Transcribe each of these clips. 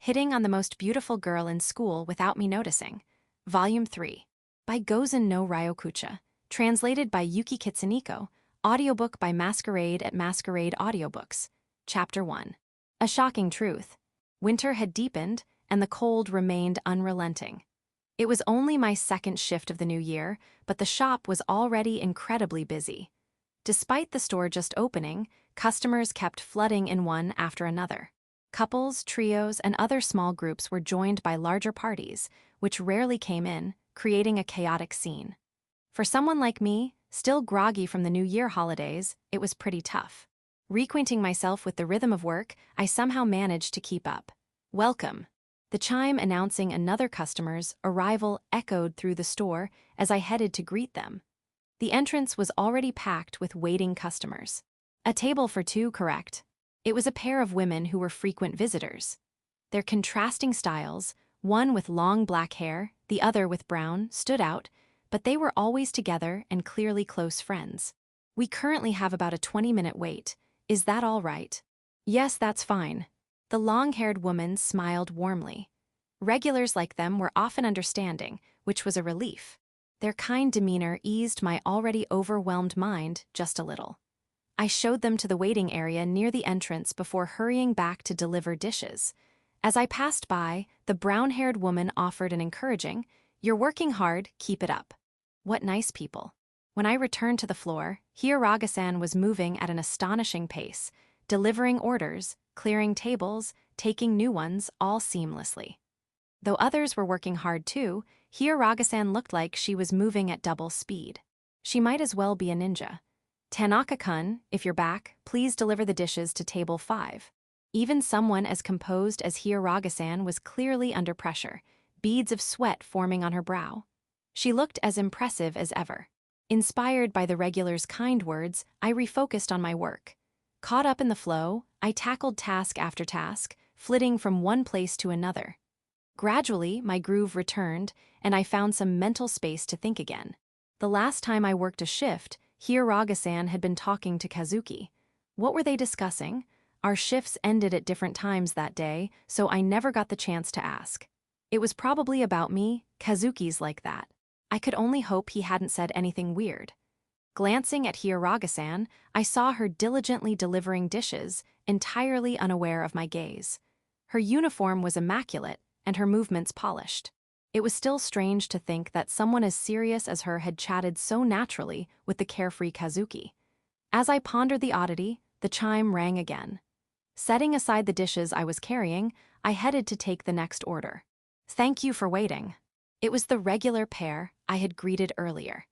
Hitting on the Most Beautiful Girl in School Without Me Noticing, Volume 3, by Gozen no Ryokucha, translated by Yuki Kitsuniko, audiobook by Masquerade at Masquerade Audiobooks, Chapter 1. A shocking truth. Winter had deepened, and the cold remained unrelenting. It was only my second shift of the new year, but the shop was already incredibly busy. Despite the store just opening, customers kept flooding in one after another. Couples, trios, and other small groups were joined by larger parties, which rarely came in, creating a chaotic scene. For someone like me, still groggy from the New Year holidays, it was pretty tough. Reacquainting myself with the rhythm of work, I somehow managed to keep up. "Welcome." The chime announcing another customer's arrival echoed through the store as I headed to greet them. The entrance was already packed with waiting customers. A table for two, correct? It was a pair of women who were frequent visitors. Their contrasting styles, one with long black hair, the other with brown, stood out, but they were always together and clearly close friends. "We currently have about a 20-minute wait. Is that all right?" "Yes, that's fine." The long-haired woman smiled warmly. Regulars like them were often understanding, which was a relief. Their kind demeanor eased my already overwhelmed mind just a little. I showed them to the waiting area near the entrance before hurrying back to deliver dishes. As I passed by, the brown-haired woman offered an encouraging, "You're working hard, keep it up." What nice people. When I returned to the floor, Hiyaraga-san was moving at an astonishing pace, delivering orders, clearing tables, taking new ones, all seamlessly. Though others were working hard too, Hiyaraga-san looked like she was moving at double speed. She might as well be a ninja. "Tanaka-kun, if you're back, please deliver the dishes to table 5. Even someone as composed as Hiyaraga-san was clearly under pressure, beads of sweat forming on her brow. She looked as impressive as ever. Inspired by the regulars' kind words, I refocused on my work. Caught up in the flow, I tackled task after task, flitting from one place to another. Gradually, my groove returned, and I found some mental space to think again. The last time I worked a shift, Hiyaraga-san had been talking to Kazuki. What were they discussing? Our shifts ended at different times that day, so I never got the chance to ask. It was probably about me. Kazuki's like that. I could only hope he hadn't said anything weird. Glancing at Hiyaraga-san, I saw her diligently delivering dishes, entirely unaware of my gaze. Her uniform was immaculate, and her movements polished. It was still strange to think that someone as serious as her had chatted so naturally with the carefree Kazuki. As I pondered the oddity, the chime rang again. Setting aside the dishes I was carrying, I headed to take the next order. "Thank you for waiting." It was the regular pair I had greeted earlier.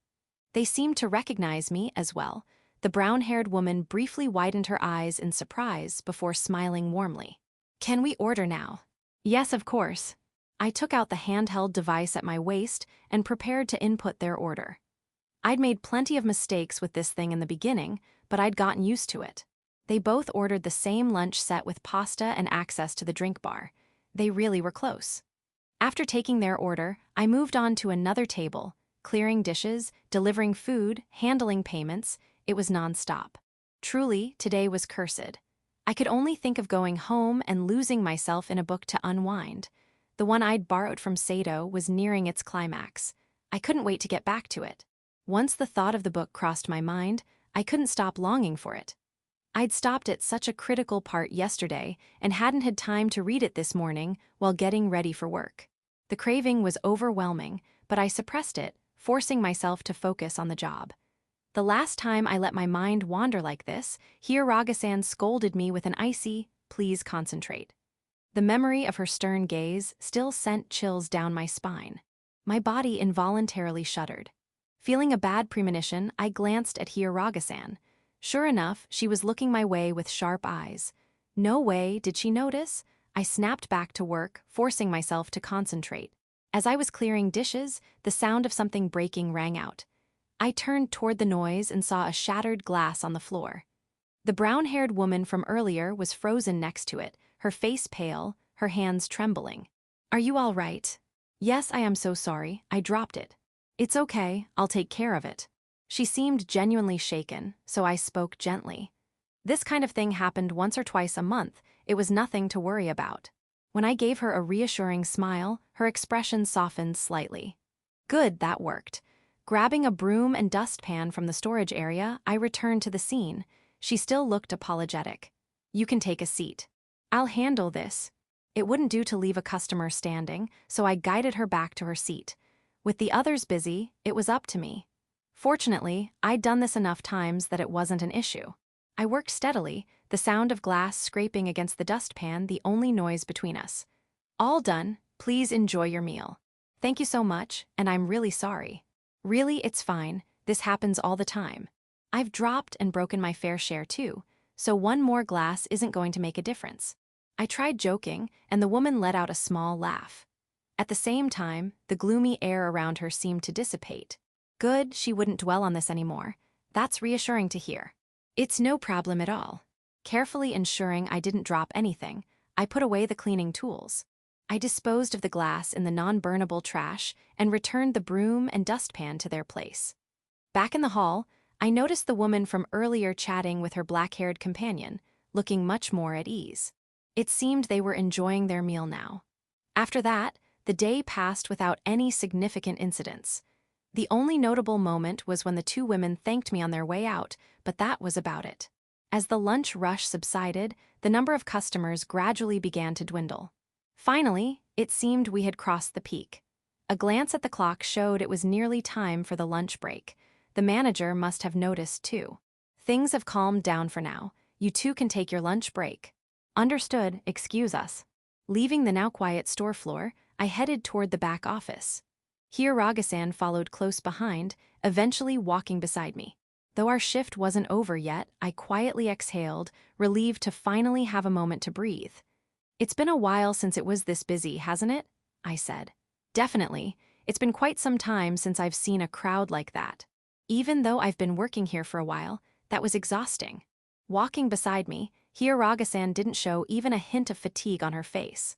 They seemed to recognize me as well. The brown-haired woman briefly widened her eyes in surprise before smiling warmly. "Can we order now?" "Yes, of course." I took out the handheld device at my waist and prepared to input their order. I'd made plenty of mistakes with this thing in the beginning, but I'd gotten used to it. They both ordered the same lunch set with pasta and access to the drink bar. They really were close. After taking their order, I moved on to another table, clearing dishes, delivering food, handling payments. It was non-stop. Truly, today was cursed. I could only think of going home and losing myself in a book to unwind. The one I'd borrowed from Sedo was nearing its climax. I couldn't wait to get back to it. Once the thought of the book crossed my mind, I couldn't stop longing for it. I'd stopped at such a critical part yesterday and hadn't had time to read it this morning while getting ready for work. The craving was overwhelming, but I suppressed it, forcing myself to focus on the job. The last time I let my mind wander like this, Hiyaraga-san scolded me with an icy, "Please concentrate." The memory of her stern gaze still sent chills down my spine. My body involuntarily shuddered. Feeling a bad premonition, I glanced at Hiyaraga-san. Sure enough, she was looking my way with sharp eyes. No way did she notice. I snapped back to work, forcing myself to concentrate. As I was clearing dishes, the sound of something breaking rang out. I turned toward the noise and saw a shattered glass on the floor. The brown-haired woman from earlier was frozen next to it, her face pale, her hands trembling. "Are you all right?" "Yes, I am so sorry, I dropped it." "It's okay, I'll take care of it." She seemed genuinely shaken, so I spoke gently. This kind of thing happened once or twice a month. It was nothing to worry about. When I gave her a reassuring smile, her expression softened slightly. Good, that worked. Grabbing a broom and dustpan from the storage area, I returned to the scene. She still looked apologetic. You can take a seat. I'll handle this. It wouldn't do to leave a customer standing, so I guided her back to her seat. With the others busy, it was up to me. Fortunately, I'd done this enough times that it wasn't an issue. I worked steadily, the sound of glass scraping against the dustpan the only noise between us. All done, please enjoy your meal. Thank you so much, and I'm really sorry. Really, it's fine, this happens all the time. I've dropped and broken my fair share too, so one more glass isn't going to make a difference. I tried joking, and the woman let out a small laugh. At the same time, the gloomy air around her seemed to dissipate. Good, she wouldn't dwell on this anymore. That's reassuring to hear. It's no problem at all. Carefully ensuring I didn't drop anything, I put away the cleaning tools. I disposed of the glass in the non-burnable trash and returned the broom and dustpan to their place. Back in the hall, I noticed the woman from earlier chatting with her black-haired companion, looking much more at ease. It seemed they were enjoying their meal now. After that, the day passed without any significant incidents. The only notable moment was when the two women thanked me on their way out, but that was about it. As the lunch rush subsided, the number of customers gradually began to dwindle. Finally, it seemed we had crossed the peak. A glance at the clock showed it was nearly time for the lunch break. The manager must have noticed too. Things have calmed down for now. You two can take your lunch break. Understood, excuse us. Leaving the now quiet store floor, I headed toward the back office. Here Raga-san followed close behind, eventually walking beside me. Though our shift wasn't over yet, I quietly exhaled, relieved to finally have a moment to breathe. It's been a while since it was this busy, hasn't it? I said. Definitely. It's been quite some time since I've seen a crowd like that. Even though I've been working here for a while, that was exhausting. Walking beside me, here Raga-san didn't show even a hint of fatigue on her face.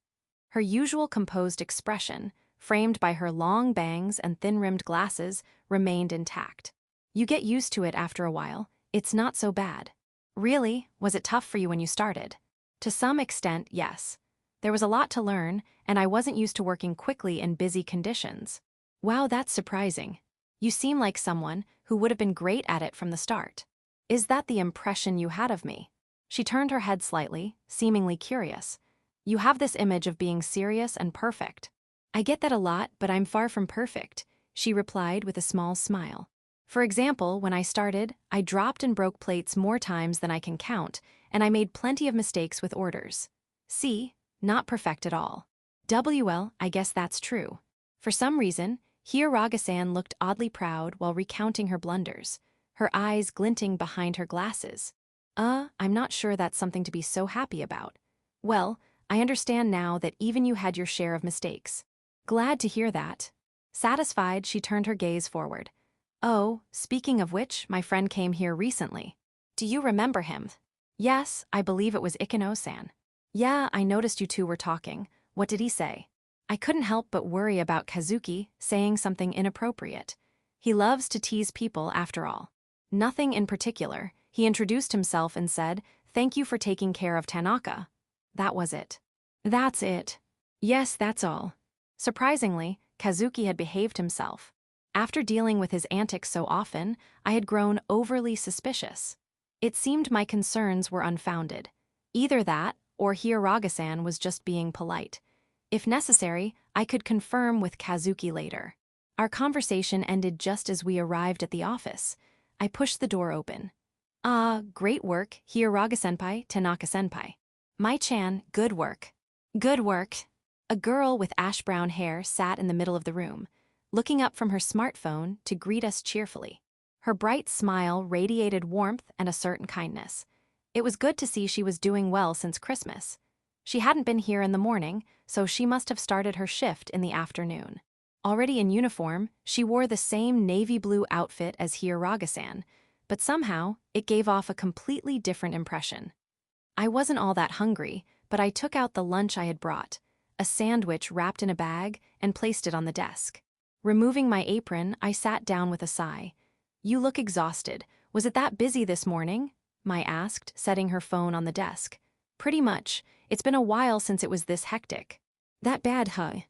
Her usual composed expression, framed by her long bangs and thin-rimmed glasses, remained intact. You get used to it after a while. It's not so bad. Really, was it tough for you when you started? To some extent, yes. There was a lot to learn, and I wasn't used to working quickly in busy conditions. Wow, that's surprising. You seem like someone who would have been great at it from the start. Is that the impression you had of me? She turned her head slightly, seemingly curious. You have this image of being serious and perfect. I get that a lot, but I'm far from perfect, she replied with a small smile. For example, when I started, I dropped and broke plates more times than I can count, and I made plenty of mistakes with orders. See, not perfect at all. WL, I guess that's true. For some reason, here Raga-san looked oddly proud while recounting her blunders, her eyes glinting behind her glasses. I'm not sure that's something to be so happy about. Well, I understand now that even you had your share of mistakes. Glad to hear that. Satisfied, she turned her gaze forward. Oh, speaking of which, my friend came here recently. Do you remember him? Yes, I believe it was Ikano-san. Yeah, I noticed you two were talking. What did he say? I couldn't help but worry about Kazuki saying something inappropriate. He loves to tease people after all. Nothing in particular. He introduced himself and said, "Thank you for taking care of Tanaka." That was it. That's it. Yes, that's all. Surprisingly, Kazuki had behaved himself. After dealing with his antics so often, I had grown overly suspicious. It seemed my concerns were unfounded. Either that, or Raga-san was just being polite. If necessary, I could confirm with Kazuki later. Our conversation ended just as we arrived at the office. I pushed the door open. Great work, Raga-senpai, Tanaka-senpai. Mai-chan, good work. Good work. A girl with ash-brown hair sat in the middle of the room, looking up from her smartphone to greet us cheerfully. Her bright smile radiated warmth and a certain kindness. It was good to see she was doing well since Christmas. She hadn't been here in the morning, so she must have started her shift in the afternoon. Already in uniform, she wore the same navy blue outfit as Raga-san, but somehow it gave off a completely different impression. I wasn't all that hungry, but I took out the lunch I had brought, a sandwich wrapped in a bag, and placed it on the desk. Removing my apron, I sat down with a sigh. You look exhausted. Was it that busy this morning? Mai asked, setting her phone on the desk. Pretty much. It's been a while since it was this hectic. That bad, huh?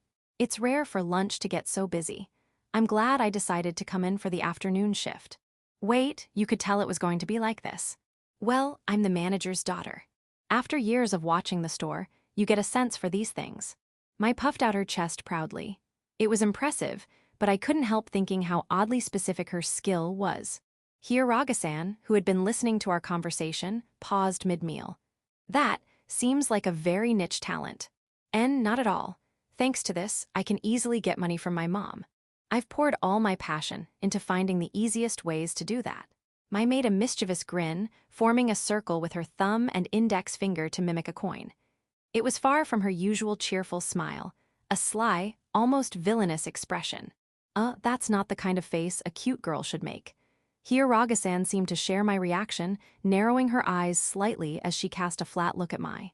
It's rare for lunch to get so busy. I'm glad I decided to come in for the afternoon shift. Wait, you could tell it was going to be like this. Well, I'm the manager's daughter. After years of watching the store, you get a sense for these things. Mai puffed out her chest proudly. It was impressive, but I couldn't help thinking how oddly specific her skill was. Hiraga-san, who had been listening to our conversation, paused mid-meal. That seems like a very niche talent. And not at all. Thanks to this, I can easily get money from my mom. I've poured all my passion into finding the easiest ways to do that. Mai made a mischievous grin, forming a circle with her thumb and index finger to mimic a coin. It was far from her usual cheerful smile, a sly, almost villainous expression. That's not the kind of face a cute girl should make. Hiraga-san seemed to share my reaction, narrowing her eyes slightly as she cast a flat look at Mai.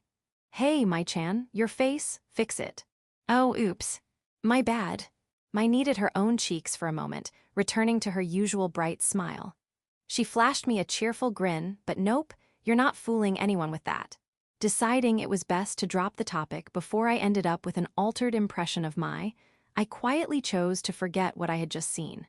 Hey, Mai-chan, your face, fix it. Oh, oops. My bad. Mai kneaded her own cheeks for a moment, returning to her usual bright smile. She flashed me a cheerful grin, but nope, you're not fooling anyone with that. Deciding it was best to drop the topic before I ended up with an altered impression of Mai, I quietly chose to forget what I had just seen.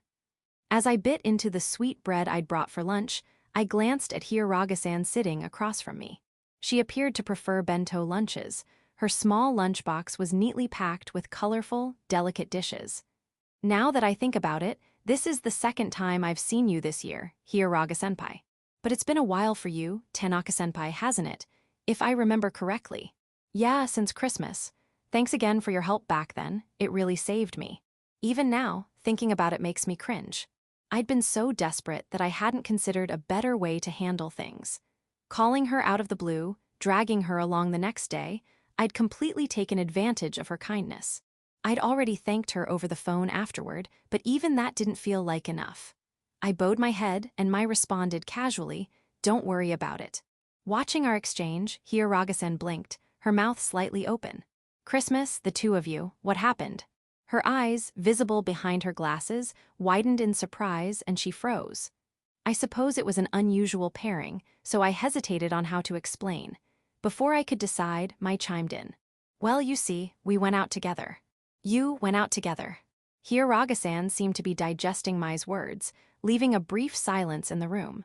As I bit into the sweet bread I'd brought for lunch, I glanced at Hiraga-san sitting across from me. She appeared to prefer bento lunches. Her small lunchbox was neatly packed with colorful, delicate dishes. Now that I think about it, this is the second time I've seen you this year, Hiraga-senpai. But it's been a while for you, Tanaka-senpai, hasn't it? If I remember correctly. Yeah, since Christmas. Thanks again for your help back then, it really saved me. Even now, thinking about it makes me cringe. I'd been so desperate that I hadn't considered a better way to handle things. Calling her out of the blue, dragging her along the next day, I'd completely taken advantage of her kindness. I'd already thanked her over the phone afterward, but even that didn't feel like enough. I bowed my head and Mai responded casually, "Don't worry about it." Watching our exchange, Hiraga-san blinked, her mouth slightly open. Christmas, the two of you, what happened? Her eyes, visible behind her glasses, widened in surprise and she froze. I suppose it was an unusual pairing, so I hesitated on how to explain. Before I could decide, Mai chimed in. Well, you see, we went out together. You went out together. Hiraga-san seemed to be digesting Mai's words, leaving a brief silence in the room.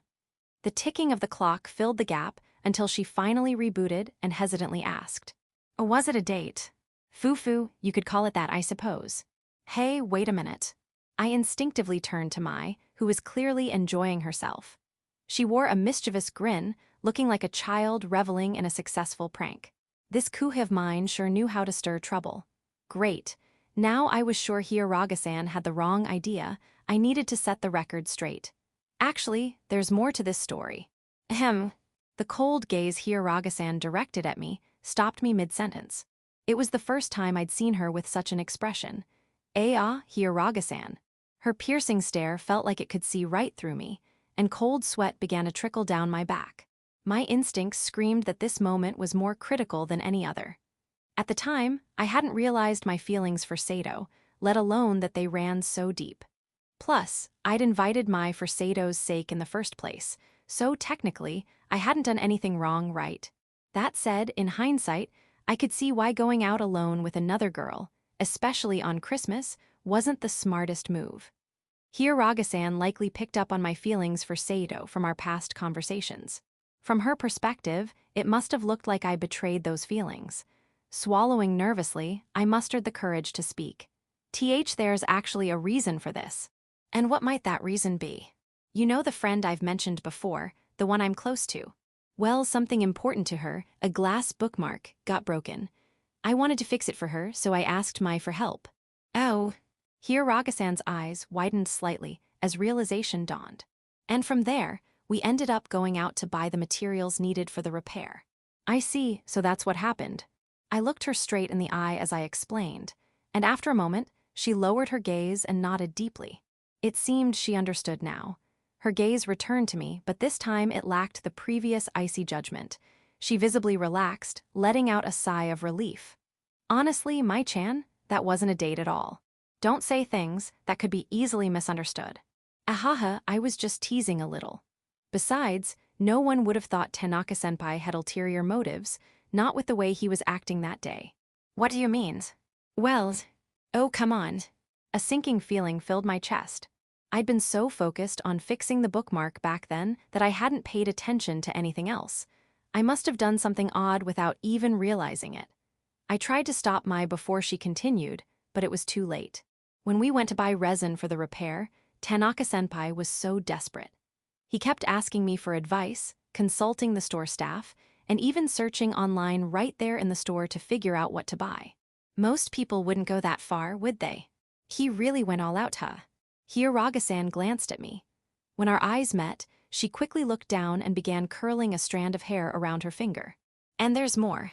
The ticking of the clock filled the gap until she finally rebooted and hesitantly asked. Was it a date? Foo-foo, you could call it that, I suppose. Hey, wait a minute. I instinctively turned to Mai, who was clearly enjoying herself. She wore a mischievous grin, looking like a child reveling in a successful prank. This kuhe of mine sure knew how to stir trouble. Great. Now I was sure Hiraga-san had the wrong idea. I needed to set the record straight. Actually, there's more to this story. Ahem. The cold gaze Hiraga-san directed at me stopped me mid-sentence. It was the first time I'd seen her with such an expression. Hiraga-san. Her piercing stare felt like it could see right through me, and cold sweat began to trickle down my back. My instincts screamed that this moment was more critical than any other. At the time, I hadn't realized my feelings for Sedo, let alone that they ran so deep. Plus, I'd invited Mai for Sedo's sake in the first place, so technically, I hadn't done anything wrong, right? That said, in hindsight, I could see why going out alone with another girl, especially on Christmas, wasn't the smartest move. Hiraga-san likely picked up on my feelings for Sedo from our past conversations. From her perspective, it must have looked like I betrayed those feelings. Swallowing nervously, I mustered the courage to speak. There's actually a reason for this. And what might that reason be? You know the friend I've mentioned before, the one I'm close to. Well, something important to her, a glass bookmark, got broken. I wanted to fix it for her, so I asked Mai for help. Oh. Hiraga-san's eyes widened slightly as realization dawned. And from there, we ended up going out to buy the materials needed for the repair. I see, so that's what happened. I looked her straight in the eye as I explained, and after a moment, she lowered her gaze and nodded deeply. It seemed she understood now. Her gaze returned to me, but this time it lacked the previous icy judgment. She visibly relaxed, letting out a sigh of relief. Honestly, Mai-chan, that wasn't a date at all. Don't say things that could be easily misunderstood. Ahaha, I was just teasing a little. Besides, no one would have thought Tanaka-senpai had ulterior motives, not with the way he was acting that day. What do you mean? Well, oh, come on. A sinking feeling filled my chest. I'd been so focused on fixing the bookmark back then that I hadn't paid attention to anything else. I must have done something odd without even realizing it. I tried to stop Mai before she continued, but it was too late. When we went to buy resin for the repair, Tanaka-senpai was so desperate. He kept asking me for advice, consulting the store staff, and even searching online right there in the store to figure out what to buy. Most people wouldn't go that far, would they? He really went all out, huh? Hiyaraga-san glanced at me. When our eyes met, she quickly looked down and began curling a strand of hair around her finger. And there's more.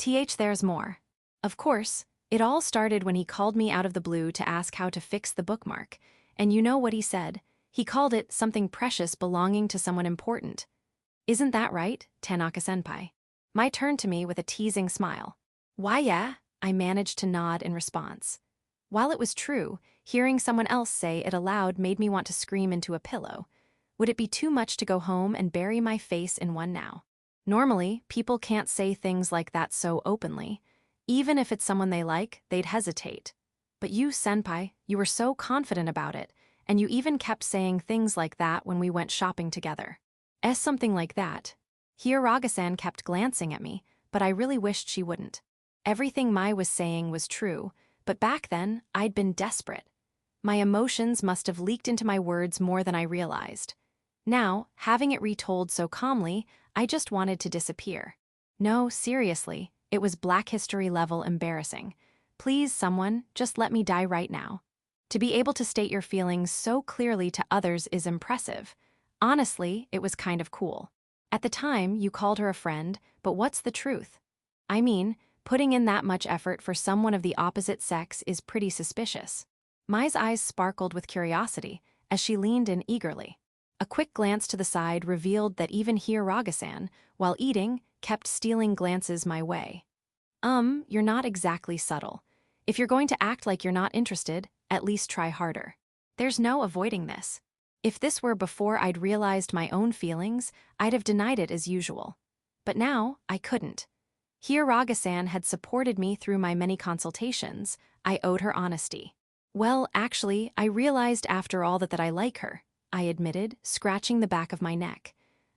There's more. Of course, it all started when he called me out of the blue to ask how to fix the bookmark, and you know what he said. He called it something precious belonging to someone important. Isn't that right, Tanaka-senpai? Mai turned to me with a teasing smile. Why, yeah, I managed to nod in response. While it was true, hearing someone else say it aloud made me want to scream into a pillow. Would it be too much to go home and bury my face in one now? Normally, people can't say things like that so openly. Even if it's someone they like, they'd hesitate. But you, senpai, you were so confident about it, and you even kept saying things like that when we went shopping together. Something like that. Hiyaraga-san kept glancing at me, but I really wished she wouldn't. Everything Mai was saying was true, but back then, I'd been desperate. My emotions must have leaked into my words more than I realized. Now, having it retold so calmly, I just wanted to disappear. No, seriously, it was Black History level embarrassing. Please, someone, just let me die right now. To be able to state your feelings so clearly to others is impressive. Honestly, it was kind of cool. At the time, you called her a friend, but what's the truth? I mean, putting in that much effort for someone of the opposite sex is pretty suspicious. Mai's eyes sparkled with curiosity as she leaned in eagerly. A quick glance to the side revealed that even Hiyaraga-san, while eating, kept stealing glances my way. You're not exactly subtle. If you're going to act like you're not interested, at least try harder. There's no avoiding this. If this were before I'd realized my own feelings, I'd have denied it as usual. But now, I couldn't. Hiyaraga-san had supported me through my many consultations. I owed her honesty. Well, actually, I realized after all that I like her, I admitted, scratching the back of my neck.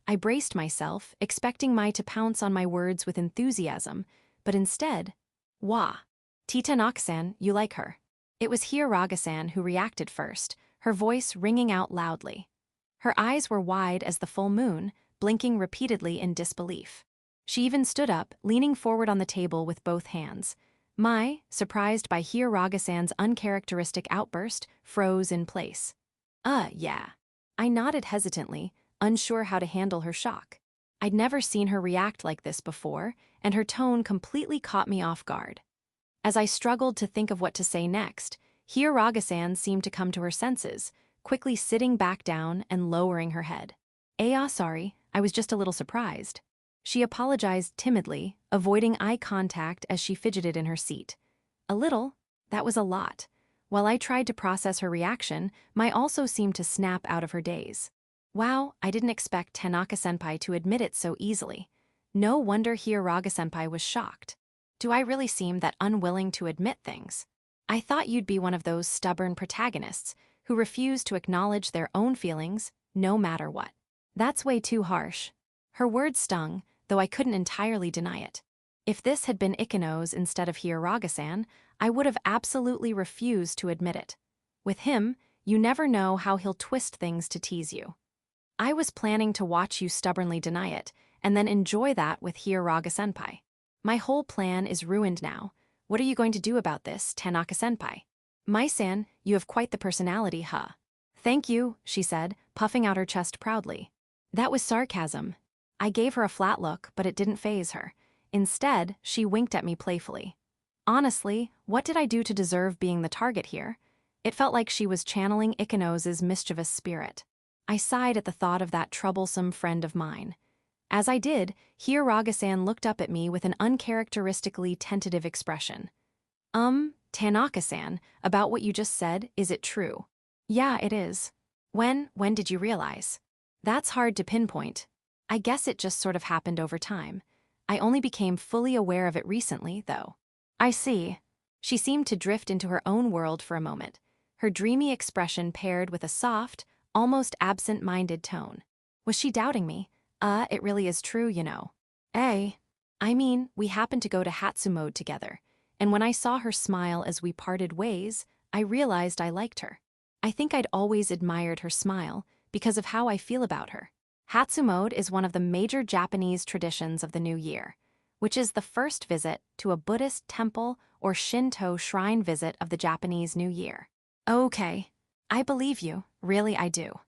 I braced myself, expecting Mai to pounce on my words with enthusiasm, but instead, wah. Tanaka-san, you like her. It was Hiyaraga-san who reacted first, her voice ringing out loudly. Her eyes were wide as the full moon, blinking repeatedly in disbelief. She even stood up, leaning forward on the table with both hands. Mai, surprised by Hiyaraga-san's uncharacteristic outburst, froze in place. Yeah. I nodded hesitantly, unsure how to handle her shock. I'd never seen her react like this before, and her tone completely caught me off guard. As I struggled to think of what to say next, Hiyaraga-san seemed to come to her senses, quickly sitting back down and lowering her head. Sorry, I was just a little surprised. She apologized timidly, avoiding eye contact as she fidgeted in her seat. A little? That was a lot. While I tried to process her reaction, Mai also seemed to snap out of her daze. Wow, I didn't expect Tanaka-senpai to admit it so easily. No wonder Hiyaraga-senpai was shocked. Do I really seem that unwilling to admit things? I thought you'd be one of those stubborn protagonists who refuse to acknowledge their own feelings, no matter what. That's way too harsh. Her words stung, though I couldn't entirely deny it. If this had been Ikenos instead of Hiyaraga-san, I would have absolutely refused to admit it. With him, you never know how he'll twist things to tease you. I was planning to watch you stubbornly deny it, and then enjoy that with Hiyaraga-senpai. My whole plan is ruined now. What are you going to do about this, Tanaka-senpai? Mai-san, you have quite the personality, huh? Thank you, she said, puffing out her chest proudly. That was sarcasm. I gave her a flat look, but it didn't faze her. Instead, she winked at me playfully. Honestly, what did I do to deserve being the target here? It felt like she was channeling Ikenos' mischievous spirit. I sighed at the thought of that troublesome friend of mine. As I did, Hiyaraga-san looked up at me with an uncharacteristically tentative expression. Tanaka-san, about what you just said, is it true? Yeah, it is. When did you realize? That's hard to pinpoint. I guess it just sort of happened over time. I only became fully aware of it recently, though. I see. She seemed to drift into her own world for a moment, her dreamy expression paired with a soft, almost absent-minded tone. Was she doubting me? It really is true, you know. I mean, we happened to go to Hatsumode together, and when I saw her smile as we parted ways, I realized I liked her. I think I'd always admired her smile because of how I feel about her. Hatsumode is one of the major Japanese traditions of the New Year, which is the first visit to a Buddhist temple or Shinto shrine visit of the Japanese New Year. Okay, I believe you, really I do.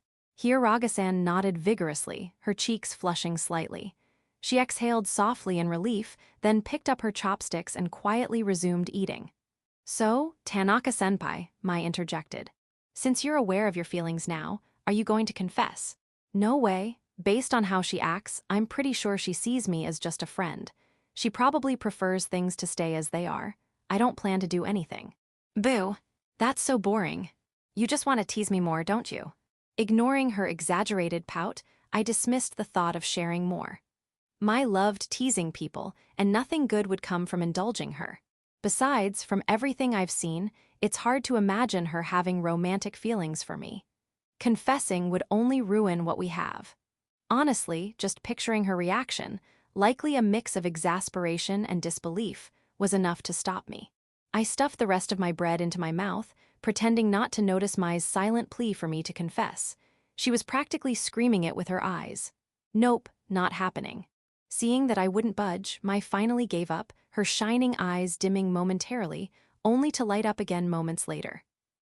Hiragasan nodded vigorously, her cheeks flushing slightly. She exhaled softly in relief, then picked up her chopsticks and quietly resumed eating. So, Tanaka-senpai, Mai interjected. Since you're aware of your feelings now, are you going to confess? No way. Based on how she acts, I'm pretty sure she sees me as just a friend. She probably prefers things to stay as they are. I don't plan to do anything. Boo. That's so boring. You just want to tease me more, don't you? Ignoring her exaggerated pout, I dismissed the thought of sharing more. Mai loved teasing people, and nothing good would come from indulging her. Besides, from everything I've seen, it's hard to imagine her having romantic feelings for me. Confessing would only ruin what we have. Honestly, just picturing her reaction, likely a mix of exasperation and disbelief, was enough to stop me. I stuffed the rest of my bread into my mouth, pretending not to notice Mai's silent plea for me to confess. She was practically screaming it with her eyes. Nope, not happening. Seeing that I wouldn't budge, Mai finally gave up, her shining eyes dimming momentarily, only to light up again moments later.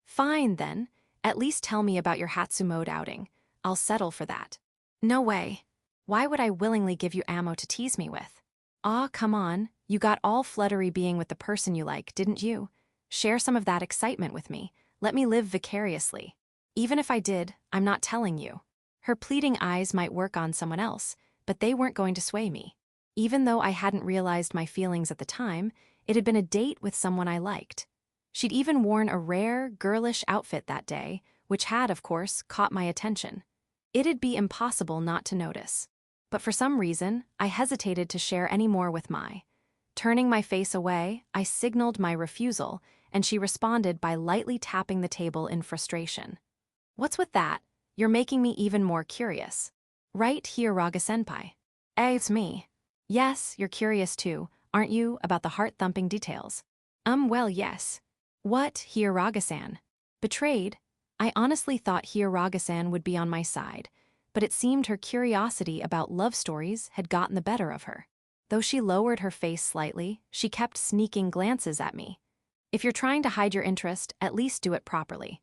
Fine, then. At least tell me about your Hatsumode outing. I'll settle for that. No way. Why would I willingly give you ammo to tease me with? Aw, come on. You got all fluttery being with the person you like, didn't you? Share some of that excitement with me. Let me live vicariously. Even if I did, I'm not telling you. Her pleading eyes might work on someone else, but they weren't going to sway me. Even though I hadn't realized my feelings at the time, it had been a date with someone I liked. She'd even worn a rare, girlish outfit that day, which had, of course, caught my attention. It'd be impossible not to notice. But for some reason, I hesitated to share any more with Mai. Turning my face away, I signaled my refusal, and she responded by lightly tapping the table in frustration. What's with that? You're making me even more curious. Right here, Raga-senpai. It's me. Yes, you're curious too, aren't you, about the heart-thumping details? Well, yes. What, Hiragasan? Betrayed? I honestly thought Hiragasan would be on my side, but it seemed her curiosity about love stories had gotten the better of her. Though she lowered her face slightly, she kept sneaking glances at me. If you're trying to hide your interest, at least do it properly.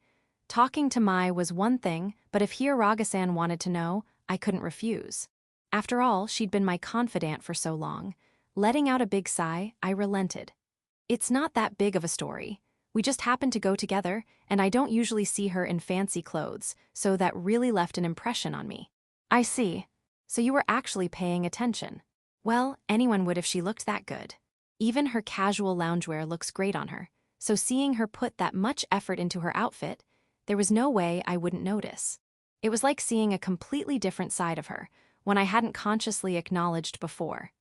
Talking to Mai was one thing, but if Hiragasan wanted to know, I couldn't refuse. After all, she'd been my confidant for so long. Letting out a big sigh, I relented. It's not that big of a story. We just happened to go together, and I don't usually see her in fancy clothes, so that really left an impression on me. I see. So you were actually paying attention. Well, anyone would if she looked that good. Even her casual loungewear looks great on her, so seeing her put that much effort into her outfit, there was no way I wouldn't notice. It was like seeing a completely different side of her, one I hadn't consciously acknowledged before.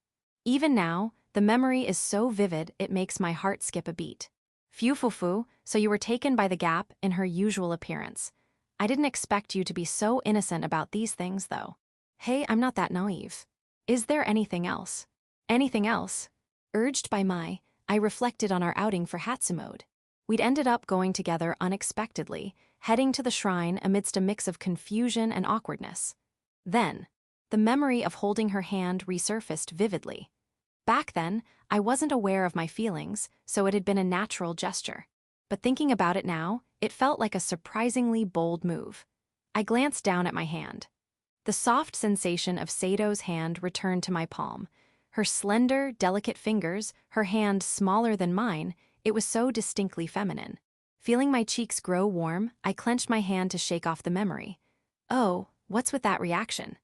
Even now, the memory is so vivid it makes my heart skip a beat. Phew, so you were taken by the gap in her usual appearance. I didn't expect you to be so innocent about these things, though. Hey, I'm not that naive. Is there anything else? Anything else? Urged by Mai, I reflected on our outing for Hatsumode. We'd ended up going together unexpectedly, heading to the shrine amidst a mix of confusion and awkwardness. Then, the memory of holding her hand resurfaced vividly. Back then, I wasn't aware of my feelings, so it had been a natural gesture. But thinking about it now, it felt like a surprisingly bold move. I glanced down at my hand. The soft sensation of Sedo's hand returned to my palm. Her slender, delicate fingers, her hand smaller than mine, it was so distinctly feminine. Feeling my cheeks grow warm, I clenched my hand to shake off the memory. Oh, what's with that reaction?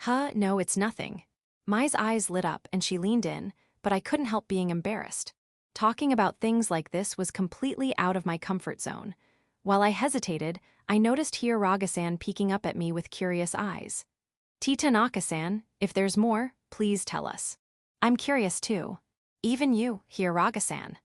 No, it's nothing. Mai's eyes lit up and she leaned in, but I couldn't help being embarrassed. Talking about things like this was completely out of my comfort zone. While I hesitated, I noticed Hiragasan peeking up at me with curious eyes. Tanaka-san, if there's more, please tell us. I'm curious too. Even you, Hiyaraga-san.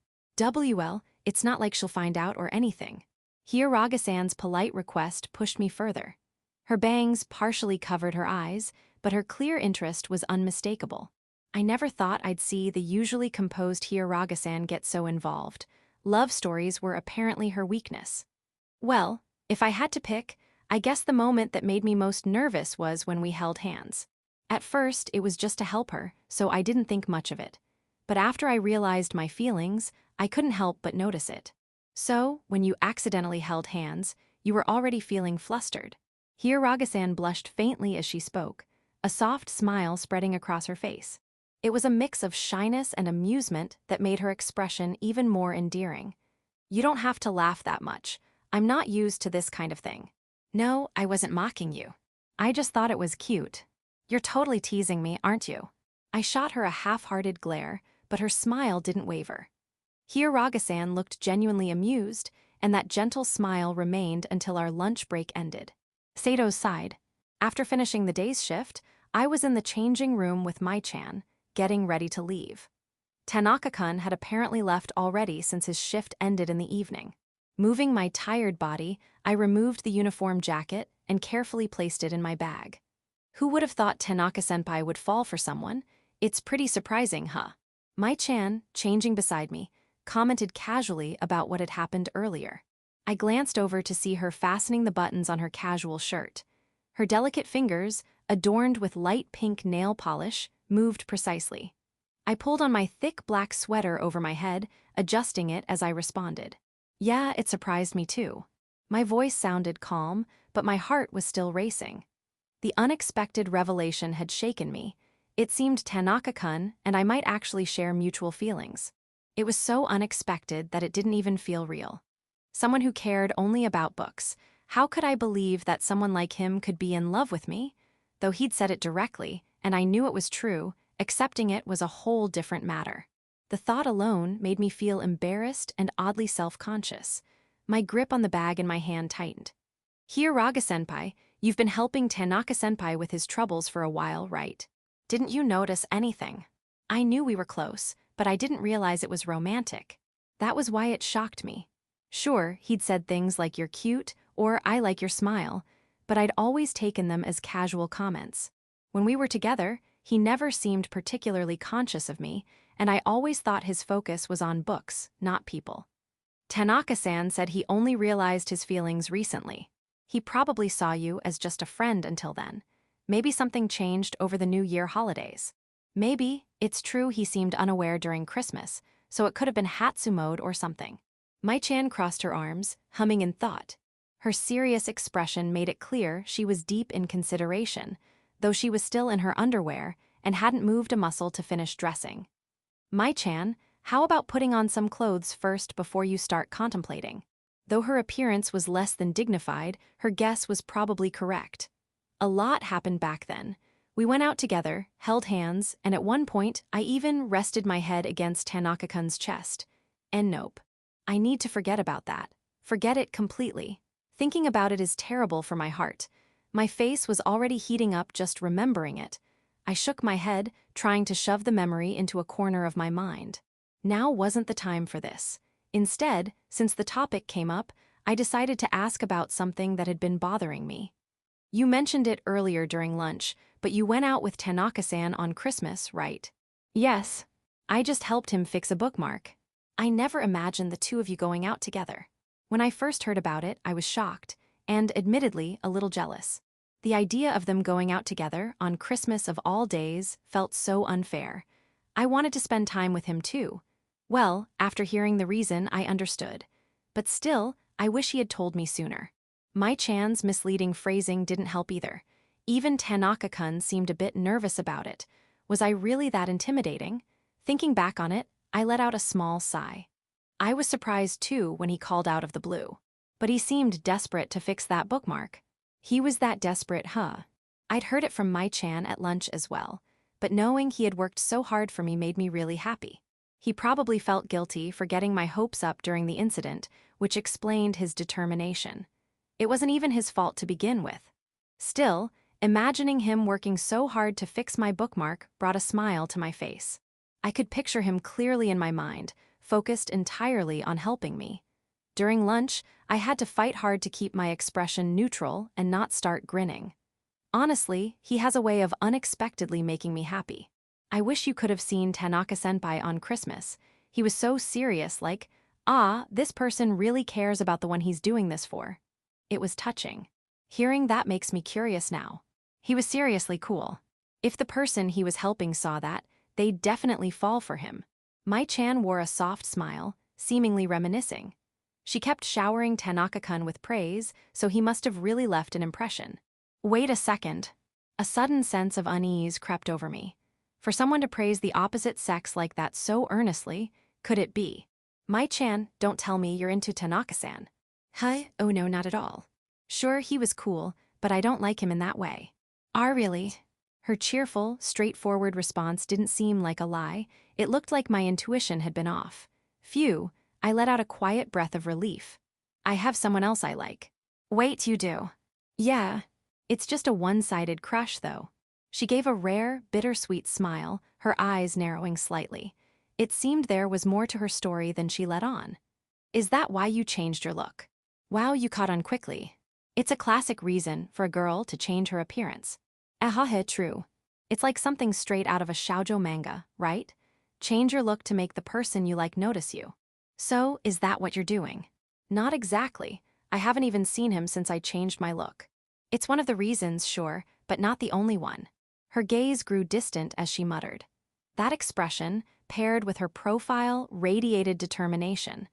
It's not like she'll find out or anything. Hiyaraga-san's polite request pushed me further. Her bangs partially covered her eyes, but her clear interest was unmistakable. I never thought I'd see the usually composed Hiyaraga-san get so involved. Love stories were apparently her weakness. Well, if I had to pick, I guess the moment that made me most nervous was when we held hands. At first, it was just to help her, so I didn't think much of it. But after I realized my feelings, I couldn't help but notice it. So, when you accidentally held hands, you were already feeling flustered. Hiyaraga-san blushed faintly as she spoke, a soft smile spreading across her face. It was a mix of shyness and amusement that made her expression even more endearing. You don't have to laugh that much. I'm not used to this kind of thing. No, I wasn't mocking you. I just thought it was cute. You're totally teasing me, aren't you? I shot her a half-hearted glare, but her smile didn't waver. Hiyaraga-san looked genuinely amused, and that gentle smile remained until our lunch break ended. Sedo sighed. After finishing the day's shift, I was in the changing room with Mai-chan, getting ready to leave. Tanaka-kun had apparently left already since his shift ended in the evening. Moving my tired body, I removed the uniform jacket and carefully placed it in my bag. Who would have thought Tanaka-senpai would fall for someone? It's pretty surprising, huh? Mai-chan, changing beside me, commented casually about what had happened earlier. I glanced over to see her fastening the buttons on her casual shirt. Her delicate fingers, adorned with light pink nail polish, moved precisely. I pulled on my thick black sweater over my head, adjusting it as I responded. Yeah, it surprised me too. My voice sounded calm, but my heart was still racing. The unexpected revelation had shaken me. It seemed Tanaka-kun and I might actually share mutual feelings. It was so unexpected that it didn't even feel real. Someone who cared only about books. How could I believe that someone like him could be in love with me? Though he'd said it directly, and I knew it was true, accepting it was a whole different matter. The thought alone made me feel embarrassed and oddly self-conscious. My grip on the bag in my hand tightened. Hiyaraga-senpai, you've been helping Tanaka-senpai with his troubles for a while, right? Didn't you notice anything? I knew we were close, but I didn't realize it was romantic. That was why it shocked me. Sure, he'd said things like you're cute or I like your smile, but I'd always taken them as casual comments. When we were together, he never seemed particularly conscious of me, and I always thought his focus was on books, not people. Tanaka-san said he only realized his feelings recently. He probably saw you as just a friend until then. Maybe something changed over the New Year holidays. Maybe it's true he seemed unaware during Christmas, so it could have been Hatsu mode or something. Mai-chan crossed her arms, humming in thought. Her serious expression made it clear she was deep in consideration, though she was still in her underwear and hadn't moved a muscle to finish dressing. Mai-chan, how about putting on some clothes first before you start contemplating? Though her appearance was less than dignified, her guess was probably correct. A lot happened back then. We went out together, held hands, and at one point, I even rested my head against Tanaka-kun's chest. And nope. I need to forget about that. Forget it completely. Thinking about it is terrible for my heart. My face was already heating up just remembering it. I shook my head, trying to shove the memory into a corner of my mind. Now wasn't the time for this. Instead, since the topic came up, I decided to ask about something that had been bothering me. You mentioned it earlier during lunch, but you went out with Tanaka-san on Christmas, right? Yes. I just helped him fix a bookmark. I never imagined the two of you going out together. When I first heard about it, I was shocked, and admittedly, a little jealous. The idea of them going out together on Christmas of all days felt so unfair. I wanted to spend time with him too. Well, after hearing the reason, I understood. But still, I wish he had told me sooner. Mai-chan's misleading phrasing didn't help either. Even Tanaka-kun seemed a bit nervous about it. Was I really that intimidating? Thinking back on it, I let out a small sigh. I was surprised too when he called out of the blue. But he seemed desperate to fix that bookmark. He was that desperate, huh? I'd heard it from Mai-chan at lunch as well, but knowing he had worked so hard for me made me really happy. He probably felt guilty for getting my hopes up during the incident, which explained his determination. It wasn't even his fault to begin with. Still, imagining him working so hard to fix my bookmark brought a smile to my face. I could picture him clearly in my mind, focused entirely on helping me. During lunch, I had to fight hard to keep my expression neutral and not start grinning. Honestly, he has a way of unexpectedly making me happy. I wish you could have seen Tanaka-senpai on Christmas. He was so serious, like, this person really cares about the one he's doing this for. It was touching. Hearing that makes me curious now. He was seriously cool. If the person he was helping saw that, they'd definitely fall for him. Mai-chan wore a soft smile, seemingly reminiscing. She kept showering Tanaka-kun with praise, so he must have really left an impression. Wait a second. A sudden sense of unease crept over me. For someone to praise the opposite sex like that so earnestly, could it be? Mai-chan, don't tell me you're into Tanaka-san. Huh? Oh no, not at all. Sure, he was cool, but I don't like him in that way. Really? Her cheerful, straightforward response didn't seem like a lie. It looked like my intuition had been off. Phew, I let out a quiet breath of relief. I have someone else I like. Wait, you do? Yeah. It's just a one-sided crush, though. She gave a rare, bittersweet smile, her eyes narrowing slightly. It seemed there was more to her story than she let on. Is that why you changed your look? Wow, you caught on quickly. It's a classic reason for a girl to change her appearance. True. It's like something straight out of a shoujo manga, right? Change your look to make the person you like notice you. So, is that what you're doing? Not exactly. I haven't even seen him since I changed my look. It's one of the reasons, sure, but not the only one. Her gaze grew distant as she muttered. That expression, paired with her profile, radiated determination.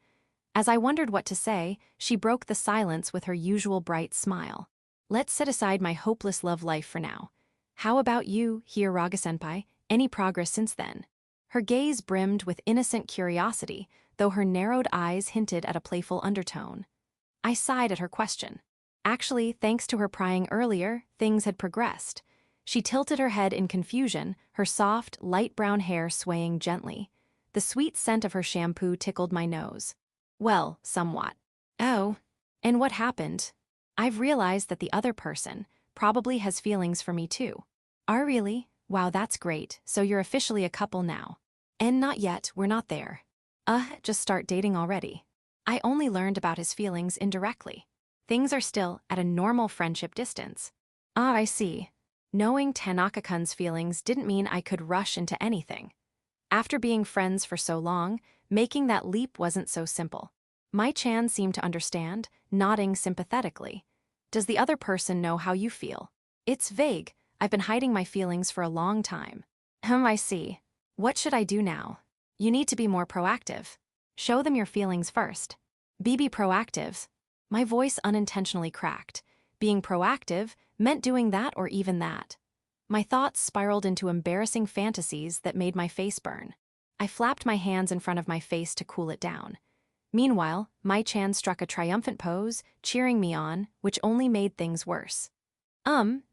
As I wondered what to say, she broke the silence with her usual bright smile. Let's set aside my hopeless love life for now. How about you, Hiyuraga-senpai? Any progress since then? Her gaze brimmed with innocent curiosity, though her narrowed eyes hinted at a playful undertone. I sighed at her question. Actually, thanks to her prying earlier, things had progressed. She tilted her head in confusion, her soft, light brown hair swaying gently. The sweet scent of her shampoo tickled my nose. Well, somewhat. Oh, and what happened? I've realized that the other person probably has feelings for me too. Really? Wow, that's great, so you're officially a couple now. And not yet, we're not there. Just start dating already. I only learned about his feelings indirectly. Things are still at a normal friendship distance. I see. Knowing Tanaka-kun's feelings didn't mean I could rush into anything. After being friends for so long, making that leap wasn't so simple. Mai-chan seemed to understand, nodding sympathetically. Does the other person know how you feel? It's vague. I've been hiding my feelings for a long time. I see. What should I do now? You need to be more proactive. Show them your feelings first. Be proactive. My voice unintentionally cracked. Being proactive meant doing that or even that. My thoughts spiraled into embarrassing fantasies that made my face burn. I flapped my hands in front of my face to cool it down. Meanwhile, Mai-chan struck a triumphant pose, cheering me on, which only made things worse.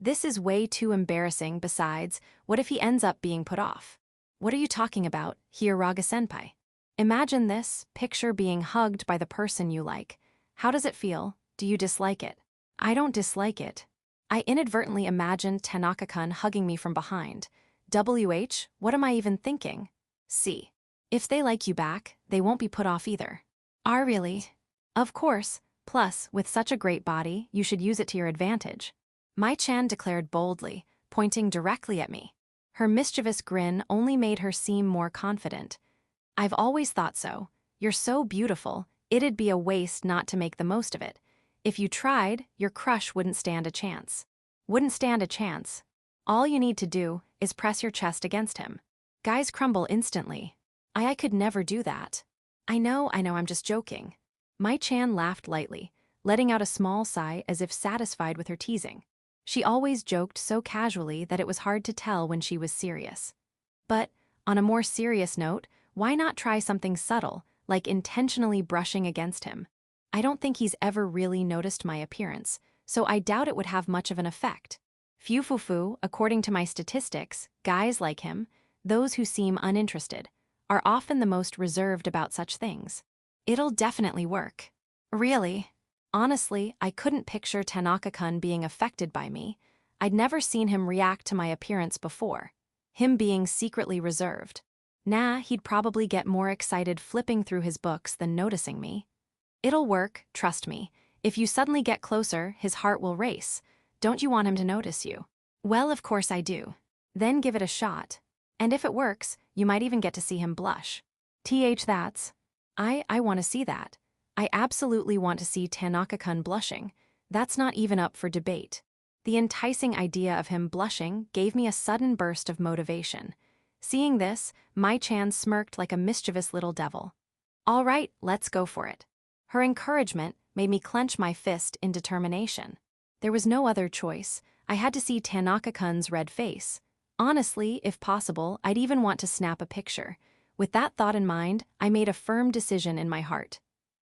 This is way too embarrassing. Besides, what if he ends up being put off? What are you talking about, Hiyuraga-senpai? Imagine this, picture being hugged by the person you like. How does it feel? Do you dislike it? I don't dislike it. I inadvertently imagined Tanaka-kun hugging me from behind. What am I even thinking? C. If they like you back, they won't be put off either. Really? Of course, plus, with such a great body, you should use it to your advantage. Mai-chan declared boldly, pointing directly at me. Her mischievous grin only made her seem more confident. I've always thought so. You're so beautiful, it'd be a waste not to make the most of it. If you tried, your crush wouldn't stand a chance. Wouldn't stand a chance. All you need to do is press your chest against him. Guys crumble instantly. I could never do that. I know, I'm just joking. Mai-chan laughed lightly, letting out a small sigh as if satisfied with her teasing. She always joked so casually that it was hard to tell when she was serious. But, on a more serious note, why not try something subtle, like intentionally brushing against him? I don't think he's ever really noticed my appearance, so I doubt it would have much of an effect. Fufufu, according to my statistics, guys like him, those who seem uninterested, are often the most reserved about such things. It'll definitely work. Really? Honestly, I couldn't picture Tanaka-kun being affected by me. I'd never seen him react to my appearance before. Him being secretly reserved. Nah, he'd probably get more excited flipping through his books than noticing me. It'll work, trust me. If you suddenly get closer, his heart will race. Don't you want him to notice you? Well, of course I do. Then give it a shot. And if it works, you might even get to see him blush. That's. I want to see that. I absolutely want to see Tanaka-kun blushing. That's not even up for debate. The enticing idea of him blushing gave me a sudden burst of motivation. Seeing this, Mai-chan smirked like a mischievous little devil. All right, let's go for it. Her encouragement made me clench my fist in determination. There was no other choice. I had to see Tanaka-kun's red face. Honestly, if possible, I'd even want to snap a picture. With that thought in mind, I made a firm decision in my heart.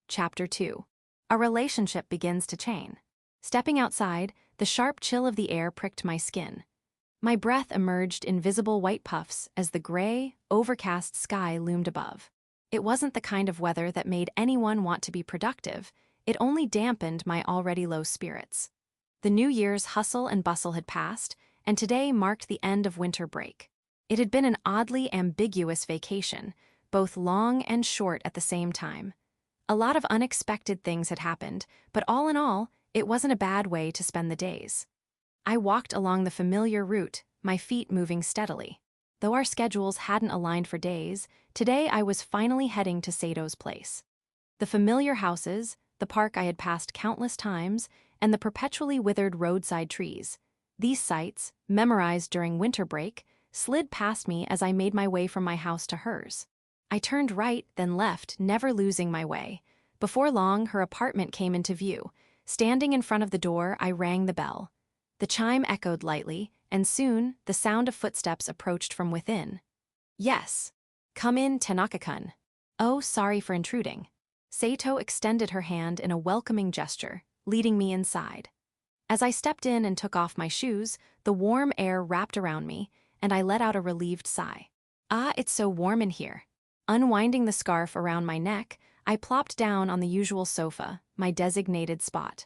Chapter 2. A relationship begins to chain. Stepping outside, the sharp chill of the air pricked my skin. My breath emerged in visible white puffs as the gray, overcast sky loomed above. It wasn't the kind of weather that made anyone want to be productive. It only dampened my already low spirits. The New Year's hustle and bustle had passed, and today marked the end of winter break. It had been an oddly ambiguous vacation, both long and short at the same time. A lot of unexpected things had happened, but all in all, it wasn't a bad way to spend the days. I walked along the familiar route, my feet moving steadily. Though our schedules hadn't aligned for days, today I was finally heading to Sedo's place. The familiar houses, the park I had passed countless times, and the perpetually withered roadside trees. These sights, memorized during winter break, slid past me as I made my way from my house to hers. I turned right, then left, never losing my way. Before long, her apartment came into view. Standing in front of the door, I rang the bell. The chime echoed lightly, and soon, the sound of footsteps approached from within. Yes. Come in, Tanaka-kun. Oh, sorry for intruding. Seto extended her hand in a welcoming gesture, leading me inside. As I stepped in and took off my shoes, the warm air wrapped around me, and I let out a relieved sigh. Ah, it's so warm in here. Unwinding the scarf around my neck, I plopped down on the usual sofa, my designated spot.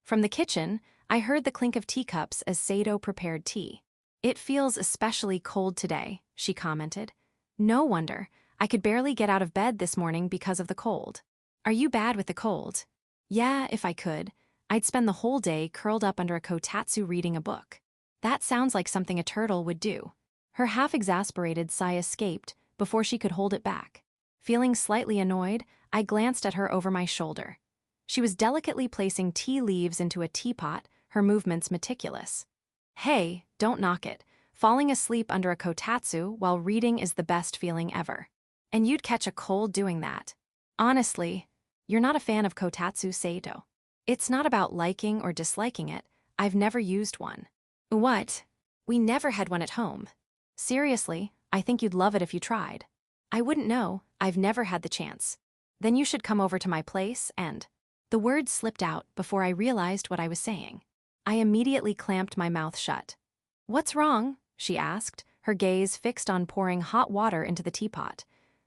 From the kitchen, I heard the clink of teacups as Sedo prepared tea. It feels especially cold today, she commented. No wonder. I could barely get out of bed this morning because of the cold. Are you bad with the cold? Yeah, if I could. I'd spend the whole day curled up under a kotatsu reading a book. That sounds like something a turtle would do. Her half-exasperated sigh escaped before she could hold it back. Feeling slightly annoyed, I glanced at her over my shoulder. She was delicately placing tea leaves into a teapot, her movements meticulous. Hey, don't knock it. Falling asleep under a kotatsu while reading is the best feeling ever. And you'd catch a cold doing that. Honestly, you're not a fan of kotatsu, Sedo. It's not about liking or disliking it. I've never used one. What? We never had one at home. Seriously, I think you'd love it if you tried. I wouldn't know. I've never had the chance. Then you should come over to my place and... The words slipped out before I realized what I was saying. I immediately clamped my mouth shut. What's wrong? She asked, her gaze fixed on pouring hot water into the teapot.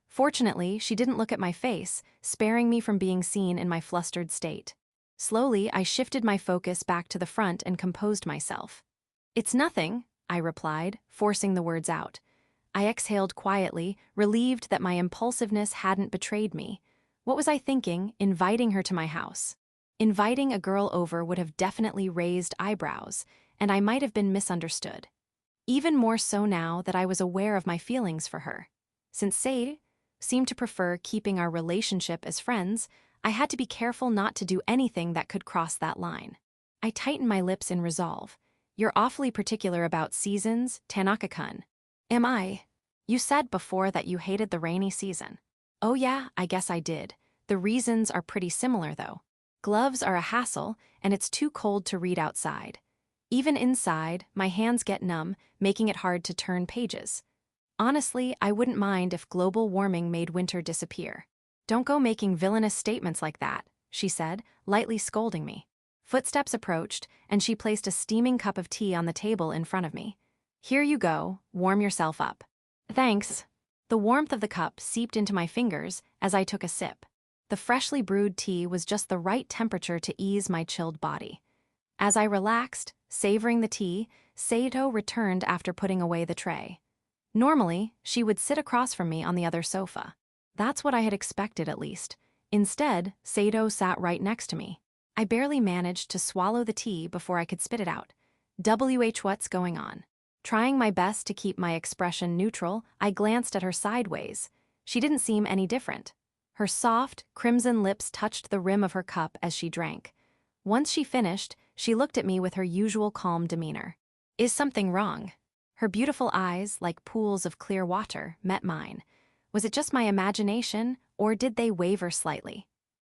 Fortunately, she didn't look at my face, sparing me from being seen in my flustered state. Slowly, I shifted my focus back to the front and composed myself. It's nothing, I replied, forcing the words out. I exhaled quietly, relieved that my impulsiveness hadn't betrayed me. What was I thinking, inviting her to my house? Inviting a girl over would have definitely raised eyebrows, and I might have been misunderstood. Even more so now that I was aware of my feelings for her. Since Sedo seemed to prefer keeping our relationship as friends, I had to be careful not to do anything that could cross that line. I tightened my lips in resolve. You're awfully particular about seasons, Tanaka-kun. Am I? You said before that you hated the rainy season. Oh yeah, I guess I did. The reasons are pretty similar though. Gloves are a hassle, and it's too cold to read outside. Even inside, my hands get numb, making it hard to turn pages. Honestly, I wouldn't mind if global warming made winter disappear. Don't go making villainous statements like that, she said, lightly scolding me. Footsteps approached, and she placed a steaming cup of tea on the table in front of me. Here you go, warm yourself up. Thanks. The warmth of the cup seeped into my fingers as I took a sip. The freshly brewed tea was just the right temperature to ease my chilled body. As I relaxed, savoring the tea, Sedo returned after putting away the tray. Normally, she would sit across from me on the other sofa. That's what I had expected, at least. Instead, Sedo sat right next to me. I barely managed to swallow the tea before I could spit it out. What's going on? Trying my best to keep my expression neutral, I glanced at her sideways. She didn't seem any different. Her soft, crimson lips touched the rim of her cup as she drank. Once she finished, she looked at me with her usual calm demeanor. Is something wrong? Her beautiful eyes, like pools of clear water, met mine. Was it just my imagination, or did they waver slightly?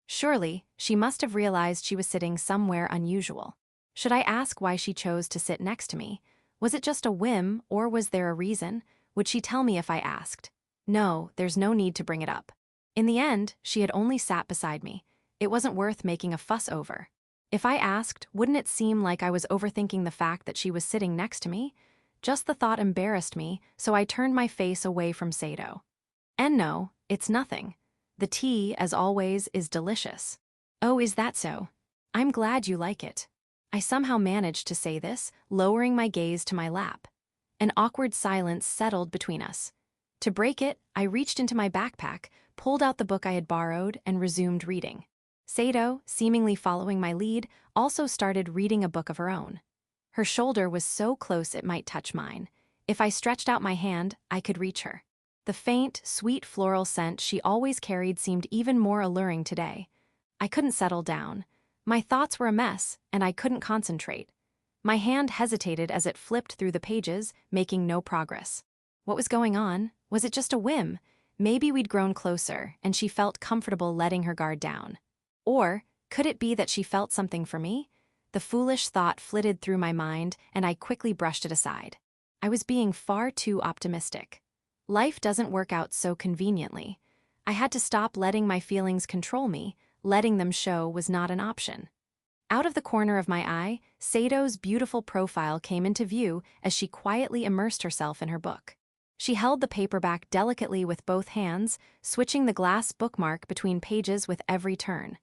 Surely, she must have realized she was sitting somewhere unusual. Should I ask why she chose to sit next to me? Was it just a whim, or was there a reason? Would she tell me if I asked? No, there's no need to bring it up. In the end, she had only sat beside me. It wasn't worth making a fuss over. If I asked, wouldn't it seem like I was overthinking the fact that she was sitting next to me? Just the thought embarrassed me, so I turned my face away from Sedo. And no, it's nothing. The tea, as always, is delicious. Oh, is that so? I'm glad you like it. I somehow managed to say this, lowering my gaze to my lap. An awkward silence settled between us. To break it, I reached into my backpack, pulled out the book I had borrowed, and resumed reading. Sedo, seemingly following my lead, also started reading a book of her own. Her shoulder was so close it might touch mine. If I stretched out my hand, I could reach her. The faint, sweet floral scent she always carried seemed even more alluring today. I couldn't settle down. My thoughts were a mess, and I couldn't concentrate. My hand hesitated as it flipped through the pages, making no progress. What was going on? Was it just a whim? Maybe we'd grown closer, and she felt comfortable letting her guard down. Or, could it be that she felt something for me? The foolish thought flitted through my mind, and I quickly brushed it aside. I was being far too optimistic. Life doesn't work out so conveniently. I had to stop letting my feelings control me. Letting them show was not an option. Out of the corner of my eye, Sedo's beautiful profile came into view as she quietly immersed herself in her book. She held the paperback delicately with both hands, switching the glass bookmark between pages with every turn.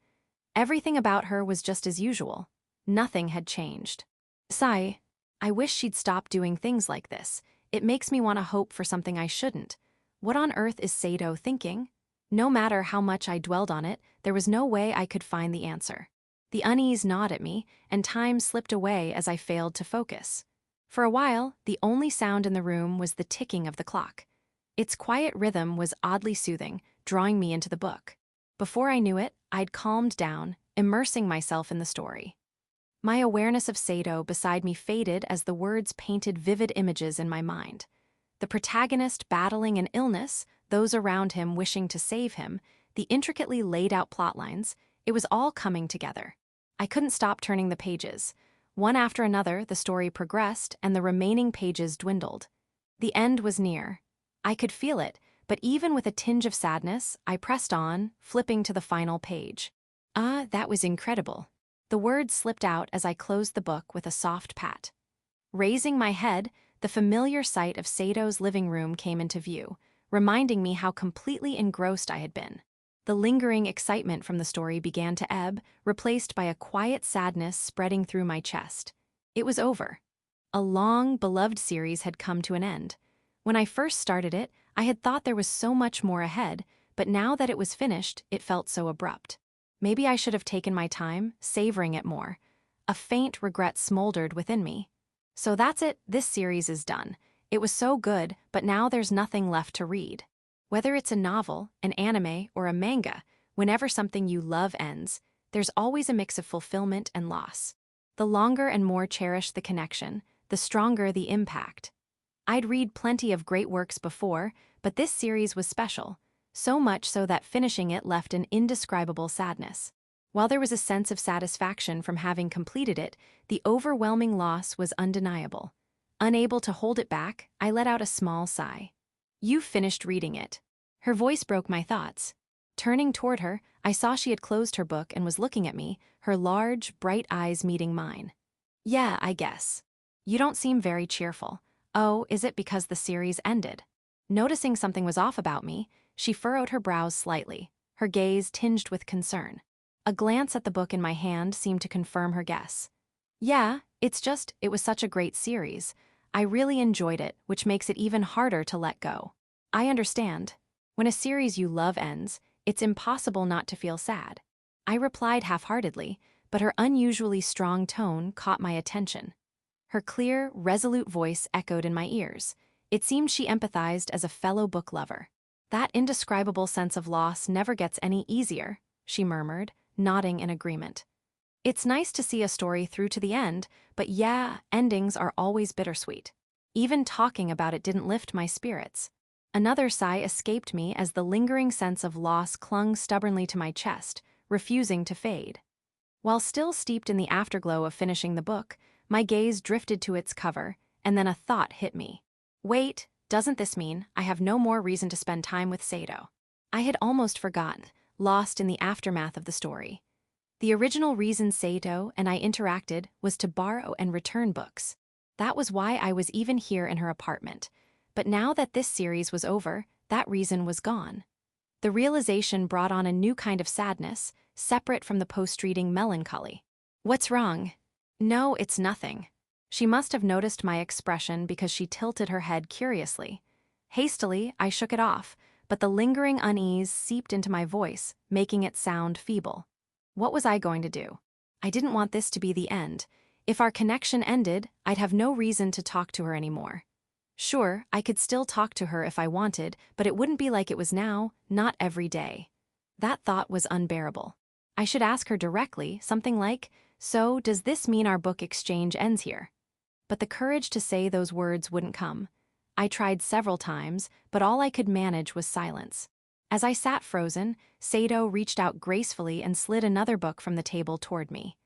Everything about her was just as usual. Nothing had changed. Sigh, I wish she'd stop doing things like this. It makes me want to hope for something I shouldn't. What on earth is Sedo thinking? No matter how much I dwelled on it, there was no way I could find the answer. The unease gnawed at me, and time slipped away as I failed to focus. For a while, the only sound in the room was the ticking of the clock. Its quiet rhythm was oddly soothing, drawing me into the book. Before I knew it, I'd calmed down, immersing myself in the story. My awareness of Sedo beside me faded as the words painted vivid images in my mind. The protagonist battling an illness, those around him wishing to save him, the intricately laid out plotlines, it was all coming together. I couldn't stop turning the pages. One after another, the story progressed, and the remaining pages dwindled. The end was near. I could feel it, but even with a tinge of sadness, I pressed on, flipping to the final page. That was incredible. The words slipped out as I closed the book with a soft pat. Raising my head, the familiar sight of Sedo's living room came into view, reminding me how completely engrossed I had been. The lingering excitement from the story began to ebb, replaced by a quiet sadness spreading through my chest. It was over. A long, beloved series had come to an end. When I first started it, I had thought there was so much more ahead, but now that it was finished, it felt so abrupt. Maybe I should have taken my time, savoring it more. A faint regret smoldered within me. So that's it, this series is done. It was so good, but now there's nothing left to read. Whether it's a novel, an anime, or a manga, whenever something you love ends, there's always a mix of fulfillment and loss. The longer and more cherished the connection, the stronger the impact. I'd read plenty of great works before, but this series was special, so much so that finishing it left an indescribable sadness. While there was a sense of satisfaction from having completed it, the overwhelming loss was undeniable. Unable to hold it back, I let out a small sigh. "You've finished reading it." Her voice broke my thoughts. Turning toward her, I saw she had closed her book and was looking at me, her large, bright eyes meeting mine. "Yeah, I guess. You don't seem very cheerful. Oh, is it because the series ended?" Noticing something was off about me, she furrowed her brows slightly, her gaze tinged with concern. A glance at the book in my hand seemed to confirm her guess. "Yeah, it's just, it was such a great series. I really enjoyed it, which makes it even harder to let go. I understand. When a series you love ends, it's impossible not to feel sad. I replied half-heartedly, but her unusually strong tone caught my attention. Her clear, resolute voice echoed in my ears. It seemed she empathized as a fellow book lover. That indescribable sense of loss never gets any easier, she murmured, nodding in agreement. It's nice to see a story through to the end, but yeah, endings are always bittersweet. Even talking about it didn't lift my spirits. Another sigh escaped me as the lingering sense of loss clung stubbornly to my chest, refusing to fade. While still steeped in the afterglow of finishing the book, my gaze drifted to its cover, and then a thought hit me. Wait, doesn't this mean I have no more reason to spend time with Sedo? I had almost forgotten, lost in the aftermath of the story. The original reason Sedo and I interacted was to borrow and return books. That was why I was even here in her apartment. But now that this series was over, that reason was gone. The realization brought on a new kind of sadness, separate from the post-reading melancholy. What's wrong? No, it's nothing. She must have noticed my expression because she tilted her head curiously. Hastily, I shook it off, but the lingering unease seeped into my voice, making it sound feeble. What was I going to do? I didn't want this to be the end. If our connection ended, I'd have no reason to talk to her anymore. Sure, I could still talk to her if I wanted, but it wouldn't be like it was now, not every day. That thought was unbearable. I should ask her directly, something like, "So, does this mean our book exchange ends here?" But the courage to say those words wouldn't come. I tried several times, but all I could manage was silence. As I sat frozen, Sedo reached out gracefully and slid another book from the table toward me.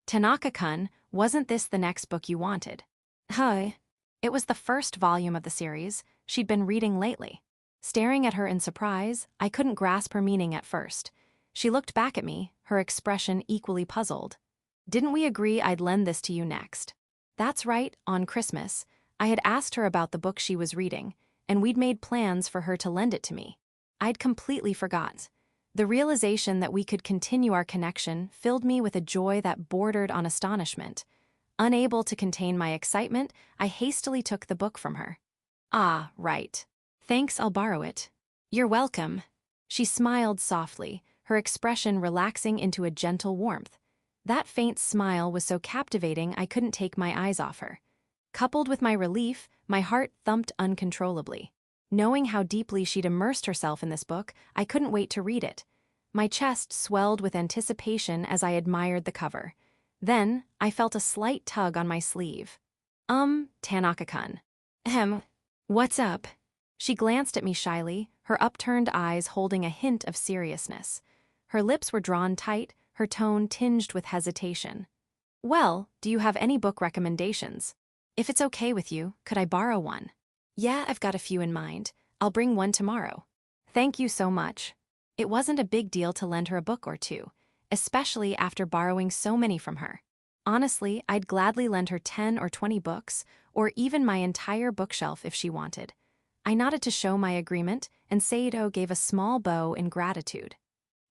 "Tanaka-kun, wasn't this the next book you wanted?" "Hi." It was the first volume of the series she'd been reading lately. Staring at her in surprise, I couldn't grasp her meaning at first. She looked back at me, her expression equally puzzled. "Didn't we agree I'd lend this to you next?" That's right, on Christmas, I had asked her about the book she was reading, and we'd made plans for her to lend it to me. I'd completely forgotten. The realization that we could continue our connection filled me with a joy that bordered on astonishment. Unable to contain my excitement, I hastily took the book from her. "Ah, right. Thanks, I'll borrow it." "You're welcome." She smiled softly, her expression relaxing into a gentle warmth. That faint smile was so captivating I couldn't take my eyes off her. Coupled with my relief, my heart thumped uncontrollably. Knowing how deeply she'd immersed herself in this book, I couldn't wait to read it. My chest swelled with anticipation as I admired the cover. Then, I felt a slight tug on my sleeve. Tanaka-kun." What's up?" She glanced at me shyly, her upturned eyes holding a hint of seriousness. Her lips were drawn tight, her tone tinged with hesitation. "Well, do you have any book recommendations? If it's okay with you, could I borrow one?" "Yeah, I've got a few in mind. I'll bring one tomorrow." "Thank you so much." It wasn't a big deal to lend her a book or two, especially after borrowing so many from her. Honestly, I'd gladly lend her 10 or 20 books, or even my entire bookshelf if she wanted. I nodded to show my agreement, and Sedo gave a small bow in gratitude.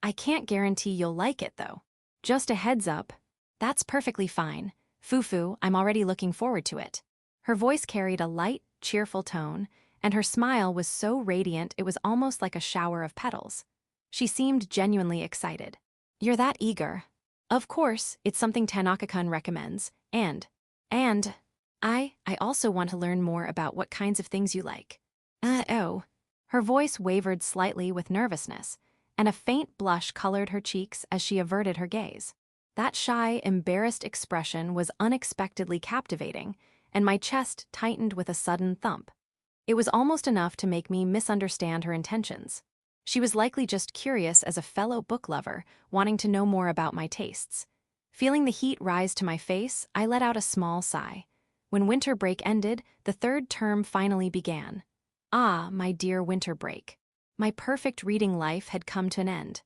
"I can't guarantee you'll like it, though. Just a heads up." "That's perfectly fine. Fufu, I'm already looking forward to it." Her voice carried a light, cheerful tone, and her smile was so radiant it was almost like a shower of petals. She seemed genuinely excited. "You're that eager." "Of course, it's something Tanaka-kun recommends, and I also want to learn more about what kinds of things you like." Oh. Her voice wavered slightly with nervousness, and a faint blush colored her cheeks as she averted her gaze. That shy, embarrassed expression was unexpectedly captivating, and my chest tightened with a sudden thump. It was almost enough to make me misunderstand her intentions. She was likely just curious as a fellow book lover, wanting to know more about my tastes. Feeling the heat rise to my face, I let out a small sigh. When winter break ended, the third term finally began. Ah, my dear winter break. My perfect reading life had come to an end.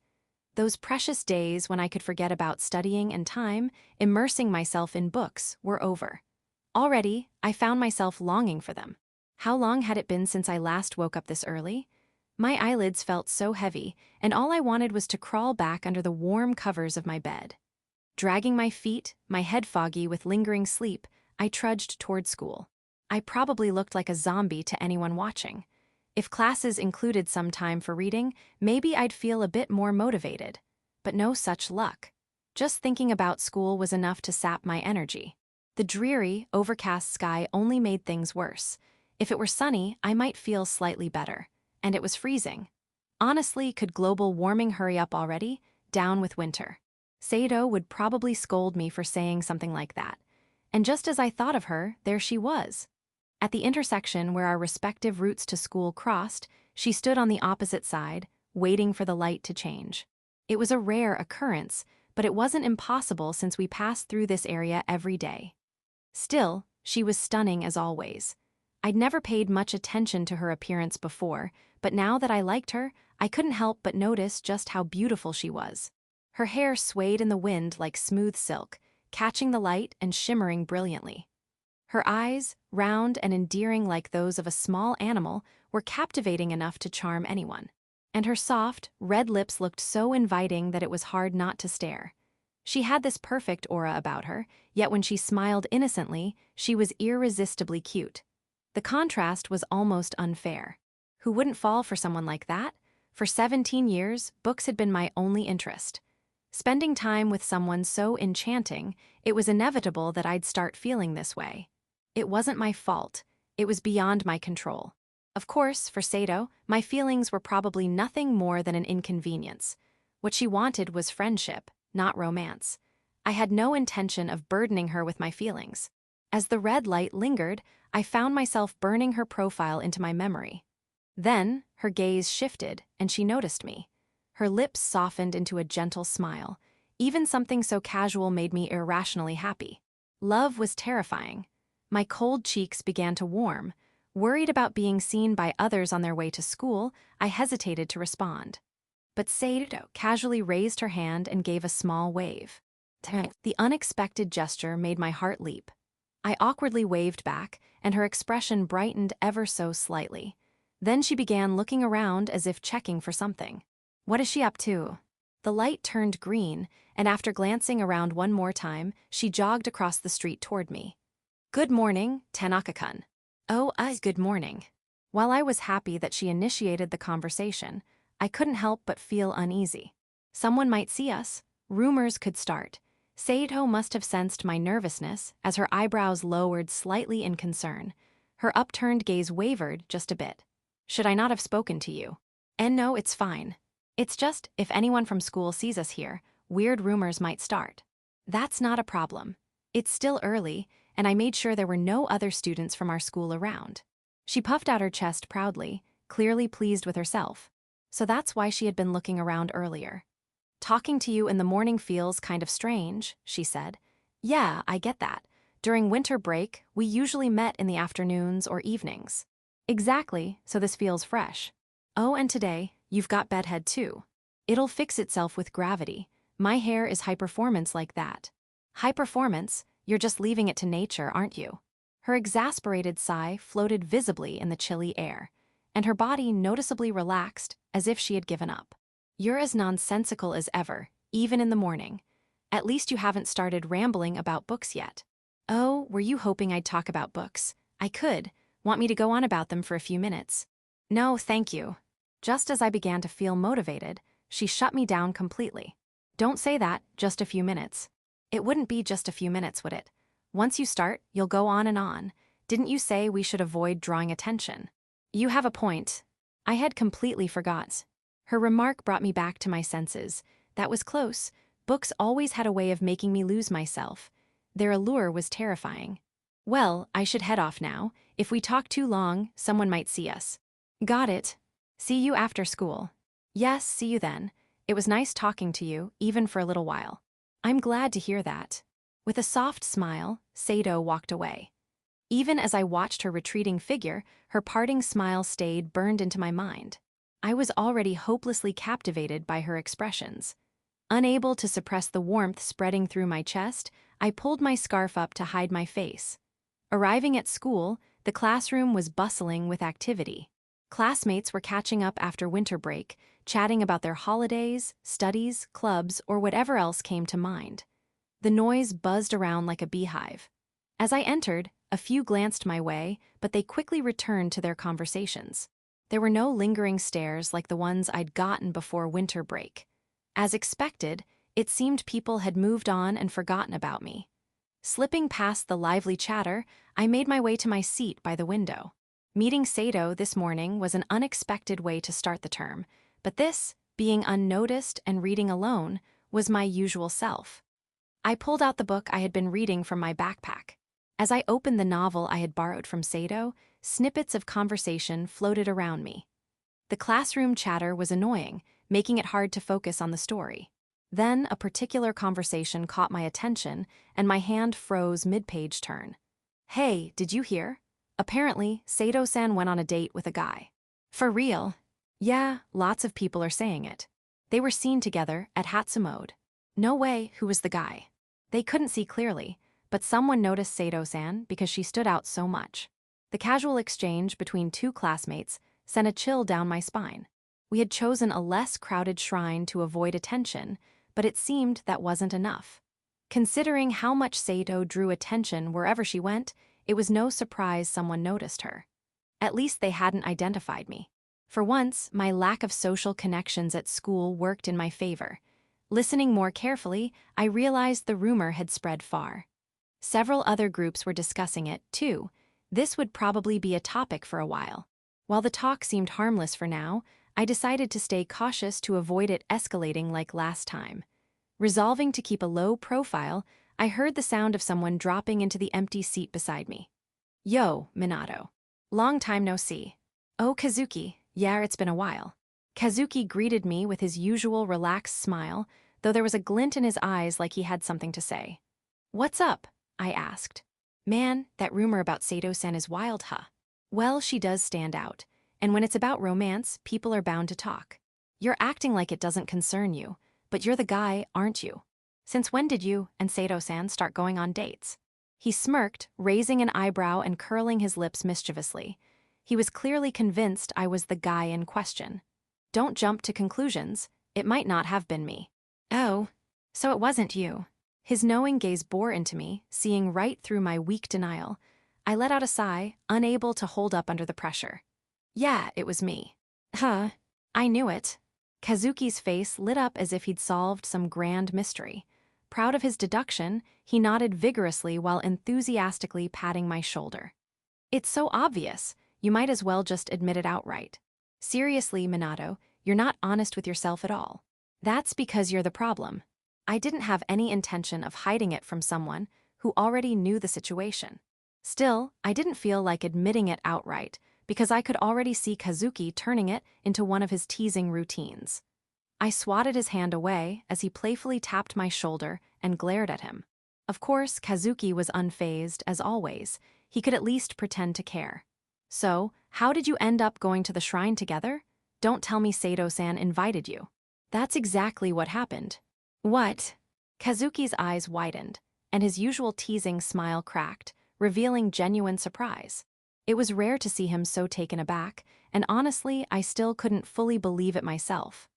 Those precious days when I could forget about studying and time, immersing myself in books, were over. Already, I found myself longing for them. How long had it been since I last woke up this early? My eyelids felt so heavy, and all I wanted was to crawl back under the warm covers of my bed. Dragging my feet, my head foggy with lingering sleep, I trudged toward school. I probably looked like a zombie to anyone watching. If classes included some time for reading, maybe I'd feel a bit more motivated. But no such luck. Just thinking about school was enough to sap my energy. The dreary, overcast sky only made things worse. If it were sunny, I might feel slightly better. And it was freezing. Honestly, could global warming hurry up already? Down with winter. Sedo would probably scold me for saying something like that. And just as I thought of her, there she was. At the intersection where our respective routes to school crossed, she stood on the opposite side, waiting for the light to change. It was a rare occurrence, but it wasn't impossible since we passed through this area every day. Still, she was stunning as always. I'd never paid much attention to her appearance before, but now that I liked her, I couldn't help but notice just how beautiful she was. Her hair swayed in the wind like smooth silk, catching the light and shimmering brilliantly. Her eyes, round and endearing like those of a small animal, were captivating enough to charm anyone. And her soft, red lips looked so inviting that it was hard not to stare. She had this perfect aura about her, yet when she smiled innocently, she was irresistibly cute. The contrast was almost unfair. Who wouldn't fall for someone like that? For 17 years, books had been my only interest. Spending time with someone so enchanting, it was inevitable that I'd start feeling this way. It wasn't my fault. It was beyond my control. Of course, for Sedo, my feelings were probably nothing more than an inconvenience. What she wanted was friendship, not romance. I had no intention of burdening her with my feelings. As the red light lingered, I found myself burning her profile into my memory. Then, her gaze shifted, and she noticed me. Her lips softened into a gentle smile. Even something so casual made me irrationally happy. Love was terrifying. My cold cheeks began to warm. Worried about being seen by others on their way to school, I hesitated to respond. But Sedo casually raised her hand and gave a small wave. The unexpected gesture made my heart leap. I awkwardly waved back, and her expression brightened ever so slightly. Then she began looking around as if checking for something. What is she up to? The light turned green, and after glancing around one more time, she jogged across the street toward me. Good morning, Tanaka-kun. Oh, good morning. While I was happy that she initiated the conversation, I couldn't help but feel uneasy. Someone might see us. Rumors could start. Sedo must have sensed my nervousness as her eyebrows lowered slightly in concern. Her upturned gaze wavered just a bit. Should I not have spoken to you? And no, it's fine. It's just, if anyone from school sees us here, weird rumors might start. That's not a problem. It's still early, and I made sure there were no other students from our school around. She puffed out her chest proudly, clearly pleased with herself. So that's why she had been looking around earlier. Talking to you in the morning feels kind of strange, she said. Yeah, I get that. During winter break, we usually met in the afternoons or evenings. Exactly, so this feels fresh. Oh, and today, you've got bedhead too. It'll fix itself with gravity. My hair is high performance like that. High performance? You're just leaving it to nature, aren't you? Her exasperated sigh floated visibly in the chilly air, and her body noticeably relaxed as if she had given up. You're as nonsensical as ever, even in the morning. At least you haven't started rambling about books yet. Oh, were you hoping I'd talk about books? I could. Want me to go on about them for a few minutes? No, thank you. Just as I began to feel motivated, she shut me down completely. Don't say that, just a few minutes. It wouldn't be just a few minutes, would it? Once you start, you'll go on and on. Didn't you say we should avoid drawing attention? You have a point. I had completely forgot. Her remark brought me back to my senses. That was close. Books always had a way of making me lose myself. Their allure was terrifying. Well, I should head off now. If we talk too long, someone might see us. Got it. See you after school. Yes, see you then. It was nice talking to you, even for a little while. I'm glad to hear that. With a soft smile, Sedo walked away. Even as I watched her retreating figure, her parting smile stayed burned into my mind. I was already hopelessly captivated by her expressions. Unable to suppress the warmth spreading through my chest, I pulled my scarf up to hide my face. Arriving at school, the classroom was bustling with activity. Classmates were catching up after winter break, chatting about their holidays, studies, clubs, or whatever else came to mind. The noise buzzed around like a beehive. As I entered, A few glanced my way, but they quickly returned to their conversations. There were no lingering stares like the ones I'd gotten before winter break. As expected, it seemed people had moved on and forgotten about me. Slipping past the lively chatter, I made my way to my seat by the window. Meeting Sedo this morning was an unexpected way to start the term, but this, being unnoticed and reading alone, was my usual self. I pulled out the book I had been reading from my backpack. As I opened the novel I had borrowed from Sedo, snippets of conversation floated around me. The classroom chatter was annoying, making it hard to focus on the story. Then a particular conversation caught my attention, and my hand froze mid-page turn. Hey, did you hear? Apparently, Sedo-san went on a date with a guy. For real? Yeah, lots of people are saying it. They were seen together at Hatsumode. No way, who was the guy? They couldn't see clearly, but someone noticed Sedo-san because she stood out so much. The casual exchange between two classmates sent a chill down my spine. We had chosen a less crowded shrine to avoid attention, but it seemed that wasn't enough. Considering how much Sedo drew attention wherever she went, it was no surprise someone noticed her. At least they hadn't identified me. For once, my lack of social connections at school worked in my favor. Listening more carefully, I realized the rumor had spread far. Several other groups were discussing it, too. This would probably be a topic for a while. While the talk seemed harmless for now, I decided to stay cautious to avoid it escalating like last time. Resolving to keep a low profile, I heard the sound of someone dropping into the empty seat beside me. Yo, Minato. Long time no see. Oh, Kazuki, yeah, it's been a while. Kazuki greeted me with his usual relaxed smile, though there was a glint in his eyes like he had something to say. What's up? I asked. Man, that rumor about Sedo-san is wild, huh? Well, she does stand out, and when it's about romance, people are bound to talk. You're acting like it doesn't concern you, but you're the guy, aren't you? Since when did you and Sedo-san start going on dates? He smirked, raising an eyebrow and curling his lips mischievously. He was clearly convinced I was the guy in question. Don't jump to conclusions. It might not have been me. Oh, so it wasn't you. His knowing gaze bore into me, seeing right through my weak denial. I let out a sigh, unable to hold up under the pressure. Yeah, it was me. Huh, I knew it. Kazuki's face lit up as if he'd solved some grand mystery. Proud of his deduction, he nodded vigorously while enthusiastically patting my shoulder. It's so obvious, you might as well just admit it outright. Seriously, Minato, you're not honest with yourself at all. That's because you're the problem. I didn't have any intention of hiding it from someone who already knew the situation. Still, I didn't feel like admitting it outright because I could already see Kazuki turning it into one of his teasing routines. I swatted his hand away as he playfully tapped my shoulder and glared at him. Of course, Kazuki was unfazed, as always. He could at least pretend to care. So, how did you end up going to the shrine together? Don't tell me Sedo-san invited you. That's exactly what happened. What? Kazuki's eyes widened, and his usual teasing smile cracked, revealing genuine surprise. It was rare to see him so taken aback, and honestly, I still couldn't fully believe it myself.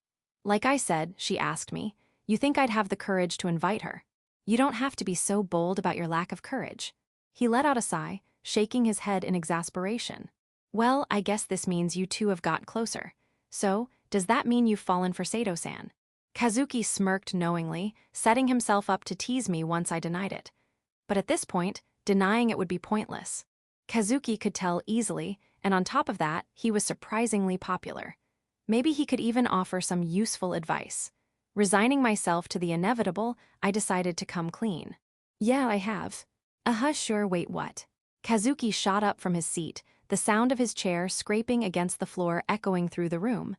Like I said, she asked me, you think I'd have the courage to invite her? You don't have to be so bold about your lack of courage. He let out a sigh, shaking his head in exasperation. Well, I guess this means you two have got closer. So, does that mean you've fallen for Sedo-san? Kazuki smirked knowingly, setting himself up to tease me once I denied it. But at this point, denying it would be pointless. Kazuki could tell easily, and on top of that, he was surprisingly popular. Maybe he could even offer some useful advice. Resigning myself to the inevitable, I decided to come clean. Yeah, I have. Sure, wait, what? Kazuki shot up from his seat, the sound of his chair scraping against the floor echoing through the room.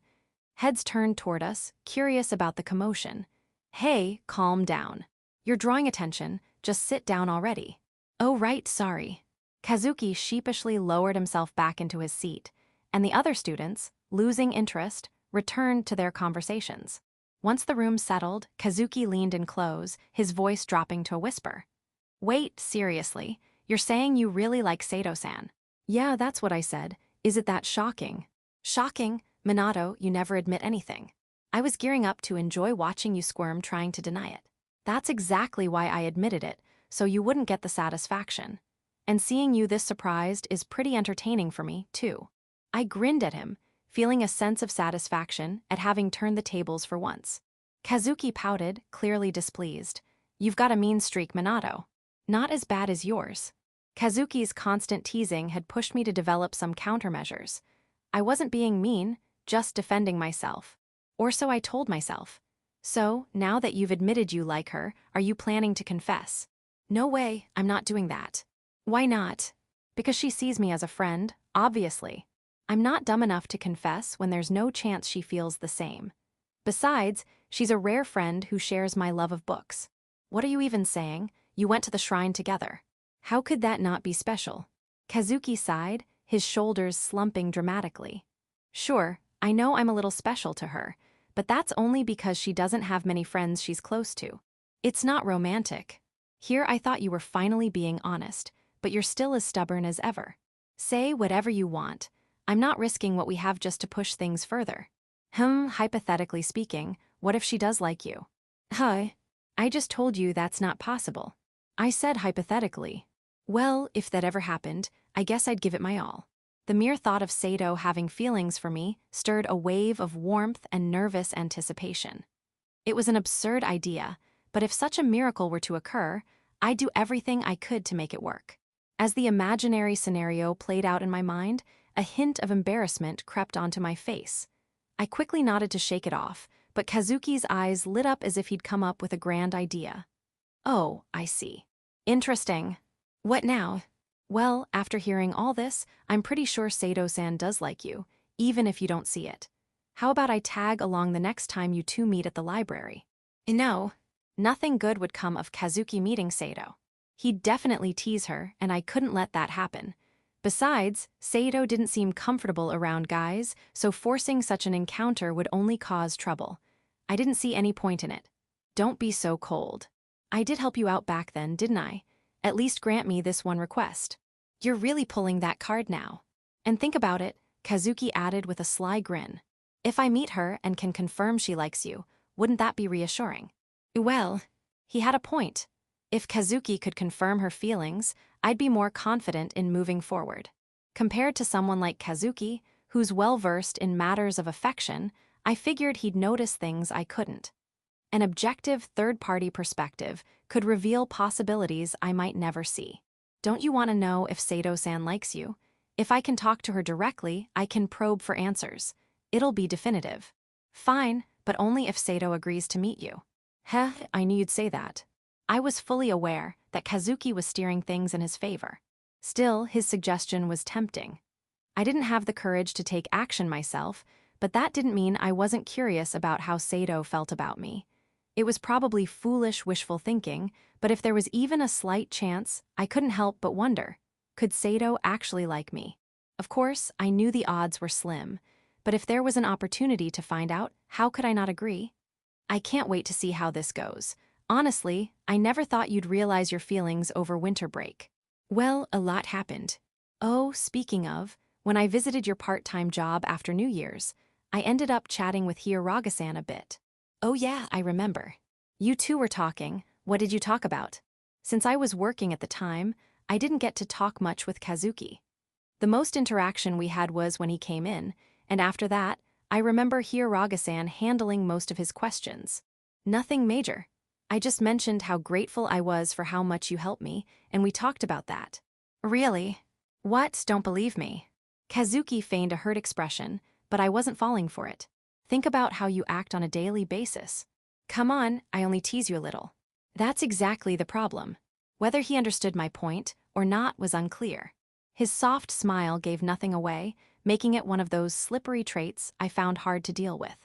Heads turned toward us, curious about the commotion. Hey, calm down. You're drawing attention, just sit down already. Oh right, sorry. Kazuki sheepishly lowered himself back into his seat, and the other students, losing interest, returned to their conversations. Once the room settled, Kazuki leaned in close, his voice dropping to a whisper. Wait, seriously, you're saying you really like Sedo-san? Yeah, that's what I said. Is it that shocking? Shocking? Minato, you never admit anything. I was gearing up to enjoy watching you squirm trying to deny it. That's exactly why I admitted it, so you wouldn't get the satisfaction. and seeing you this surprised is pretty entertaining for me, too. I grinned at him, feeling a sense of satisfaction at having turned the tables for once. Kazuki pouted, clearly displeased. You've got a mean streak, Minato. Not as bad as yours. Kazuki's constant teasing had pushed me to develop some countermeasures. I wasn't being mean, just defending myself. Or so I told myself. So, now that you've admitted you like her, are you planning to confess? No way, I'm not doing that. Why not? Because she sees me as a friend, obviously. I'm not dumb enough to confess when there's no chance she feels the same. Besides, she's a rare friend who shares my love of books. What are you even saying? You went to the shrine together. How could that not be special? Kazuki sighed, his shoulders slumping dramatically. Sure, I know I'm a little special to her, but that's only because she doesn't have many friends she's close to. It's not romantic. Here I thought you were finally being honest, but you're still as stubborn as ever. Say whatever you want. I'm not risking what we have just to push things further. Hypothetically speaking, what if she does like you? Huh? I just told you that's not possible. I said hypothetically. Well, if that ever happened, I guess I'd give it my all. The mere thought of Sedo having feelings for me stirred a wave of warmth and nervous anticipation. It was an absurd idea, but if such a miracle were to occur, I'd do everything I could to make it work. As the imaginary scenario played out in my mind, a hint of embarrassment crept onto my face. I quickly nodded to shake it off, but Kazuki's eyes lit up as if he'd come up with a grand idea. Oh, I see. Interesting. What now? Well, after hearing all this, I'm pretty sure Sedo-san does like you, even if you don't see it. How about I tag along the next time you two meet at the library? No. Nothing good would come of Kazuki meeting Sedo. He'd definitely tease her, and I couldn't let that happen. Besides, Sedo didn't seem comfortable around guys, so forcing such an encounter would only cause trouble. I didn't see any point in it. Don't be so cold. I did help you out back then, didn't I? At least grant me this one request. You're really pulling that card now. And think about it, Kazuki added with a sly grin. If I meet her and can confirm she likes you, wouldn't that be reassuring? Well, he had a point. If Kazuki could confirm her feelings, I'd be more confident in moving forward. Compared to someone like Kazuki, who's well-versed in matters of affection, I figured he'd notice things I couldn't. An objective third-party perspective could reveal possibilities I might never see. Don't you want to know if Sedo-san likes you? If I can talk to her directly, I can probe for answers. It'll be definitive. Fine, but only if Sedo agrees to meet you. I knew you'd say that. I was fully aware that Kazuki was steering things in his favor. Still, his suggestion was tempting. I didn't have the courage to take action myself, but that didn't mean I wasn't curious about how Sedo felt about me. It was probably foolish wishful thinking, but if there was even a slight chance, I couldn't help but wonder, could Sedo actually like me? Of course, I knew the odds were slim, but if there was an opportunity to find out, how could I not agree? I can't wait to see how this goes. Honestly, I never thought you'd realize your feelings over winter break. Well, a lot happened. Oh, speaking of, when I visited your part-time job after New Year's, I ended up chatting with Hiyuraga-san a bit. Oh yeah, I remember. You two were talking. What did you talk about? Since I was working at the time, I didn't get to talk much with Kazuki. The most interaction we had was when he came in, and after that, I remember Hiyuraga-san handling most of his questions. Nothing major. I just mentioned how grateful I was for how much you helped me, and we talked about that. Really? What? Don't believe me. Kazuki feigned a hurt expression, but I wasn't falling for it. Think about how you act on a daily basis. Come on, I only tease you a little. That's exactly the problem. Whether he understood my point or not was unclear. His soft smile gave nothing away, making it one of those slippery traits I found hard to deal with.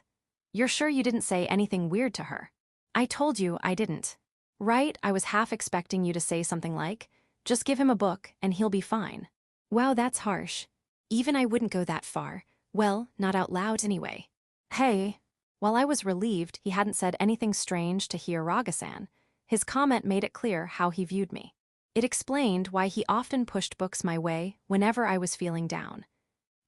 You're sure you didn't say anything weird to her? I told you I didn't. Right, I was half expecting you to say something like, just give him a book and he'll be fine. Wow, that's harsh. Even I wouldn't go that far. Well, not out loud anyway. Hey. While I was relieved he hadn't said anything strange to Hiyuraga-san, his comment made it clear how he viewed me. It explained why he often pushed books my way whenever I was feeling down.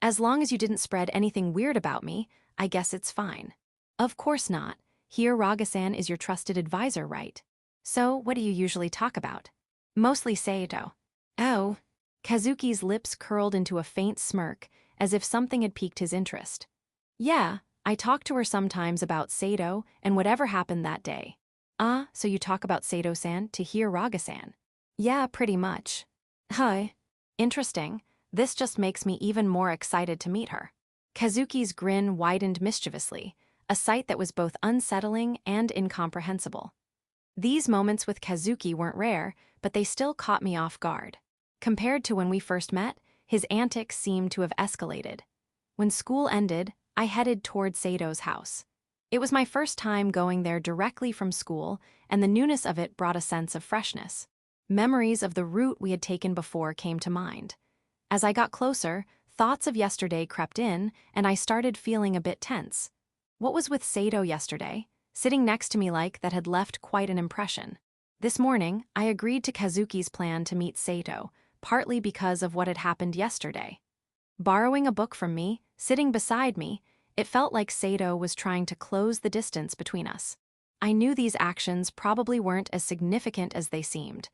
As long as you didn't spread anything weird about me, I guess it's fine. Of course not. Hiyuraga-san is your trusted advisor, right? So, what do you usually talk about? Mostly Sedo. Oh, Kazuki's lips curled into a faint smirk, as if something had piqued his interest. Yeah, I talk to her sometimes about Sedo and whatever happened that day. Ah, so you talk about Sedo-san to hear Raga-san? Yeah, pretty much. Hi. Interesting. This just makes me even more excited to meet her. Kazuki's grin widened mischievously, a sight that was both unsettling and incomprehensible. These moments with Kazuki weren't rare, but they still caught me off guard. Compared to when we first met, his antics seemed to have escalated. When school ended, I headed toward Sedo's house. It was my first time going there directly from school, and the newness of it brought a sense of freshness. Memories of the route we had taken before came to mind. As I got closer, thoughts of yesterday crept in, and I started feeling a bit tense. What was with Sedo yesterday, sitting next to me like that had left quite an impression? This morning, I agreed to Kazuki's plan to meet Sedo, partly because of what had happened yesterday. Borrowing a book from me, sitting beside me, it felt like Sedo was trying to close the distance between us. I knew these actions probably weren't as significant as they seemed.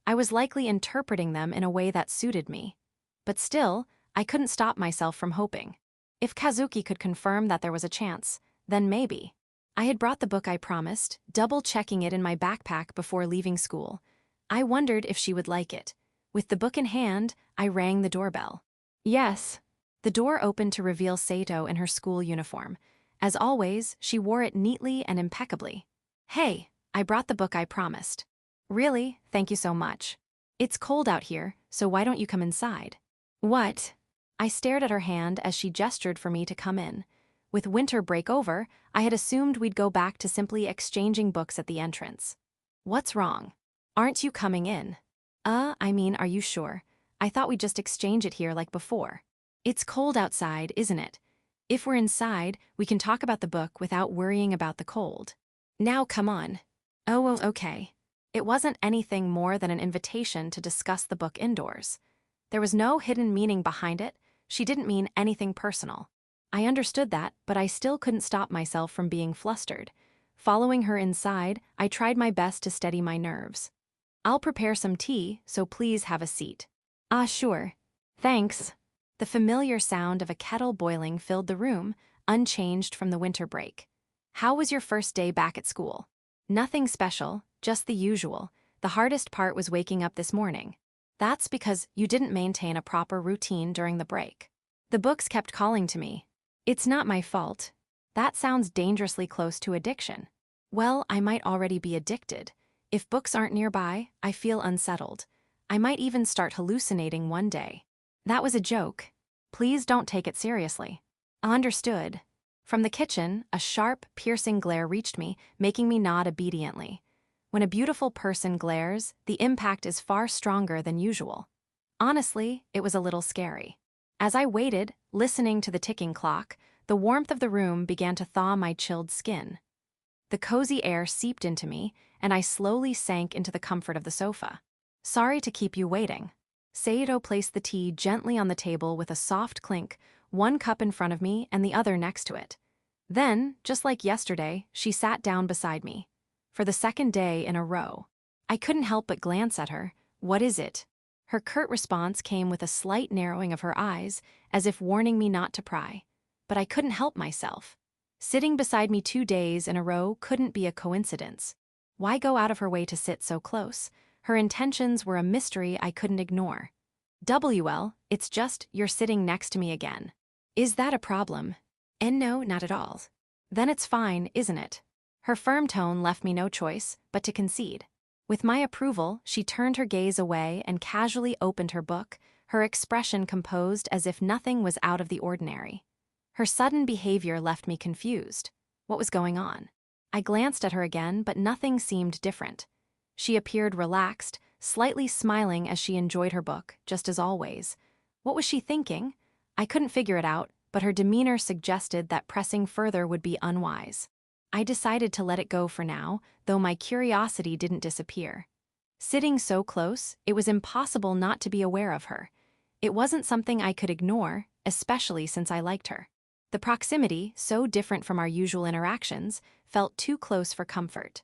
I was likely interpreting them in a way that suited me. But still, I couldn't stop myself from hoping. If Kazuki could confirm that there was a chance, then maybe. I had brought the book I promised, double-checking it in my backpack before leaving school. I wondered if she would like it. With the book in hand, I rang the doorbell. Yes. The door opened to reveal Sedo in her school uniform. As always, she wore it neatly and impeccably. Hey, I brought the book I promised. Really? Thank you so much. It's cold out here, so why don't you come inside? What? I stared at her hand as she gestured for me to come in. With winter break over, I had assumed we'd go back to simply exchanging books at the entrance. What's wrong? Aren't you coming in? Are you sure? I thought we'd just exchange it here like before. It's cold outside, isn't it? If we're inside, we can talk about the book without worrying about the cold. Now come on. Oh, well, okay. It wasn't anything more than an invitation to discuss the book indoors. There was no hidden meaning behind it. She didn't mean anything personal. I understood that, but I still couldn't stop myself from being flustered. Following her inside, I tried my best to steady my nerves. I'll prepare some tea, so please have a seat. Ah, sure. Thanks. The familiar sound of a kettle boiling filled the room, unchanged from the winter break. How was your first day back at school? Nothing special, just the usual. The hardest part was waking up this morning. That's because you didn't maintain a proper routine during the break. The books kept calling to me. It's not my fault. That sounds dangerously close to addiction. Well, I might already be addicted. If books aren't nearby, I feel unsettled. I might even start hallucinating one day. That was a joke. Please don't take it seriously. Understood. From the kitchen, a sharp, piercing glare reached me, making me nod obediently. When a beautiful person glares, the impact is far stronger than usual. Honestly, it was a little scary. As I waited, listening to the ticking clock, the warmth of the room began to thaw my chilled skin. The cozy air seeped into me, and I slowly sank into the comfort of the sofa. Sorry to keep you waiting. Sedo placed the tea gently on the table with a soft clink, one cup in front of me and the other next to it. Then, just like yesterday, she sat down beside me. For the second day in a row. I couldn't help but glance at her. What is it? Her curt response came with a slight narrowing of her eyes, as if warning me not to pry. But I couldn't help myself. Sitting beside me 2 days in a row couldn't be a coincidence. Why go out of her way to sit so close? Her intentions were a mystery I couldn't ignore. WL, it's just you're sitting next to me again. Is that a problem? And no, not at all. Then it's fine, isn't it? Her firm tone left me no choice but to concede. With my approval, she turned her gaze away and casually opened her book, her expression composed as if nothing was out of the ordinary. Her sudden behavior left me confused. What was going on? I glanced at her again, but nothing seemed different. She appeared relaxed, slightly smiling as she enjoyed her book, just as always. What was she thinking? I couldn't figure it out, but her demeanor suggested that pressing further would be unwise. I decided to let it go for now, though my curiosity didn't disappear. Sitting so close, it was impossible not to be aware of her. It wasn't something I could ignore, especially since I liked her. The proximity, so different from our usual interactions, felt too close for comfort.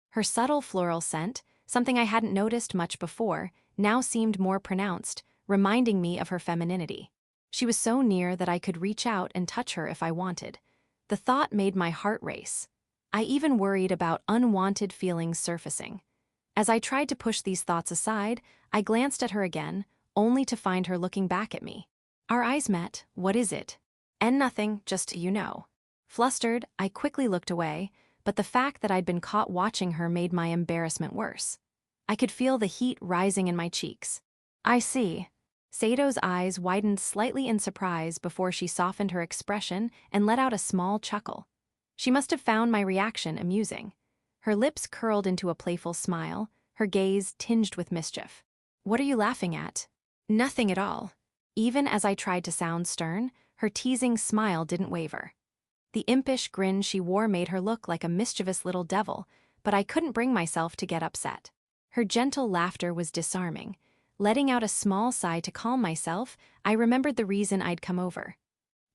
Her subtle floral scent, something I hadn't noticed much before, now seemed more pronounced, reminding me of her femininity. She was so near that I could reach out and touch her if I wanted. The thought made my heart race. I even worried about unwanted feelings surfacing. As I tried to push these thoughts aside, I glanced at her again, only to find her looking back at me. Our eyes met. What is it? And nothing, just you know. Flustered, I quickly looked away, but the fact that I'd been caught watching her made my embarrassment worse. I could feel the heat rising in my cheeks. I see. Sedo's eyes widened slightly in surprise before she softened her expression and let out a small chuckle. She must have found my reaction amusing. Her lips curled into a playful smile, her gaze tinged with mischief. What are you laughing at? Nothing at all. Even as I tried to sound stern, her teasing smile didn't waver. The impish grin she wore made her look like a mischievous little devil, but I couldn't bring myself to get upset. Her gentle laughter was disarming. Letting out a small sigh to calm myself, I remembered the reason I'd come over.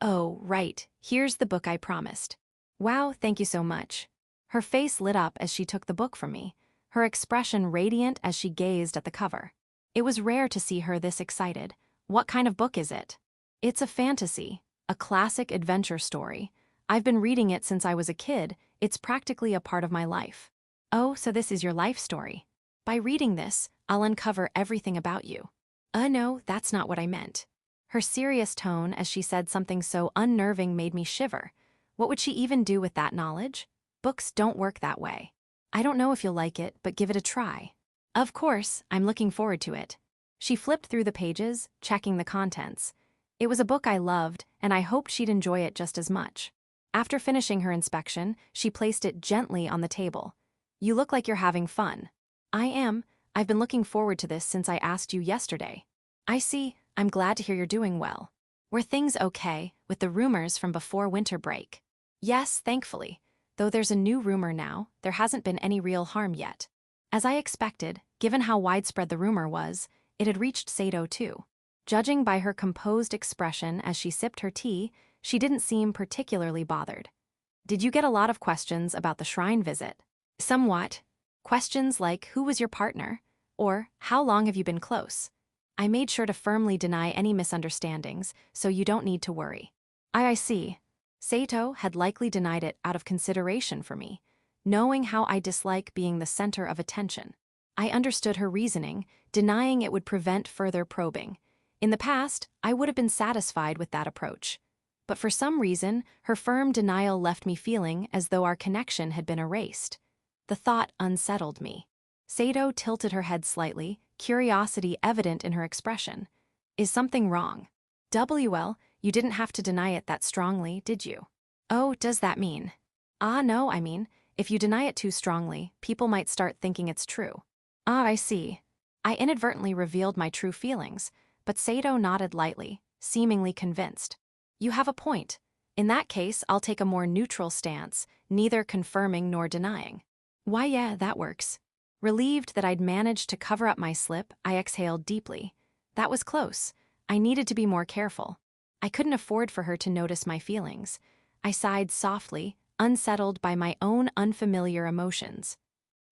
Oh, right, here's the book I promised. Wow, thank you so much. Her face lit up as she took the book from me, her expression radiant as she gazed at the cover. It was rare to see her this excited. What kind of book is it? It's a fantasy, a classic adventure story. I've been reading it since I was a kid. It's practically a part of my life. Oh, so this is your life story. By reading this, I'll uncover everything about you. No, that's not what I meant. Her serious tone as she said something so unnerving made me shiver. What would she even do with that knowledge? Books don't work that way. I don't know if you'll like it, but give it a try. Of course, I'm looking forward to it. She flipped through the pages, checking the contents. It was a book I loved, and I hoped she'd enjoy it just as much. After finishing her inspection, she placed it gently on the table. You look like you're having fun. I am. I've been looking forward to this since I asked you yesterday. I see. I'm glad to hear you're doing well. Were things okay with the rumors from before winter break? Yes, thankfully. Though there's a new rumor now, there hasn't been any real harm yet. As I expected, given how widespread the rumor was, it had reached Sedo too. Judging by her composed expression as she sipped her tea, she didn't seem particularly bothered. Did you get a lot of questions about the shrine visit? Somewhat. Questions like who was your partner? Or how long have you been close? I made sure to firmly deny any misunderstandings, so you don't need to worry. I see. Seto had likely denied it out of consideration for me, knowing how I dislike being the center of attention. I understood her reasoning, denying it would prevent further probing. In the past, I would have been satisfied with that approach. But for some reason, her firm denial left me feeling as though our connection had been erased. The thought unsettled me. Sedo tilted her head slightly, curiosity evident in her expression. Is something wrong? Well, you didn't have to deny it that strongly, did you? Oh, does that mean? No, I mean, if you deny it too strongly, people might start thinking it's true. I see. I inadvertently revealed my true feelings, but Sedo nodded lightly, seemingly convinced. You have a point. In that case, I'll take a more neutral stance, neither confirming nor denying. Why, yeah, that works. Relieved that I'd managed to cover up my slip, I exhaled deeply. That was close. I needed to be more careful. I couldn't afford for her to notice my feelings. I sighed softly, unsettled by my own unfamiliar emotions.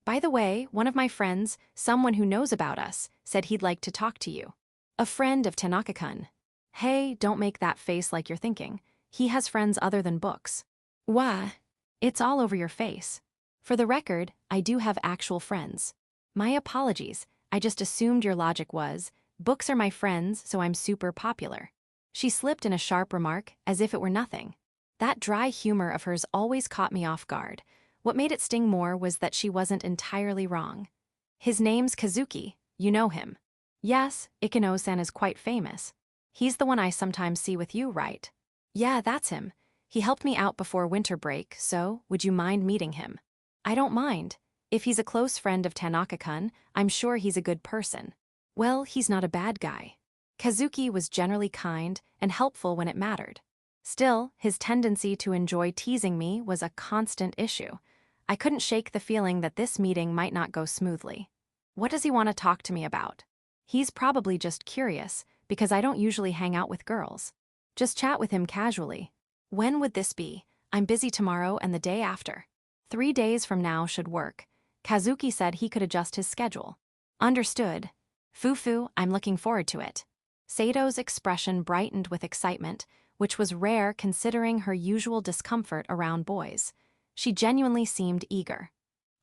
By the way, one of my friends, someone who knows about us, said he'd like to talk to you. A friend of Tanaka-kun. Hey, don't make that face like you're thinking. He has friends other than books. Why? It's all over your face. For the record, I do have actual friends. My apologies, I just assumed your logic was, books are my friends, so I'm super popular. She slipped in a sharp remark, as if it were nothing. That dry humor of hers always caught me off guard. What made it sting more was that she wasn't entirely wrong. His name's Kazuki, you know him. Yes, Ikeno-san is quite famous. He's the one I sometimes see with you, right? Yeah, that's him. He helped me out before winter break, so would you mind meeting him? I don't mind. If he's a close friend of Tanaka-kun, I'm sure he's a good person. Well, he's not a bad guy. Kazuki was generally kind and helpful when it mattered. Still, his tendency to enjoy teasing me was a constant issue. I couldn't shake the feeling that this meeting might not go smoothly. What does he want to talk to me about? He's probably just curious, because I don't usually hang out with girls. Just chat with him casually. When would this be? I'm busy tomorrow and the day after. 3 days from now should work. Kazuki said he could adjust his schedule. Understood. Fufu, I'm looking forward to it. Sedo's expression brightened with excitement, which was rare considering her usual discomfort around boys. She genuinely seemed eager.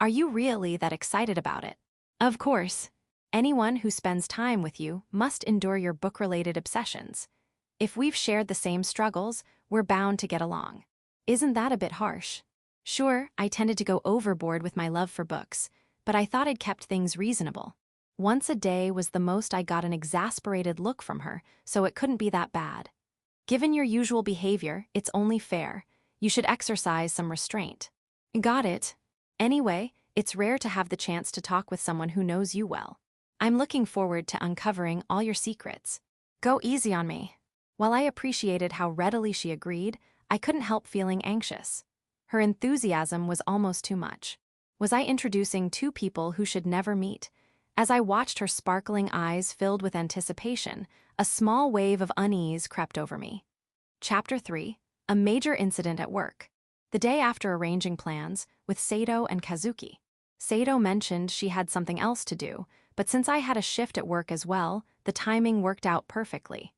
Are you really that excited about it? Of course. Anyone who spends time with you must endure your book-related obsessions. If we've shared the same struggles, we're bound to get along. Isn't that a bit harsh? Sure, I tended to go overboard with my love for books, but I thought I'd kept things reasonable. Once a day was the most I got an exasperated look from her, so it couldn't be that bad. Given your usual behavior, it's only fair. You should exercise some restraint. Got it. Anyway, it's rare to have the chance to talk with someone who knows you well. I'm looking forward to uncovering all your secrets. Go easy on me. While I appreciated how readily she agreed, I couldn't help feeling anxious. Her enthusiasm was almost too much. Was I introducing two people who should never meet? As I watched her sparkling eyes filled with anticipation, a small wave of unease crept over me. Chapter 3. A major incident at work. The day after arranging plans with Sedo and Kazuki. Sedo mentioned she had something else to do, but since I had a shift at work as well, the timing worked out perfectly.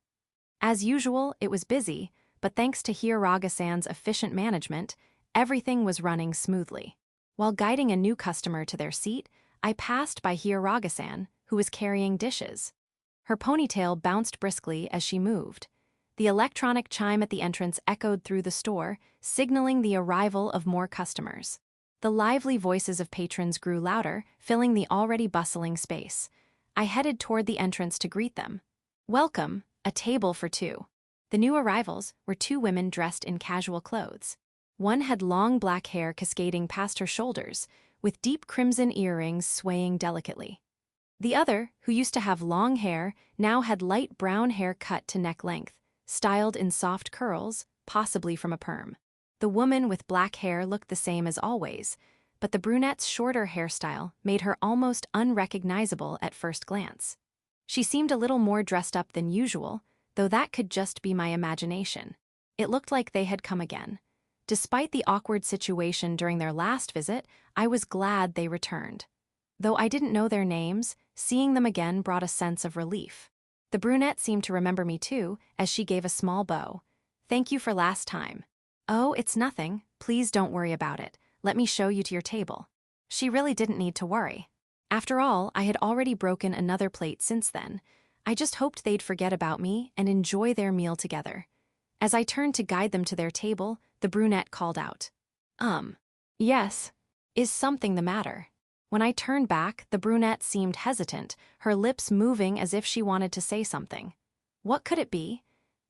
As usual, it was busy, but thanks to Hiraga-san's efficient management, everything was running smoothly. While guiding a new customer to their seat, I passed by Hiraga-san, who was carrying dishes. Her ponytail bounced briskly as she moved. The electronic chime at the entrance echoed through the store, signaling the arrival of more customers. The lively voices of patrons grew louder, filling the already bustling space. I headed toward the entrance to greet them. Welcome, a table for two. The new arrivals were two women dressed in casual clothes. One had long black hair cascading past her shoulders, with deep crimson earrings swaying delicately. The other, who used to have long hair, now had light brown hair cut to neck length, styled in soft curls, possibly from a perm. The woman with black hair looked the same as always, but the brunette's shorter hairstyle made her almost unrecognizable at first glance. She seemed a little more dressed up than usual, though that could just be my imagination. It looked like they had come again. Despite the awkward situation during their last visit, I was glad they returned. Though I didn't know their names, seeing them again brought a sense of relief. The brunette seemed to remember me too, as she gave a small bow. Thank you for last time. Oh, it's nothing. Please don't worry about it. Let me show you to your table. She really didn't need to worry. After all, I had already broken another plate since then. I just hoped they'd forget about me and enjoy their meal together. As I turned to guide them to their table, the brunette called out. Yes. Is something the matter? When I turned back, the brunette seemed hesitant, her lips moving as if she wanted to say something. What could it be?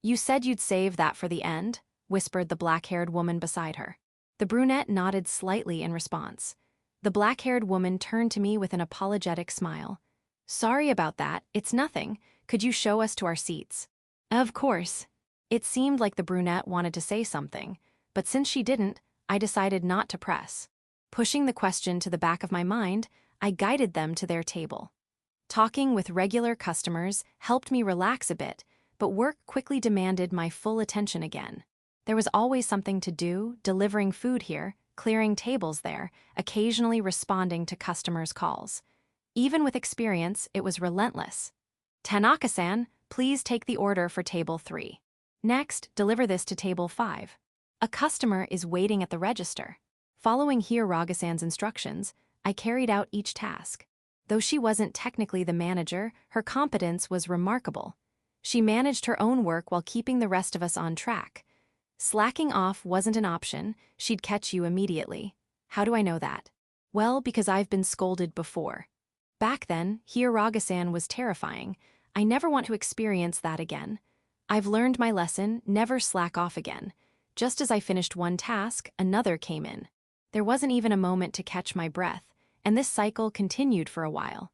You said you'd save that for the end, whispered the black-haired woman beside her. The brunette nodded slightly in response. The black-haired woman turned to me with an apologetic smile. Sorry about that, it's nothing. Could you show us to our seats? Of course. It seemed like the brunette wanted to say something, but since she didn't, I decided not to press. Pushing the question to the back of my mind, I guided them to their table. Talking with regular customers helped me relax a bit, but work quickly demanded my full attention again. There was always something to do, delivering food here, clearing tables there, occasionally responding to customers' calls. Even with experience, it was relentless. Tanaka-san, please take the order for table 3. Next, deliver this to table 5. A customer is waiting at the register. Following Hiraga-san's instructions, I carried out each task. Though she wasn't technically the manager, her competence was remarkable. She managed her own work while keeping the rest of us on track. Slacking off wasn't an option, she'd catch you immediately. How do I know that? Well, because I've been scolded before. Back then, Hiraga-san was terrifying. I never want to experience that again. I've learned my lesson, never slack off again. Just as I finished one task, another came in. There wasn't even a moment to catch my breath, and this cycle continued for a while.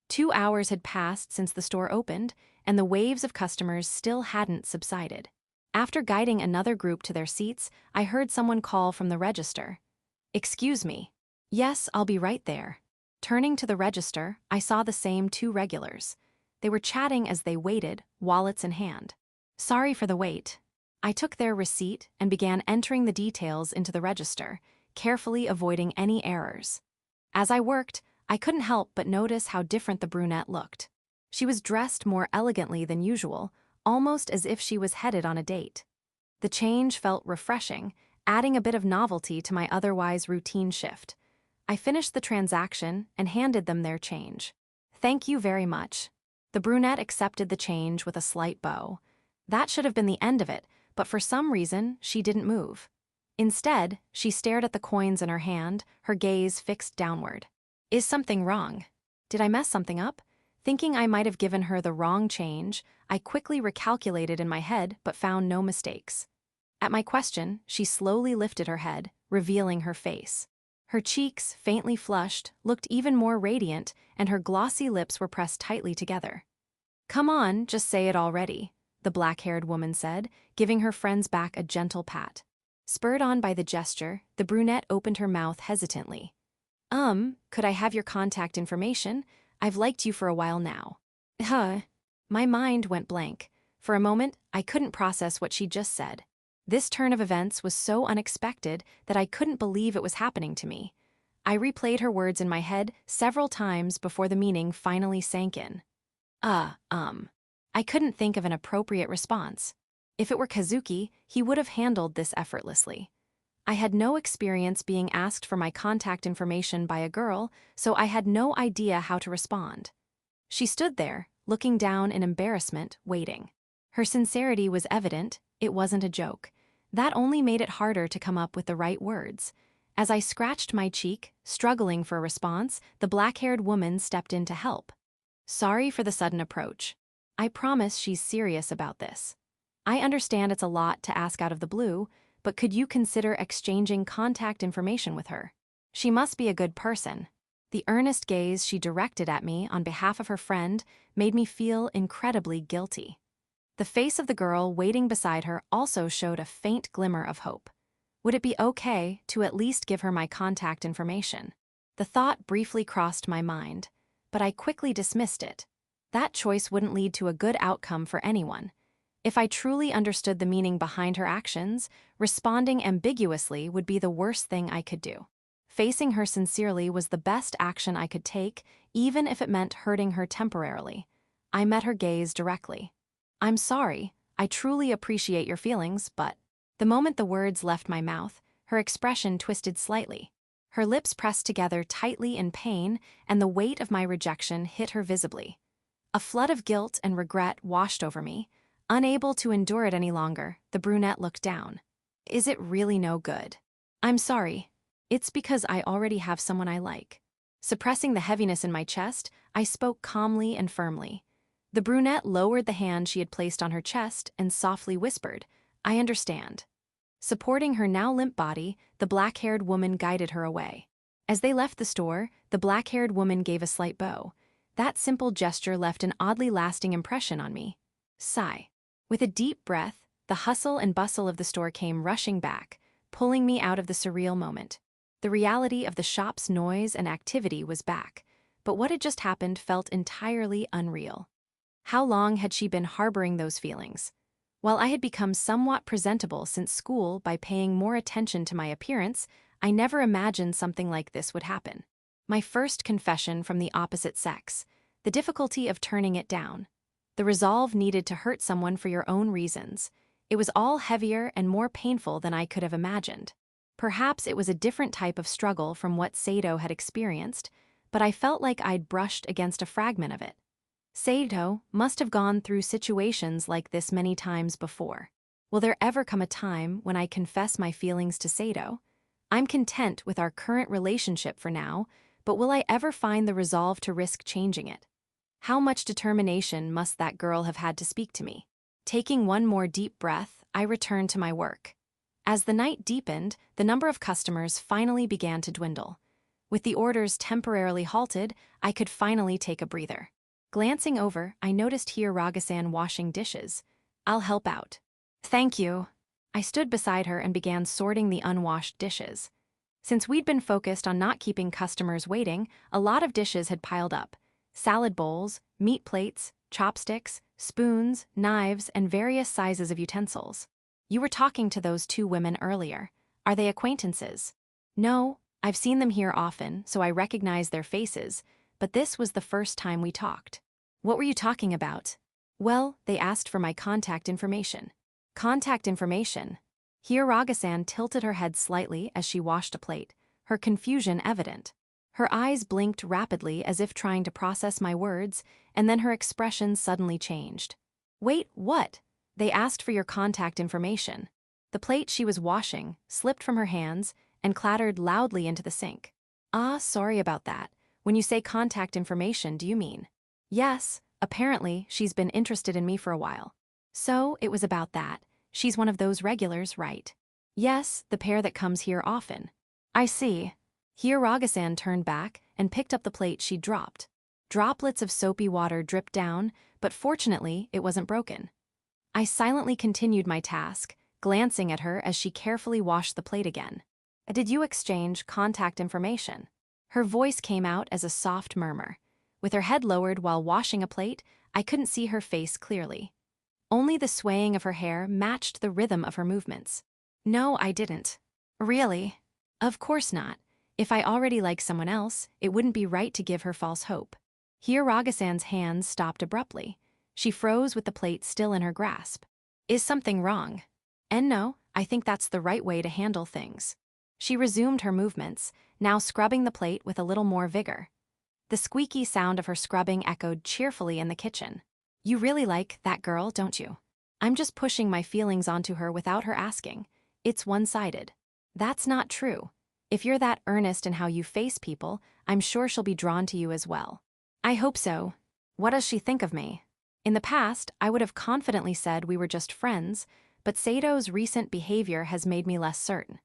2 hours had passed since the store opened, and the waves of customers still hadn't subsided. After guiding another group to their seats, I heard someone call from the register. Excuse me. Yes, I'll be right there. Turning to the register, I saw the same 2 regulars. They were chatting as they waited, wallets in hand. Sorry for the wait. I took their receipt and began entering the details into the register, carefully avoiding any errors. As I worked, I couldn't help but notice how different the brunette looked. She was dressed more elegantly than usual, almost as if she was headed on a date. The change felt refreshing, adding a bit of novelty to my otherwise routine shift. I finished the transaction and handed them their change. "Thank you very much." The brunette accepted the change with a slight bow. That should have been the end of it, but for some reason, she didn't move. Instead, she stared at the coins in her hand, her gaze fixed downward. Is something wrong? Did I mess something up? Thinking I might have given her the wrong change, I quickly recalculated in my head but found no mistakes. At my question, she slowly lifted her head, revealing her face. Her cheeks, faintly flushed, looked even more radiant, and her glossy lips were pressed tightly together. "Come on, just say it already," the black-haired woman said, giving her friend's back a gentle pat. Spurred on by the gesture, the brunette opened her mouth hesitantly. Could I have your contact information? I've liked you for a while now." Huh. My mind went blank. For a moment, I couldn't process what she just said. This turn of events was so unexpected that I couldn't believe it was happening to me. I replayed her words in my head several times before the meaning finally sank in. I couldn't think of an appropriate response. If it were Kazuki, he would have handled this effortlessly. I had no experience being asked for my contact information by a girl, so I had no idea how to respond. She stood there, looking down in embarrassment, waiting. Her sincerity was evident, it wasn't a joke. That only made it harder to come up with the right words. As I scratched my cheek, struggling for a response, the black-haired woman stepped in to help. "Sorry for the sudden approach. I promise she's serious about this. I understand it's a lot to ask out of the blue, but could you consider exchanging contact information with her? She must be a good person." The earnest gaze she directed at me on behalf of her friend made me feel incredibly guilty. The face of the girl waiting beside her also showed a faint glimmer of hope. Would it be okay to at least give her my contact information? The thought briefly crossed my mind, but I quickly dismissed it. That choice wouldn't lead to a good outcome for anyone. If I truly understood the meaning behind her actions, responding ambiguously would be the worst thing I could do. Facing her sincerely was the best action I could take, even if it meant hurting her temporarily. I met her gaze directly. "I'm sorry, I truly appreciate your feelings, but..." The moment the words left my mouth, her expression twisted slightly. Her lips pressed together tightly in pain, and the weight of my rejection hit her visibly. A flood of guilt and regret washed over me. Unable to endure it any longer, the brunette looked down. "Is it really no good?" "I'm sorry. It's because I already have someone I like." Suppressing the heaviness in my chest, I spoke calmly and firmly. The brunette lowered the hand she had placed on her chest and softly whispered, "I understand." Supporting her now limp body, the black-haired woman guided her away. As they left the store, the black-haired woman gave a slight bow. That simple gesture left an oddly lasting impression on me. Sigh. With a deep breath, the hustle and bustle of the store came rushing back, pulling me out of the surreal moment. The reality of the shop's noise and activity was back, but what had just happened felt entirely unreal. How long had she been harboring those feelings? While I had become somewhat presentable since school by paying more attention to my appearance, I never imagined something like this would happen. My first confession from the opposite sex, the difficulty of turning it down. The resolve needed to hurt someone for your own reasons. It was all heavier and more painful than I could have imagined. Perhaps it was a different type of struggle from what Sedo had experienced, but I felt like I'd brushed against a fragment of it. Sedo must have gone through situations like this many times before. Will there ever come a time when I confess my feelings to Sedo? I'm content with our current relationship for now, but will I ever find the resolve to risk changing it? How much determination must that girl have had to speak to me? Taking one more deep breath, I returned to my work. As the night deepened, the number of customers finally began to dwindle. With the orders temporarily halted, I could finally take a breather. Glancing over, I noticed Hiragasan washing dishes. "I'll help out." "Thank you." I stood beside her and began sorting the unwashed dishes. Since we'd been focused on not keeping customers waiting, a lot of dishes had piled up. Salad bowls, meat plates, chopsticks, spoons, knives, and various sizes of utensils. "You were talking to those two women earlier. Are they acquaintances?" "No, I've seen them here often, so I recognize their faces, but this was the first time we talked." What were you talking about? Well, they asked for my contact information. Contact information? Hiragasan tilted her head slightly as she washed a plate, her confusion evident. Her eyes blinked rapidly as if trying to process my words, and then her expression suddenly changed. Wait, what? They asked for your contact information. The plate she was washing slipped from her hands and clattered loudly into the sink. Ah, sorry about that. When you say contact information, do you mean? Yes, apparently she's been interested in me for a while. So, it was about that. She's one of those regulars, right? Yes, the pair that comes here often. I see. Hiragasan turned back and picked up the plate she'd dropped. Droplets of soapy water dripped down, but fortunately it wasn't broken. I silently continued my task, glancing at her as she carefully washed the plate again. Did you exchange contact information? Her voice came out as a soft murmur. With her head lowered while washing a plate, I couldn't see her face clearly. Only the swaying of her hair matched the rhythm of her movements. No, I didn't. Really? Of course not. If I already like someone else, it wouldn't be right to give her false hope. Hiragasan's hands stopped abruptly. She froze with the plate still in her grasp. Is something wrong? And no, I think that's the right way to handle things. She resumed her movements, now scrubbing the plate with a little more vigor. The squeaky sound of her scrubbing echoed cheerfully in the kitchen. You really like that girl, don't you? I'm just pushing my feelings onto her without her asking. It's one-sided. That's not true. If you're that earnest in how you face people, I'm sure she'll be drawn to you as well. I hope so. What does she think of me? In the past, I would have confidently said we were just friends, but Sedo's recent behavior has made me less certain.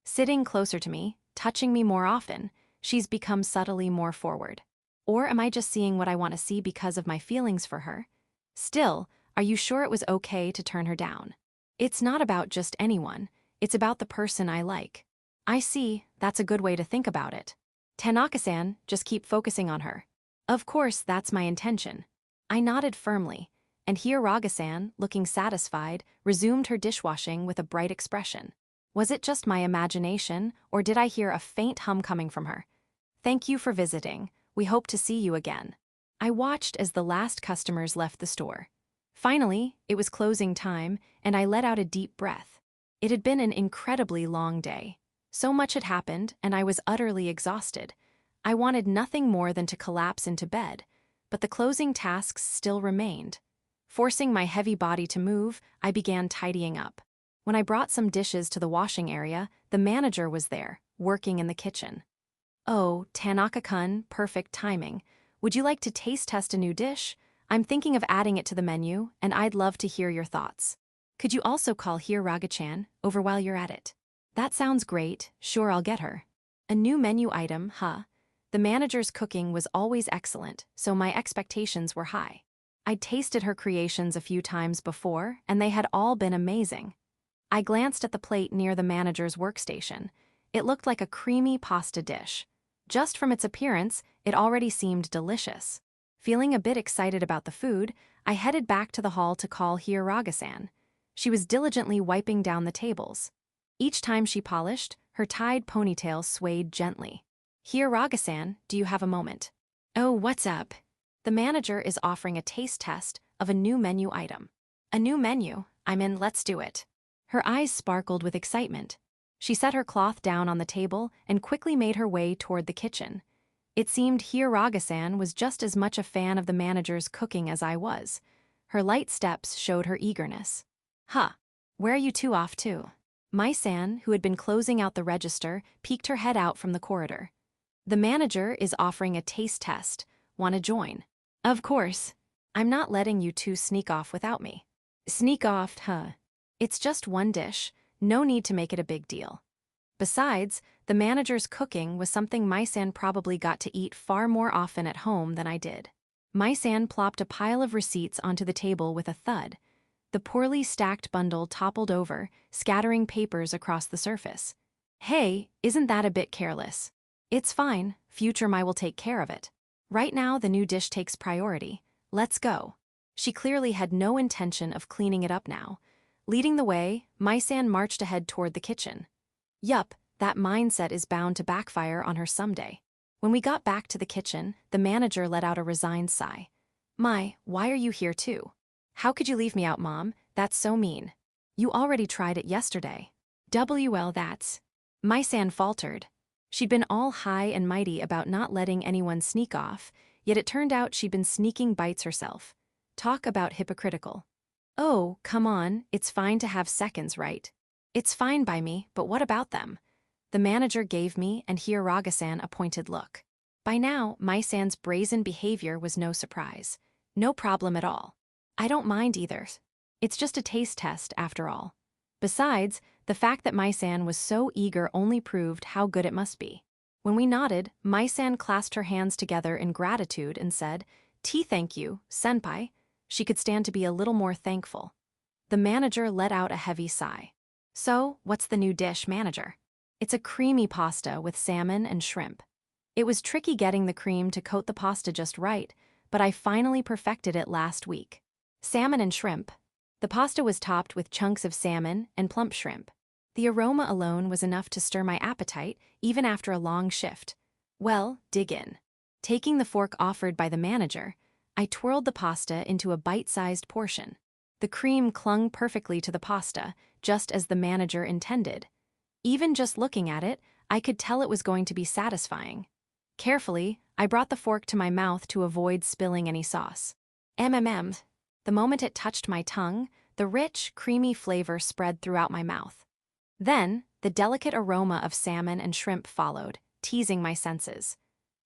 Sitting closer to me, touching me more often, she's become subtly more forward. Or am I just seeing what I want to see because of my feelings for her? Still, are you sure it was okay to turn her down? It's not about just anyone, it's about the person I like. I see, that's a good way to think about it. Tanaka-san, just keep focusing on her. Of course, that's my intention. I nodded firmly, and Hiragasan, looking satisfied, resumed her dishwashing with a bright expression. Was it just my imagination, or did I hear a faint hum coming from her? Thank you for visiting. We hope to see you again. I watched as the last customers left the store. Finally, it was closing time, and I let out a deep breath. It had been an incredibly long day. So much had happened, and I was utterly exhausted. I wanted nothing more than to collapse into bed, but the closing tasks still remained. Forcing my heavy body to move, I began tidying up. When I brought some dishes to the washing area, the manager was there, working in the kitchen. Oh, Tanaka-kun, perfect timing. Would you like to taste test a new dish? I'm thinking of adding it to the menu, and I'd love to hear your thoughts. Could you also call Hiragasan over while you're at it? That sounds great, sure I'll get her. A new menu item, huh? The manager's cooking was always excellent, so my expectations were high. I'd tasted her creations a few times before, and they had all been amazing. I glanced at the plate near the manager's workstation. It looked like a creamy pasta dish. Just from its appearance, it already seemed delicious. Feeling a bit excited about the food, I headed back to the hall to call Hiragasan. She was diligently wiping down the tables. Each time she polished, her tied ponytail swayed gently. Hiragasan, do you have a moment? Oh, what's up? The manager is offering a taste test of a new menu item. A new menu? I'm in, let's do it. Her eyes sparkled with excitement. She set her cloth down on the table and quickly made her way toward the kitchen. It seemed Hiragasan was just as much a fan of the manager's cooking as I was. Her light steps showed her eagerness. Huh, where are you two off to? Mai-san, who had been closing out the register, peeked her head out from the corridor. The manager is offering a taste test. Wanna join? Of course. I'm not letting you two sneak off without me. Sneak off, huh? It's just one dish, no need to make it a big deal. Besides, the manager's cooking was something Mai-san probably got to eat far more often at home than I did. Mai-san plopped a pile of receipts onto the table with a thud. The poorly stacked bundle toppled over, scattering papers across the surface. Hey, isn't that a bit careless? It's fine, future Mai will take care of it. Right now the new dish takes priority. Let's go. She clearly had no intention of cleaning it up now. Leading the way, Mai-san marched ahead toward the kitchen. Yup, that mindset is bound to backfire on her someday. When we got back to the kitchen, the manager let out a resigned sigh. Why are you here too? How could you leave me out, Mom? That's so mean. You already tried it yesterday. That's. Mai-san faltered. She'd been all high and mighty about not letting anyone sneak off, yet it turned out she'd been sneaking bites herself. Talk about hypocritical. Oh, come on, it's fine to have seconds, right? It's fine by me, but what about them? The manager gave me and Hiyaraga-san a pointed look. By now, Mai-san's brazen behavior was no surprise. No problem at all. I don't mind either. It's just a taste test, after all. Besides, the fact that Mai-san was so eager only proved how good it must be. When we nodded, Mai-san clasped her hands together in gratitude and said, Thank you, senpai. She could stand to be a little more thankful. The manager let out a heavy sigh. So, what's the new dish, manager? It's a creamy pasta with salmon and shrimp. It was tricky getting the cream to coat the pasta just right, but I finally perfected it last week. Salmon and shrimp. The pasta was topped with chunks of salmon and plump shrimp. The aroma alone was enough to stir my appetite, even after a long shift. Well, dig in. Taking the fork offered by the manager, I twirled the pasta into a bite-sized portion. The cream clung perfectly to the pasta, just as the manager intended. Even just looking at it, I could tell it was going to be satisfying. Carefully, I brought the fork to my mouth to avoid spilling any sauce. The moment it touched my tongue, the rich, creamy flavor spread throughout my mouth. Then, the delicate aroma of salmon and shrimp followed, teasing my senses.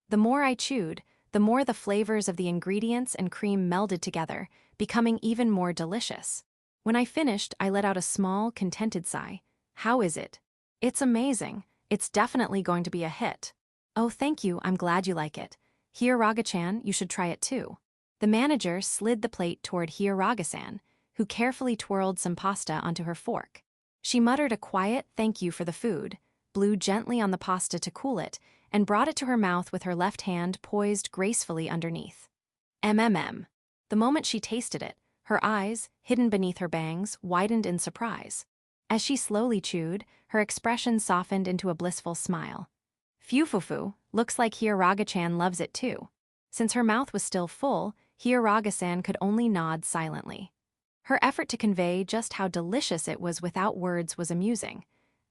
The more I chewed, the more the flavors of the ingredients and cream melded together, becoming even more delicious. When I finished, I let out a small, contented sigh. How is it? It's amazing. It's definitely going to be a hit. Oh, thank you, I'm glad you like it. Hiyaraga-chan, you should try it too. The manager slid the plate toward Hiyaraga-san, who carefully twirled some pasta onto her fork. She muttered a quiet thank you for the food, blew gently on the pasta to cool it, and brought it to her mouth with her left hand poised gracefully underneath. The moment she tasted it, her eyes, hidden beneath her bangs, widened in surprise. As she slowly chewed, her expression softened into a blissful smile. Fufufu, looks like Hiyaraga-chan loves it too. Since her mouth was still full, Hiyaraga-san could only nod silently. Her effort to convey just how delicious it was without words was amusing.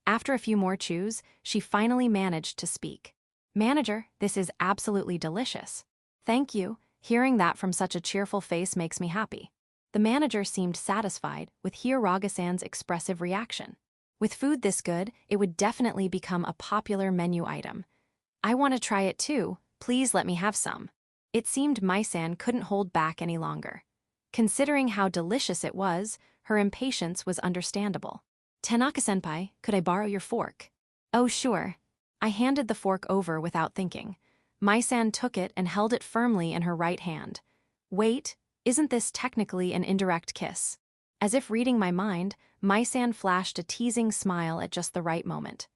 After a few more chews, she finally managed to speak. Manager, this is absolutely delicious. Thank you. Hearing that from such a cheerful face makes me happy. The manager seemed satisfied with Hiyaraga-san's expressive reaction. With food this good, it would definitely become a popular menu item. I want to try it too, please let me have some. It seemed Mai-san couldn't hold back any longer. Considering how delicious it was, her impatience was understandable. Tanaka-senpai, could I borrow your fork? Oh, sure. I handed the fork over without thinking. Mai-san took it and held it firmly in her right hand. Wait, isn't this technically an indirect kiss? As if reading my mind, Mai-san flashed a teasing smile at just the right moment.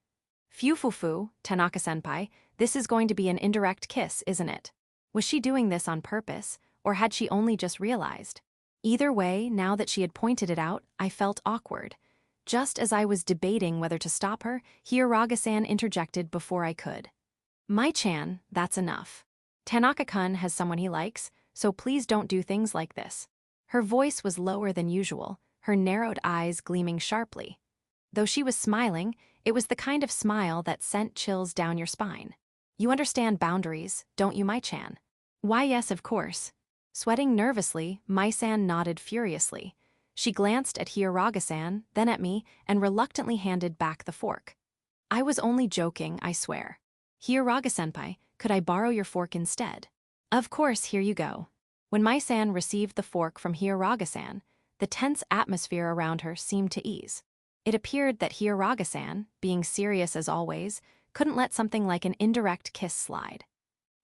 Fufufu, Tanaka-senpai, this is going to be an indirect kiss, isn't it? Was she doing this on purpose, or had she only just realized? Either way, now that she had pointed it out, I felt awkward. Just as I was debating whether to stop her, Hiyaraga-san interjected before I could. Mai-chan, that's enough. Tanaka-kun has someone he likes, so please don't do things like this. Her voice was lower than usual, her narrowed eyes gleaming sharply. Though she was smiling, it was the kind of smile that sent chills down your spine. You understand boundaries, don't you, Mai-chan? Why, yes, of course. Sweating nervously, Mai-san nodded furiously. She glanced at Hiyaraga-san, then at me, and reluctantly handed back the fork. I was only joking, I swear. Hiyaraga-senpai, could I borrow your fork instead? Of course, here you go. When Mai-san received the fork from Hiyaraga-san, the tense atmosphere around her seemed to ease. It appeared that Hiyaraga-san, being serious as always, couldn't let something like an indirect kiss slide.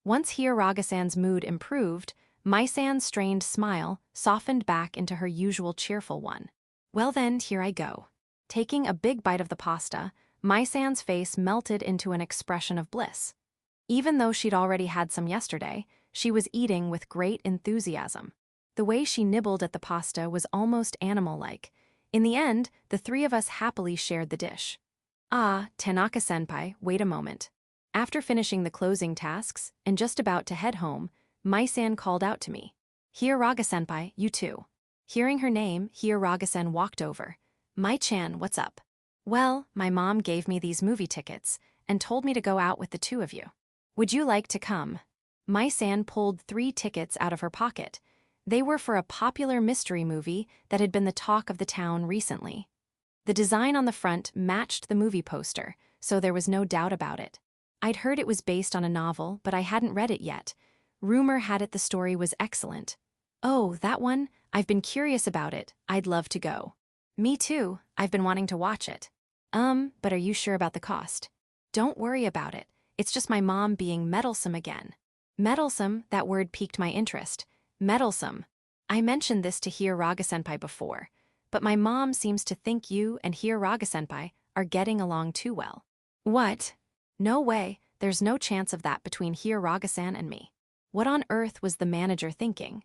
Once Hiyaraga-san's mood improved, Mai-san's strained smile softened back into her usual cheerful one. Well then, here I go. Taking a big bite of the pasta, Mai-san's face melted into an expression of bliss. Even though she'd already had some yesterday, she was eating with great enthusiasm. The way she nibbled at the pasta was almost animal-like. In the end, the three of us happily shared the dish. Ah, Tanaka-senpai, wait a moment. After finishing the closing tasks and just about to head home, Mai-san called out to me. Hiyaraga-senpai, you too. Hearing her name, Hiyaraga-sen walked over. Mai-chan, what's up? Well, my mom gave me these movie tickets and told me to go out with the two of you. Would you like to come? Mai-san pulled 3 tickets out of her pocket. They were for a popular mystery movie that had been the talk of the town recently. The design on the front matched the movie poster, so there was no doubt about it. I'd heard it was based on a novel, but I hadn't read it yet. Rumor had it the story was excellent. Oh, that one? I've been curious about it. I'd love to go. Me too. I've been wanting to watch it. But are you sure about the cost? Don't worry about it. It's just my mom being meddlesome again. Meddlesome, that word piqued my interest. Meddlesome. I mentioned this to Hiyaraga-senpai before, but my mom seems to think you and Hiyaraga-senpai are getting along too well. What? No way, there's no chance of that between Hiyaraga-san and me. What on earth was the manager thinking?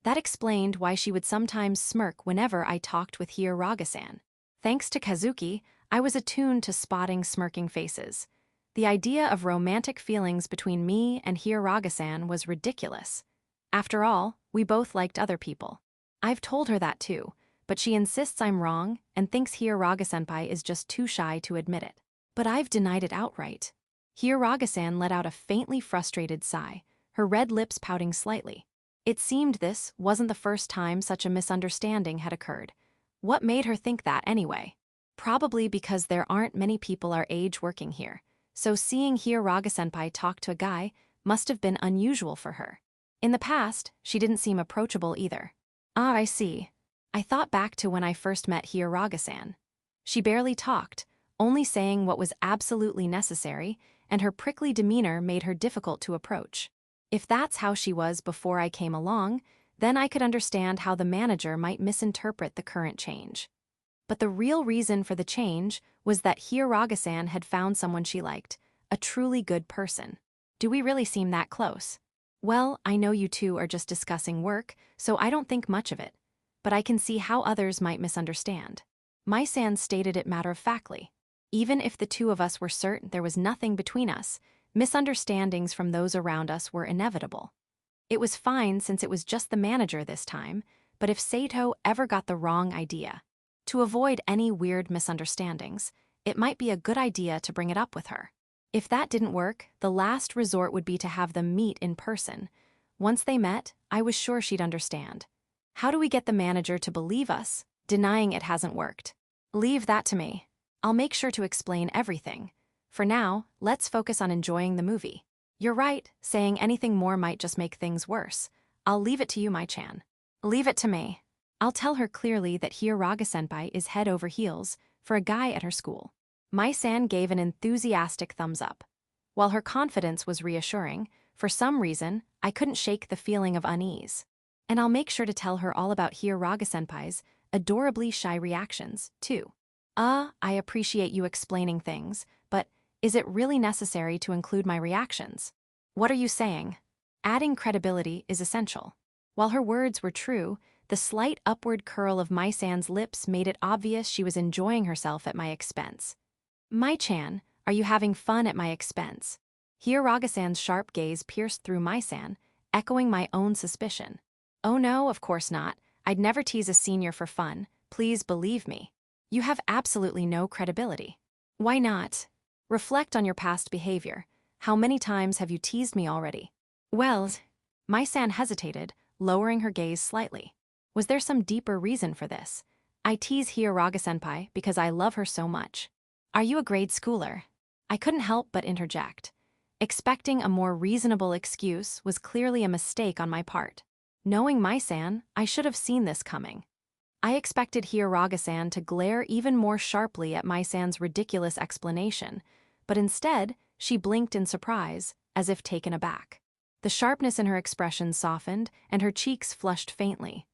That explained why she would sometimes smirk whenever I talked with Hiyaraga-san. Thanks to Kazuki, I was attuned to spotting smirking faces. The idea of romantic feelings between me and Hiyaraga-san was ridiculous. After all, we both liked other people. I've told her that too, but she insists I'm wrong and thinks Hiyaraga-senpai is just too shy to admit it. But I've denied it outright. Hiyaraga-san let out a faintly frustrated sigh, her red lips pouting slightly. It seemed this wasn't the first time such a misunderstanding had occurred. What made her think that anyway? Probably because there aren't many people our age working here, so seeing Hiyaraga-senpai talk to a guy must have been unusual for her. In the past, she didn't seem approachable either. Ah, I see. I thought back to when I first met Hiyaraga-san. She barely talked, only saying what was absolutely necessary, and her prickly demeanor made her difficult to approach. If that's how she was before I came along, then I could understand how the manager might misinterpret the current change. But the real reason for the change was that Hiyaraga-san had found someone she liked, a truly good person. Do we really seem that close? Well, I know you two are just discussing work, so I don't think much of it. But I can see how others might misunderstand. Mai-san stated it matter-of-factly. Even if the two of us were certain there was nothing between us, misunderstandings from those around us were inevitable. It was fine since it was just the manager this time, but if Sedo ever got the wrong idea, to avoid any weird misunderstandings, it might be a good idea to bring it up with her. If that didn't work, the last resort would be to have them meet in person. Once they met, I was sure she'd understand. How do we get the manager to believe us, denying it hasn't worked? Leave that to me. I'll make sure to explain everything. For now, let's focus on enjoying the movie. You're right, saying anything more might just make things worse. I'll leave it to you, Mai-chan. Leave it to me. I'll tell her clearly that Hiyaraga-senpai is head over heels for a guy at her school. Mai-san gave an enthusiastic thumbs up. While her confidence was reassuring, for some reason, I couldn't shake the feeling of unease. And I'll make sure to tell her all about Hiyaraga-senpai's adorably shy reactions, too. I appreciate you explaining things, but is it really necessary to include my reactions? What are you saying? Adding credibility is essential. While her words were true, the slight upward curl of Mai-san's lips made it obvious she was enjoying herself at my expense. Mai-chan, are you having fun at my expense? Hiyaraga-san's sharp gaze pierced through Mai-san, echoing my own suspicion. Oh no, of course not. I'd never tease a senior for fun. Please believe me. You have absolutely no credibility. Why not? Reflect on your past behavior. How many times have you teased me already? Well, Mai-san hesitated, lowering her gaze slightly. Was there some deeper reason for this? I tease Hiyaraga-senpai because I love her so much. Are you a grade schooler? I couldn't help but interject. Expecting a more reasonable excuse was clearly a mistake on my part. Knowing Mai-san, I should have seen this coming. I expected Hiyaraga-san to glare even more sharply at Mai-san's ridiculous explanation, but instead, she blinked in surprise, as if taken aback. The sharpness in her expression softened, and her cheeks flushed faintly.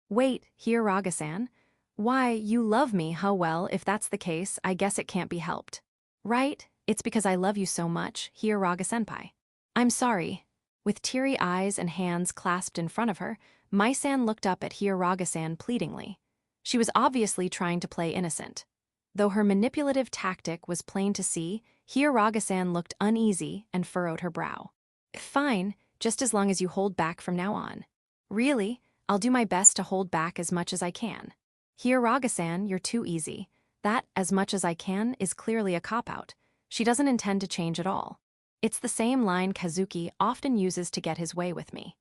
Wait, Hiyaraga-san? Why, you love me, how well, if that's the case, I guess it can't be helped. Right, it's because I love you so much, Hiyaraga-senpai. I'm sorry. With teary eyes and hands clasped in front of her, Mai-san looked up at Hiyaraga-san pleadingly. She was obviously trying to play innocent. Though her manipulative tactic was plain to see, Hiyaraga-san looked uneasy and furrowed her brow. Fine, just as long as you hold back from now on. Really? I'll do my best to hold back as much as I can. Here, Raga-san, you're too easy. That, as much as I can, is clearly a cop-out. She doesn't intend to change at all. It's the same line Kazuki often uses to get his way with me.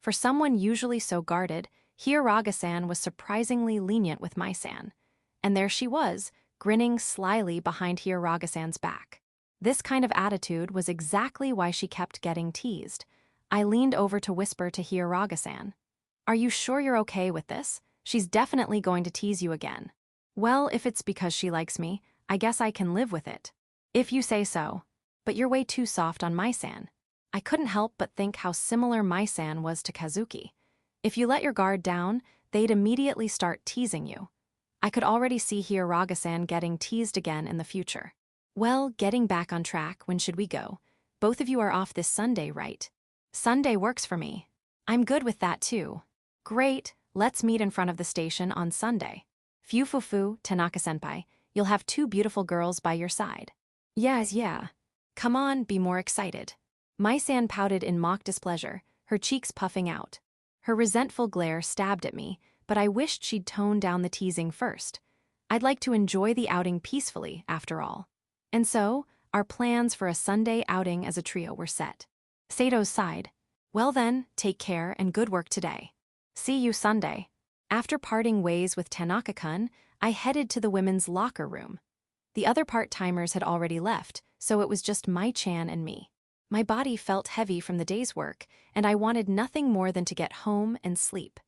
For someone usually so guarded, here Raga-san was surprisingly lenient with my san. And there she was, grinning slyly behind here Raga-san's back. This kind of attitude was exactly why she kept getting teased. I leaned over to whisper to here Raga-san. Are you sure you're okay with this? She's definitely going to tease you again. Well, if it's because she likes me, I guess I can live with it. If you say so. But you're way too soft on my san. I couldn't help but think how similar my san was to Kazuki. If you let your guard down, they'd immediately start teasing you. I could already see here Raga-san getting teased again in the future. Well, getting back on track, when should we go? Both of you are off this Sunday, right? Sunday works for me. I'm good with that too. Great, let's meet in front of the station on Sunday. Fufufu, Tanaka-senpai, you'll have two beautiful girls by your side. Yes, yeah. Come on, be more excited. Mai-san pouted in mock displeasure, her cheeks puffing out. Her resentful glare stabbed at me, but I wished she'd tone down the teasing first. I'd like to enjoy the outing peacefully, after all. And so, our plans for a Sunday outing as a trio were set. Sedo sighed. Well then, take care and good work today. See you Sunday. After parting ways with Tanaka-kun, I headed to the women's locker room. The other part-timers had already left, so it was just Mai-chan and me. My body felt heavy from the day's work, and I wanted nothing more than to get home and sleep.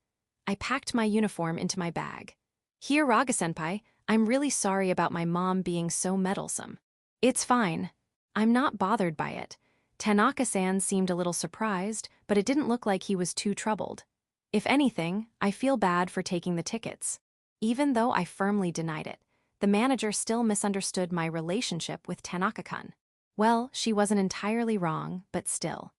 I packed my uniform into my bag. Here, Raga-senpai, I'm really sorry about my mom being so meddlesome. It's fine. I'm not bothered by it. Tanaka-san seemed a little surprised, but it didn't look like he was too troubled. If anything, I feel bad for taking the tickets. Even though I firmly denied it, the manager still misunderstood my relationship with Tanaka-kun. Well, she wasn't entirely wrong, but still.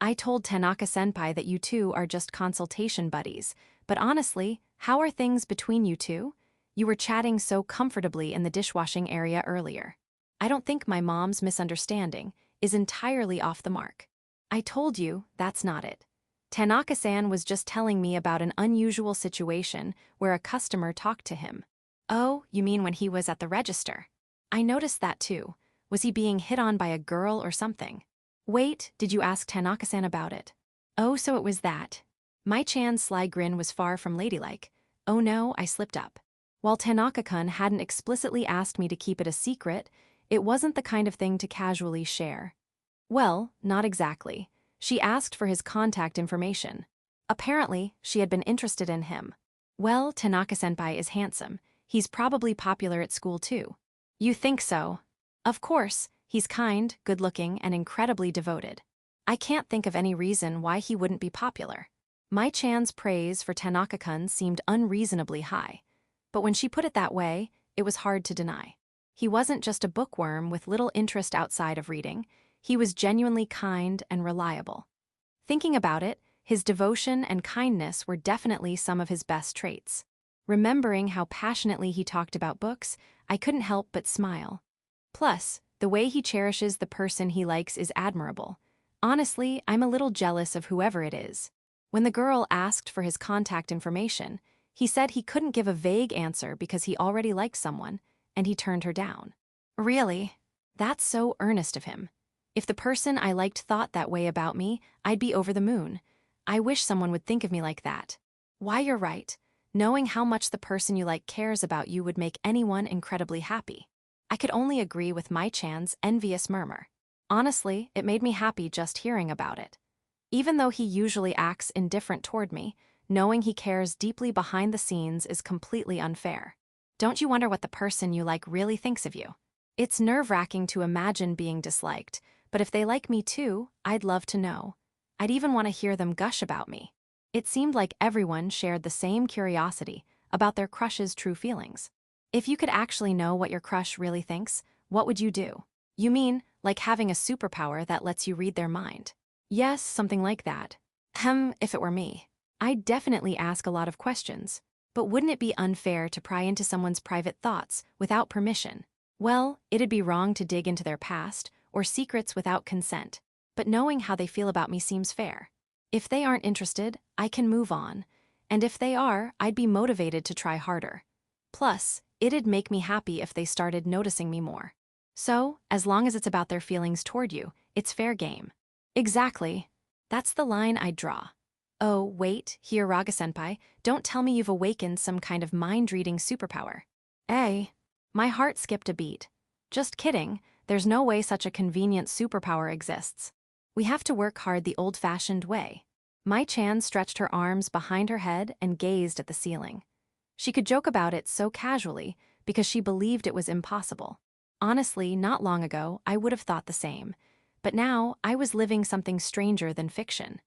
I told Tanaka-senpai that you two are just consultation buddies, but honestly, how are things between you two? You were chatting so comfortably in the dishwashing area earlier. I don't think my mom's misunderstanding is entirely off the mark. I told you, that's not it. Tanaka-san was just telling me about an unusual situation where a customer talked to him. Oh, you mean when he was at the register? I noticed that too. Was he being hit on by a girl or something? Wait, did you ask Tanaka-san about it? Oh, so it was that. Mai-chan's sly grin was far from ladylike. Oh no, I slipped up. While Tanaka-kun hadn't explicitly asked me to keep it a secret, it wasn't the kind of thing to casually share. Well, not exactly. She asked for his contact information. Apparently, she had been interested in him. Well, Tanaka-senpai is handsome. He's probably popular at school too. You think so? Of course, he's kind, good-looking, and incredibly devoted. I can't think of any reason why he wouldn't be popular. Mai-chan's praise for Tanaka-kun seemed unreasonably high. But when she put it that way, it was hard to deny. He wasn't just a bookworm with little interest outside of reading. He was genuinely kind and reliable. Thinking about it, his devotion and kindness were definitely some of his best traits. Remembering how passionately he talked about books, I couldn't help but smile. Plus, the way he cherishes the person he likes is admirable. Honestly, I'm a little jealous of whoever it is. When the girl asked for his contact information, he said he couldn't give a vague answer because he already liked someone, and he turned her down. Really? That's so earnest of him. If the person I liked thought that way about me, I'd be over the moon. I wish someone would think of me like that. Why, you're right. Knowing how much the person you like cares about you would make anyone incredibly happy. I could only agree with Mai-chan's envious murmur. Honestly, it made me happy just hearing about it. Even though he usually acts indifferent toward me, knowing he cares deeply behind the scenes is completely unfair. Don't you wonder what the person you like really thinks of you? It's nerve-wracking to imagine being disliked, but if they like me too, I'd love to know. I'd even want to hear them gush about me. It seemed like everyone shared the same curiosity about their crush's true feelings. If you could actually know what your crush really thinks, what would you do? You mean, like having a superpower that lets you read their mind? Yes, something like that. If it were me. I'd definitely ask a lot of questions. But wouldn't it be unfair to pry into someone's private thoughts without permission? Well, it'd be wrong to dig into their past or secrets without consent. But knowing how they feel about me seems fair. If they aren't interested, I can move on. And if they are, I'd be motivated to try harder. Plus, it'd make me happy if they started noticing me more. So, as long as it's about their feelings toward you, it's fair game. Exactly. That's the line I'd draw. Oh, wait, Hiyaraga-senpai, don't tell me you've awakened some kind of mind-reading superpower. My heart skipped a beat. Just kidding, there's no way such a convenient superpower exists. We have to work hard the old-fashioned way. Mai-chan stretched her arms behind her head and gazed at the ceiling. She could joke about it so casually because she believed it was impossible. Honestly, not long ago, I would have thought the same. But now, I was living something stranger than fiction.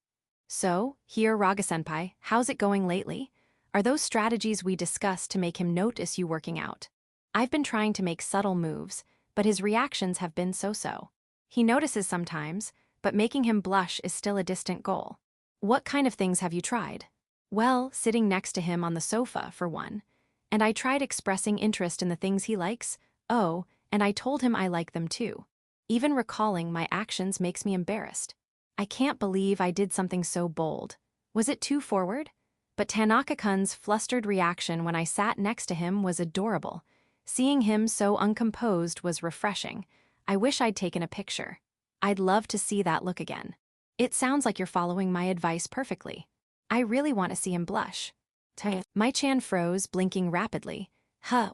So, here, Raga-senpai, how's it going lately? Are those strategies we discussed to make him notice you working out? I've been trying to make subtle moves, but his reactions have been so-so. He notices sometimes, but making him blush is still a distant goal. What kind of things have you tried? Well, sitting next to him on the sofa, for one. And I tried expressing interest in the things he likes, and I told him I like them too. Even recalling my actions makes me embarrassed. I can't believe I did something so bold. Was it too forward? But Tanaka-kun's flustered reaction when I sat next to him was adorable. Seeing him so uncomposed was refreshing. I wish I'd taken a picture. I'd love to see that look again. It sounds like you're following my advice perfectly. I really want to see him blush. Mai-chan froze, blinking rapidly.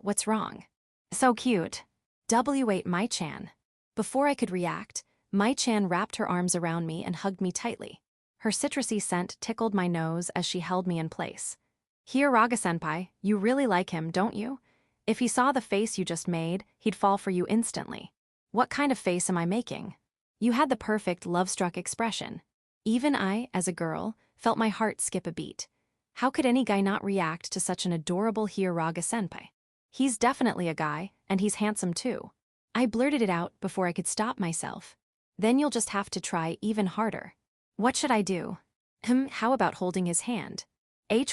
What's wrong? So cute. W8 Mai-chan. Before I could react, Mai-chan wrapped her arms around me and hugged me tightly. Her citrusy scent tickled my nose as she held me in place. Here, Raga-senpai, you really like him, don't you? If he saw the face you just made, he'd fall for you instantly. What kind of face am I making? You had the perfect love-struck expression. Even I, as a girl, felt my heart skip a beat. How could any guy not react to such an adorable Hiyaraga-senpai? He's definitely a guy, and he's handsome too. I blurted it out before I could stop myself. Then you'll just have to try even harder. What should I do? How about holding his hand?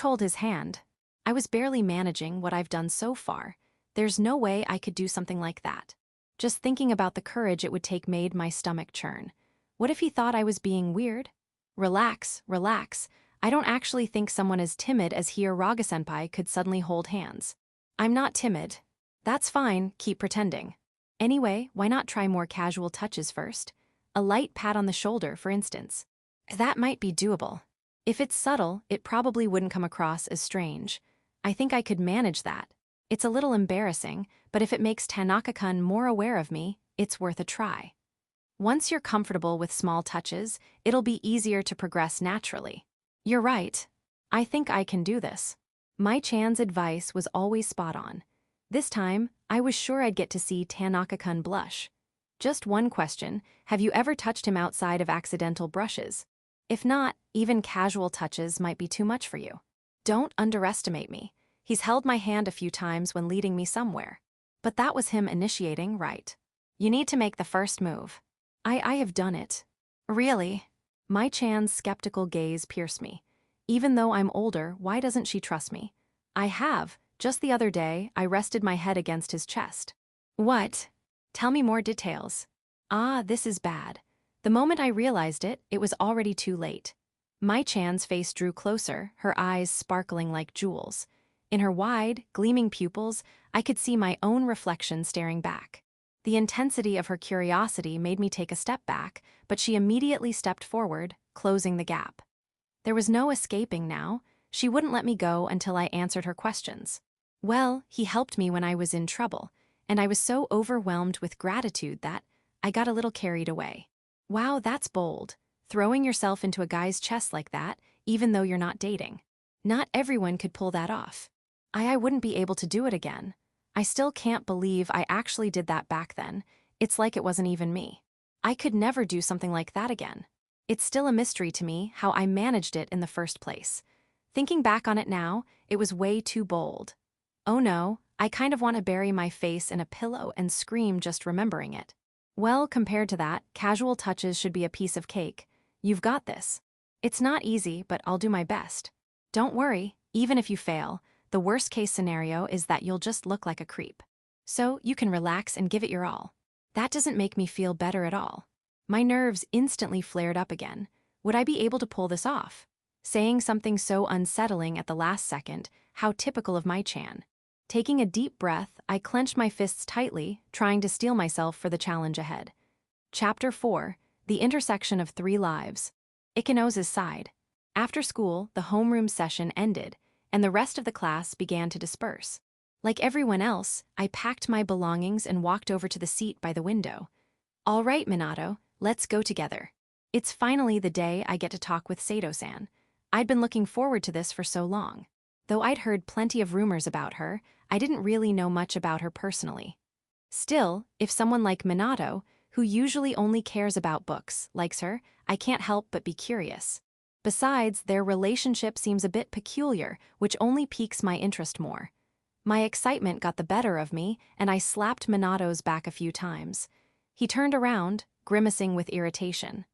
Hold his hand. I was barely managing what I've done so far. There's no way I could do something like that. Just thinking about the courage it would take made my stomach churn. What if he thought I was being weird? Relax, relax. I don't actually think someone as timid as Hiyaraga-senpai could suddenly hold hands. I'm not timid. That's fine, keep pretending. Anyway, why not try more casual touches first? A light pat on the shoulder, for instance. That might be doable. If it's subtle, it probably wouldn't come across as strange. I think I could manage that. It's a little embarrassing, but if it makes Tanaka-kun more aware of me, it's worth a try. Once you're comfortable with small touches, it'll be easier to progress naturally. You're right. I think I can do this. Mai-chan's advice was always spot on. This time, I was sure I'd get to see Tanaka-kun blush. Just one question, have you ever touched him outside of accidental brushes? If not, even casual touches might be too much for you. Don't underestimate me. He's held my hand a few times when leading me somewhere. But that was him initiating, right? You need to make the first move. I have done it. Really? Mai-chan's skeptical gaze pierced me. Even though I'm older, why doesn't she trust me? I have. Just the other day, I rested my head against his chest. What? Tell me more details. This is bad. The moment I realized it, it was already too late. Mai-chan's face drew closer, her eyes sparkling like jewels. In her wide, gleaming pupils, I could see my own reflection staring back. The intensity of her curiosity made me take a step back, but she immediately stepped forward, closing the gap. There was no escaping now. She wouldn't let me go until I answered her questions. Well, he helped me when I was in trouble, and I was so overwhelmed with gratitude that I got a little carried away. Wow, that's bold. Throwing yourself into a guy's chest like that, even though you're not dating. Not everyone could pull that off. I wouldn't be able to do it again. I still can't believe I actually did that back then. It's like it wasn't even me. I could never do something like that again. It's still a mystery to me how I managed it in the first place. Thinking back on it now, it was way too bold. Oh no, I kind of want to bury my face in a pillow and scream just remembering it. Well, compared to that, casual touches should be a piece of cake. You've got this. It's not easy, but I'll do my best. Don't worry, even if you fail, the worst-case scenario is that you'll just look like a creep. So you can relax and give it your all. That doesn't make me feel better at all. My nerves instantly flared up again. Would I be able to pull this off? Saying something so unsettling at the last second, how typical of my Chan. Taking a deep breath, I clenched my fists tightly, trying to steel myself for the challenge ahead. Chapter 4, The Intersection of Three Lives. Ikenos's side. After school, the homeroom session ended, and the rest of the class began to disperse. Like everyone else, I packed my belongings and walked over to the seat by the window. All right, Minato, let's go together. It's finally the day I get to talk with Sedo-san. I'd been looking forward to this for so long. Though I'd heard plenty of rumors about her, I didn't really know much about her personally. Still, if someone like Minato, who usually only cares about books, likes her, I can't help but be curious. Besides, their relationship seems a bit peculiar, which only piques my interest more. My excitement got the better of me, and I slapped Minato's back a few times. He turned around, grimacing with irritation.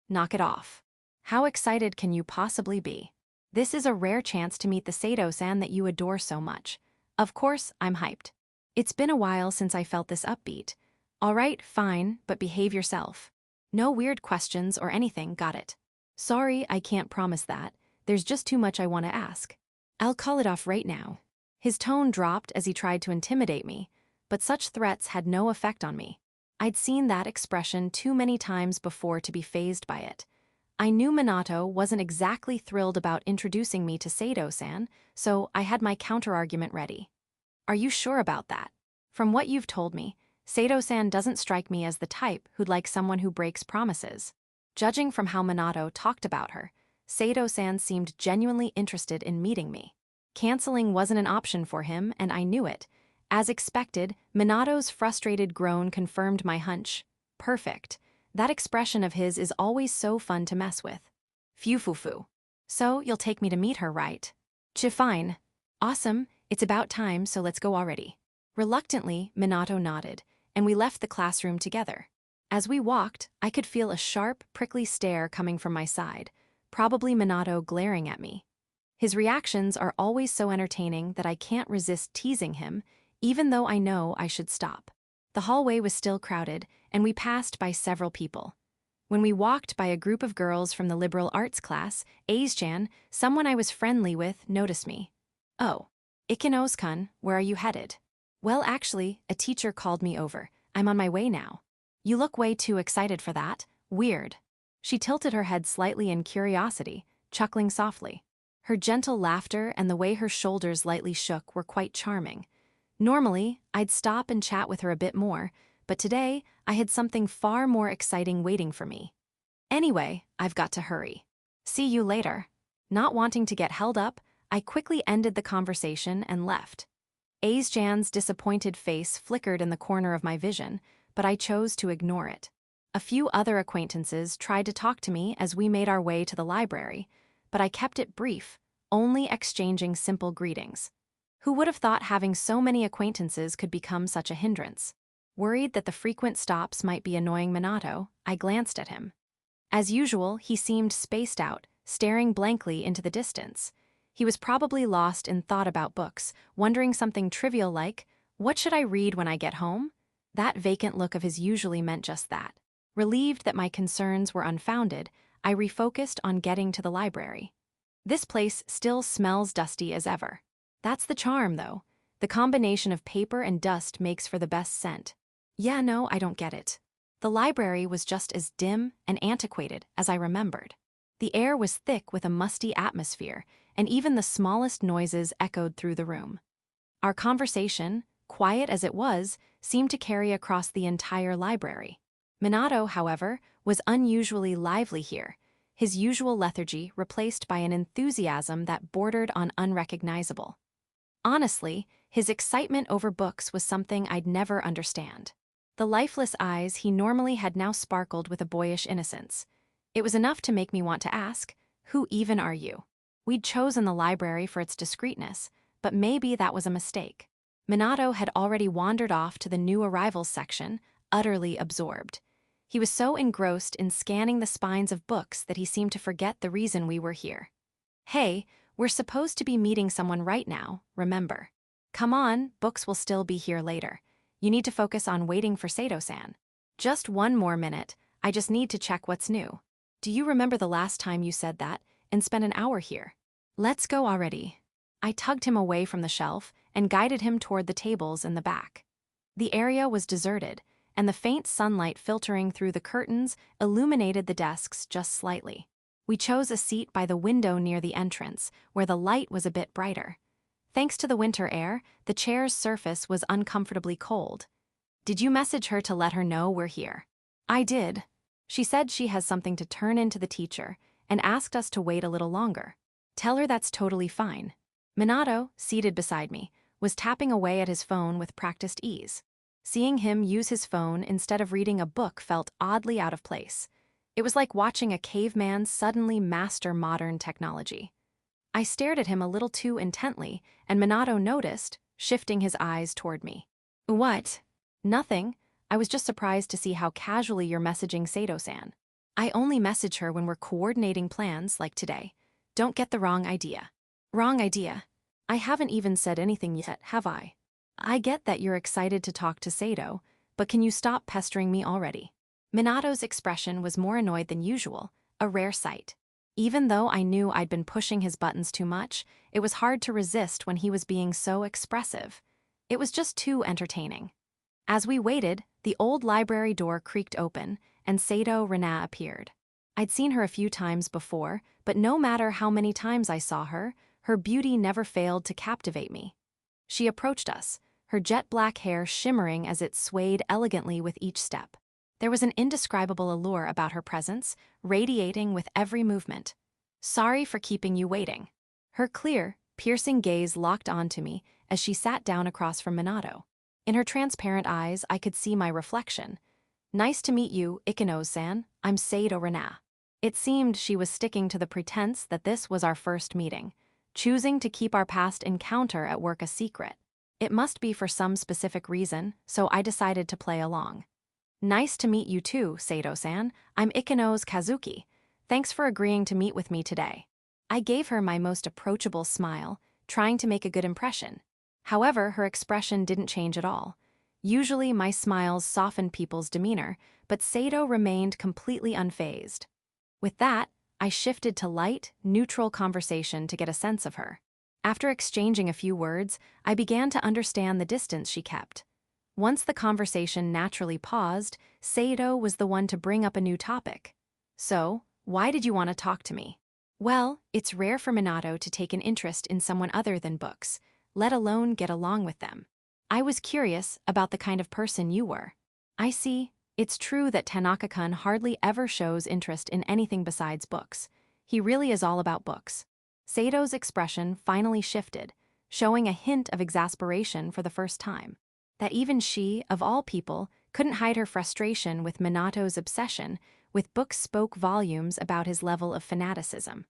Knock it off. How excited can you possibly be? This is a rare chance to meet the Sedo-san that you adore so much. Of course, I'm hyped. It's been a while since I felt this upbeat. All right, fine, but behave yourself. No weird questions or anything, got it? Sorry, I can't promise that. There's just too much I want to ask. I'll call it off right now. His tone dropped as he tried to intimidate me, but such threats had no effect on me. I'd seen that expression too many times before to be fazed by it. I knew Minato wasn't exactly thrilled about introducing me to Sedo-san, so I had my counterargument ready. Are you sure about that? From what you've told me, Sedo-san doesn't strike me as the type who'd like someone who breaks promises. Judging from how Minato talked about her, Sedo-san seemed genuinely interested in meeting me. Canceling wasn't an option for him, and I knew it. As expected, Minato's frustrated groan confirmed my hunch. Perfect. That expression of his is always so fun to mess with. Phew. So, you'll take me to meet her, right? Fine. Awesome, it's about time, so let's go already. Reluctantly, Minato nodded, and we left the classroom together. As we walked, I could feel a sharp, prickly stare coming from my side, probably Minato glaring at me. His reactions are always so entertaining that I can't resist teasing him, even though I know I should stop. The hallway was still crowded, and we passed by several people. When we walked by a group of girls from the liberal arts class, Aze-chan, someone I was friendly with, noticed me. Oh, Ikenos-kun, where are you headed? Well, actually, a teacher called me over. I'm on my way now. You look way too excited for that. Weird. She tilted her head slightly in curiosity, chuckling softly. Her gentle laughter and the way her shoulders lightly shook were quite charming. Normally, I'd stop and chat with her a bit more, but today I had something far more exciting waiting for me. Anyway, I've got to hurry. See you later. Not wanting to get held up, I quickly ended the conversation and left. Aze-jan's disappointed face flickered in the corner of my vision, but I chose to ignore it. A few other acquaintances tried to talk to me as we made our way to the library, but I kept it brief, only exchanging simple greetings. Who would have thought having so many acquaintances could become such a hindrance? Worried that the frequent stops might be annoying Minato, I glanced at him. As usual, he seemed spaced out, staring blankly into the distance. He was probably lost in thought about books, wondering something trivial like, what should I read when I get home? That vacant look of his usually meant just that. Relieved that my concerns were unfounded, I refocused on getting to the library. This place still smells dusty as ever. That's the charm, though. The combination of paper and dust makes for the best scent. Yeah, no, I don't get it. The library was just as dim and antiquated as I remembered. The air was thick with a musty atmosphere, and even the smallest noises echoed through the room. Our conversation, quiet as it was, seemed to carry across the entire library. Minato, however, was unusually lively here, his usual lethargy replaced by an enthusiasm that bordered on unrecognizable. Honestly, his excitement over books was something I'd never understand. The lifeless eyes he normally had now sparkled with a boyish innocence. It was enough to make me want to ask, who even are you? We'd chosen the library for its discreetness, but maybe that was a mistake. Minato had already wandered off to the new arrivals section, utterly absorbed. He was so engrossed in scanning the spines of books that he seemed to forget the reason we were here. Hey, we're supposed to be meeting someone right now, remember? Come on, books will still be here later. You need to focus on waiting for Sedo-san. Just one more minute, I just need to check what's new. Do you remember the last time you said that and spent an hour here? Let's go already. I tugged him away from the shelf and guided him toward the tables in the back. The area was deserted, and the faint sunlight filtering through the curtains illuminated the desks just slightly. We chose a seat by the window near the entrance, where the light was a bit brighter. Thanks to the winter air, the chair's surface was uncomfortably cold. Did you message her to let her know we're here? I did. She said she has something to turn in to the teacher and asked us to wait a little longer. Tell her that's totally fine. Minato, seated beside me, was tapping away at his phone with practiced ease. Seeing him use his phone instead of reading a book felt oddly out of place. It was like watching a caveman suddenly master modern technology. I stared at him a little too intently, and Minato noticed, shifting his eyes toward me. What? Nothing. I was just surprised to see how casually you're messaging Sedo-san. I only message her when we're coordinating plans like today. Don't get the wrong idea. Wrong idea. I haven't even said anything yet, have I? I get that you're excited to talk to Sedo, but can you stop pestering me already? Minato's expression was more annoyed than usual, a rare sight. Even though I knew I'd been pushing his buttons too much, it was hard to resist when he was being so expressive. It was just too entertaining. As we waited, the old library door creaked open, and Sedo Rena appeared. I'd seen her a few times before, but no matter how many times I saw her, her beauty never failed to captivate me. She approached us, her jet-black hair shimmering as it swayed elegantly with each step. There was an indescribable allure about her presence, radiating with every movement. Sorry for keeping you waiting. Her clear, piercing gaze locked onto me as she sat down across from Minato. In her transparent eyes, I could see my reflection. Nice to meet you, Ikino-san. I'm Sedo Rena. It seemed she was sticking to the pretense that this was our first meeting, choosing to keep our past encounter at work a secret. It must be for some specific reason, so I decided to play along. Nice to meet you too, Sedo-san. I'm Ikino's Kazuki. Thanks for agreeing to meet with me today. I gave her my most approachable smile, trying to make a good impression. However, her expression didn't change at all. Usually my smiles softened people's demeanor, but Sedo remained completely unfazed. With that, I shifted to light, neutral conversation to get a sense of her. After exchanging a few words, I began to understand the distance she kept. Once the conversation naturally paused, Sedo was the one to bring up a new topic. So, why did you want to talk to me? Well, it's rare for Minato to take an interest in someone other than books, let alone get along with them. I was curious about the kind of person you were. I see. It's true that Tanaka-kun hardly ever shows interest in anything besides books. He really is all about books. Seido's expression finally shifted, showing a hint of exasperation for the first time. That even she, of all people, couldn't hide her frustration with Minato's obsession with books spoke volumes about his level of fanaticism.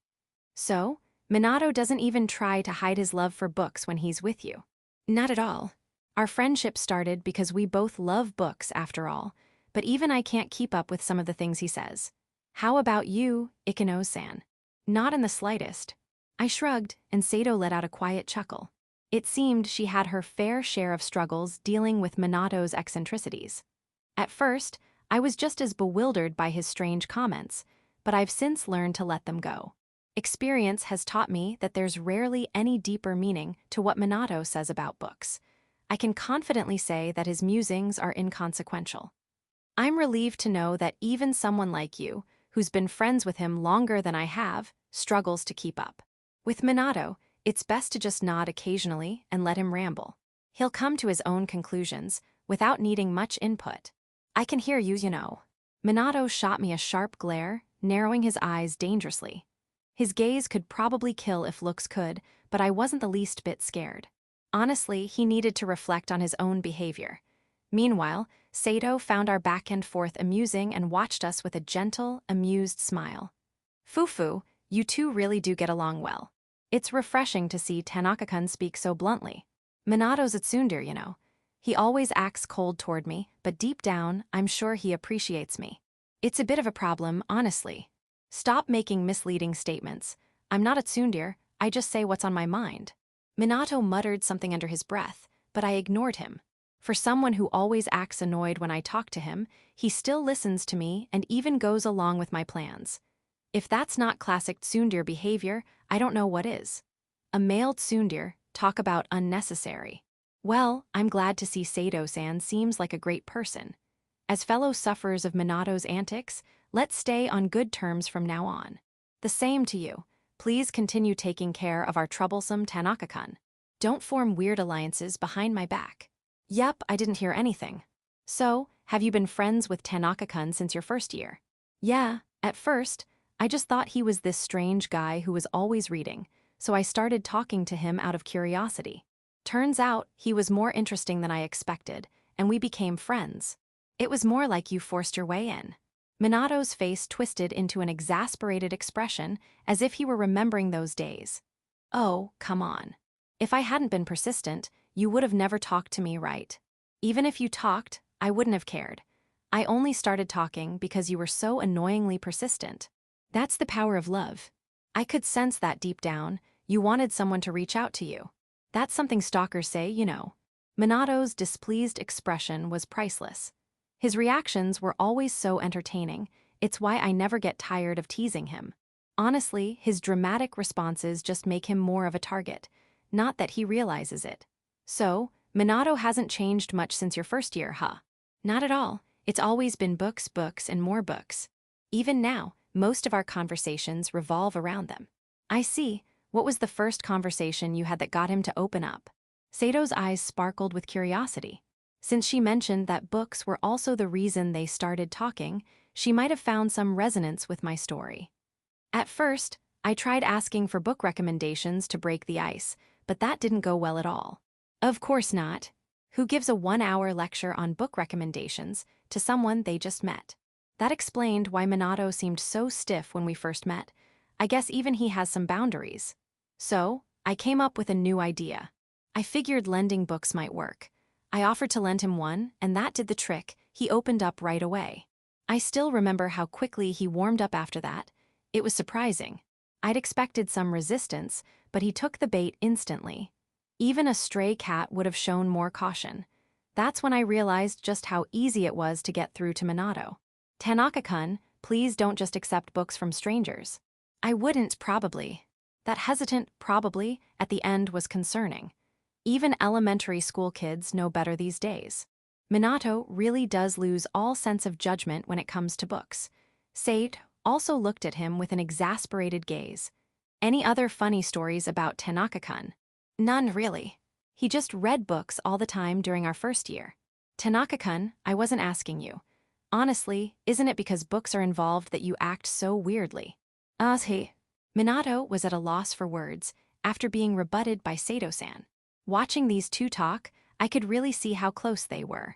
So, Minato doesn't even try to hide his love for books when he's with you. Not at all. Our friendship started because we both love books, after all, but even I can't keep up with some of the things he says. How about you, Ikino-san? Not in the slightest. I shrugged, and Sedo let out a quiet chuckle. It seemed she had her fair share of struggles dealing with Minato's eccentricities. At first, I was just as bewildered by his strange comments, but I've since learned to let them go. Experience has taught me that there's rarely any deeper meaning to what Minato says about books. I can confidently say that his musings are inconsequential. I'm relieved to know that even someone like you, who's been friends with him longer than I have, struggles to keep up. With Minato, it's best to just nod occasionally and let him ramble. He'll come to his own conclusions without needing much input. I can hear you, you know. Minato shot me a sharp glare, narrowing his eyes dangerously. His gaze could probably kill if looks could, but I wasn't the least bit scared. Honestly, he needed to reflect on his own behavior. Meanwhile, Sedo found our back and forth amusing and watched us with a gentle, amused smile. Fufu, you two really do get along well. It's refreshing to see Tanaka-kun speak so bluntly. Minato's a tsundere, you know. He always acts cold toward me, but deep down, I'm sure he appreciates me. It's a bit of a problem, honestly. Stop making misleading statements. I'm not a tsundere, I just say what's on my mind. Minato muttered something under his breath, but I ignored him. For someone who always acts annoyed when I talk to him, he still listens to me and even goes along with my plans. If that's not classic tsundere behavior, I don't know what is. A male tsundere, talk about unnecessary. Well, I'm glad to see Sedo-san seems like a great person. As fellow sufferers of Minato's antics, let's stay on good terms from now on. The same to you. Please continue taking care of our troublesome Tanaka-kun. Don't form weird alliances behind my back. Yep, I didn't hear anything. So, have you been friends with Tanaka-kun since your first year? Yeah, at first, I just thought he was this strange guy who was always reading, so I started talking to him out of curiosity. Turns out, he was more interesting than I expected, and we became friends. It was more like you forced your way in. Minato's face twisted into an exasperated expression, as if he were remembering those days. Oh, come on. If I hadn't been persistent, you would have never talked to me, right? Even if you talked, I wouldn't have cared. I only started talking because you were so annoyingly persistent. That's the power of love. I could sense that deep down, you wanted someone to reach out to you. That's something stalkers say, you know. Minato's displeased expression was priceless. His reactions were always so entertaining, it's why I never get tired of teasing him. Honestly, his dramatic responses just make him more of a target, not that he realizes it. So, Minato hasn't changed much since your first year, huh? Not at all. It's always been books, books, and more books. Even now, most of our conversations revolve around them. I see. What was the first conversation you had that got him to open up? Sato's eyes sparkled with curiosity. Since she mentioned that books were also the reason they started talking, she might have found some resonance with my story. At first, I tried asking for book recommendations to break the ice, but that didn't go well at all. Of course not. Who gives a 1-hour lecture on book recommendations to someone they just met? That explained why Minato seemed so stiff when we first met. I guess even he has some boundaries. So, I came up with a new idea. I figured lending books might work. I offered to lend him one, and that did the trick. He opened up right away. I still remember how quickly he warmed up after that. It was surprising. I'd expected some resistance, but he took the bait instantly. Even a stray cat would have shown more caution. That's when I realized just how easy it was to get through to Minato. Tanaka-kun, please don't just accept books from strangers. I wouldn't, probably. That hesitant probably at the end was concerning. Even elementary school kids know better these days. Minato really does lose all sense of judgment when it comes to books. Sade also looked at him with an exasperated gaze. Any other funny stories about Tanaka-kun? None, really. He just read books all the time during our first year. Tanaka-kun, I wasn't asking you. Honestly, isn't it because books are involved that you act so weirdly? He. Minato was at a loss for words after being rebutted by Sedo-san. Watching these two talk, I could really see how close they were.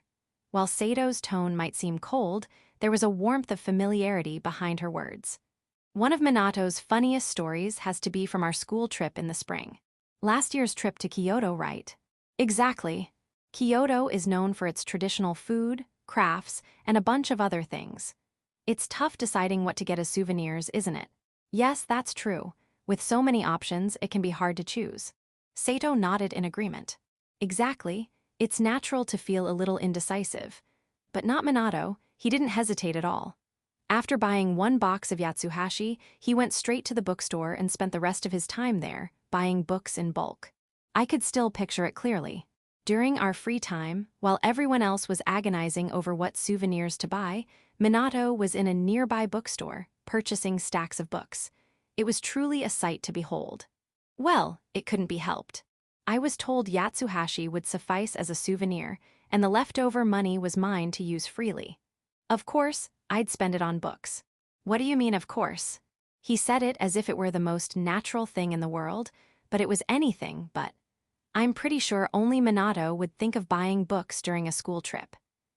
While Sedo's tone might seem cold, there was a warmth of familiarity behind her words. One of Minato's funniest stories has to be from our school trip in the spring. Last year's trip to Kyoto, right? Exactly. Kyoto is known for its traditional food, crafts, and a bunch of other things. It's tough deciding what to get as souvenirs, isn't it? Yes, that's true. With so many options, it can be hard to choose. Seto nodded in agreement. Exactly. It's natural to feel a little indecisive. But not Minato. He didn't hesitate at all. After buying 1 box of Yatsuhashi, he went straight to the bookstore and spent the rest of his time there, buying books in bulk. I could still picture it clearly. During our free time, while everyone else was agonizing over what souvenirs to buy, Minato was in a nearby bookstore, purchasing stacks of books. It was truly a sight to behold. Well, it couldn't be helped. I was told Yatsuhashi would suffice as a souvenir, and the leftover money was mine to use freely. Of course, I'd spend it on books. What do you mean, of course? He said it as if it were the most natural thing in the world, but it was anything but. I'm pretty sure only Minato would think of buying books during a school trip.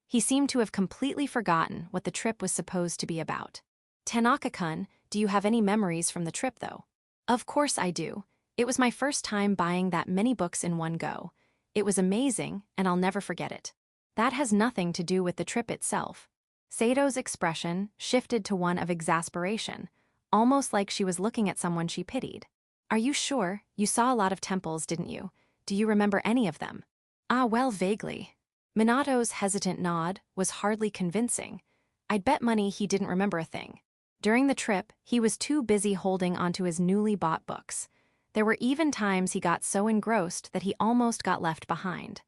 He seemed to have completely forgotten what the trip was supposed to be about. Tanaka-kun, do you have any memories from the trip, though? Of course I do. It was my first time buying that many books in one go. It was amazing, and I'll never forget it. That has nothing to do with the trip itself. Sato's expression shifted to one of exasperation, almost like she was looking at someone she pitied. Are you sure? You saw a lot of temples, didn't you? Do you remember any of them? Well, vaguely. Minato's hesitant nod was hardly convincing. I'd bet money he didn't remember a thing. During the trip, he was too busy holding onto his newly bought books. There were even times he got so engrossed that he almost got left behind.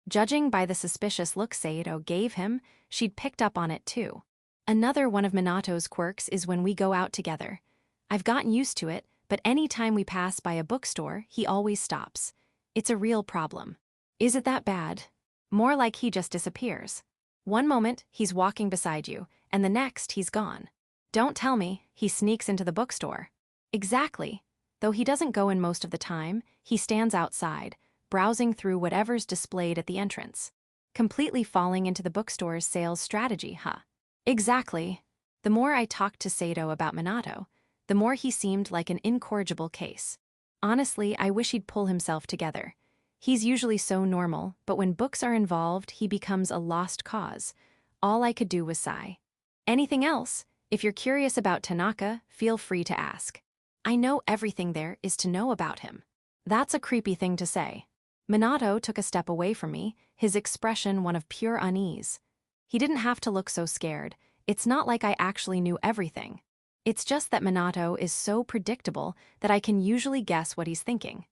Judging by the suspicious look Sedo gave him, she'd picked up on it too. Another one of Minato's quirks is when we go out together. I've gotten used to it, but any time we pass by a bookstore, he always stops. It's a real problem. Is it that bad? More like he just disappears. One moment, he's walking beside you, and the next, he's gone. Don't tell me, he sneaks into the bookstore. Exactly. Though he doesn't go in most of the time, he stands outside, browsing through whatever's displayed at the entrance. Completely falling into the bookstore's sales strategy, huh? Exactly. The more I talked to Sedo about Minato, the more he seemed like an incorrigible case. Honestly, I wish he'd pull himself together. He's usually so normal, but when books are involved, he becomes a lost cause. All I could do was sigh. Anything else? If you're curious about Tanaka, feel free to ask. I know everything there is to know about him. That's a creepy thing to say. Minato took a step away from me, his expression one of pure unease. He didn't have to look so scared. It's not like I actually knew everything. It's just that Minato is so predictable that I can usually guess what he's thinking.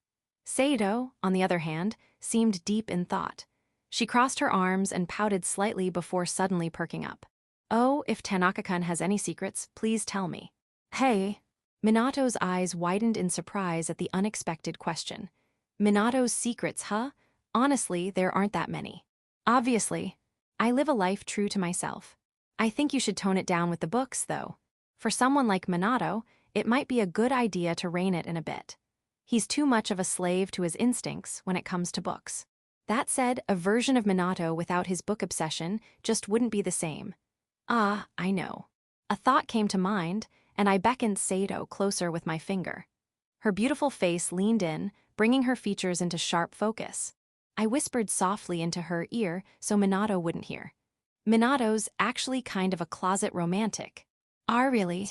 Sedo, on the other hand, seemed deep in thought. She crossed her arms and pouted slightly before suddenly perking up. Oh, if Tanaka-kun has any secrets, please tell me. Hey. Minato's eyes widened in surprise at the unexpected question. Minato's secrets, huh? Honestly, there aren't that many. Obviously. I live a life true to myself. I think you should tone it down with the books, though. For someone like Minato, it might be a good idea to rein it in a bit. He's too much of a slave to his instincts when it comes to books. That said, a version of Minato without his book obsession just wouldn't be the same. Ah, I know. A thought came to mind, and I beckoned Sedo closer with my finger. Her beautiful face leaned in, bringing her features into sharp focus. I whispered softly into her ear so Minato wouldn't hear. Minato's actually kind of a closet romantic. Really?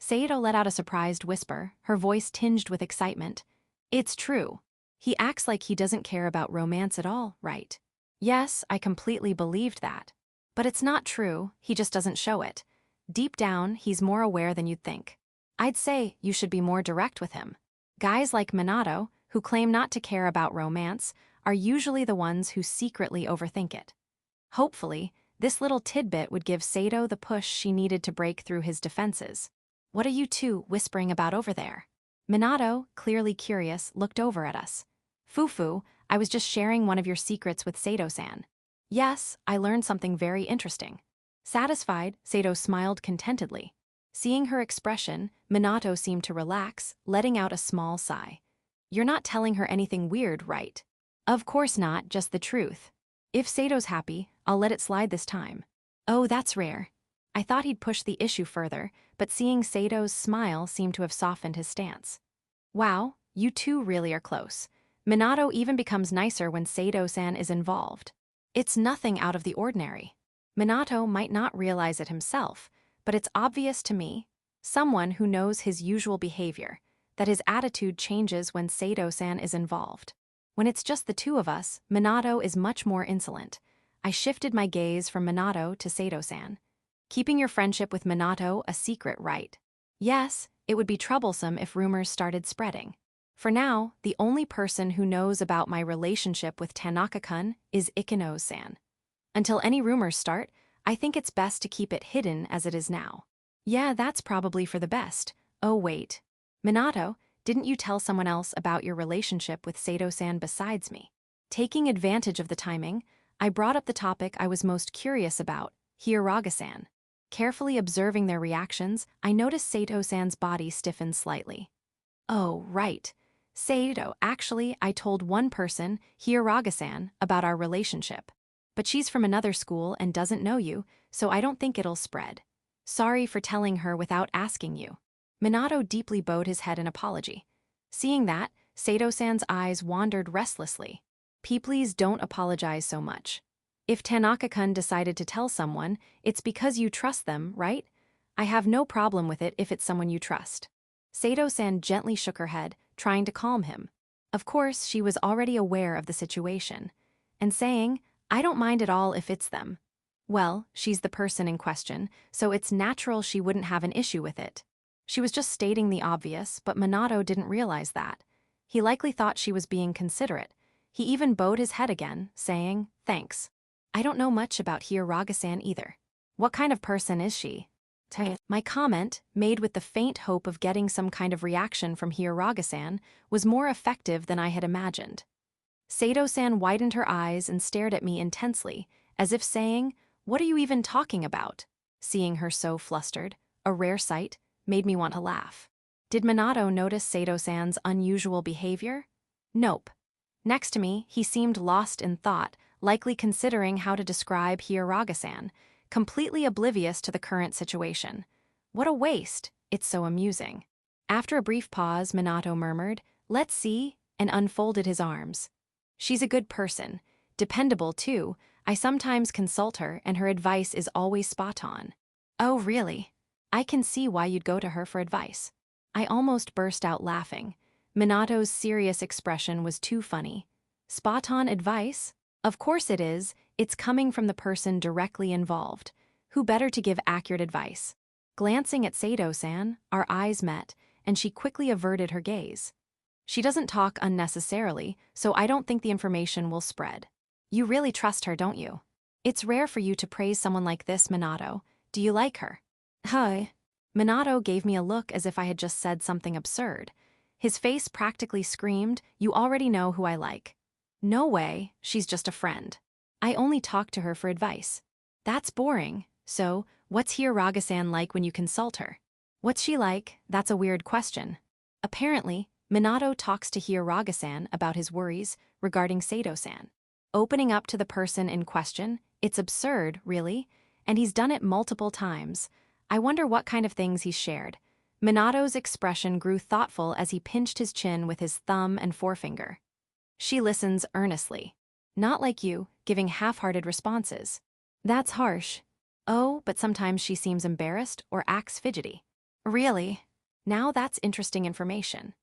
Sedo let out a surprised whisper, her voice tinged with excitement. It's true. He acts like he doesn't care about romance at all, right? Yes, I completely believed that. But it's not true, he just doesn't show it. Deep down, he's more aware than you'd think. I'd say you should be more direct with him. Guys like Minato, who claim not to care about romance, are usually the ones who secretly overthink it. Hopefully, this little tidbit would give Sedo the push she needed to break through his defenses. What are you two whispering about over there? Minato, clearly curious, looked over at us. Fufu, I was just sharing one of your secrets with Sedo-san. Yes, I learned something very interesting. Satisfied, Sedo smiled contentedly. Seeing her expression, Minato seemed to relax, letting out a small sigh. You're not telling her anything weird, right? Of course not, just the truth. If Sedo's happy, I'll let it slide this time. Oh, that's rare. I thought he'd push the issue further, but seeing Sedo's smile seemed to have softened his stance. Wow, you two really are close. Minato even becomes nicer when Sedo-san is involved. It's nothing out of the ordinary. Minato might not realize it himself, but it's obvious to me, someone who knows his usual behavior, that his attitude changes when Sedo-san is involved. When it's just the two of us, Minato is much more insolent. I shifted my gaze from Minato to Sedo-san. Keeping your friendship with Minato a secret, right? Yes, it would be troublesome if rumors started spreading. For now, the only person who knows about my relationship with Tanaka-kun is Ikino-san. Until any rumors start, I think it's best to keep it hidden as it is now. Yeah, that's probably for the best. Oh wait. Minato, didn't you tell someone else about your relationship with Sedo-san besides me? Taking advantage of the timing, I brought up the topic I was most curious about, Hiyuraga-san. Carefully observing their reactions, I noticed Sedo-san's body stiffen slightly. Oh, right. Sedo, actually, I told one person, Hiyuraga-san, about our relationship. But she's from another school and doesn't know you, so I don't think it'll spread. Sorry for telling her without asking you. Minato deeply bowed his head in apology. Seeing that, Sedo-san's eyes wandered restlessly. Please don't apologize so much. If Tanaka-kun decided to tell someone, it's because you trust them, right? I have no problem with it if it's someone you trust. Sedo-san gently shook her head, trying to calm him. Of course, she was already aware of the situation, and saying, I don't mind at all if it's them. Well, she's the person in question, so it's natural she wouldn't have an issue with it. She was just stating the obvious, but Minato didn't realize that. He likely thought she was being considerate. He even bowed his head again, saying, "Thanks. I don't know much about Hiyaraga-san either. What kind of person is she?" My comment, made with the faint hope of getting some kind of reaction from Hiyaraga-san, was more effective than I had imagined. Sedo-san widened her eyes and stared at me intensely, as if saying, "What are you even talking about?" Seeing her so flustered, a rare sight, made me want to laugh. Did Minato notice Sedo-san's unusual behavior? Nope. Next to me, he seemed lost in thought, likely considering how to describe Hiyaraga-san, completely oblivious to the current situation. What a waste, it's so amusing. After a brief pause, Minato murmured, "Let's see," and unfolded his arms. She's a good person, dependable too. I sometimes consult her and her advice is always spot on. Oh really? I can see why you'd go to her for advice. I almost burst out laughing. Minato's serious expression was too funny. Spot on advice? Of course it is. It's coming from the person directly involved. Who better to give accurate advice? Glancing at Sedo-san, our eyes met, and she quickly averted her gaze. She doesn't talk unnecessarily, so I don't think the information will spread. You really trust her, don't you? It's rare for you to praise someone like this, Minato. Do you like her? Hi. Minato gave me a look as if I had just said something absurd. His face practically screamed, "You already know who I like." No way, she's just a friend. I only talk to her for advice. That's boring. So, what's Hiyaraga-san like when you consult her? What's she like? That's a weird question. Apparently, Minato talks to Hiyaraga-san about his worries regarding Sedo-san. Opening up to the person in question, it's absurd, really, and he's done it multiple times. I wonder what kind of things he's shared. Minato's expression grew thoughtful as he pinched his chin with his thumb and forefinger. She listens earnestly. Not like you, giving half-hearted responses. That's harsh. Oh, but sometimes she seems embarrassed or acts fidgety. Really? Now that's interesting information.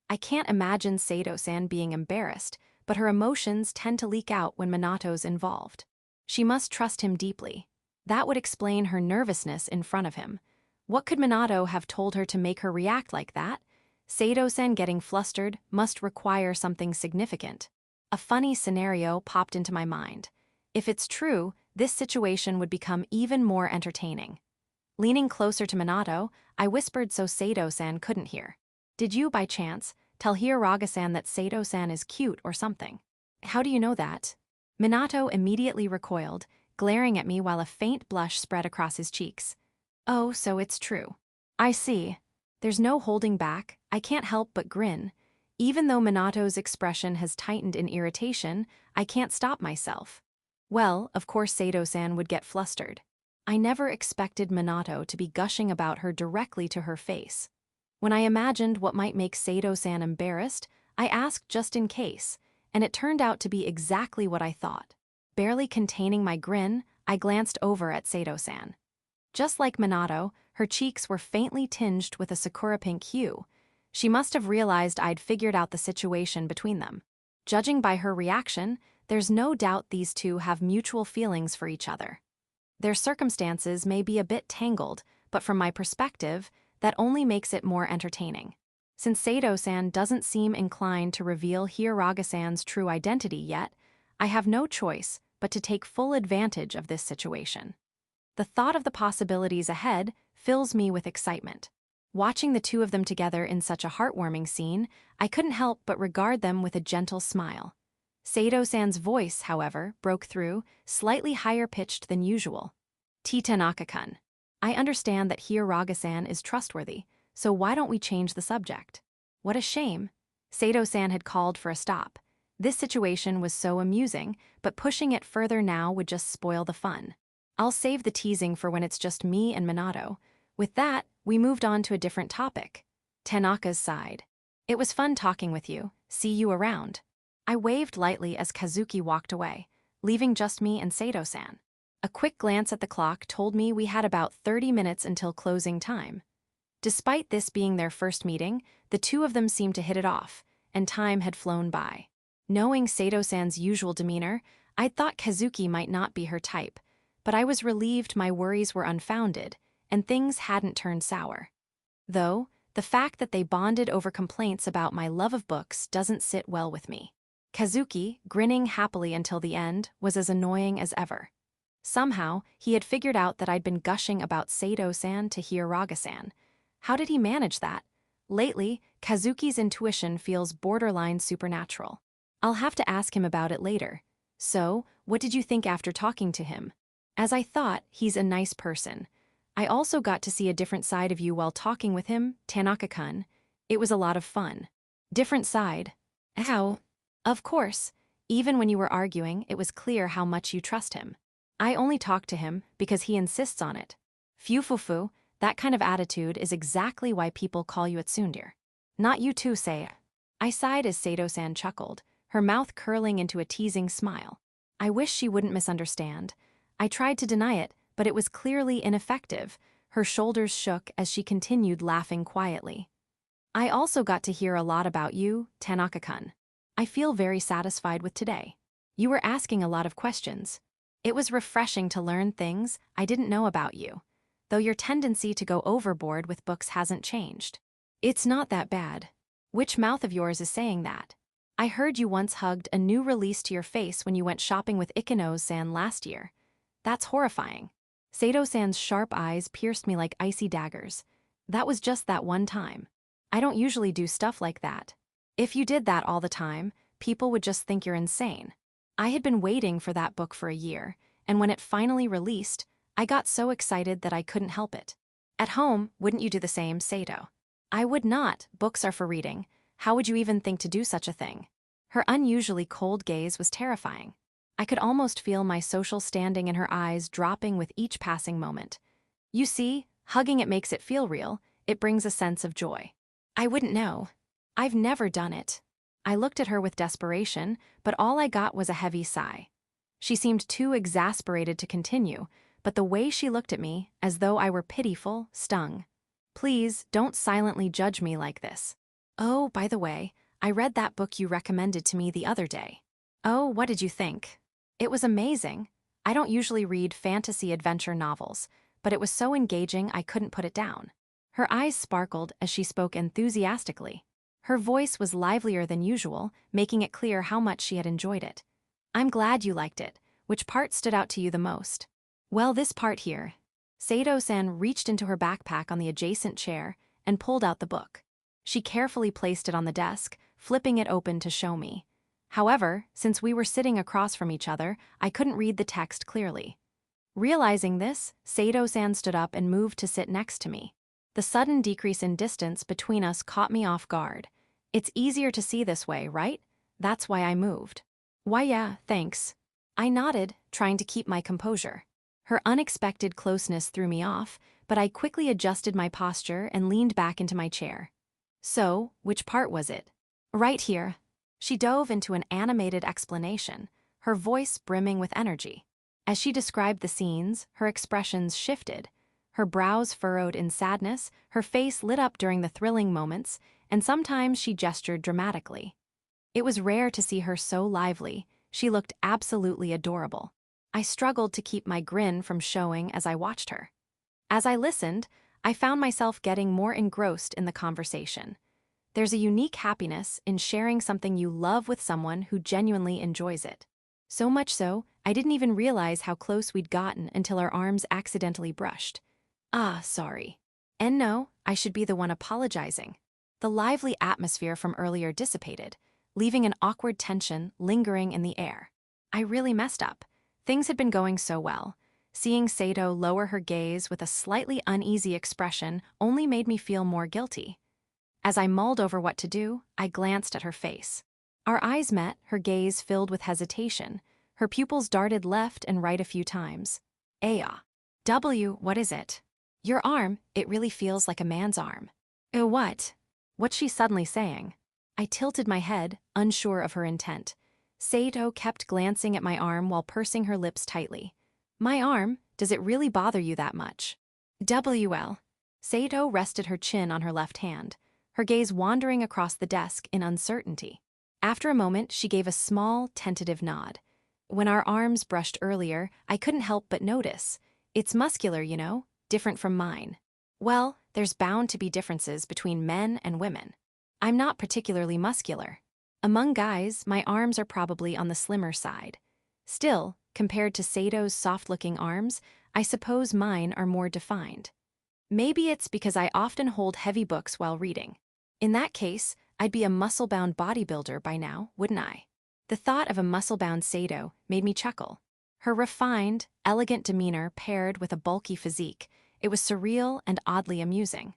I can't imagine Sedo-san being embarrassed, but her emotions tend to leak out when Minato's involved. She must trust him deeply. That would explain her nervousness in front of him. What could Minato have told her to make her react like that? Sedo-san getting flustered must require something significant. A funny scenario popped into my mind. If it's true, this situation would become even more entertaining. Leaning closer to Minato, I whispered so Sedo-san couldn't hear. Did you, by chance, tell Hiyaraga-san that Sedo-san is cute or something? How do you know that? Minato immediately recoiled, glaring at me while a faint blush spread across his cheeks. Oh, so it's true. I see. There's no holding back. I can't help but grin. Even though Minato's expression has tightened in irritation, I can't stop myself. Well, of course Sedo-san would get flustered. I never expected Minato to be gushing about her directly to her face. When I imagined what might make Sedo-san embarrassed, I asked just in case, and it turned out to be exactly what I thought. Barely containing my grin, I glanced over at Sedo-san. Just like Minato, her cheeks were faintly tinged with a sakura pink hue. She must have realized I'd figured out the situation between them. Judging by her reaction, there's no doubt these two have mutual feelings for each other. Their circumstances may be a bit tangled, but from my perspective, that only makes it more entertaining. Since Sedo-san doesn't seem inclined to reveal Hiyaraga-san's true identity yet, I have no choice but to take full advantage of this situation. The thought of the possibilities ahead fills me with excitement. Watching the two of them together in such a heartwarming scene, I couldn't help but regard them with a gentle smile. Sedo-san's voice, however, broke through, slightly higher pitched than usual. Tanaka-kun. I understand that Hiyaraga-san is trustworthy, so why don't we change the subject? What a shame. Sedo-san had called for a stop. This situation was so amusing, but pushing it further now would just spoil the fun. I'll save the teasing for when it's just me and Minato. With that, we moved on to a different topic. Tanaka's side. It was fun talking with you. See you around. I waved lightly as Kazuki walked away, leaving just me and Sedo-san. A quick glance at the clock told me we had about 30 minutes until closing time. Despite this being their first meeting, the two of them seemed to hit it off, and time had flown by. Knowing Sedo-san's usual demeanor, I'd thought Kazuki might not be her type, but I was relieved my worries were unfounded and things hadn't turned sour. Though, the fact that they bonded over complaints about my love of books doesn't sit well with me. Kazuki, grinning happily until the end, was as annoying as ever. Somehow, he had figured out that I'd been gushing about Sedo-san to Hiyaraga-san. How did he manage that? Lately, Kazuki's intuition feels borderline supernatural. I'll have to ask him about it later. So, what did you think after talking to him? As I thought, he's a nice person. I also got to see a different side of you while talking with him, Tanaka-kun. It was a lot of fun. Different side? How? Of course. Even when you were arguing, it was clear how much you trust him. I only talk to him because he insists on it. Fufufu, that kind of attitude is exactly why people call you a tsundere. Not you too, say. I sighed as Sedo-san chuckled, her mouth curling into a teasing smile. I wish she wouldn't misunderstand. I tried to deny it, but it was clearly ineffective. Her shoulders shook as she continued laughing quietly. I also got to hear a lot about you, Tanaka-kun. I feel very satisfied with today. You were asking a lot of questions. It was refreshing to learn things I didn't know about you, though your tendency to go overboard with books hasn't changed. It's not that bad. Which mouth of yours is saying that? I heard you once hugged a new release to your face when you went shopping with Ikano-san last year. That's horrifying. Sedo-san's sharp eyes pierced me like icy daggers. That was just that one time. I don't usually do stuff like that. If you did that all the time, people would just think you're insane. I had been waiting for that book for a year, and when it finally released, I got so excited that I couldn't help it. At home, wouldn't you do the same, Sedo? I would not. Books are for reading. How would you even think to do such a thing? Her unusually cold gaze was terrifying. I could almost feel my social standing in her eyes dropping with each passing moment. You see, hugging it makes it feel real. It brings a sense of joy. I wouldn't know. I've never done it. I looked at her with desperation, but all I got was a heavy sigh. She seemed too exasperated to continue, but the way she looked at me, as though I were pitiful, stung. Please, don't silently judge me like this. Oh, by the way, I read that book you recommended to me the other day. Oh, what did you think? It was amazing. I don't usually read fantasy adventure novels, but it was so engaging I couldn't put it down. Her eyes sparkled as she spoke enthusiastically. Her voice was livelier than usual, making it clear how much she had enjoyed it. I'm glad you liked it. Which part stood out to you the most? Well, this part here. Sedo-san reached into her backpack on the adjacent chair and pulled out the book. She carefully placed it on the desk, flipping it open to show me. However, since we were sitting across from each other, I couldn't read the text clearly. Realizing this, Sedo-san stood up and moved to sit next to me. The sudden decrease in distance between us caught me off guard. It's easier to see this way, right? That's why I moved. Why yeah, thanks. I nodded, trying to keep my composure. Her unexpected closeness threw me off, but I quickly adjusted my posture and leaned back into my chair. So, which part was it? Right here. She dove into an animated explanation, her voice brimming with energy. As she described the scenes, her expressions shifted. Her brows furrowed in sadness, her face lit up during the thrilling moments, and sometimes she gestured dramatically. It was rare to see her so lively. She looked absolutely adorable. I struggled to keep my grin from showing as I watched her. As I listened, I found myself getting more engrossed in the conversation. There's a unique happiness in sharing something you love with someone who genuinely enjoys it. So much so, I didn't even realize how close we'd gotten until our arms accidentally brushed. Ah, sorry. And no, I should be the one apologizing. The lively atmosphere from earlier dissipated, leaving an awkward tension lingering in the air. I really messed up. Things had been going so well. Seeing Sedo lower her gaze with a slightly uneasy expression only made me feel more guilty. As I mulled over what to do, I glanced at her face. Our eyes met, her gaze filled with hesitation. Her pupils darted left and right a few times. Aya. What is it? Your arm, it really feels like a man's arm. What? What's she suddenly saying? I tilted my head, unsure of her intent. Sedo kept glancing at my arm while pursing her lips tightly. My arm? Does it really bother you that much? Sedo rested her chin on her left hand, her gaze wandering across the desk in uncertainty. After a moment, she gave a small, tentative nod. When our arms brushed earlier, I couldn't help but notice. It's muscular, different from mine. Well, there's bound to be differences between men and women. I'm not particularly muscular. Among guys, my arms are probably on the slimmer side. Still, compared to Sedo's soft-looking arms, I suppose mine are more defined. Maybe it's because I often hold heavy books while reading. In that case, I'd be a muscle-bound bodybuilder by now, wouldn't I? The thought of a muscle-bound Sedo made me chuckle. Her refined, elegant demeanor paired with a bulky physique, it was surreal and oddly amusing.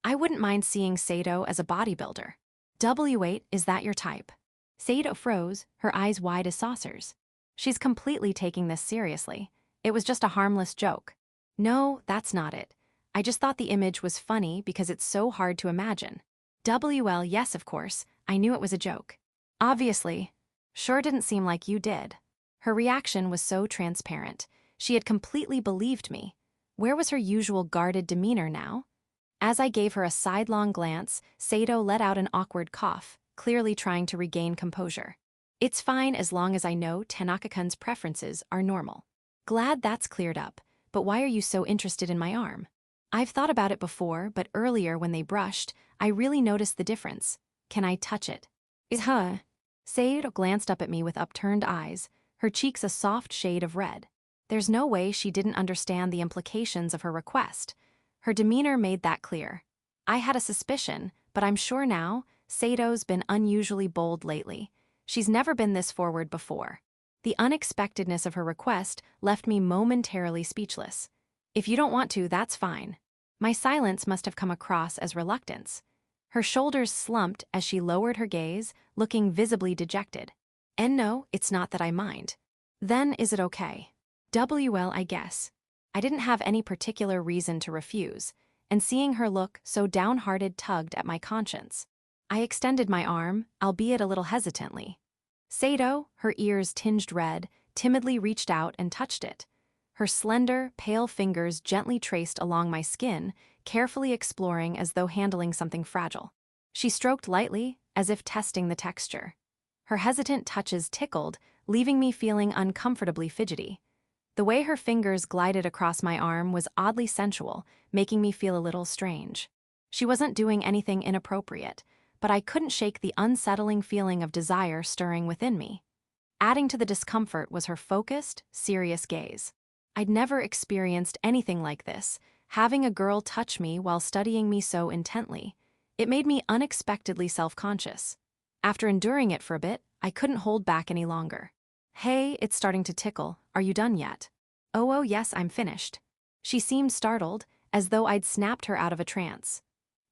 I wouldn't mind seeing Sedo as a bodybuilder. W8, is that your type? Sedo froze, her eyes wide as saucers. She's completely taking this seriously. It was just a harmless joke. No, that's not it. I just thought the image was funny because it's so hard to imagine. WL, yes, of course. I knew it was a joke. Obviously. Sure didn't seem like you did. Her reaction was so transparent. She had completely believed me. Where was her usual guarded demeanor now? As I gave her a sidelong glance, Sedo let out an awkward cough, clearly trying to regain composure. It's fine as long as I know Tanaka-kun's preferences are normal. Glad that's cleared up, but why are you so interested in my arm? I've thought about it before, but earlier when they brushed, I really noticed the difference. Can I touch it? Sedo glanced up at me with upturned eyes, her cheeks a soft shade of red. There's no way she didn't understand the implications of her request. Her demeanor made that clear. I had a suspicion, but I'm sure now, Sedo's been unusually bold lately. She's never been this forward before. The unexpectedness of her request left me momentarily speechless. If you don't want to, that's fine. My silence must have come across as reluctance. Her shoulders slumped as she lowered her gaze, looking visibly dejected. And no, it's not that I mind. Then is it okay? WL, I guess. I didn't have any particular reason to refuse, and seeing her look so downhearted tugged at my conscience. I extended my arm, albeit a little hesitantly. Sedo, her ears tinged red, timidly reached out and touched it. Her slender, pale fingers gently traced along my skin, carefully exploring as though handling something fragile. She stroked lightly, as if testing the texture. Her hesitant touches tickled, leaving me feeling uncomfortably fidgety. The way her fingers glided across my arm was oddly sensual, making me feel a little strange. She wasn't doing anything inappropriate, but I couldn't shake the unsettling feeling of desire stirring within me. Adding to the discomfort was her focused, serious gaze. I'd never experienced anything like this, having a girl touch me while studying me so intently. It made me unexpectedly self-conscious. After enduring it for a bit, I couldn't hold back any longer. Hey, it's starting to tickle. Are you done yet? Oh, yes, I'm finished. She seemed startled, as though I'd snapped her out of a trance.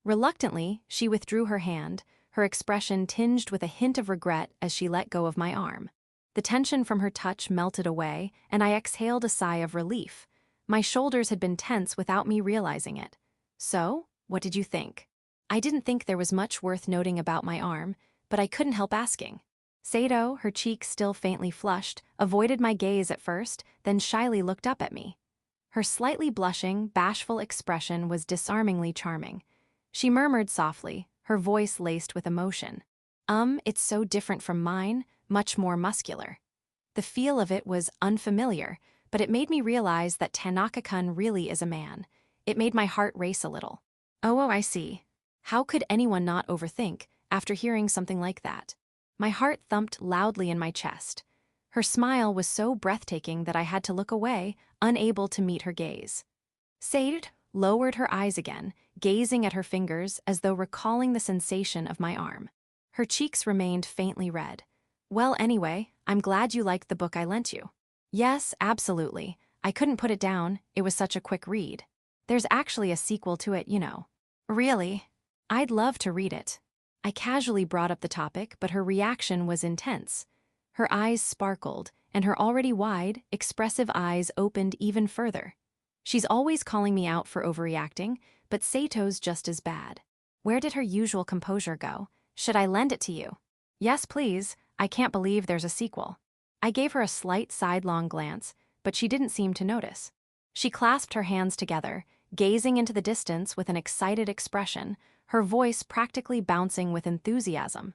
Reluctantly, she withdrew her hand, her expression tinged with a hint of regret as she let go of my arm. The tension from her touch melted away, and I exhaled a sigh of relief. My shoulders had been tense without me realizing it. So, what did you think? I didn't think there was much worth noting about my arm, but I couldn't help asking. Sedo, her cheeks still faintly flushed, avoided my gaze at first, then shyly looked up at me. Her slightly blushing, bashful expression was disarmingly charming. She murmured softly, her voice laced with emotion. It's so different from mine, much more muscular. The feel of it was unfamiliar, but it made me realize that Tanaka-kun really is a man. It made my heart race a little. Oh, I see. How could anyone not overthink after hearing something like that? My heart thumped loudly in my chest. Her smile was so breathtaking that I had to look away, unable to meet her gaze. Sedo lowered her eyes again, gazing at her fingers as though recalling the sensation of my arm. Her cheeks remained faintly red. Well, anyway, I'm glad you liked the book I lent you. Yes, absolutely. I couldn't put it down, it was such a quick read. There's actually a sequel to it, Really? I'd love to read it. I casually brought up the topic, but her reaction was intense. Her eyes sparkled, and her already wide, expressive eyes opened even further. She's always calling me out for overreacting, but Sato's just as bad. Where did her usual composure go? Should I lend it to you? Yes, please. I can't believe there's a sequel. I gave her a slight sidelong glance, but she didn't seem to notice. She clasped her hands together, gazing into the distance with an excited expression, her voice practically bouncing with enthusiasm.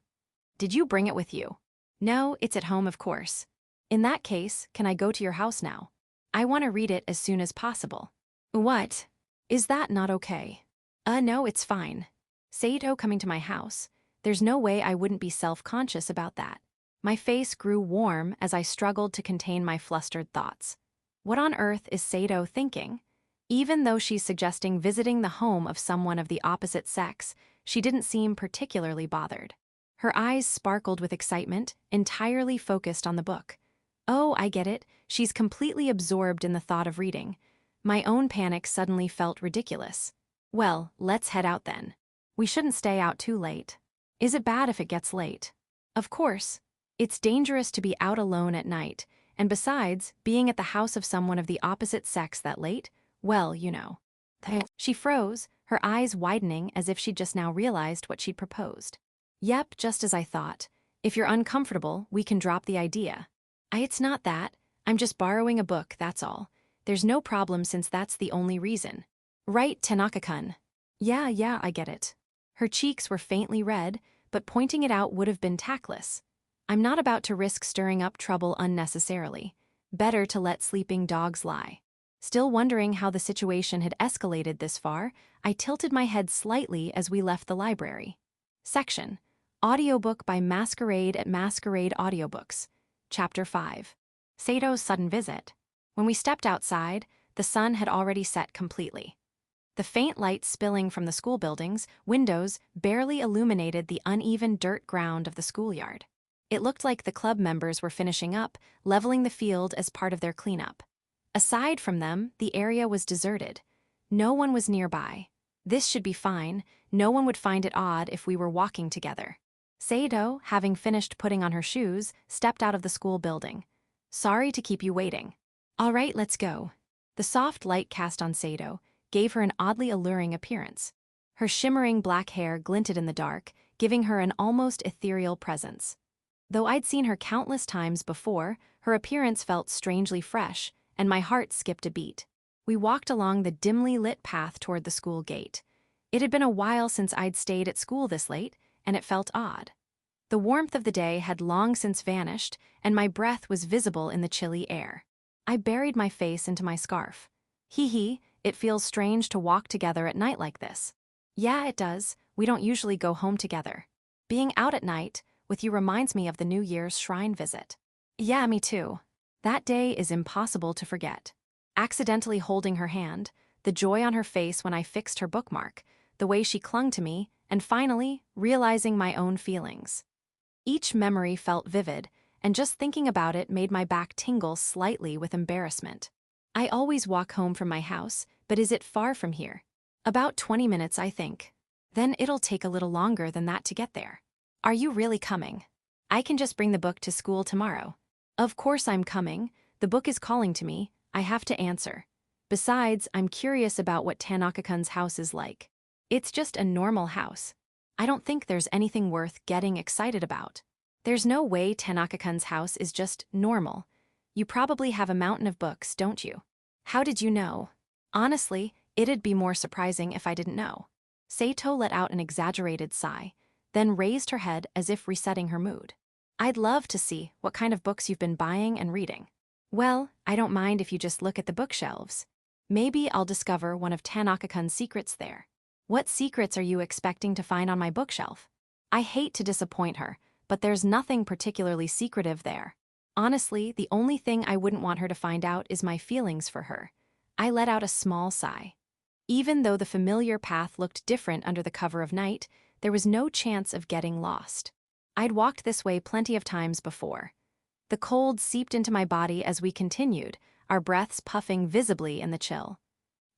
Did you bring it with you? No, it's at home, of course. In that case, can I go to your house now? I want to read it as soon as possible. What? Is that not okay? No, it's fine. Sedo coming to my house. There's no way I wouldn't be self-conscious about that. My face grew warm as I struggled to contain my flustered thoughts. What on earth is Sedo thinking? Even though she's suggesting visiting the home of someone of the opposite sex, she didn't seem particularly bothered. Her eyes sparkled with excitement, entirely focused on the book. Oh, I get it. She's completely absorbed in the thought of reading. My own panic suddenly felt ridiculous. Well, let's head out then. We shouldn't stay out too late. Is it bad if it gets late? Of course. It's dangerous to be out alone at night, and besides, being at the house of someone of the opposite sex that late, well, you know. She froze, her eyes widening as if she'd just now realized what she'd proposed. Yep, just as I thought. If you're uncomfortable, we can drop the idea. It's not that. I'm just borrowing a book, that's all. There's no problem since that's the only reason. Right, Tanaka-kun? Yeah, I get it. Her cheeks were faintly red, but pointing it out would have been tactless. I'm not about to risk stirring up trouble unnecessarily. Better to let sleeping dogs lie. Still wondering how the situation had escalated this far, I tilted my head slightly as we left the library. Section: Audiobook by Masquerade at Masquerade Audiobooks. Chapter 5. Sedo's Sudden Visit. When we stepped outside, the sun had already set completely. The faint light spilling from the school building's windows barely illuminated the uneven dirt ground of the schoolyard. It looked like the club members were finishing up, leveling the field as part of their cleanup. Aside from them, the area was deserted. No one was nearby. This should be fine. No one would find it odd if we were walking together. Sedo, having finished putting on her shoes, stepped out of the school building. Sorry to keep you waiting. All right, let's go. The soft light cast on Sedo gave her an oddly alluring appearance. Her shimmering black hair glinted in the dark, giving her an almost ethereal presence. Though I'd seen her countless times before, her appearance felt strangely fresh, and my heart skipped a beat. We walked along the dimly lit path toward the school gate. It had been a while since I'd stayed at school this late, and it felt odd. The warmth of the day had long since vanished, and my breath was visible in the chilly air. I buried my face into my scarf. Hee, it feels strange to walk together at night like this. Yeah, it does. We don't usually go home together. Being out at night with you reminds me of the New Year's shrine visit. Yeah, me too. That day is impossible to forget. Accidentally holding her hand, the joy on her face when I fixed her bookmark, the way she clung to me, and finally, realizing my own feelings. Each memory felt vivid, and just thinking about it made my back tingle slightly with embarrassment. I always walk home from my house, but is it far from here? About 20 minutes, I think. Then it'll take a little longer than that to get there. Are you really coming? I can just bring the book to school tomorrow. Of course I'm coming. The book is calling to me. I have to answer. Besides, I'm curious about what Tanaka-kun's house is like. It's just a normal house. I don't think there's anything worth getting excited about. There's no way Tanaka-kun's house is just normal. You probably have a mountain of books, don't you? How did you know? Honestly, it'd be more surprising if I didn't know. Seto let out an exaggerated sigh, then raised her head as if resetting her mood. I'd love to see what kind of books you've been buying and reading. Well, I don't mind if you just look at the bookshelves. Maybe I'll discover one of Tanaka-kun's secrets there. What secrets are you expecting to find on my bookshelf? I hate to disappoint her, but there's nothing particularly secretive there. Honestly, the only thing I wouldn't want her to find out is my feelings for her. I let out a small sigh. Even though the familiar path looked different under the cover of night, there was no chance of getting lost. I'd walked this way plenty of times before. The cold seeped into my body as we continued, our breaths puffing visibly in the chill.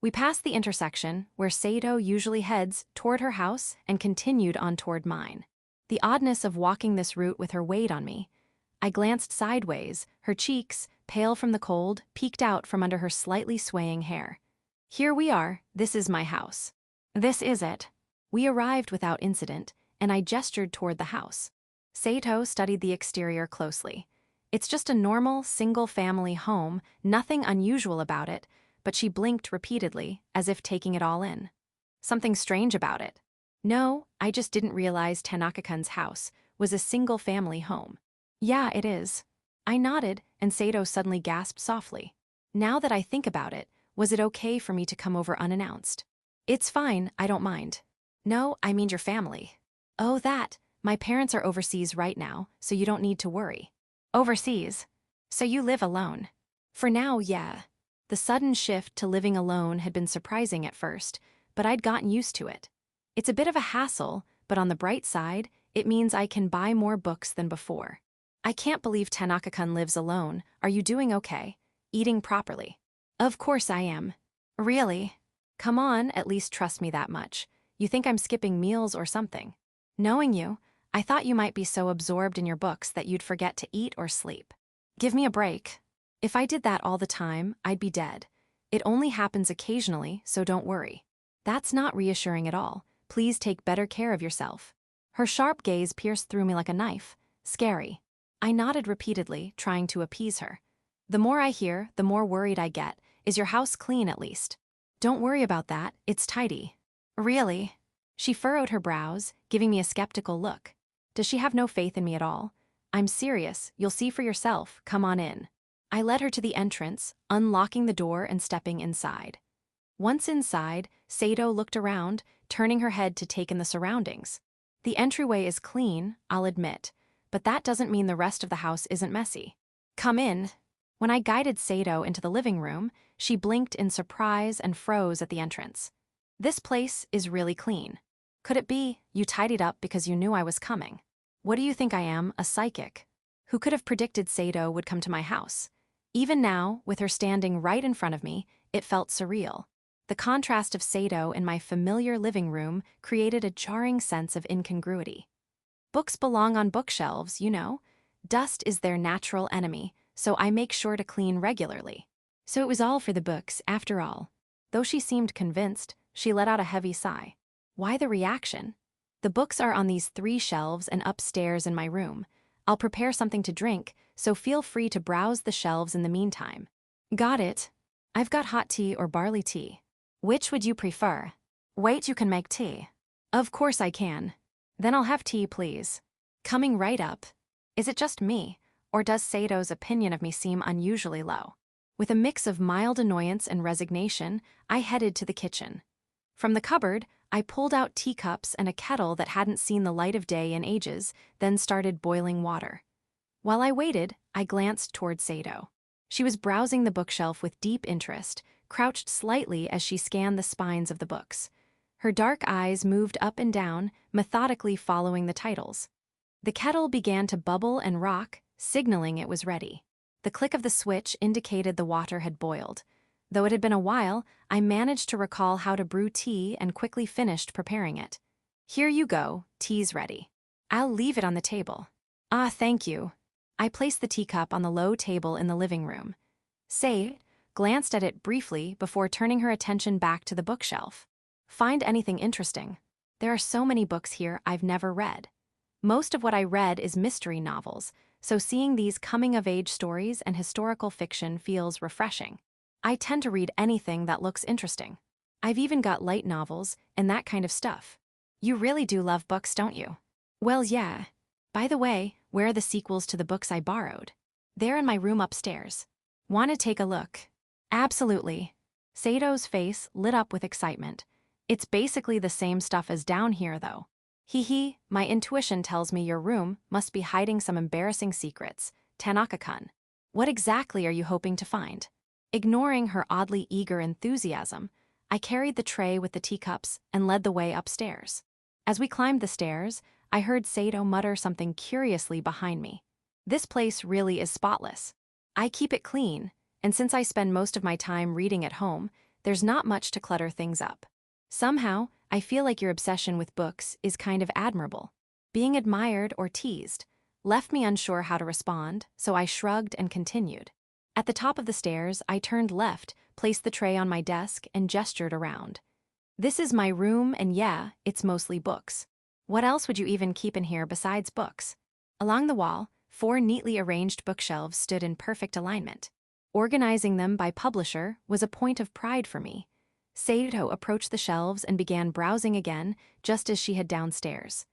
We passed the intersection, where Sedo usually heads toward her house and continued on toward mine. The oddness of walking this route with her weighed on me. I glanced sideways, her cheeks, pale from the cold, peeked out from under her slightly swaying hair. Here we are, this is my house. This is it. We arrived without incident, and I gestured toward the house. Seto studied the exterior closely. It's just a normal, single-family home, nothing unusual about it, but she blinked repeatedly, as if taking it all in. Something strange about it. No, I just didn't realize Tanaka-kun's house was a single-family home. Yeah, it is. I nodded, and Sedo suddenly gasped softly. Now that I think about it, was it okay for me to come over unannounced? It's fine, I don't mind. No, I mean your family. Oh, that. My parents are overseas right now, so you don't need to worry. Overseas? So you live alone? For now, yeah. The sudden shift to living alone had been surprising at first, but I'd gotten used to it. It's a bit of a hassle, but on the bright side, it means I can buy more books than before. I can't believe Tanaka-kun lives alone. Are you doing okay? Eating properly? Of course I am. Really? Come on, at least trust me that much. You think I'm skipping meals or something? Knowing you, I thought you might be so absorbed in your books that you'd forget to eat or sleep. Give me a break. If I did that all the time, I'd be dead. It only happens occasionally, so don't worry. That's not reassuring at all. Please take better care of yourself. Her sharp gaze pierced through me like a knife. Scary. I nodded repeatedly, trying to appease her. The more I hear, the more worried I get. Is your house clean at least? Don't worry about that, it's tidy. Really? She furrowed her brows, giving me a skeptical look. Does she have no faith in me at all? I'm serious, you'll see for yourself, come on in. I led her to the entrance, unlocking the door and stepping inside. Once inside, Sedo looked around, turning her head to take in the surroundings. The entryway is clean, I'll admit, but that doesn't mean the rest of the house isn't messy. Come in. When I guided Sedo into the living room, she blinked in surprise and froze at the entrance. This place is really clean. Could it be you tidied up because you knew I was coming? What do you think I am, a psychic? Who could have predicted Sedo would come to my house? Even now, with her standing right in front of me, it felt surreal. The contrast of Sedo in my familiar living room created a jarring sense of incongruity. Books belong on bookshelves, you know. Dust is their natural enemy, so I make sure to clean regularly. So it was all for the books, after all. Though she seemed convinced, she let out a heavy sigh. Why the reaction? The books are on these 3 shelves and upstairs in my room. I'll prepare something to drink, so feel free to browse the shelves in the meantime. Got it. I've got hot tea or barley tea. Which would you prefer? Wait, you can make tea. Of course I can. Then I'll have tea, please. Coming right up. Is it just me, or does Sedo's opinion of me seem unusually low? With a mix of mild annoyance and resignation, I headed to the kitchen. From the cupboard, I pulled out teacups and a kettle that hadn't seen the light of day in ages, then started boiling water. While I waited, I glanced toward Sedo. She was browsing the bookshelf with deep interest, crouched slightly as she scanned the spines of the books. Her dark eyes moved up and down, methodically following the titles. The kettle began to bubble and rock, signaling it was ready. The click of the switch indicated the water had boiled. Though it had been a while, I managed to recall how to brew tea and quickly finished preparing it. Here you go, tea's ready. I'll leave it on the table. Ah, thank you. I placed the teacup on the low table in the living room. Say glanced at it briefly before turning her attention back to the bookshelf. Find anything interesting? There are so many books here I've never read. Most of what I read is mystery novels, so seeing these coming-of-age stories and historical fiction feels refreshing. I tend to read anything that looks interesting. I've even got light novels and that kind of stuff. You really do love books, don't you? Well, yeah. By the way, where are the sequels to the books I borrowed? They're in my room upstairs. Want to take a look? Absolutely. Sedo's face lit up with excitement. It's basically the same stuff as down here, though. Hee, my intuition tells me your room must be hiding some embarrassing secrets. Tanaka-kun. What exactly are you hoping to find? Ignoring her oddly eager enthusiasm, I carried the tray with the teacups and led the way upstairs. As we climbed the stairs, I heard Sedo mutter something curiously behind me. This place really is spotless. I keep it clean, and since I spend most of my time reading at home, there's not much to clutter things up. Somehow, I feel like your obsession with books is kind of admirable. Being admired or teased left me unsure how to respond, so I shrugged and continued. At the top of the stairs, I turned left, placed the tray on my desk, and gestured around. This is my room, and yeah, it's mostly books. What else would you even keep in here besides books? Along the wall, 4 neatly arranged bookshelves stood in perfect alignment. Organizing them by publisher was a point of pride for me. Sedo approached the shelves and began browsing again, just as she had downstairs.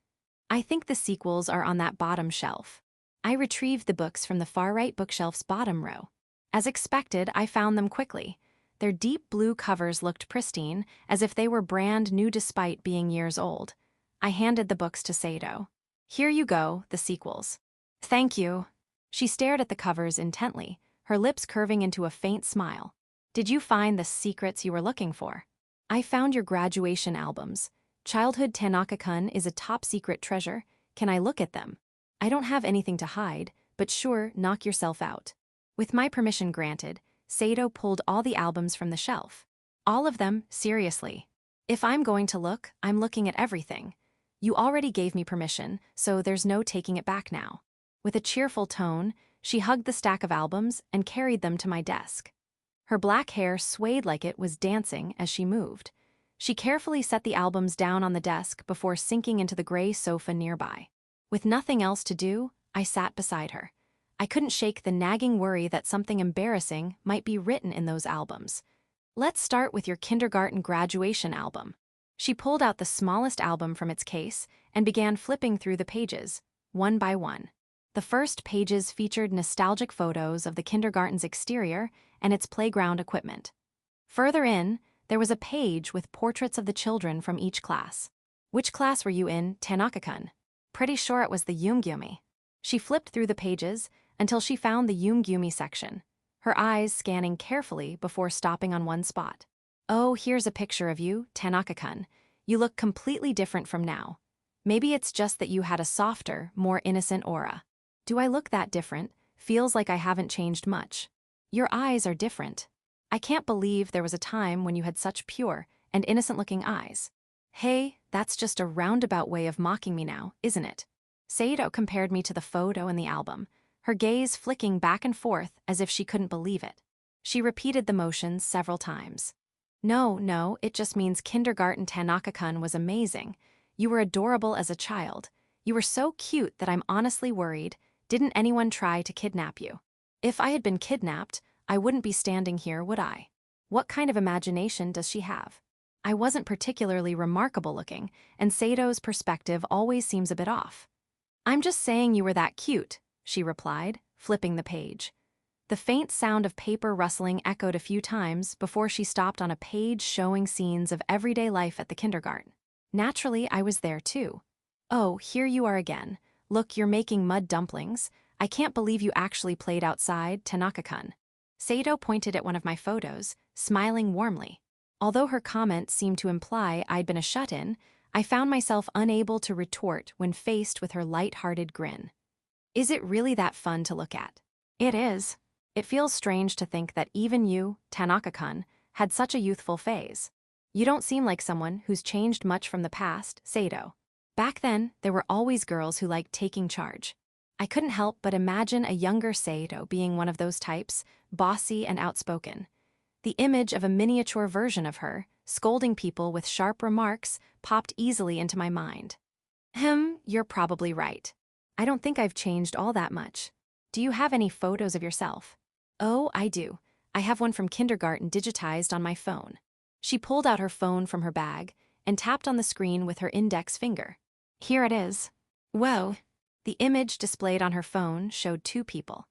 I think the sequels are on that bottom shelf. I retrieved the books from the far right bookshelf's bottom row. As expected, I found them quickly. Their deep blue covers looked pristine, as if they were brand new despite being years old. I handed the books to Sedo. Here you go, the sequels. Thank you. She stared at the covers intently, her lips curving into a faint smile. Did you find the secrets you were looking for? I found your graduation albums. Childhood Tanaka-kun is a top-secret treasure. Can I look at them? I don't have anything to hide, but sure, knock yourself out. With my permission granted, Sedo pulled all the albums from the shelf. All of them, seriously. If I'm going to look, I'm looking at everything. You already gave me permission, so there's no taking it back now. With a cheerful tone, she hugged the stack of albums and carried them to my desk. Her black hair swayed like it was dancing as she moved. She carefully set the albums down on the desk before sinking into the gray sofa nearby. With nothing else to do, I sat beside her. I couldn't shake the nagging worry that something embarrassing might be written in those albums. Let's start with your kindergarten graduation album. She pulled out the smallest album from its case and began flipping through the pages, one by one. The first pages featured nostalgic photos of the kindergarten's exterior and its playground equipment. Further in, there was a page with portraits of the children from each class. Which class were you in, Tanaka-kun? Pretty sure it was the Yumgyumi. She flipped through the pages until she found the Yumgyumi section, her eyes scanning carefully before stopping on one spot. Oh, here's a picture of you, Tanaka-kun. You look completely different from now. Maybe it's just that you had a softer, more innocent aura. Do I look that different? Feels like I haven't changed much. Your eyes are different. I can't believe there was a time when you had such pure and innocent-looking eyes. Hey, that's just a roundabout way of mocking me now, isn't it? Sedo compared me to the photo in the album, her gaze flicking back and forth as if she couldn't believe it. She repeated the motions several times. No, it just means kindergarten Tanaka-kun was amazing. You were adorable as a child. You were so cute that I'm honestly worried. Didn't anyone try to kidnap you? If I had been kidnapped, I wouldn't be standing here, would I? What kind of imagination does she have? I wasn't particularly remarkable looking, and Sedo's perspective always seems a bit off. I'm just saying you were that cute, she replied, flipping the page. The faint sound of paper rustling echoed a few times before she stopped on a page showing scenes of everyday life at the kindergarten. Naturally, I was there too. Oh, here you are again. Look, you're making mud dumplings. I can't believe you actually played outside, Tanaka-kun. Sedo pointed at one of my photos, smiling warmly. Although her comment seemed to imply I'd been a shut-in, I found myself unable to retort when faced with her light-hearted grin. Is it really that fun to look at? It is. It feels strange to think that even you, Tanaka-kun, had such a youthful phase. You don't seem like someone who's changed much from the past, Sedo. Back then, there were always girls who liked taking charge. I couldn't help but imagine a younger Sedo being one of those types, bossy and outspoken. The image of a miniature version of her, scolding people with sharp remarks, popped easily into my mind. You're probably right. I don't think I've changed all that much. Do you have any photos of yourself? Oh, I do. I have one from kindergarten digitized on my phone. She pulled out her phone from her bag and tapped on the screen with her index finger. Here it is. Whoa. The image displayed on her phone showed two people.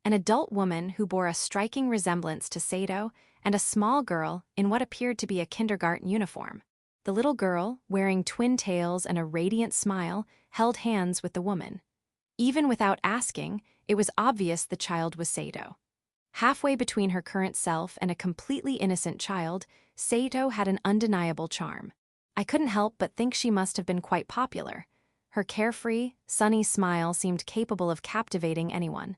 An adult woman who bore a striking resemblance to Sedo and a small girl in what appeared to be a kindergarten uniform. The little girl, wearing twin tails and a radiant smile, held hands with the woman. Even without asking, it was obvious the child was Sedo. Halfway between her current self and a completely innocent child, Sedo had an undeniable charm. I couldn't help but think she must have been quite popular. Her carefree, sunny smile seemed capable of captivating anyone.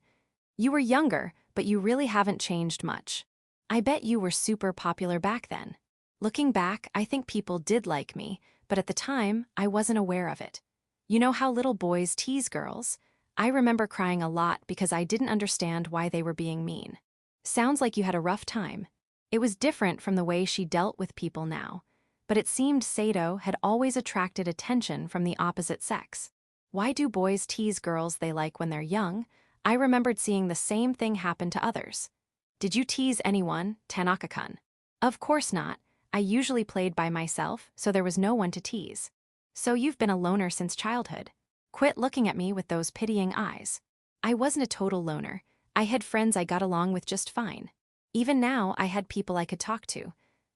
You were younger, but you really haven't changed much. I bet you were super popular back then. Looking back, I think people did like me, but at the time, I wasn't aware of it. You know how little boys tease girls? I remember crying a lot because I didn't understand why they were being mean. Sounds like you had a rough time. It was different from the way she dealt with people now, but it seemed Sedo had always attracted attention from the opposite sex. Why do boys tease girls they like when they're young? I remembered seeing the same thing happen to others. Did you tease anyone, Tanaka-kun? Of course not. I usually played by myself, so there was no one to tease. So you've been a loner since childhood. Quit looking at me with those pitying eyes. I wasn't a total loner. I had friends I got along with just fine. Even now, I had people I could talk to.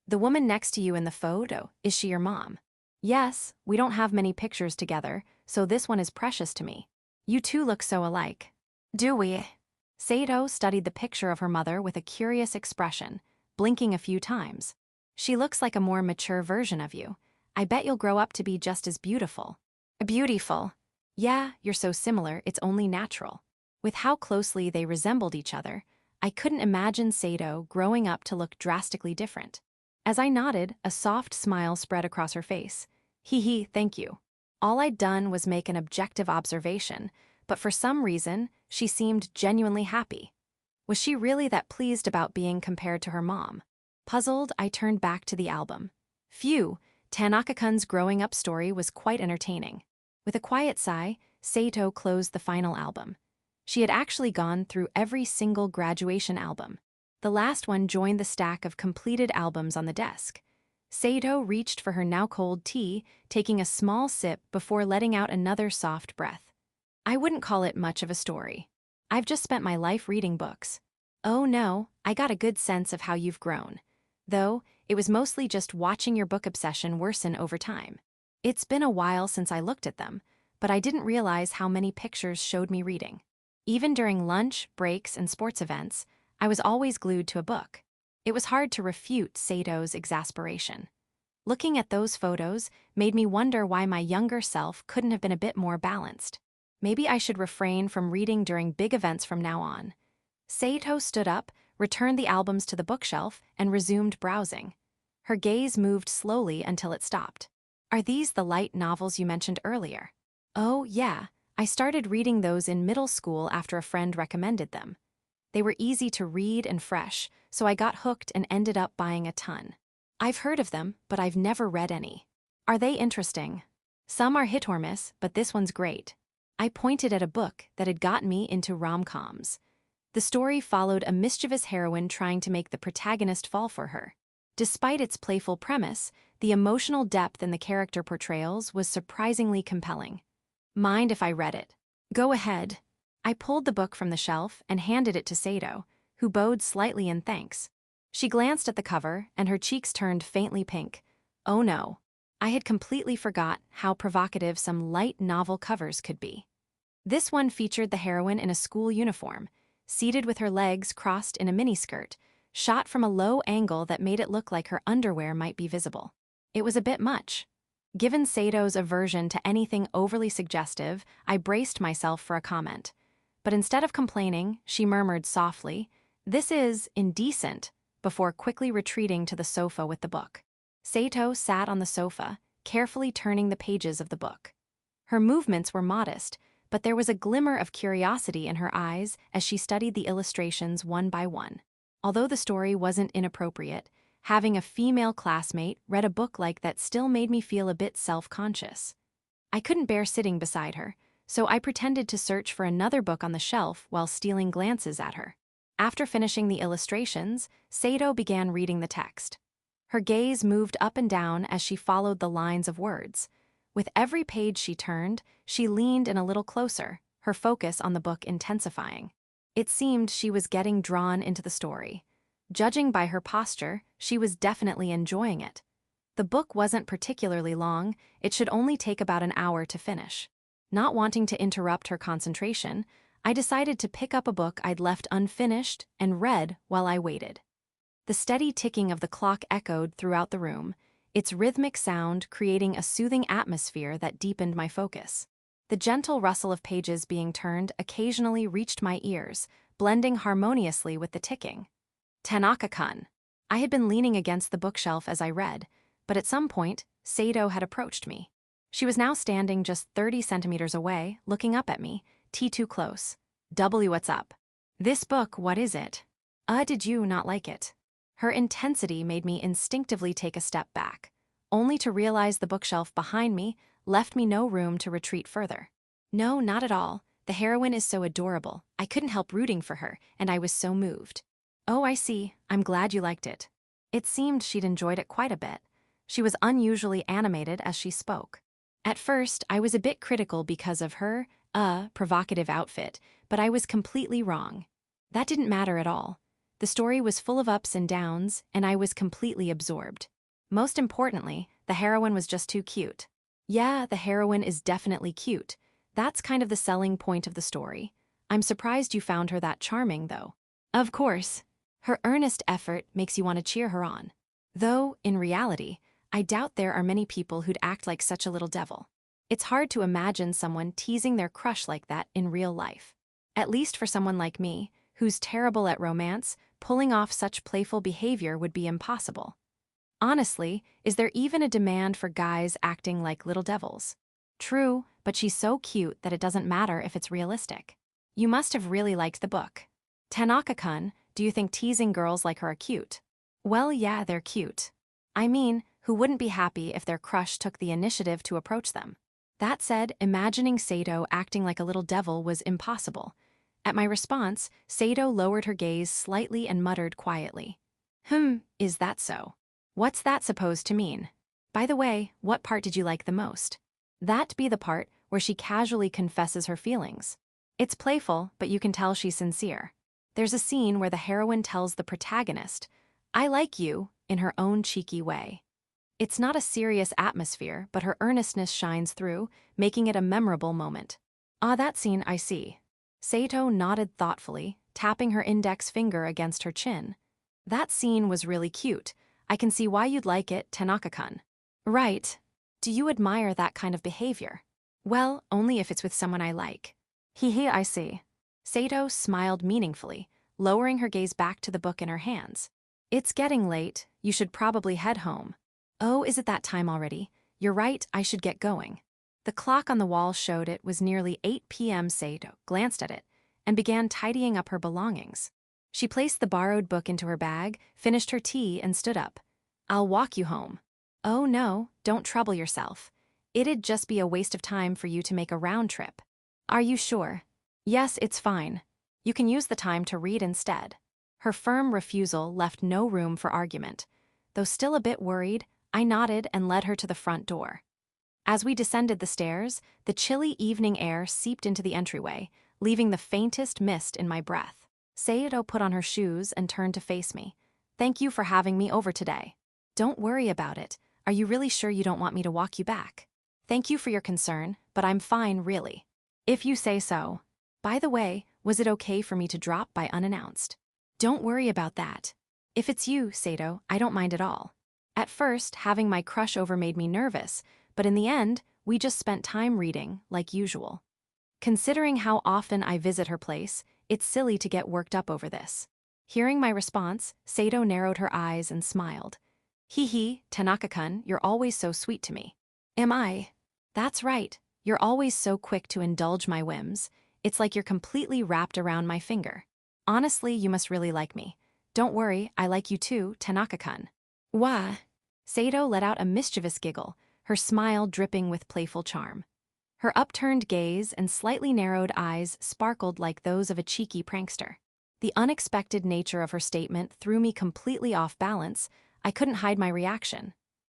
The woman next to you in the photo, is she your mom? Yes, we don't have many pictures together, so this one is precious to me. You two look so alike. Do we? Sedo studied the picture of her mother with a curious expression, blinking a few times. She looks like a more mature version of you. I bet you'll grow up to be just as beautiful. Beautiful? Yeah, you're so similar, it's only natural. With how closely they resembled each other, I couldn't imagine Sedo growing up to look drastically different. As I nodded, a soft smile spread across her face. Hee hee, thank you. All I'd done was make an objective observation, but for some reason, she seemed genuinely happy. Was she really that pleased about being compared to her mom? Puzzled, I turned back to the album. Phew, Tanaka-kun's growing up story was quite entertaining. With a quiet sigh, Seito closed the final album. She had actually gone through every single graduation album. The last one joined the stack of completed albums on the desk. Seito reached for her now-cold tea, taking a small sip before letting out another soft breath. I wouldn't call it much of a story. I've just spent my life reading books. Oh no, I got a good sense of how you've grown. Though, it was mostly just watching your book obsession worsen over time. It's been a while since I looked at them, but I didn't realize how many pictures showed me reading. Even during lunch, breaks, and sports events, I was always glued to a book. It was hard to refute Seido's exasperation. Looking at those photos made me wonder why my younger self couldn't have been a bit more balanced. Maybe I should refrain from reading during big events from now on. Seito stood up, returned the albums to the bookshelf, and resumed browsing. Her gaze moved slowly until it stopped. Are these the light novels you mentioned earlier? Oh, yeah. I started reading those in middle school after a friend recommended them. They were easy to read and fresh, so I got hooked and ended up buying a ton. I've heard of them, but I've never read any. Are they interesting? Some are hit or miss, but this one's great. I pointed at a book that had gotten me into romcoms. The story followed a mischievous heroine trying to make the protagonist fall for her. Despite its playful premise, the emotional depth in the character portrayals was surprisingly compelling. Mind if I read it? Go ahead. I pulled the book from the shelf and handed it to Sedo, who bowed slightly in thanks. She glanced at the cover, and her cheeks turned faintly pink. Oh no. I had completely forgot how provocative some light novel covers could be. This one featured the heroine in a school uniform, seated with her legs crossed in a miniskirt, shot from a low angle that made it look like her underwear might be visible. It was a bit much. Given Seido's aversion to anything overly suggestive, I braced myself for a comment. But instead of complaining, she murmured softly, "This is indecent," before quickly retreating to the sofa with the book. Seito sat on the sofa, carefully turning the pages of the book. Her movements were modest, but there was a glimmer of curiosity in her eyes as she studied the illustrations one by one. Although the story wasn't inappropriate, having a female classmate read a book like that still made me feel a bit self-conscious. I couldn't bear sitting beside her, so I pretended to search for another book on the shelf while stealing glances at her. After finishing the illustrations, Sedo began reading the text. Her gaze moved up and down as she followed the lines of words. With every page she turned, she leaned in a little closer, her focus on the book intensifying. It seemed she was getting drawn into the story. Judging by her posture, she was definitely enjoying it. The book wasn't particularly long, it should only take about an hour to finish. Not wanting to interrupt her concentration, I decided to pick up a book I'd left unfinished and read while I waited. The steady ticking of the clock echoed throughout the room, its rhythmic sound creating a soothing atmosphere that deepened my focus. The gentle rustle of pages being turned occasionally reached my ears, blending harmoniously with the ticking. Tanaka-kun. I had been leaning against the bookshelf as I read, but at some point, Sedo had approached me. She was now standing just 30 centimeters away, looking up at me, T too close. W, what's up? This book, what is it? Did you not like it? Her intensity made me instinctively take a step back, only to realize the bookshelf behind me left me no room to retreat further. No, not at all. The heroine is so adorable. I couldn't help rooting for her, and I was so moved. Oh, I see. I'm glad you liked it. It seemed she'd enjoyed it quite a bit. She was unusually animated as she spoke. At first, I was a bit critical because of her, provocative outfit, but I was completely wrong. That didn't matter at all. The story was full of ups and downs, and I was completely absorbed. Most importantly, the heroine was just too cute. Yeah, the heroine is definitely cute. That's kind of the selling point of the story. I'm surprised you found her that charming, though. Of course. Her earnest effort makes you want to cheer her on. Though, in reality, I doubt there are many people who'd act like such a little devil. It's hard to imagine someone teasing their crush like that in real life. At least for someone like me, who's terrible at romance, pulling off such playful behavior would be impossible. Honestly, is there even a demand for guys acting like little devils? True, but she's so cute that it doesn't matter if it's realistic. You must have really liked the book. Tanaka-kun, do you think teasing girls like her are cute? Well, yeah, they're cute. I mean, who wouldn't be happy if their crush took the initiative to approach them? That said, imagining Sedo acting like a little devil was impossible. At my response, Sedo lowered her gaze slightly and muttered quietly. Is that so? What's that supposed to mean? By the way, what part did you like the most? That be the part where she casually confesses her feelings. It's playful, but you can tell she's sincere. There's a scene where the heroine tells the protagonist, "I like you," in her own cheeky way. It's not a serious atmosphere, but her earnestness shines through, making it a memorable moment. Ah, that scene, I see. Seto nodded thoughtfully, tapping her index finger against her chin. That scene was really cute. I can see why you'd like it, Tanaka-kun. Right. Do you admire that kind of behavior? Well, only if it's with someone I like. Hee, I see. Seto smiled meaningfully, lowering her gaze back to the book in her hands. It's getting late. You should probably head home. Oh, is it that time already? You're right, I should get going. The clock on the wall showed it was nearly 8 p.m. Sedo glanced at it and began tidying up her belongings. She placed the borrowed book into her bag, finished her tea, and stood up. I'll walk you home. Oh no, don't trouble yourself. It'd just be a waste of time for you to make a round trip. Are you sure? Yes, it's fine. You can use the time to read instead. Her firm refusal left no room for argument. Though still a bit worried, I nodded and led her to the front door. As we descended the stairs, the chilly evening air seeped into the entryway, leaving the faintest mist in my breath. Sedo put on her shoes and turned to face me. Thank you for having me over today. Don't worry about it. Are you really sure you don't want me to walk you back? Thank you for your concern, but I'm fine, really. If you say so. By the way, was it okay for me to drop by unannounced? Don't worry about that. If it's you, Sedo, I don't mind at all. At first, having my crush over made me nervous, but in the end, we just spent time reading, like usual. Considering how often I visit her place, it's silly to get worked up over this. Hearing my response, Sedo narrowed her eyes and smiled. Hee, Tanaka-kun, you're always so sweet to me. Am I? That's right. You're always so quick to indulge my whims. It's like you're completely wrapped around my finger. Honestly, you must really like me. Don't worry, I like you too, Tanaka-kun. Wah! Sedo let out a mischievous giggle, her smile dripping with playful charm. Her upturned gaze and slightly narrowed eyes sparkled like those of a cheeky prankster. The unexpected nature of her statement threw me completely off balance. I couldn't hide my reaction.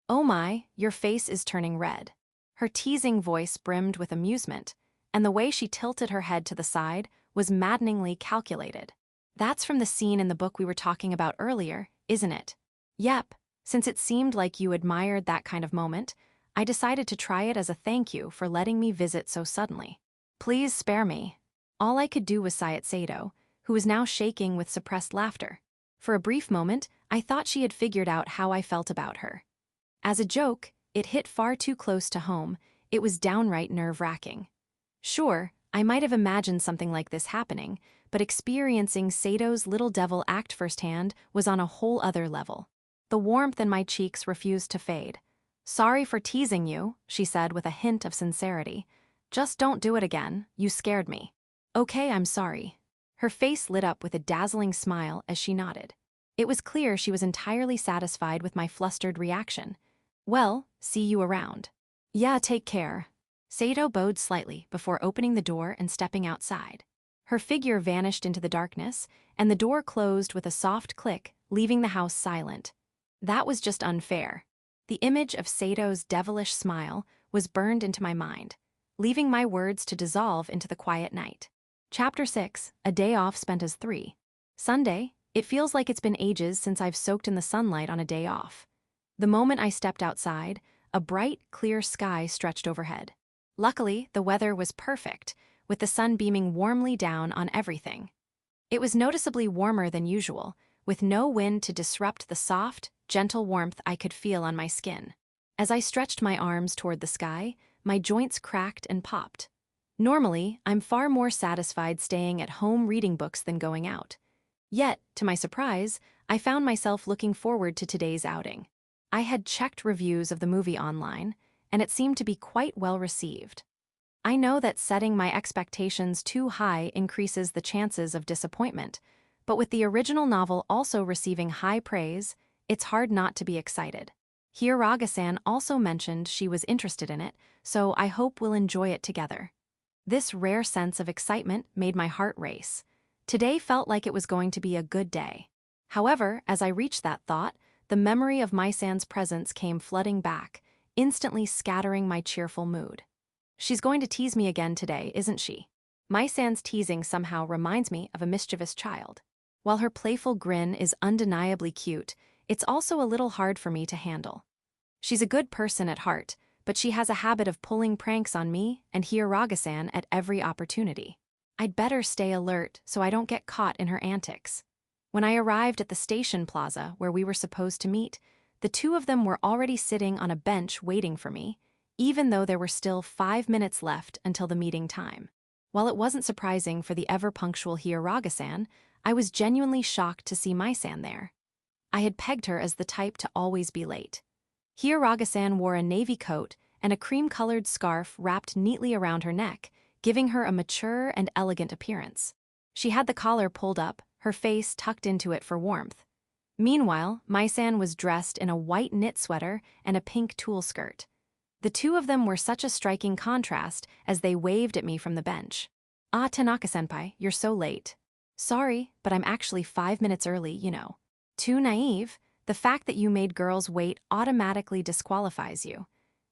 Oh my, your face is turning red. Her teasing voice brimmed with amusement, and the way she tilted her head to the side was maddeningly calculated. That's from the scene in the book we were talking about earlier, isn't it? Yep. Since it seemed like you admired that kind of moment, I decided to try it as a thank you for letting me visit so suddenly. Please spare me. All I could do was sigh at Sedo, who was now shaking with suppressed laughter. For a brief moment, I thought she had figured out how I felt about her. As a joke, it hit far too close to home. It was downright nerve-wracking. Sure, I might have imagined something like this happening, but experiencing Sedo's little devil act firsthand was on a whole other level. The warmth in my cheeks refused to fade. Sorry for teasing you, she said with a hint of sincerity. Just don't do it again, you scared me. Okay, I'm sorry. Her face lit up with a dazzling smile as she nodded. It was clear she was entirely satisfied with my flustered reaction. Well, see you around. Yeah, take care. Sedo bowed slightly before opening the door and stepping outside. Her figure vanished into the darkness, and the door closed with a soft click, leaving the house silent. That was just unfair. The image of Sedo's devilish smile was burned into my mind, leaving my words to dissolve into the quiet night. Chapter 6, A Day Off Spent as Three. Sunday, it feels like it's been ages since I've soaked in the sunlight on a day off. The moment I stepped outside, a bright, clear sky stretched overhead. Luckily, the weather was perfect, with the sun beaming warmly down on everything. It was noticeably warmer than usual, with no wind to disrupt the soft, gentle warmth I could feel on my skin. As I stretched my arms toward the sky, my joints cracked and popped. Normally, I'm far more satisfied staying at home reading books than going out. Yet, to my surprise, I found myself looking forward to today's outing. I had checked reviews of the movie online, and it seemed to be quite well received. I know that setting my expectations too high increases the chances of disappointment, but with the original novel also receiving high praise, it's hard not to be excited. Hiraga-san also mentioned she was interested in it, so I hope we'll enjoy it together. This rare sense of excitement made my heart race. Today felt like it was going to be a good day. However, as I reached that thought, the memory of Mai-san's presence came flooding back, instantly scattering my cheerful mood. She's going to tease me again today, isn't she? Mai-san's teasing somehow reminds me of a mischievous child. While her playful grin is undeniably cute, it's also a little hard for me to handle. She's a good person at heart, but she has a habit of pulling pranks on me and Hiraga-san at every opportunity. I'd better stay alert so I don't get caught in her antics. When I arrived at the station plaza where we were supposed to meet, the two of them were already sitting on a bench waiting for me, even though there were still 5 minutes left until the meeting time. While it wasn't surprising for the ever-punctual Hiraga-san, I was genuinely shocked to see Mai-san there. I had pegged her as the type to always be late. Hiraga-san wore a navy coat and a cream-colored scarf wrapped neatly around her neck, giving her a mature and elegant appearance. She had the collar pulled up, her face tucked into it for warmth. Meanwhile, Mai-san was dressed in a white knit sweater and a pink tulle skirt. The two of them were such a striking contrast as they waved at me from the bench. "Ah, Tanaka-senpai, you're so late." "Sorry, but I'm actually 5 minutes early, you know." "Too naive? The fact that you made girls wait automatically disqualifies you.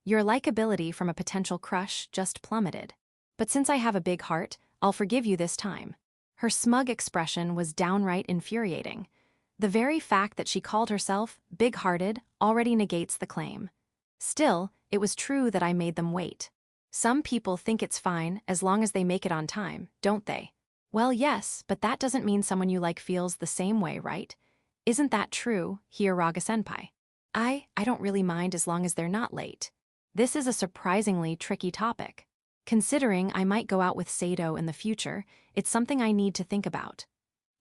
Your likability from a potential crush just plummeted. But since I have a big heart, I'll forgive you this time." Her smug expression was downright infuriating. The very fact that she called herself big-hearted already negates the claim. Still, it was true that I made them wait. Some people think it's fine as long as they make it on time, don't they? Well, yes, but that doesn't mean someone you like feels the same way, right? Isn't that true, Hiraga-senpai? I don't really mind as long as they're not late. This is a surprisingly tricky topic. Considering I might go out with Sedo in the future, it's something I need to think about.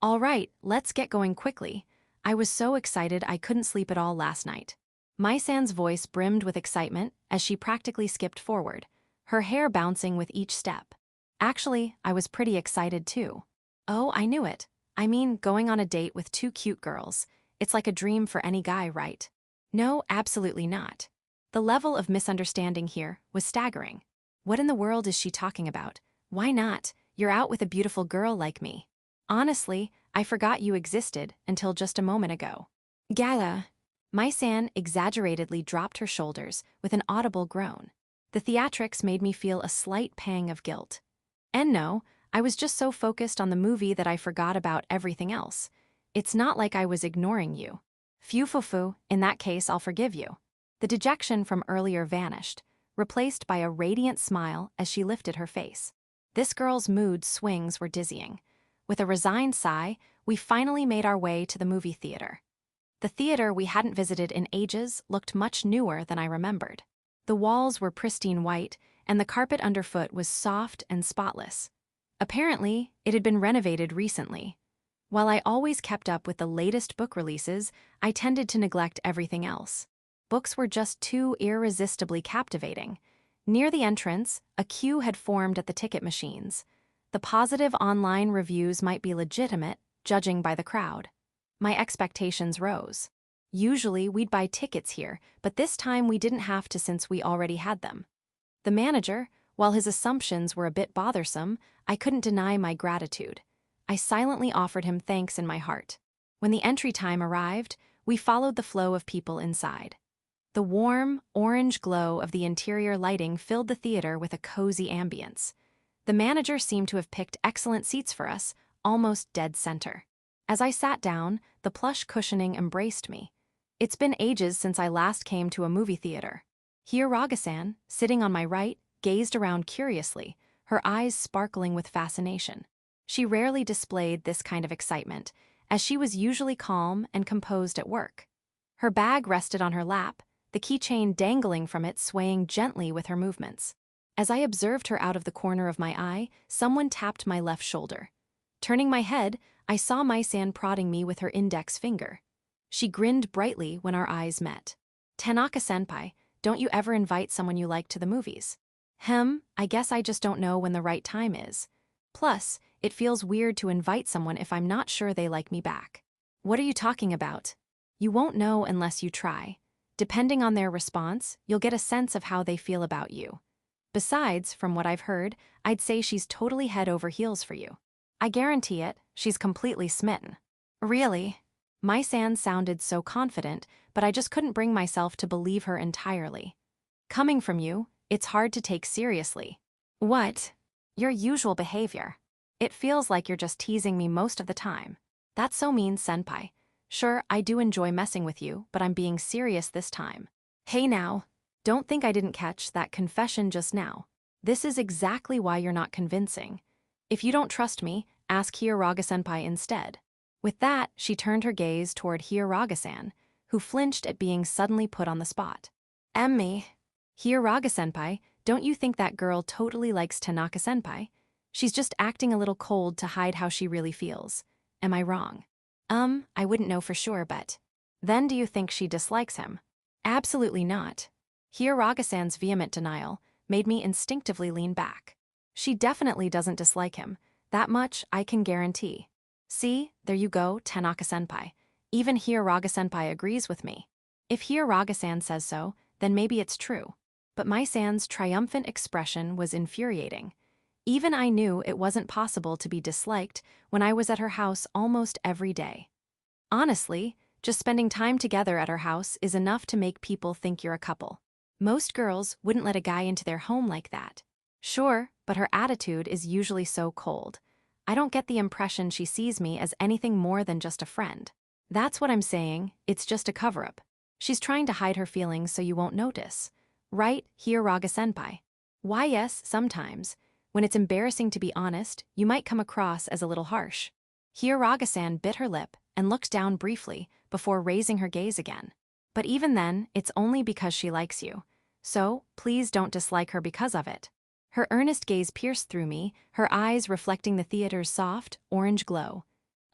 All right, let's get going quickly. I was so excited I couldn't sleep at all last night. Mai-san's voice brimmed with excitement as she practically skipped forward, her hair bouncing with each step. Actually, I was pretty excited too. Oh, I knew it. I mean, going on a date with two cute girls. It's like a dream for any guy, right? No, absolutely not. The level of misunderstanding here was staggering. What in the world is she talking about? Why not? You're out with a beautiful girl like me. Honestly, I forgot you existed until just a moment ago. Gala. Mai-san exaggeratedly dropped her shoulders with an audible groan. The theatrics made me feel a slight pang of guilt. And no, I was just so focused on the movie that I forgot about everything else. It's not like I was ignoring you. Phew, in that case I'll forgive you. The dejection from earlier vanished, replaced by a radiant smile as she lifted her face. This girl's mood swings were dizzying. With a resigned sigh, we finally made our way to the movie theater. The theater we hadn't visited in ages looked much newer than I remembered. The walls were pristine white, and the carpet underfoot was soft and spotless. Apparently, it had been renovated recently. While I always kept up with the latest book releases, I tended to neglect everything else. Books were just too irresistibly captivating. Near the entrance, a queue had formed at the ticket machines. The positive online reviews might be legitimate, judging by the crowd. My expectations rose. Usually, we'd buy tickets here, but this time we didn't have to since we already had them. The manager, while his assumptions were a bit bothersome, I couldn't deny my gratitude. I silently offered him thanks in my heart. When the entry time arrived, we followed the flow of people inside. The warm, orange glow of the interior lighting filled the theater with a cozy ambience. The manager seemed to have picked excellent seats for us, almost dead center. As I sat down, the plush cushioning embraced me. It's been ages since I last came to a movie theater. Hiragasan, sitting on my right, gazed around curiously, her eyes sparkling with fascination. She rarely displayed this kind of excitement, as she was usually calm and composed at work. Her bag rested on her lap, the keychain dangling from it swaying gently with her movements. As I observed her out of the corner of my eye, someone tapped my left shoulder. Turning my head, I saw Mai-san prodding me with her index finger. She grinned brightly when our eyes met. "Tanaka-senpai, don't you ever invite someone you like to the movies?" I guess I just don't know when the right time is. Plus, it feels weird to invite someone if I'm not sure they like me back." "What are you talking about?" "You won't know unless you try. Depending on their response, you'll get a sense of how they feel about you. Besides, from what I've heard, I'd say she's totally head over heels for you. I guarantee it, she's completely smitten." "Really?" Mai-san sounded so confident, but I just couldn't bring myself to believe her entirely. "Coming from you, it's hard to take seriously." "What?" "Your usual behavior. It feels like you're just teasing me most of the time." "That's so mean, senpai. Sure, I do enjoy messing with you, but I'm being serious this time." "Hey now, don't think I didn't catch that confession just now. This is exactly why you're not convincing. If you don't trust me, ask Hiragasenpai instead." With that, she turned her gaze toward Hiragasan, who flinched at being suddenly put on the spot. "Emmy." "Hiragasenpai, don't you think that girl totally likes Tanaka-senpai? She's just acting a little cold to hide how she really feels. Am I wrong?" I wouldn't know for sure, but..." "Then do you think she dislikes him?" "Absolutely not." Hiragasan's vehement denial made me instinctively lean back. "She definitely doesn't dislike him. That much I can guarantee." "See, there you go, Tanaka-senpai. Even Hiragasenpai agrees with me." "If Hiragasan says so, then maybe it's true." But Mai-san's triumphant expression was infuriating. Even I knew it wasn't possible to be disliked when I was at her house almost every day. Honestly, just spending time together at her house is enough to make people think you're a couple. Most girls wouldn't let a guy into their home like that. Sure, but her attitude is usually so cold. I don't get the impression she sees me as anything more than just a friend. That's what I'm saying, it's just a cover-up. She's trying to hide her feelings so you won't notice. Right, Hiragasenpai? Why, yes, sometimes. When it's embarrassing to be honest, you might come across as a little harsh. Hiragasan bit her lip and looked down briefly before raising her gaze again. But even then, it's only because she likes you. So, please don't dislike her because of it. Her earnest gaze pierced through me, her eyes reflecting the theater's soft, orange glow.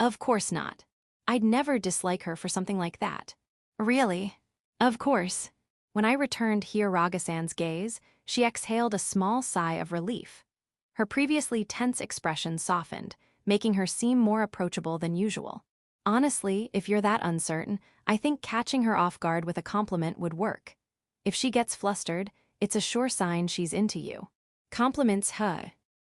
Of course not. I'd never dislike her for something like that. Really? Of course. When I returned Hiragasan's gaze, she exhaled a small sigh of relief. Her previously tense expression softened, making her seem more approachable than usual. Honestly, if you're that uncertain, I think catching her off guard with a compliment would work. If she gets flustered, it's a sure sign she's into you. Compliments,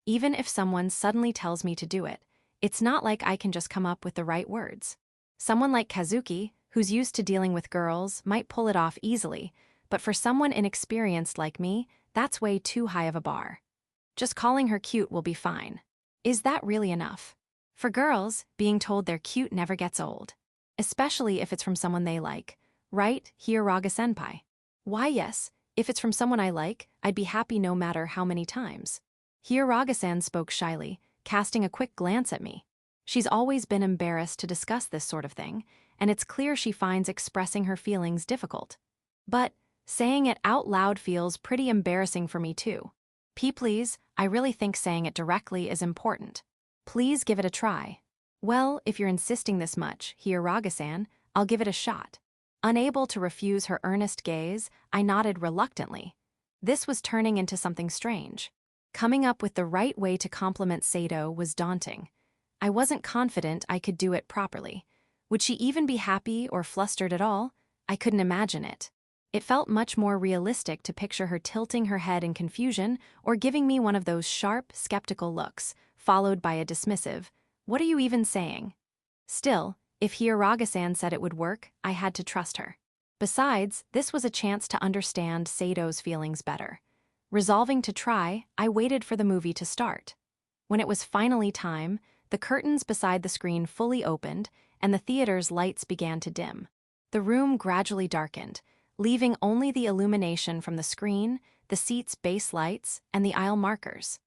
even if someone suddenly tells me to do it, it's not like I can just come up with the right words. Someone like Kazuki, who's used to dealing with girls, might pull it off easily, but for someone inexperienced like me, that's way too high of a bar. Just calling her cute will be fine. Is that really enough? For girls, being told they're cute never gets old. Especially if it's from someone they like. Right, Hiragasenpai? Why, yes, if it's from someone I like, I'd be happy no matter how many times. Hiragasan spoke shyly, casting a quick glance at me. She's always been embarrassed to discuss this sort of thing, and it's clear she finds expressing her feelings difficult. But saying it out loud feels pretty embarrassing for me too. Please, I really think saying it directly is important. Please give it a try. Well, if you're insisting this much, Hiragasan, I'll give it a shot. Unable to refuse her earnest gaze, I nodded reluctantly. This was turning into something strange. Coming up with the right way to compliment Sedo was daunting. I wasn't confident I could do it properly. Would she even be happy or flustered at all? I couldn't imagine it. It felt much more realistic to picture her tilting her head in confusion or giving me one of those sharp, skeptical looks, followed by a dismissive, "What are you even saying?" Still, if Hiragasan said it would work, I had to trust her. Besides, this was a chance to understand Sedo's feelings better. Resolving to try, I waited for the movie to start. When it was finally time, the curtains beside the screen fully opened, and the theater's lights began to dim. The room gradually darkened, leaving only the illumination from the screen, the seats' base lights, and the aisle markers.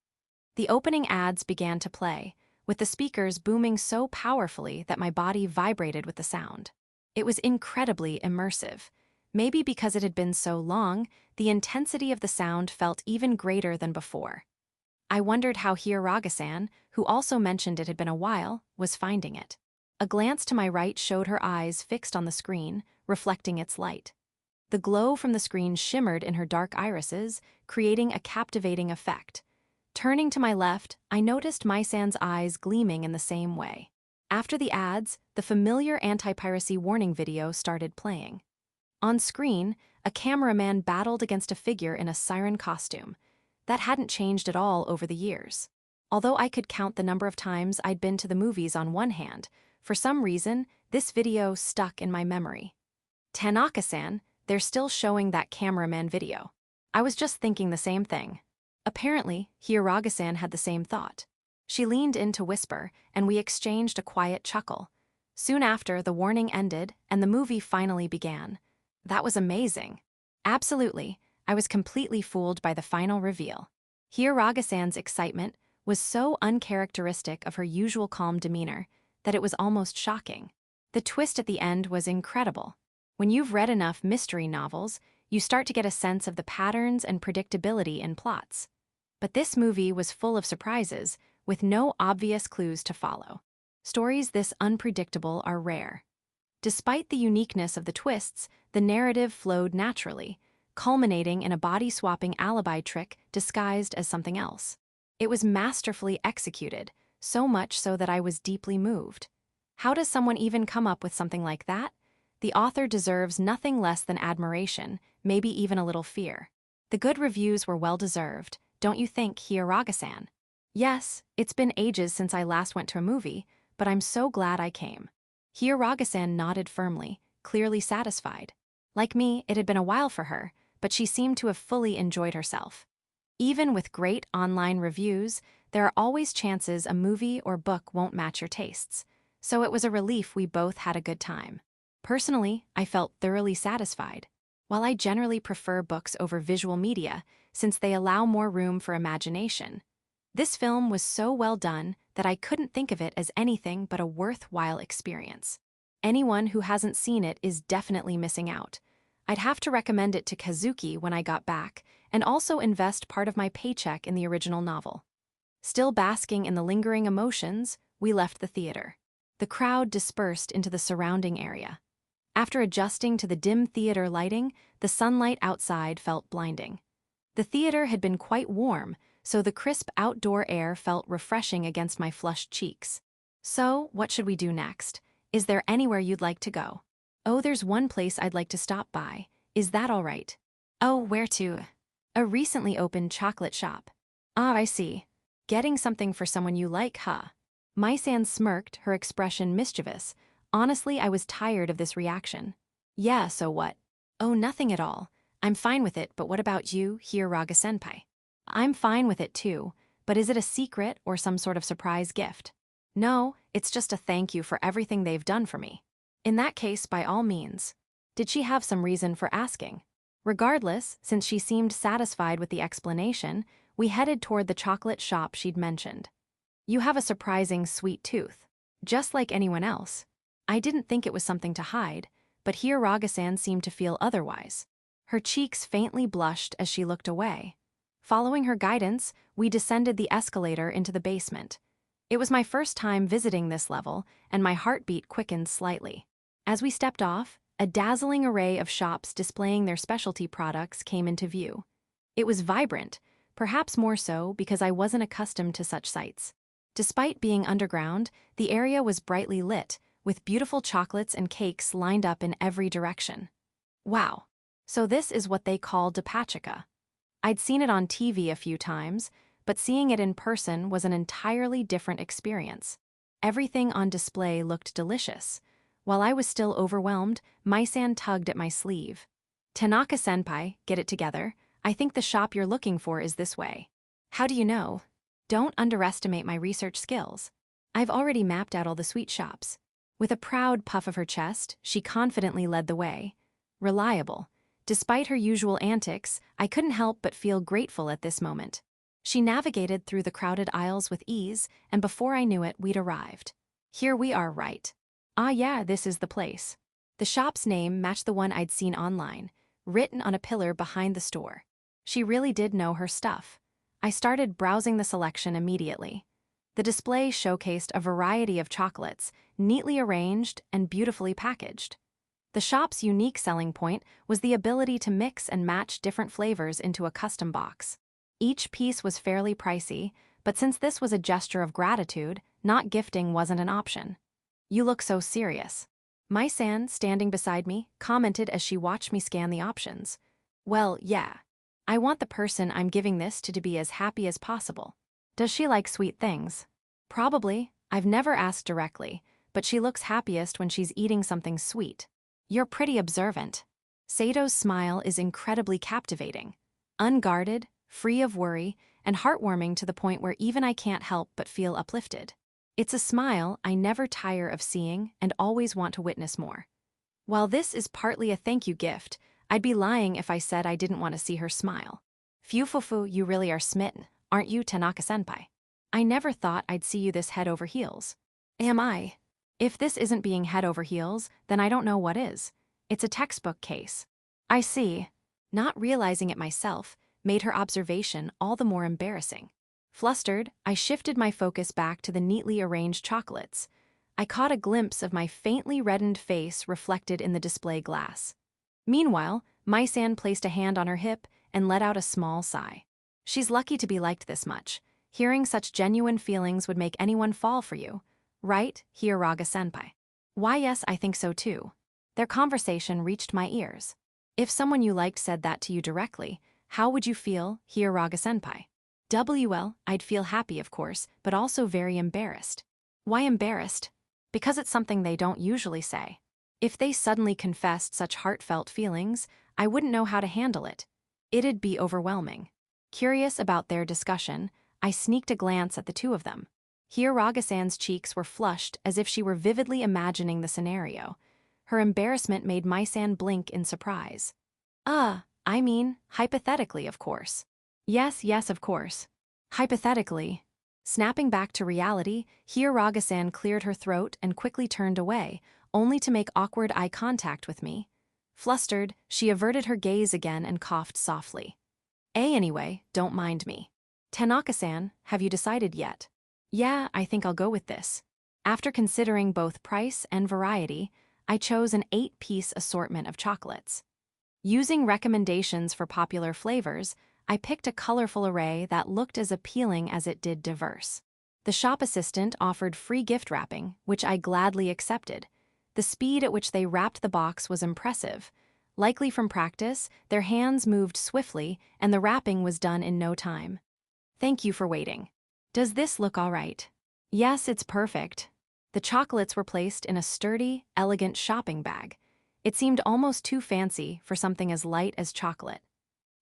The opening ads began to play, with the speakers booming so powerfully that my body vibrated with the sound. It was incredibly immersive. Maybe because it had been so long, the intensity of the sound felt even greater than before. I wondered how Hiyaraga-san, who also mentioned it had been a while, was finding it. A glance to my right showed her eyes fixed on the screen, reflecting its light. The glow from the screen shimmered in her dark irises, creating a captivating effect. Turning to my left, I noticed Mai-san's eyes gleaming in the same way. After the ads, the familiar anti-piracy warning video started playing. On screen, a cameraman battled against a figure in a siren costume. That hadn't changed at all over the years. Although I could count the number of times I'd been to the movies on one hand, for some reason, this video stuck in my memory. Tanaka-san, they're still showing that cameraman video. I was just thinking the same thing. Apparently, Hiyaraga-san had the same thought. She leaned in to whisper, and we exchanged a quiet chuckle. Soon after, the warning ended, and the movie finally began. That was amazing. Absolutely, I was completely fooled by the final reveal. Hiyaraga-san's excitement was so uncharacteristic of her usual calm demeanor that it was almost shocking. The twist at the end was incredible. When you've read enough mystery novels, you start to get a sense of the patterns and predictability in plots. But this movie was full of surprises, with no obvious clues to follow. Stories this unpredictable are rare. Despite the uniqueness of the twists, the narrative flowed naturally, culminating in a body-swapping alibi trick disguised as something else. It was masterfully executed, so much so that I was deeply moved. How does someone even come up with something like that? The author deserves nothing less than admiration, maybe even a little fear. The good reviews were well-deserved, don't you think, Hiyaraga-san? Yes, it's been ages since I last went to a movie, but I'm so glad I came. Hiyaraga-san nodded firmly, clearly satisfied. Like me, it had been a while for her, but she seemed to have fully enjoyed herself. Even with great online reviews, there are always chances a movie or book won't match your tastes, so it was a relief we both had a good time. Personally, I felt thoroughly satisfied. While I generally prefer books over visual media, since they allow more room for imagination, this film was so well done that I couldn't think of it as anything but a worthwhile experience. Anyone who hasn't seen it is definitely missing out. I'd have to recommend it to Kazuki when I got back, and also invest part of my paycheck in the original novel. Still basking in the lingering emotions, we left the theater. The crowd dispersed into the surrounding area. After adjusting to the dim theater lighting, the sunlight outside felt blinding. The theater had been quite warm, so the crisp outdoor air felt refreshing against my flushed cheeks. So, what should we do next? Is there anywhere you'd like to go? Oh, there's one place I'd like to stop by. Is that all right? Oh, where to? A recently opened chocolate shop. Ah, I see. Getting something for someone you like, huh? Mai-san smirked, her expression mischievous. Honestly, I was tired of this reaction. Yeah, so what? Oh, nothing at all. I'm fine with it, but what about you, Hiyaraga-senpai? I'm fine with it too, but is it a secret or some sort of surprise gift? No, it's just a thank you for everything they've done for me. In that case, by all means. Did she have some reason for asking? Regardless, since she seemed satisfied with the explanation, we headed toward the chocolate shop she'd mentioned. You have a surprising sweet tooth. Just like anyone else. I didn't think it was something to hide, but Hiyaraga-san seemed to feel otherwise. Her cheeks faintly blushed as she looked away. Following her guidance, we descended the escalator into the basement. It was my first time visiting this level, and my heartbeat quickened slightly. As we stepped off, a dazzling array of shops displaying their specialty products came into view. It was vibrant, perhaps more so because I wasn't accustomed to such sights. Despite being underground, the area was brightly lit, with beautiful chocolates and cakes lined up in every direction. Wow. So this is what they call Depachika. I'd seen it on TV a few times, but seeing it in person was an entirely different experience. Everything on display looked delicious. While I was still overwhelmed, Mai-san tugged at my sleeve. Tanaka-senpai, get it together. I think the shop you're looking for is this way. How do you know? Don't underestimate my research skills. I've already mapped out all the sweet shops. With a proud puff of her chest, she confidently led the way. Reliable. Despite her usual antics, I couldn't help but feel grateful at this moment. She navigated through the crowded aisles with ease, and before I knew it, we'd arrived. Here we are, right? Ah yeah, this is the place. The shop's name matched the one I'd seen online, written on a pillar behind the store. She really did know her stuff. I started browsing the selection immediately. The display showcased a variety of chocolates, neatly arranged and beautifully packaged. The shop's unique selling point was the ability to mix and match different flavors into a custom box. Each piece was fairly pricey, but since this was a gesture of gratitude, not gifting wasn't an option. You look so serious. Mai-san, standing beside me, commented as she watched me scan the options. Well, yeah. I want the person I'm giving this to be as happy as possible. Does she like sweet things? Probably. I've never asked directly, but she looks happiest when she's eating something sweet. You're pretty observant. Sedo's smile is incredibly captivating. Unguarded, free of worry, and heartwarming to the point where even I can't help but feel uplifted. It's a smile I never tire of seeing and always want to witness more. While this is partly a thank you gift, I'd be lying if I said I didn't want to see her smile. Fufufu, you really are smitten, aren't you, Tanaka-senpai? I never thought I'd see you this head over heels. Am I? If this isn't being head over heels, then I don't know what is. It's a textbook case. I see. Not realizing it myself made her observation all the more embarrassing. Flustered, I shifted my focus back to the neatly arranged chocolates. I caught a glimpse of my faintly reddened face reflected in the display glass. Meanwhile, Mai-san placed a hand on her hip and let out a small sigh. She's lucky to be liked this much. Hearing such genuine feelings would make anyone fall for you. Right, Hiyaraga-senpai? Why yes, I think so too. Their conversation reached my ears. If someone you liked said that to you directly, how would you feel, Hiyaraga-senpai? I'd feel happy, of course, but also very embarrassed. Why embarrassed? Because it's something they don't usually say. If they suddenly confessed such heartfelt feelings, I wouldn't know how to handle it. It'd be overwhelming. Curious about their discussion, I sneaked a glance at the two of them. Hiyaraga-san's cheeks were flushed as if she were vividly imagining the scenario. Her embarrassment made Mai-san blink in surprise. Hypothetically, of course. Yes, of course. Hypothetically. Snapping back to reality, Hiyaraga-san cleared her throat and quickly turned away, only to make awkward eye contact with me. Flustered, she averted her gaze again and coughed softly. Anyway, don't mind me. Tanaka-san, have you decided yet? Yeah, I think I'll go with this. After considering both price and variety, I chose an 8-piece assortment of chocolates. Using recommendations for popular flavors, I picked a colorful array that looked as appealing as it did diverse. The shop assistant offered free gift wrapping, which I gladly accepted. The speed at which they wrapped the box was impressive. Likely from practice, their hands moved swiftly and the wrapping was done in no time. Thank you for waiting. Does this look all right? Yes, it's perfect. The chocolates were placed in a sturdy, elegant shopping bag. It seemed almost too fancy for something as light as chocolate.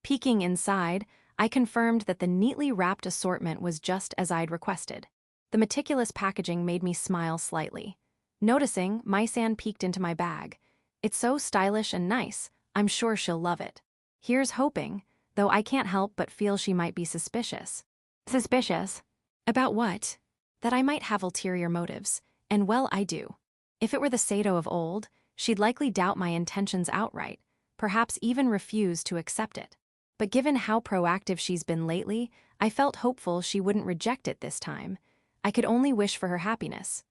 Peeking inside, I confirmed that the neatly wrapped assortment was just as I'd requested. The meticulous packaging made me smile slightly. Noticing, Mai-san peeked into my bag. It's so stylish and nice, I'm sure she'll love it. Here's hoping, though I can't help but feel she might be suspicious. Suspicious? About what? That I might have ulterior motives, and well, I do. If it were the Sedo of old, she'd likely doubt my intentions outright, perhaps even refuse to accept it. But given how proactive she's been lately, I felt hopeful she wouldn't reject it this time. I could only wish for her happiness.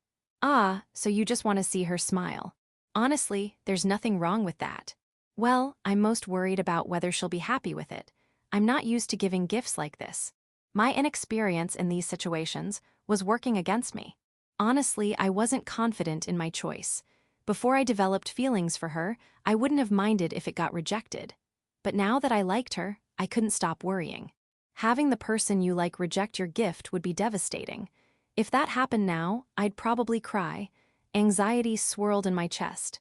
So you just want to see her smile. Honestly, there's nothing wrong with that. Well, I'm most worried about whether she'll be happy with it. I'm not used to giving gifts like this. My inexperience in these situations was working against me. Honestly, I wasn't confident in my choice. Before I developed feelings for her, I wouldn't have minded if it got rejected. But now that I liked her, I couldn't stop worrying. Having the person you like reject your gift would be devastating. If that happened now, I'd probably cry. Anxiety swirled in my chest.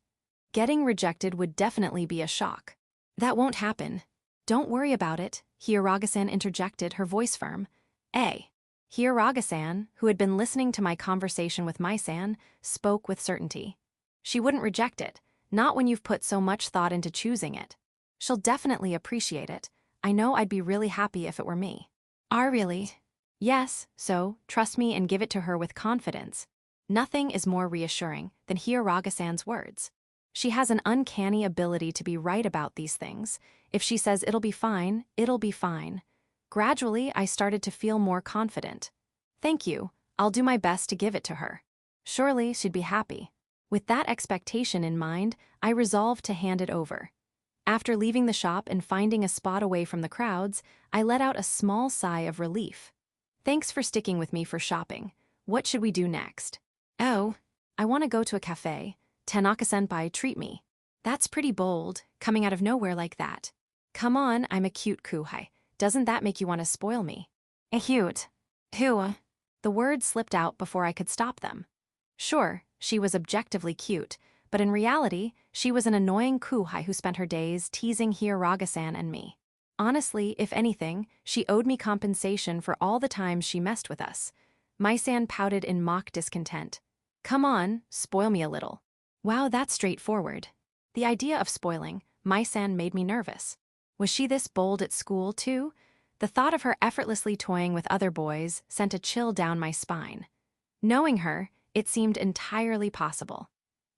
Getting rejected would definitely be a shock. That won't happen. Don't worry about it, Hiyaraga-san interjected, her voice firm. Hiyaraga-san, who had been listening to my conversation with Mai-san, spoke with certainty. She wouldn't reject it, not when you've put so much thought into choosing it. She'll definitely appreciate it. I know I'd be really happy if it were me. Really? Yes, so trust me and give it to her with confidence. Nothing is more reassuring than Hiyaraga-san's words. She has an uncanny ability to be right about these things. If she says it'll be fine, it'll be fine. Gradually, I started to feel more confident. Thank you, I'll do my best to give it to her. Surely she'd be happy. With that expectation in mind, I resolved to hand it over. After leaving the shop and finding a spot away from the crowds, I let out a small sigh of relief. Thanks for sticking with me for shopping. What should we do next? Oh, I want to go to a cafe. Tanaka-senpai, treat me. That's pretty bold, coming out of nowhere like that. Come on, I'm a cute kuhai. Doesn't that make you want to spoil me? Cute. Who? The words slipped out before I could stop them. Sure, she was objectively cute, but in reality, she was an annoying kuhai who spent her days teasing Hiyaraga-san and me. Honestly, if anything, she owed me compensation for all the times she messed with us. Mai-san pouted in mock discontent. Come on, spoil me a little. Wow, that's straightforward. The idea of spoiling Mai-san made me nervous. Was she this bold at school, too? The thought of her effortlessly toying with other boys sent a chill down my spine. Knowing her, it seemed entirely possible.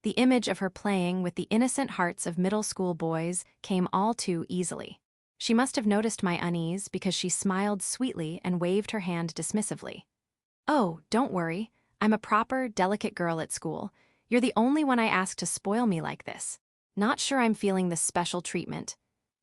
The image of her playing with the innocent hearts of middle school boys came all too easily. She must have noticed my unease because she smiled sweetly and waved her hand dismissively. Oh, don't worry. I'm a proper, delicate girl at school. You're the only one I asked to spoil me like this. Not sure I'm feeling this special treatment.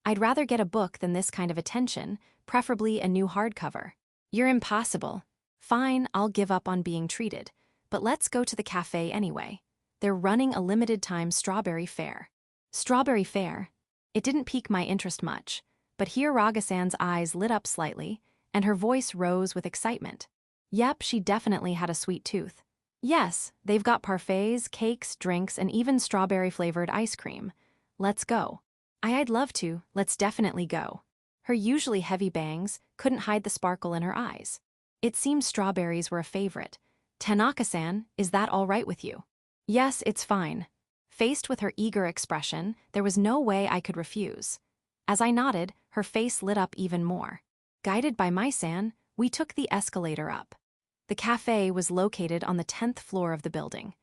I'd rather get a book than this kind of attention, preferably a new hardcover. You're impossible. Fine, I'll give up on being treated. But let's go to the cafe anyway. They're running a limited-time strawberry fair. Strawberry fair? It didn't pique my interest much, but Hiyaraga-san's eyes lit up slightly, and her voice rose with excitement. Yep, she definitely had a sweet tooth. Yes, they've got parfaits, cakes, drinks, and even strawberry-flavored ice cream. Let's go. I'd love to, let's definitely go. Her usually heavy bangs couldn't hide the sparkle in her eyes. It seemed strawberries were a favorite. Tanaka-san, is that all right with you? Yes, it's fine. Faced with her eager expression, there was no way I could refuse. As I nodded, her face lit up even more. Guided by Mai-san, we took the escalator up. The cafe was located on the 10th floor of the building.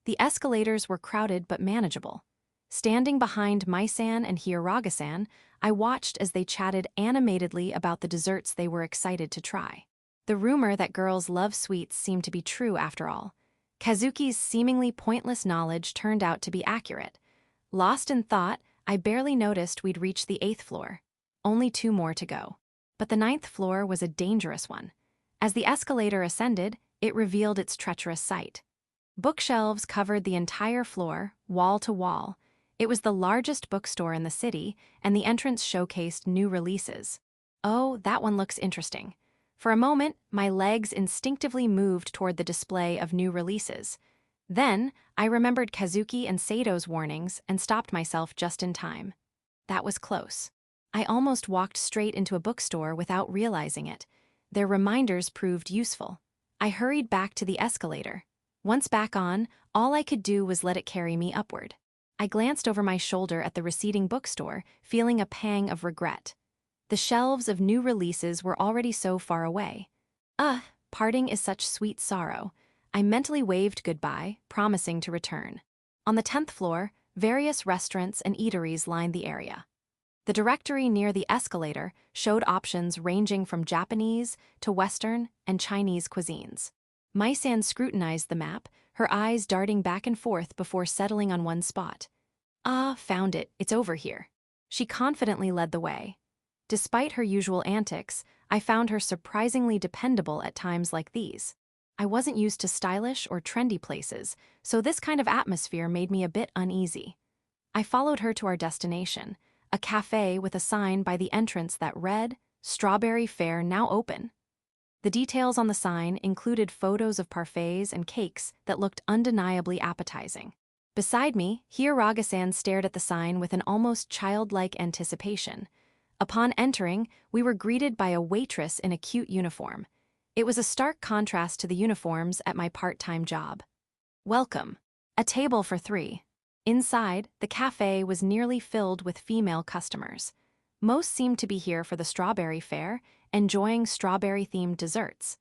The escalators were crowded but manageable. Standing behind Mai-san and Hiyaraga-san, I watched as they chatted animatedly about the desserts they were excited to try. The rumor that girls love sweets seemed to be true after all. Kazuki's seemingly pointless knowledge turned out to be accurate. Lost in thought, I barely noticed we'd reached the 8th floor. Only 2 more to go. But the 9th floor was a dangerous one. As the escalator ascended, it revealed its treacherous site. Bookshelves covered the entire floor, wall to wall. It was the largest bookstore in the city, and the entrance showcased new releases. Oh, that one looks interesting. For a moment, my legs instinctively moved toward the display of new releases. Then, I remembered Kazuki and Sedo's warnings and stopped myself just in time. That was close. I almost walked straight into a bookstore without realizing it. Their reminders proved useful. I hurried back to the escalator. Once back on, all I could do was let it carry me upward. I glanced over my shoulder at the receding bookstore, feeling a pang of regret. The shelves of new releases were already so far away. Parting is such sweet sorrow. I mentally waved goodbye, promising to return. On the 10th floor, various restaurants and eateries lined the area. The directory near the escalator showed options ranging from Japanese to Western and Chinese cuisines. Mai-san scrutinized the map, her eyes darting back and forth before settling on one spot. Found it. It's over here. She confidently led the way. Despite her usual antics, I found her surprisingly dependable at times like these. I wasn't used to stylish or trendy places, so this kind of atmosphere made me a bit uneasy. I followed her to our destination, a cafe with a sign by the entrance that read, "Strawberry Fair now open." The details on the sign included photos of parfaits and cakes that looked undeniably appetizing. Beside me, Hiyaraga-san stared at the sign with an almost childlike anticipation. Upon entering, we were greeted by a waitress in a cute uniform. It was a stark contrast to the uniforms at my part-time job. Welcome. A table for 3. Inside, the cafe was nearly filled with female customers. Most seemed to be here for the strawberry fair, enjoying strawberry-themed desserts.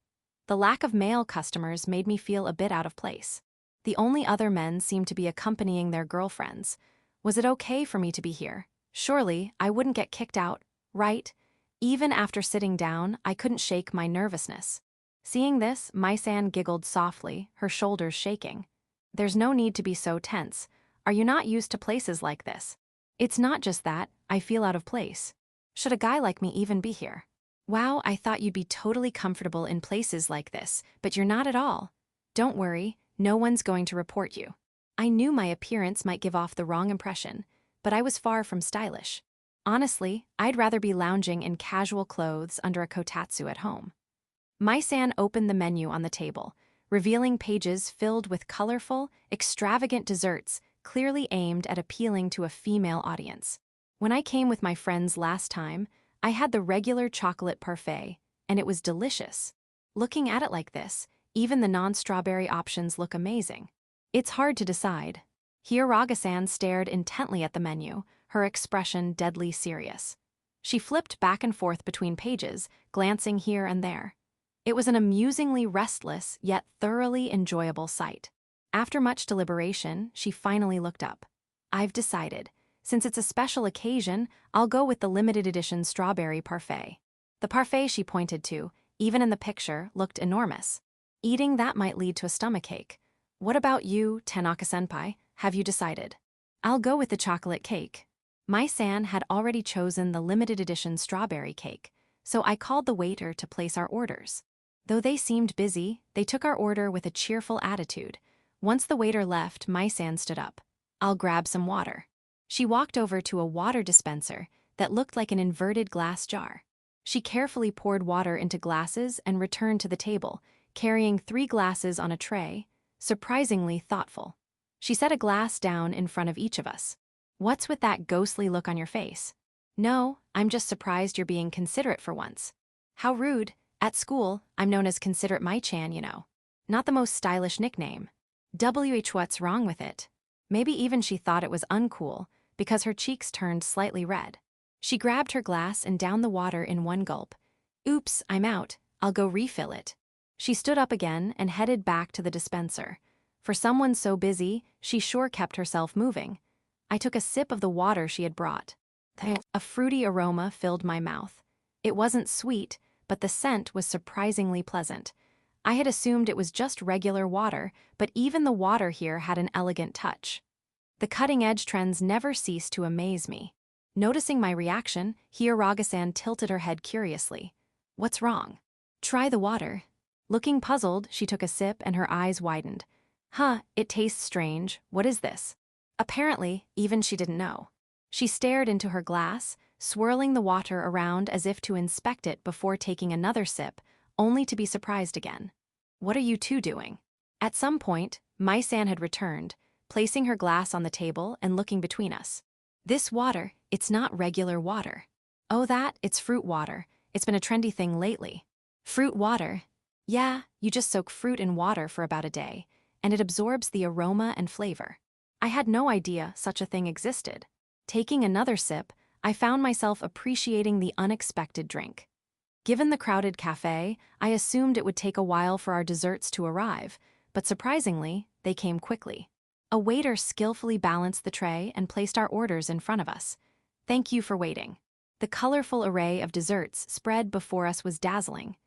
The lack of male customers made me feel a bit out of place. The only other men seemed to be accompanying their girlfriends. Was it okay for me to be here? Surely, I wouldn't get kicked out, right? Even after sitting down, I couldn't shake my nervousness. Seeing this, Mai-san giggled softly, her shoulders shaking. There's no need to be so tense. Are you not used to places like this? It's not just that, I feel out of place. Should a guy like me even be here? Wow, I thought you'd be totally comfortable in places like this, but you're not at all. Don't worry, no one's going to report you. I knew my appearance might give off the wrong impression, but I was far from stylish. Honestly, I'd rather be lounging in casual clothes under a kotatsu at home. Mai-san opened the menu on the table, revealing pages filled with colorful, extravagant desserts clearly aimed at appealing to a female audience. When I came with my friends last time, I had the regular chocolate parfait, and it was delicious. Looking at it like this, even the non-strawberry options look amazing. It's hard to decide. Hiyaraga-san stared intently at the menu, her expression deadly serious. She flipped back and forth between pages, glancing here and there. It was an amusingly restless, yet thoroughly enjoyable sight. After much deliberation, she finally looked up. I've decided. Since it's a special occasion, I'll go with the limited edition strawberry parfait. The parfait she pointed to, even in the picture, looked enormous. Eating that might lead to a stomachache. What about you, Tanaka-senpai? Have you decided? I'll go with the chocolate cake. Mai-san had already chosen the limited edition strawberry cake, so I called the waiter to place our orders. Though they seemed busy, they took our order with a cheerful attitude. Once the waiter left, Mai-san stood up. I'll grab some water. She walked over to a water dispenser that looked like an inverted glass jar. She carefully poured water into glasses and returned to the table, carrying 3 glasses on a tray, surprisingly thoughtful. She set a glass down in front of each of us. What's with that ghostly look on your face? No, I'm just surprised you're being considerate for once. How rude. At school, I'm known as Considerate Mai-chan, you know. Not the most stylish nickname. What's wrong with it? Maybe even she thought it was uncool, because her cheeks turned slightly red. She grabbed her glass and downed the water in one gulp. Oops, I'm out. I'll go refill it. She stood up again and headed back to the dispenser. For someone so busy, she sure kept herself moving. I took a sip of the water she had brought. A fruity aroma filled my mouth. It wasn't sweet, but the scent was surprisingly pleasant. I had assumed it was just regular water, but even the water here had an elegant touch. The cutting-edge trends never cease to amaze me. Noticing my reaction, Hiyaraga-san tilted her head curiously. What's wrong? Try the water. Looking puzzled, she took a sip and her eyes widened. Huh, it tastes strange. What is this? Apparently, even she didn't know. She stared into her glass, swirling the water around as if to inspect it before taking another sip, only to be surprised again. What are you two doing? At some point, Mai-san had returned, placing her glass on the table and looking between us. This water, it's not regular water. Oh, it's fruit water. It's been a trendy thing lately. Fruit water? Yeah, you just soak fruit in water for about a day, and it absorbs the aroma and flavor. I had no idea such a thing existed. Taking another sip, I found myself appreciating the unexpected drink. Given the crowded cafe, I assumed it would take a while for our desserts to arrive, but surprisingly, they came quickly. A waiter skillfully balanced the tray and placed our orders in front of us. Thank you for waiting. The colorful array of desserts spread before us was dazzling.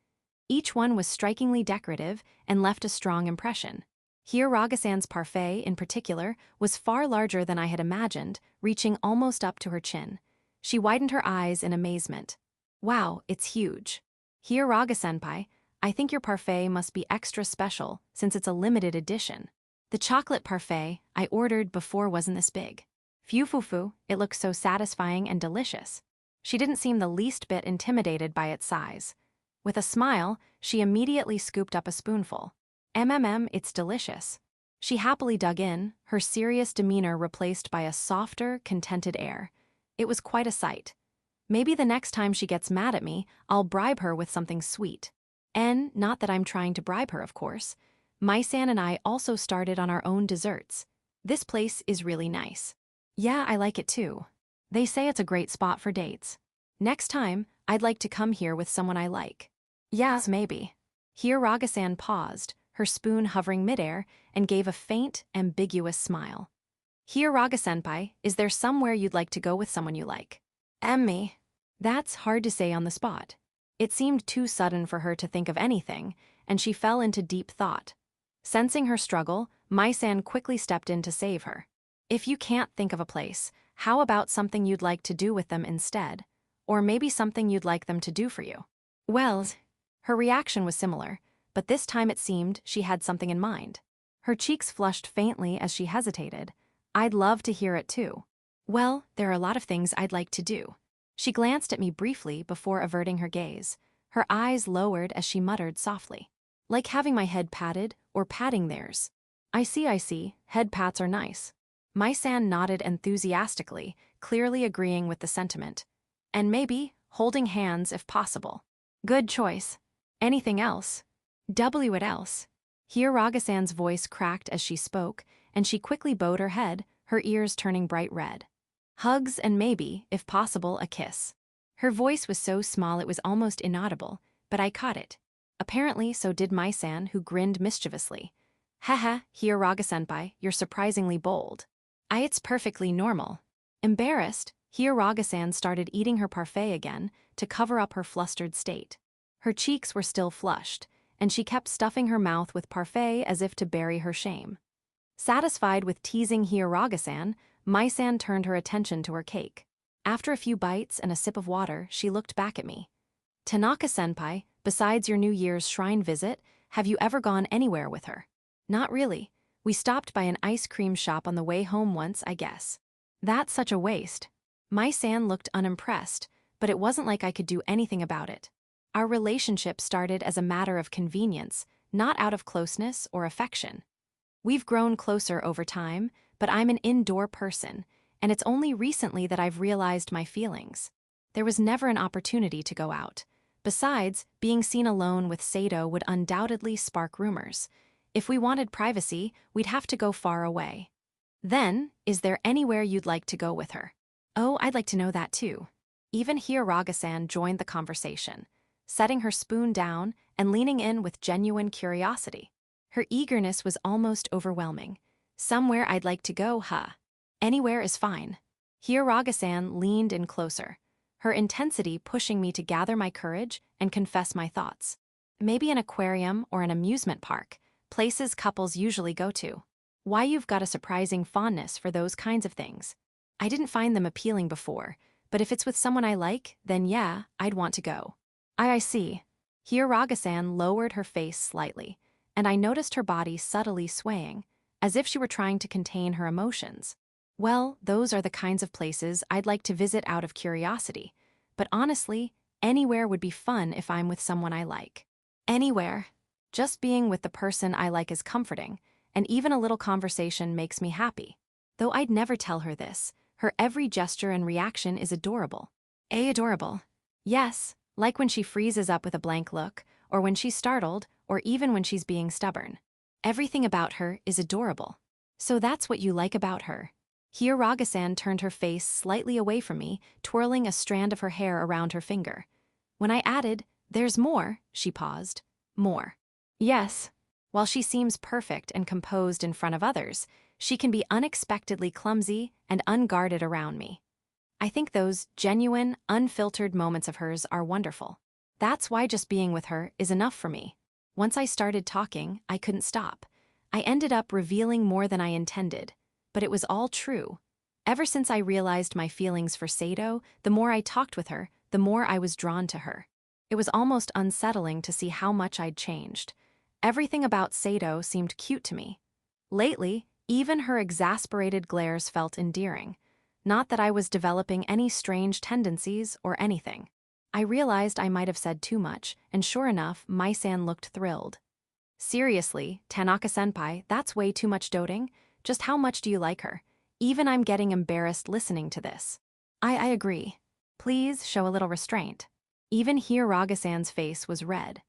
Each one was strikingly decorative and left a strong impression. Hiyaraga-san's parfait, in particular, was far larger than I had imagined, reaching almost up to her chin. She widened her eyes in amazement. Wow, it's huge. Hiyaraga-senpai, I think your parfait must be extra special since it's a limited edition. The chocolate parfait I ordered before wasn't this big. Phew, it looks so satisfying and delicious. She didn't seem the least bit intimidated by its size. With a smile, she immediately scooped up a spoonful. It's delicious. She happily dug in, her serious demeanor replaced by a softer, contented air. It was quite a sight. Maybe the next time she gets mad at me, I'll bribe her with something sweet. And not that I'm trying to bribe her, of course. Mai-san and I also started on our own desserts. This place is really nice. Yeah, I like it too. They say it's a great spot for dates. Next time, I'd like to come here with someone I like. Yes, maybe. Here Raga-san paused, her spoon hovering midair, and gave a faint, ambiguous smile. Here Raga-senpai, is there somewhere you'd like to go with someone you like? Me. That's hard to say on the spot. It seemed too sudden for her to think of anything, and she fell into deep thought. Sensing her struggle, Mai-san quickly stepped in to save her. If you can't think of a place, how about something you'd like to do with them instead? Or maybe something you'd like them to do for you? Well, her reaction was similar, but this time it seemed she had something in mind. Her cheeks flushed faintly as she hesitated. I'd love to hear it too. Well, there are a lot of things I'd like to do. She glanced at me briefly before averting her gaze. Her eyes lowered as she muttered softly. Like having my head patted, or patting theirs. I see, head pats are nice. Mai-san nodded enthusiastically, clearly agreeing with the sentiment. And maybe, holding hands if possible. Good choice. Anything else? What else? Here Raga-san's voice cracked as she spoke, and she quickly bowed her head, her ears turning bright red. Hugs and maybe, if possible, a kiss. Her voice was so small it was almost inaudible, but I caught it. Apparently, so did Mai-san, who grinned mischievously. Haha, here Raga-senpai, you're surprisingly bold. It's perfectly normal. Embarrassed, here Raga-san started eating her parfait again to cover up her flustered state. Her cheeks were still flushed, and she kept stuffing her mouth with parfait as if to bury her shame. Satisfied with teasing here Raga-san, Mai-san turned her attention to her cake. After a few bites and a sip of water, she looked back at me. Tanaka-senpai, besides your New Year's shrine visit, have you ever gone anywhere with her? Not really. We stopped by an ice cream shop on the way home once, I guess. That's such a waste. Mai-san looked unimpressed, but it wasn't like I could do anything about it. Our relationship started as a matter of convenience, not out of closeness or affection. We've grown closer over time, but I'm an indoor person, and it's only recently that I've realized my feelings. There was never an opportunity to go out. Besides, being seen alone with Sedo would undoubtedly spark rumors. If we wanted privacy, we'd have to go far away. Then, is there anywhere you'd like to go with her? Oh, I'd like to know that too. Even here Raga-san joined the conversation, setting her spoon down and leaning in with genuine curiosity. Her eagerness was almost overwhelming. Somewhere I'd like to go, huh? Anywhere is fine. Here Raga-san leaned in closer, her intensity pushing me to gather my courage and confess my thoughts. Maybe an aquarium or an amusement park, places couples usually go to. Why you've got a surprising fondness for those kinds of things. I didn't find them appealing before, but if it's with someone I like, then yeah, I'd want to go. I see. Here Raga-san lowered her face slightly, and I noticed her body subtly swaying, as if she were trying to contain her emotions. Well, those are the kinds of places I'd like to visit out of curiosity, but honestly, anywhere would be fun if I'm with someone I like. Anywhere. Just being with the person I like is comforting, and even a little conversation makes me happy. Though I'd never tell her this, her every gesture and reaction is adorable. Adorable. Yes, like when she freezes up with a blank look, or when she's startled, or even when she's being stubborn. Everything about her is adorable. So that's what you like about her. Here Raga-san turned her face slightly away from me, twirling a strand of her hair around her finger. When I added, "There's more," she paused. More. Yes. While she seems perfect and composed in front of others, she can be unexpectedly clumsy and unguarded around me. I think those genuine, unfiltered moments of hers are wonderful. That's why just being with her is enough for me. Once I started talking, I couldn't stop. I ended up revealing more than I intended, but it was all true. Ever since I realized my feelings for Sedo, the more I talked with her, the more I was drawn to her. It was almost unsettling to see how much I'd changed. Everything about Sedo seemed cute to me. Lately, even her exasperated glares felt endearing. Not that I was developing any strange tendencies or anything. I realized I might have said too much, and sure enough, Mai-san looked thrilled. Seriously, Tanaka-senpai, that's way too much doting. Just how much do you like her? Even I'm getting embarrassed listening to this. I agree. Please show a little restraint. Even Hiragasan's face was red.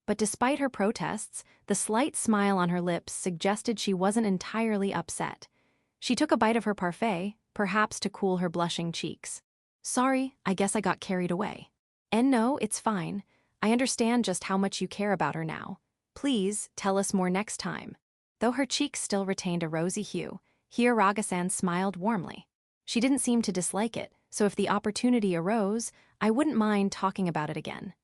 But despite her protests, the slight smile on her lips suggested she wasn't entirely upset. She took a bite of her parfait, perhaps to cool her blushing cheeks. Sorry, I guess I got carried away. And no, it's fine. I understand just how much you care about her now. Please, tell us more next time. Though her cheeks still retained a rosy hue, Hiragasan smiled warmly. She didn't seem to dislike it, so if the opportunity arose, I wouldn't mind talking about it again.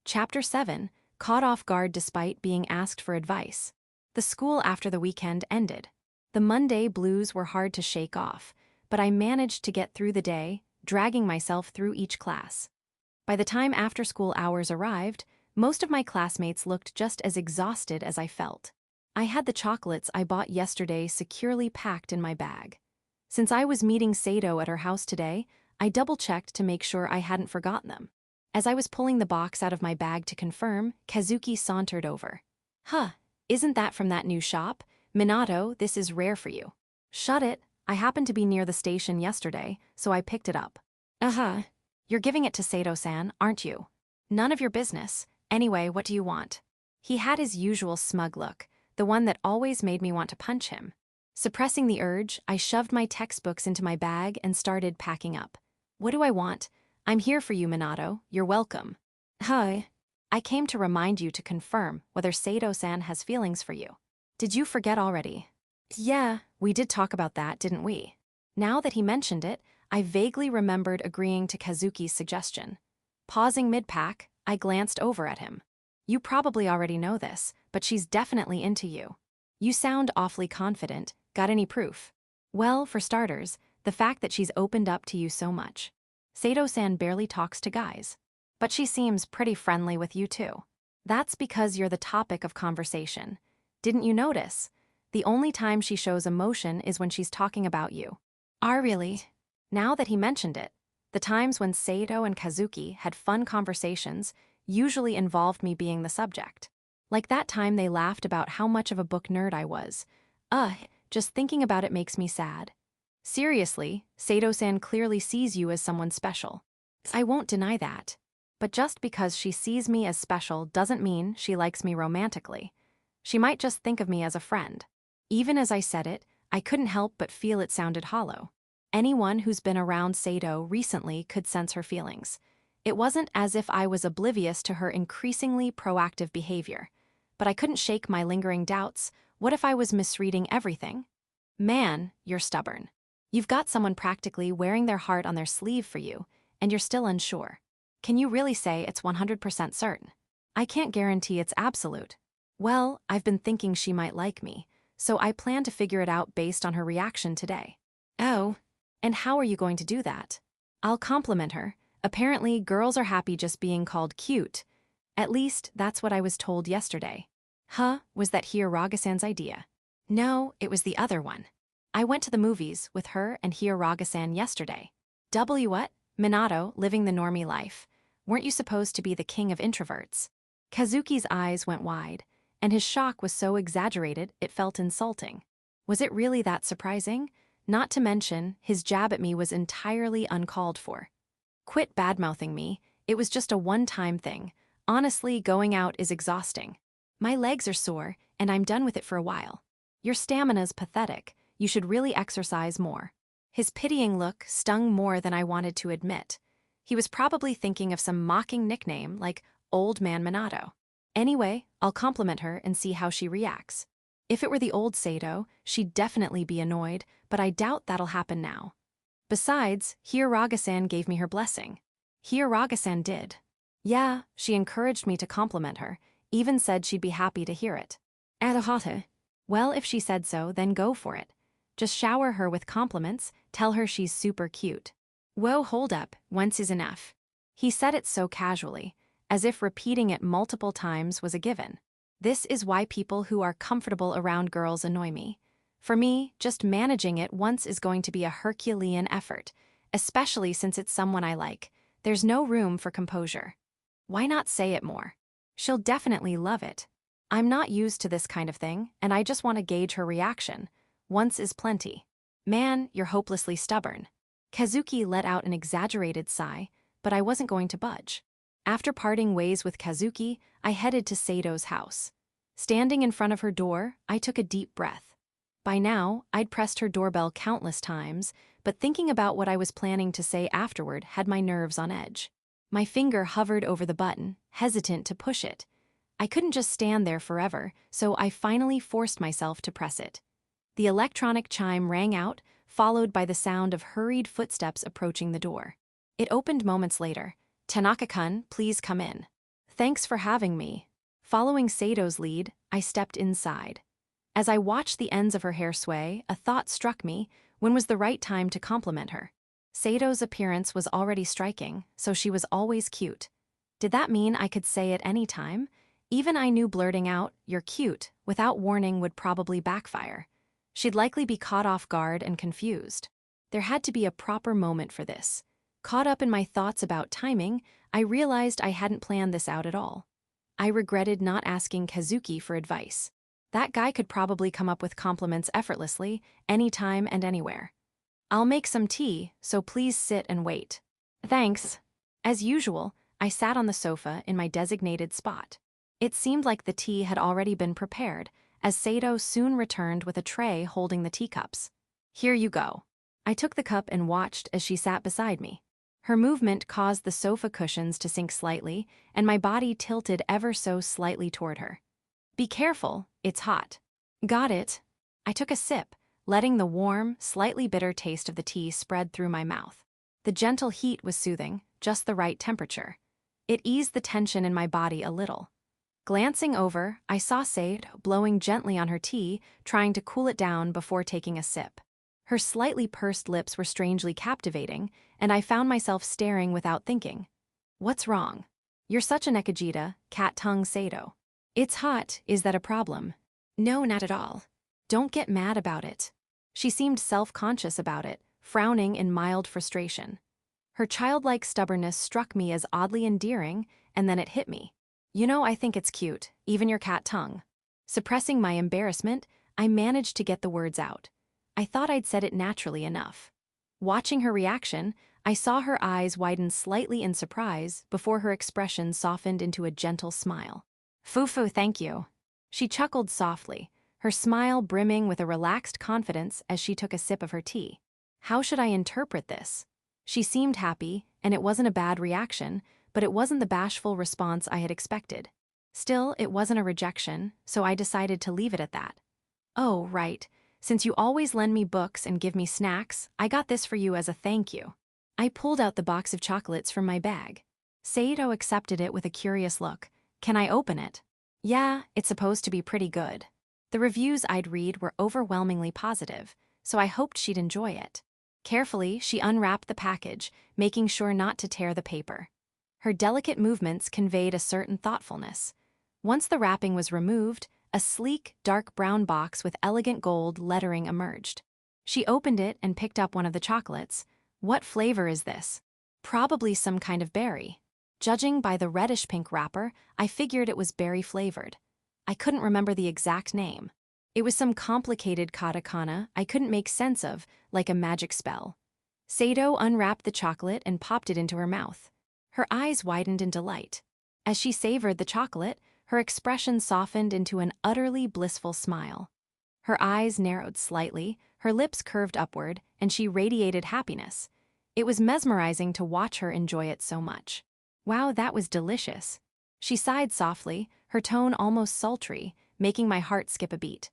Chapter 7, Caught Off Guard Despite Being Asked for Advice. The school after the weekend ended. The Monday blues were hard to shake off, but I managed to get through the day, dragging myself through each class. By the time after-school hours arrived, most of my classmates looked just as exhausted as I felt. I had the chocolates I bought yesterday securely packed in my bag. Since I was meeting Sedo at her house today, I double-checked to make sure I hadn't forgotten them. As I was pulling the box out of my bag to confirm, Kazuki sauntered over. Huh, isn't that from that new shop? Minato, this is rare for you. Shut it, I happened to be near the station yesterday, so I picked it up. You're giving it to Sedo-san, aren't you? None of your business. Anyway, what do you want? He had his usual smug look, the one that always made me want to punch him. Suppressing the urge, I shoved my textbooks into my bag and started packing up. What do I want? I'm here for you, Minato. You're welcome. Hi. I came to remind you to confirm whether Sedo-san has feelings for you. Did you forget already? Yeah, we did talk about that, didn't we? Now that he mentioned it, I vaguely remembered agreeing to Kazuki's suggestion. Pausing mid-pack, I glanced over at him. You probably already know this, but she's definitely into you. You sound awfully confident. Got any proof? Well, for starters, the fact that she's opened up to you so much. Sedo-san barely talks to guys. But she seems pretty friendly with you too. That's because you're the topic of conversation. Didn't you notice? The only time she shows emotion is when she's talking about you. Really? Now that he mentioned it, the times when Sedo and Kazuki had fun conversations usually involved me being the subject. Like that time they laughed about how much of a book nerd I was. Just thinking about it makes me sad. Seriously, Sedo-san clearly sees you as someone special. I won't deny that. But just because she sees me as special doesn't mean she likes me romantically. She might just think of me as a friend. Even as I said it, I couldn't help but feel it sounded hollow. Anyone who's been around Sedo recently could sense her feelings. It wasn't as if I was oblivious to her increasingly proactive behavior. But I couldn't shake my lingering doubts. What if I was misreading everything? Man, you're stubborn. You've got someone practically wearing their heart on their sleeve for you, and you're still unsure. Can you really say it's 100% certain? I can't guarantee it's absolute. Well, I've been thinking she might like me, so I plan to figure it out based on her reaction today. Oh, and how are you going to do that? I'll compliment her. Apparently, girls are happy just being called cute. At least, that's what I was told yesterday. Was that Hiragasan's idea? No, it was the other one. I went to the movies with her and Hiragasan yesterday. What? Minato, living the normie life. Weren't you supposed to be the king of introverts? Kazuki's eyes went wide, and his shock was so exaggerated it felt insulting. Was it really that surprising? Not to mention, his jab at me was entirely uncalled for. Quit badmouthing me, it was just a one-time thing. Honestly, going out is exhausting. My legs are sore, and I'm done with it for a while. Your stamina's pathetic. You should really exercise more. His pitying look stung more than I wanted to admit. He was probably thinking of some mocking nickname like Old Man Minato. Anyway, I'll compliment her and see how she reacts. If it were the old Sedo, she'd definitely be annoyed, but I doubt that'll happen now. Besides, Hiragasan gave me her blessing. Hiragasan did. Yeah, she encouraged me to compliment her, even said she'd be happy to hear it. Adahata. Well, if she said so, then go for it. Just shower her with compliments, tell her she's super cute. Whoa, hold up, once is enough. He said it so casually, as if repeating it multiple times was a given. This is why people who are comfortable around girls annoy me. For me, just managing it once is going to be a Herculean effort, especially since it's someone I like. There's no room for composure. Why not say it more? She'll definitely love it. I'm not used to this kind of thing, and I just want to gauge her reaction. Once is plenty. Man, you're hopelessly stubborn. Kazuki let out an exaggerated sigh, but I wasn't going to budge. After parting ways with Kazuki, I headed to Sedo's house. Standing in front of her door, I took a deep breath. By now, I'd pressed her doorbell countless times, but thinking about what I was planning to say afterward had my nerves on edge. My finger hovered over the button, hesitant to push it. I couldn't just stand there forever, so I finally forced myself to press it. The electronic chime rang out, followed by the sound of hurried footsteps approaching the door. It opened moments later. "Tanaka-kun, please come in." "Thanks for having me." Following Sedo's lead, I stepped inside. As I watched the ends of her hair sway, a thought struck me: when was the right time to compliment her? Sedo's appearance was already striking, so she was always cute. Did that mean I could say it any time? Even I knew blurting out, "You're cute," without warning would probably backfire. She'd likely be caught off guard and confused. There had to be a proper moment for this. Caught up in my thoughts about timing, I realized I hadn't planned this out at all. I regretted not asking Kazuki for advice. That guy could probably come up with compliments effortlessly, anytime and anywhere. "I'll make some tea, so please sit and wait." "Thanks." As usual, I sat on the sofa in my designated spot. It seemed like the tea had already been prepared, as Sedo soon returned with a tray holding the teacups. "Here you go." I took the cup and watched as she sat beside me. Her movement caused the sofa cushions to sink slightly, and my body tilted ever so slightly toward her. "Be careful, it's hot." "Got it." I took a sip, letting the warm, slightly bitter taste of the tea spread through my mouth. The gentle heat was soothing, just the right temperature. It eased the tension in my body a little. Glancing over, I saw Sedo blowing gently on her tea, trying to cool it down before taking a sip. Her slightly pursed lips were strangely captivating, and I found myself staring without thinking. "What's wrong?" "You're such an ekajita, cat-tongue Sedo." "It's hot, is that a problem?" "No, not at all." "Don't get mad about it." She seemed self-conscious about it, frowning in mild frustration. Her childlike stubbornness struck me as oddly endearing, and then it hit me. I think it's cute, even your cat tongue." Suppressing my embarrassment, I managed to get the words out. I thought I'd said it naturally enough. Watching her reaction, I saw her eyes widen slightly in surprise before her expression softened into a gentle smile. "Fufu, thank you." She chuckled softly, her smile brimming with a relaxed confidence as she took a sip of her tea. How should I interpret this? She seemed happy, and it wasn't a bad reaction, but it wasn't the bashful response I had expected. Still, it wasn't a rejection, so I decided to leave it at that. "Oh, right. Since you always lend me books and give me snacks, I got this for you as a thank you." I pulled out the box of chocolates from my bag. Sedo accepted it with a curious look. "Can I open it?" "Yeah, it's supposed to be pretty good." The reviews I'd read were overwhelmingly positive, so I hoped she'd enjoy it. Carefully, she unwrapped the package, making sure not to tear the paper. Her delicate movements conveyed a certain thoughtfulness. Once the wrapping was removed, a sleek, dark brown box with elegant gold lettering emerged. She opened it and picked up one of the chocolates. "What flavor is this?" "Probably some kind of berry." Judging by the reddish-pink wrapper, I figured it was berry-flavored. I couldn't remember the exact name. It was some complicated katakana I couldn't make sense of, like a magic spell. Sedo unwrapped the chocolate and popped it into her mouth. Her eyes widened in delight. As she savored the chocolate, her expression softened into an utterly blissful smile. Her eyes narrowed slightly, her lips curved upward, and she radiated happiness. It was mesmerizing to watch her enjoy it so much. "Wow, that was delicious." She sighed softly, her tone almost sultry, making my heart skip a beat.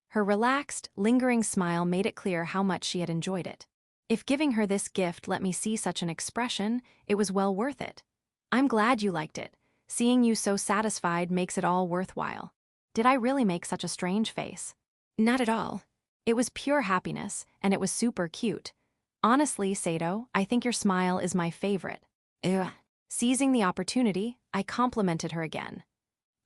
Her relaxed, lingering smile made it clear how much she had enjoyed it. If giving her this gift let me see such an expression, it was well worth it. "I'm glad you liked it. Seeing you so satisfied makes it all worthwhile." Did I really make such a strange face? Not at all. It was pure happiness, and it was super cute. "Honestly, Sedo, I think your smile is my favorite." Ugh. Seizing the opportunity, I complimented her again.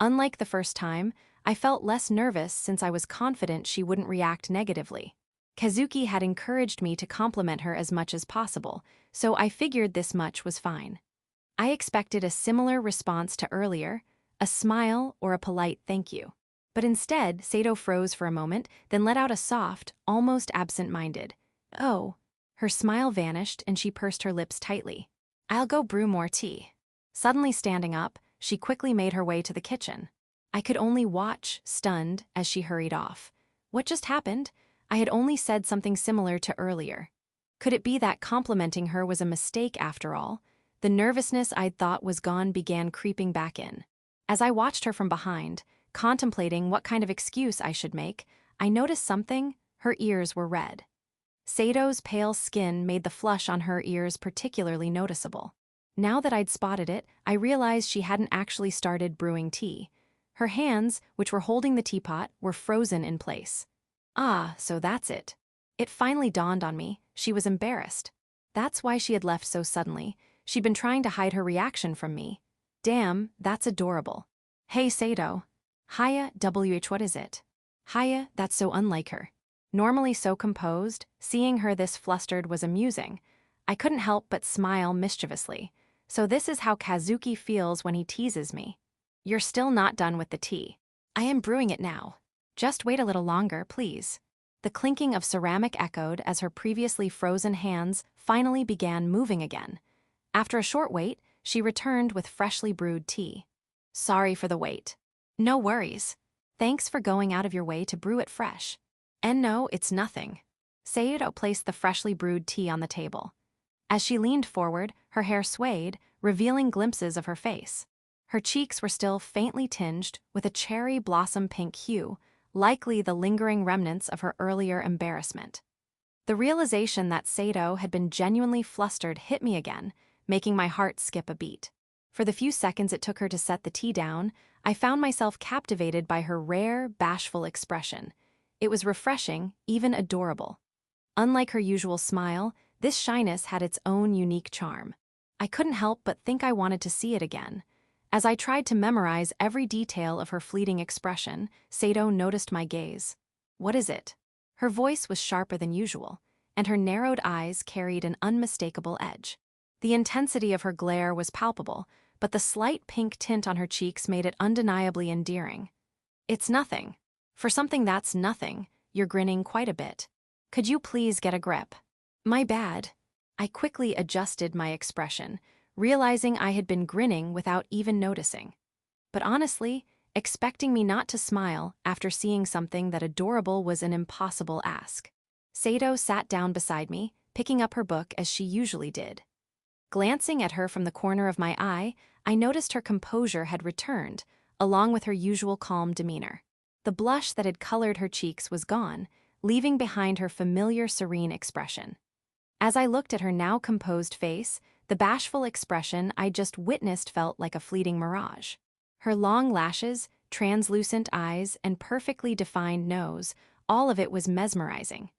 Unlike the first time, I felt less nervous since I was confident she wouldn't react negatively. Kazuki had encouraged me to compliment her as much as possible, so I figured this much was fine. I expected a similar response to earlier, a smile or a polite thank you. But instead, Sedo froze for a moment, then let out a soft, almost absent-minded, "Oh." Her smile vanished and she pursed her lips tightly. I'll go brew more tea. Suddenly standing up, she quickly made her way to the kitchen. I could only watch, stunned, as she hurried off. What just happened? I had only said something similar to earlier. Could it be that complimenting her was a mistake after all? The nervousness I'd thought was gone began creeping back in. As I watched her from behind, contemplating what kind of excuse I should make, I noticed something. Her ears were red. Sedo's pale skin made the flush on her ears particularly noticeable. Now that I'd spotted it, I realized she hadn't actually started brewing tea. Her hands, which were holding the teapot, were frozen in place. Ah, so that's it. It finally dawned on me, she was embarrassed. That's why she had left so suddenly. She'd been trying to hide her reaction from me. Damn, that's adorable. Hey, Sedo. Hiya, what is it? Hiya, that's so unlike her. Normally so composed, seeing her this flustered was amusing. I couldn't help but smile mischievously. So this is how Kazuki feels when he teases me. You're still not done with the tea. I am brewing it now. Just wait a little longer, please. The clinking of ceramic echoed as her previously frozen hands finally began moving again. After a short wait, she returned with freshly brewed tea. Sorry for the wait. No worries. Thanks for going out of your way to brew it fresh. And no, it's nothing. Sedo placed the freshly brewed tea on the table. As she leaned forward, her hair swayed, revealing glimpses of her face. Her cheeks were still faintly tinged with a cherry blossom pink hue, likely the lingering remnants of her earlier embarrassment. The realization that Sedo had been genuinely flustered hit me again, making my heart skip a beat. For the few seconds it took her to set the tea down, I found myself captivated by her rare, bashful expression. It was refreshing, even adorable. Unlike her usual smile, this shyness had its own unique charm. I couldn't help but think I wanted to see it again. As I tried to memorize every detail of her fleeting expression, Sedo noticed my gaze. What is it? Her voice was sharper than usual, and her narrowed eyes carried an unmistakable edge. The intensity of her glare was palpable, but the slight pink tint on her cheeks made it undeniably endearing. It's nothing. For something that's nothing, you're grinning quite a bit. Could you please get a grip? My bad. I quickly adjusted my expression, realizing I had been grinning without even noticing. But honestly, expecting me not to smile after seeing something that adorable was an impossible ask. Sedo sat down beside me, picking up her book as she usually did. Glancing at her from the corner of my eye, I noticed her composure had returned, along with her usual calm demeanor. The blush that had colored her cheeks was gone, leaving behind her familiar serene expression. As I looked at her now composed face, the bashful expression I just witnessed felt like a fleeting mirage. Her long lashes, translucent eyes, and perfectly defined nose, all of it was mesmerizing.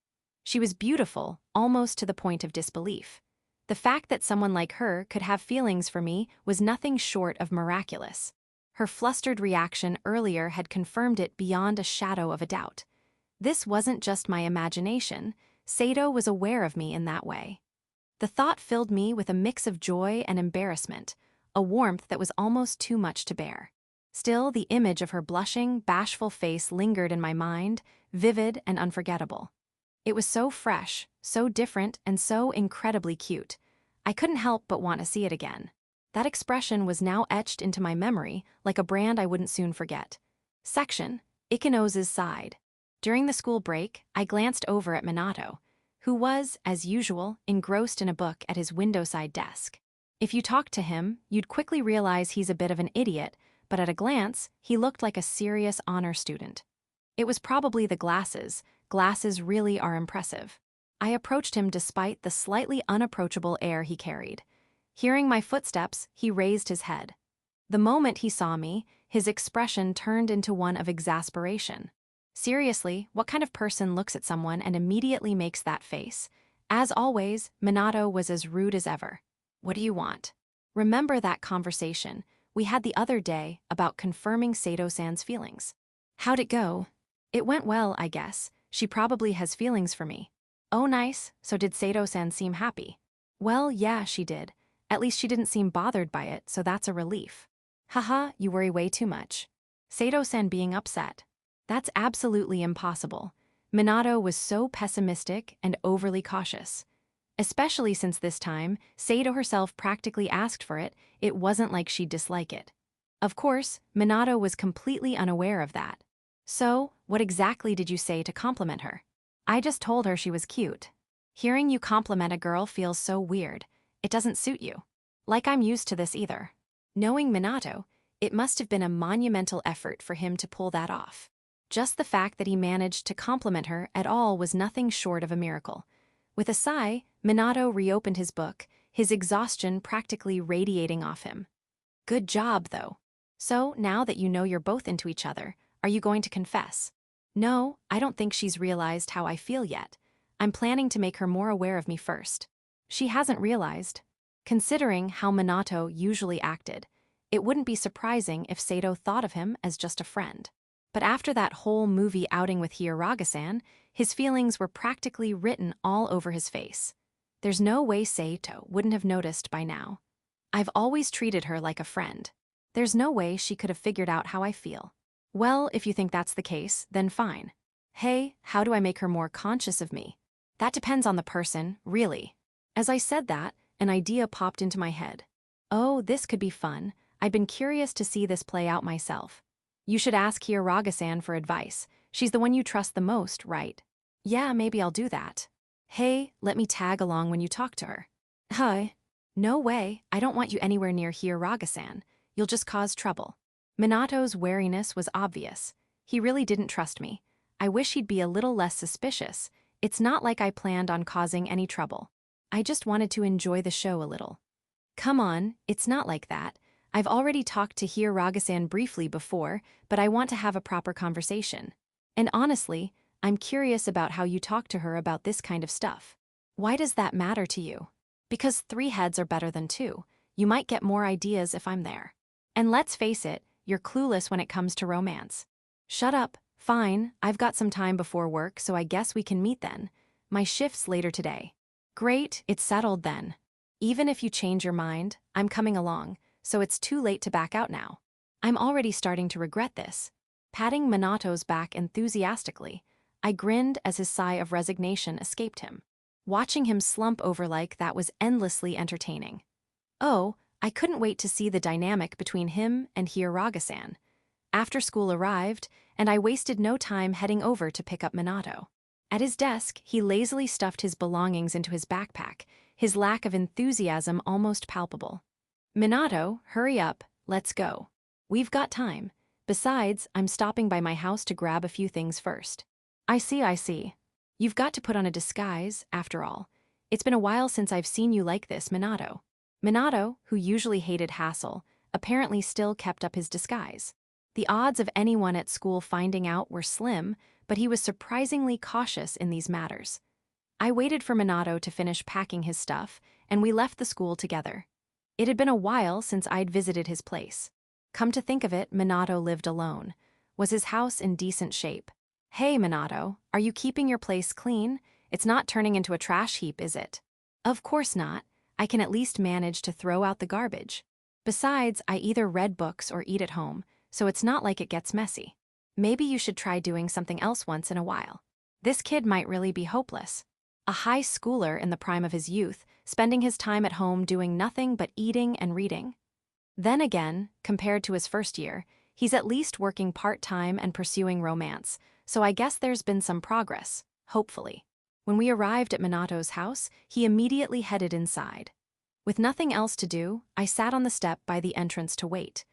She was beautiful, almost to the point of disbelief. The fact that someone like her could have feelings for me was nothing short of miraculous. Her flustered reaction earlier had confirmed it beyond a shadow of a doubt. This wasn't just my imagination. Sedo was aware of me in that way. The thought filled me with a mix of joy and embarrassment, a warmth that was almost too much to bear. Still, the image of her blushing, bashful face lingered in my mind, vivid and unforgettable. It was so fresh, so different, and so incredibly cute. I couldn't help but want to see it again. That expression was now etched into my memory like a brand I wouldn't soon forget. Section: Ikenose's side. During the school break, I glanced over at Minato, who was, as usual, engrossed in a book at his windowside desk. If you talked to him, you'd quickly realize he's a bit of an idiot, but at a glance, he looked like a serious honor student. It was probably the glasses. Glasses really are impressive. I approached him despite the slightly unapproachable air he carried. Hearing my footsteps, he raised his head. The moment he saw me, his expression turned into one of exasperation. Seriously, what kind of person looks at someone and immediately makes that face? As always, Minato was as rude as ever. What do you want? Remember that conversation we had the other day about confirming Sedo-san's feelings. How'd it go? It went well, I guess. She probably has feelings for me. Oh, nice. So did Sedo-san seem happy? Well, yeah, she did. At least she didn't seem bothered by it, so that's a relief. Haha, you worry way too much. Sedo-san being upset. That's absolutely impossible. Minato was so pessimistic and overly cautious. Especially since this time, Sedo herself practically asked for it. It wasn't like she'd dislike it. Of course, Minato was completely unaware of that. So, what exactly did you say to compliment her? I just told her she was cute. Hearing you compliment a girl feels so weird. It doesn't suit you. Like I'm used to this either. Knowing Minato, it must have been a monumental effort for him to pull that off. Just the fact that he managed to compliment her at all was nothing short of a miracle. With a sigh, Minato reopened his book, his exhaustion practically radiating off him. Good job, though. So, now that you know you're both into each other, are you going to confess? No, I don't think she's realized how I feel yet. I'm planning to make her more aware of me first. She hasn't realized. Considering how Minato usually acted, it wouldn't be surprising if Sedo thought of him as just a friend. But after that whole movie outing with Hiyaraga-san, his feelings were practically written all over his face. There's no way Seto wouldn't have noticed by now. I've always treated her like a friend. There's no way she could have figured out how I feel. Well, if you think that's the case, then fine. Hey, how do I make her more conscious of me? That depends on the person, really. As I said that, an idea popped into my head. Oh, this could be fun. I've been curious to see this play out myself. You should ask Hiyaraga-san for advice. She's the one you trust the most, right? Yeah, maybe I'll do that. Hey, let me tag along when you talk to her. Hi. No way, I don't want you anywhere near Hiyaraga-san. You'll just cause trouble. Minato's wariness was obvious. He really didn't trust me. I wish he'd be a little less suspicious. It's not like I planned on causing any trouble. I just wanted to enjoy the show a little. Come on, it's not like that. I've already talked to Hiyaraga-san briefly before, but I want to have a proper conversation. And honestly, I'm curious about how you talk to her about this kind of stuff. Why does that matter to you? Because 3 heads are better than 2. You might get more ideas if I'm there. And let's face it, you're clueless when it comes to romance. Shut up. Fine, I've got some time before work, so I guess we can meet then. My shift's later today. Great, it's settled then. Even if you change your mind, I'm coming along, so it's too late to back out now. I'm already starting to regret this. Patting Minato's back enthusiastically, I grinned as his sigh of resignation escaped him. Watching him slump over like that was endlessly entertaining. Oh, I couldn't wait to see the dynamic between him and Hiyaraga-san. After school arrived, and I wasted no time heading over to pick up Minato. At his desk, he lazily stuffed his belongings into his backpack, his lack of enthusiasm almost palpable. Minato, hurry up, let's go. We've got time. Besides, I'm stopping by my house to grab a few things first. I see. You've got to put on a disguise, after all. It's been a while since I've seen you like this, Minato. Minato, who usually hated hassle, apparently still kept up his disguise. The odds of anyone at school finding out were slim, but he was surprisingly cautious in these matters. I waited for Minato to finish packing his stuff, and we left the school together. It had been a while since I'd visited his place. Come to think of it, Minato lived alone. Was his house in decent shape? Hey, Minato, are you keeping your place clean? It's not turning into a trash heap, is it? Of course not. I can at least manage to throw out the garbage. Besides, I either read books or eat at home, so it's not like it gets messy. Maybe you should try doing something else once in a while. This kid might really be hopeless. A high schooler in the prime of his youth, spending his time at home doing nothing but eating and reading. Then again, compared to his first year, he's at least working part-time and pursuing romance, so I guess there's been some progress, hopefully. When we arrived at Minato's house, he immediately headed inside. With nothing else to do, I sat on the step by the entrance to wait.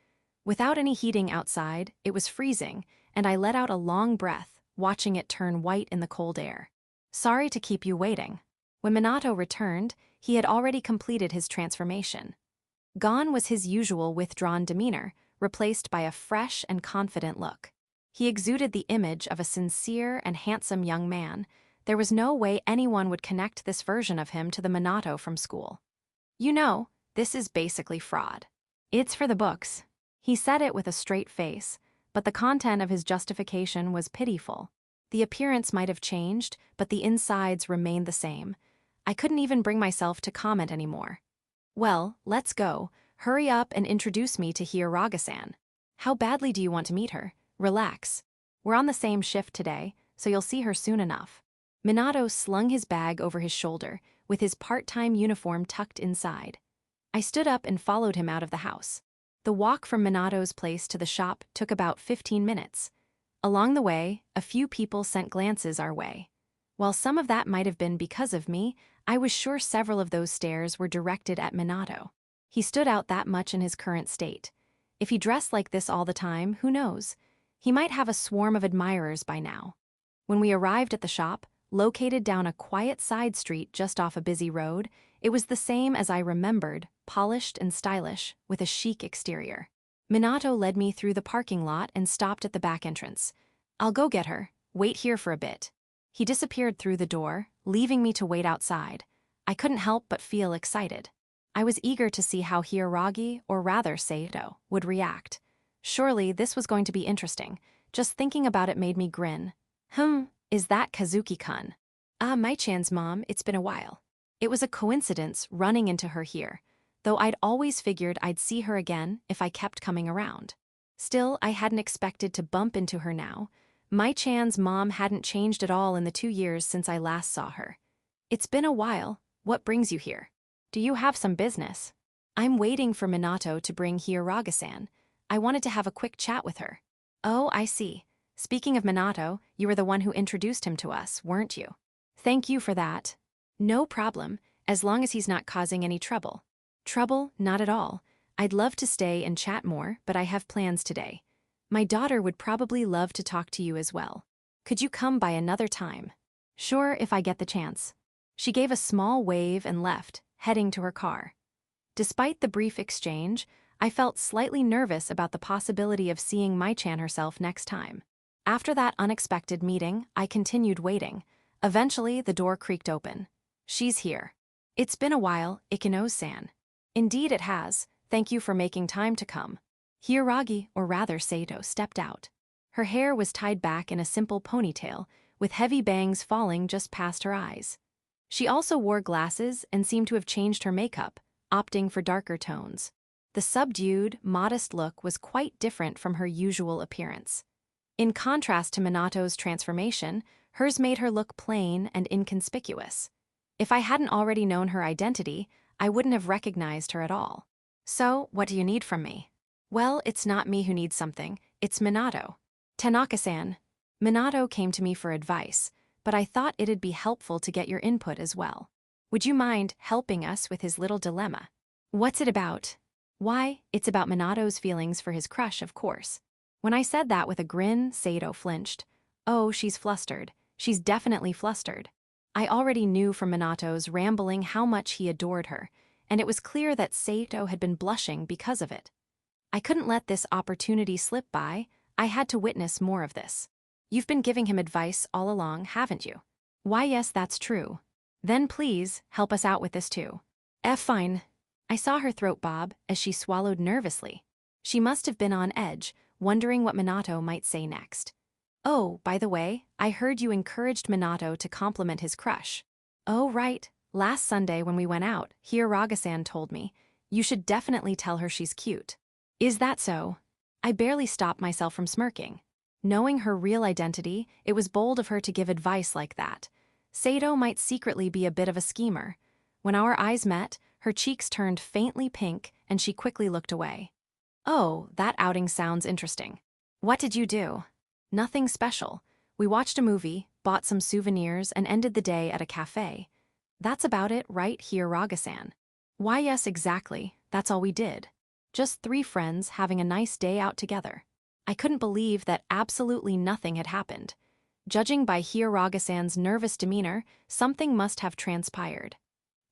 Without any heating outside, it was freezing, and I let out a long breath, watching it turn white in the cold air. Sorry to keep you waiting. When Minato returned, he had already completed his transformation. Gone was his usual withdrawn demeanor, replaced by a fresh and confident look. He exuded the image of a sincere and handsome young man. There was no way anyone would connect this version of him to the Minato from school. You know, this is basically fraud. It's for the books. He said it with a straight face, but the content of his justification was pitiful. The appearance might have changed, but the insides remained the same. I couldn't even bring myself to comment anymore. Well, let's go. Hurry up and introduce me to Hiyaraga-san. How badly do you want to meet her? Relax. We're on the same shift today, so you'll see her soon enough. Minato slung his bag over his shoulder, with his part-time uniform tucked inside. I stood up and followed him out of the house. The walk from Minato's place to the shop took about 15 minutes. Along the way, a few people sent glances our way. While some of that might have been because of me, I was sure several of those stares were directed at Minato. He stood out that much in his current state. If he dressed like this all the time, who knows? He might have a swarm of admirers by now. When we arrived at the shop, located down a quiet side street just off a busy road, it was the same as I remembered, polished and stylish, with a chic exterior. Minato led me through the parking lot and stopped at the back entrance. "I'll go get her. Wait here for a bit." He disappeared through the door, leaving me to wait outside. I couldn't help but feel excited. I was eager to see how Hiiragi, or rather Sedo, would react. Surely this was going to be interesting. Just thinking about it made me grin. Is that Kazuki-kun? Mai-chan's mom, it's been a while. It was a coincidence running into her here, though I'd always figured I'd see her again if I kept coming around. Still, I hadn't expected to bump into her now. Mai-chan's mom hadn't changed at all in the 2 years since I last saw her. "It's been a while. What brings you here? Do you have some business?" "I'm waiting for Minato to bring Hiiragi-san. I wanted to have a quick chat with her." "Oh, I see. Speaking of Minato, you were the one who introduced him to us, weren't you?" "Thank you for that." "No problem, as long as he's not causing any trouble." "Trouble? Not at all. I'd love to stay and chat more, but I have plans today. My daughter would probably love to talk to you as well. Could you come by another time?" "Sure, if I get the chance." She gave a small wave and left, heading to her car. Despite the brief exchange, I felt slightly nervous about the possibility of seeing Mai-chan herself next time. After that unexpected meeting, I continued waiting. Eventually, the door creaked open. "She's here." "It's been a while, Ikino-san." "Indeed it has. Thank you for making time to come." Hiiragi, or rather Sedo, stepped out. Her hair was tied back in a simple ponytail, with heavy bangs falling just past her eyes. She also wore glasses and seemed to have changed her makeup, opting for darker tones. The subdued, modest look was quite different from her usual appearance. In contrast to Minato's transformation, hers made her look plain and inconspicuous. If I hadn't already known her identity, I wouldn't have recognized her at all. "So, what do you need from me?" "Well, it's not me who needs something, it's Minato." "Tanaka-san." "Minato came to me for advice, but I thought it'd be helpful to get your input as well. Would you mind helping us with his little dilemma?" "What's it about?" "Why, it's about Minato's feelings for his crush, of course." When I said that with a grin, Sedo flinched. "Oh, she's flustered. She's definitely flustered." I already knew from Minato's rambling how much he adored her, and it was clear that Sedo had been blushing because of it. I couldn't let this opportunity slip by. I had to witness more of this. "You've been giving him advice all along, haven't you?" "Why, yes, that's true." "Then please, help us out with this too." Fine." I saw her throat bob as she swallowed nervously. She must have been on edge, wondering what Minato might say next. "Oh, by the way, I heard you encouraged Minato to compliment his crush." "Oh, right. Last Sunday when we went out, Hiiragi-san told me. You should definitely tell her she's cute." "Is that so?" I barely stopped myself from smirking. Knowing her real identity, it was bold of her to give advice like that. Sedo might secretly be a bit of a schemer. When our eyes met, her cheeks turned faintly pink and she quickly looked away. "Oh, that outing sounds interesting. What did you do?" "Nothing special. We watched a movie, bought some souvenirs, and ended the day at a cafe. That's about it, right, Hiiragi-san?" "Why, yes, exactly. That's all we did. Just 3 friends having a nice day out together." I couldn't believe that absolutely nothing had happened. Judging by Hiiragi-san's nervous demeanor, something must have transpired.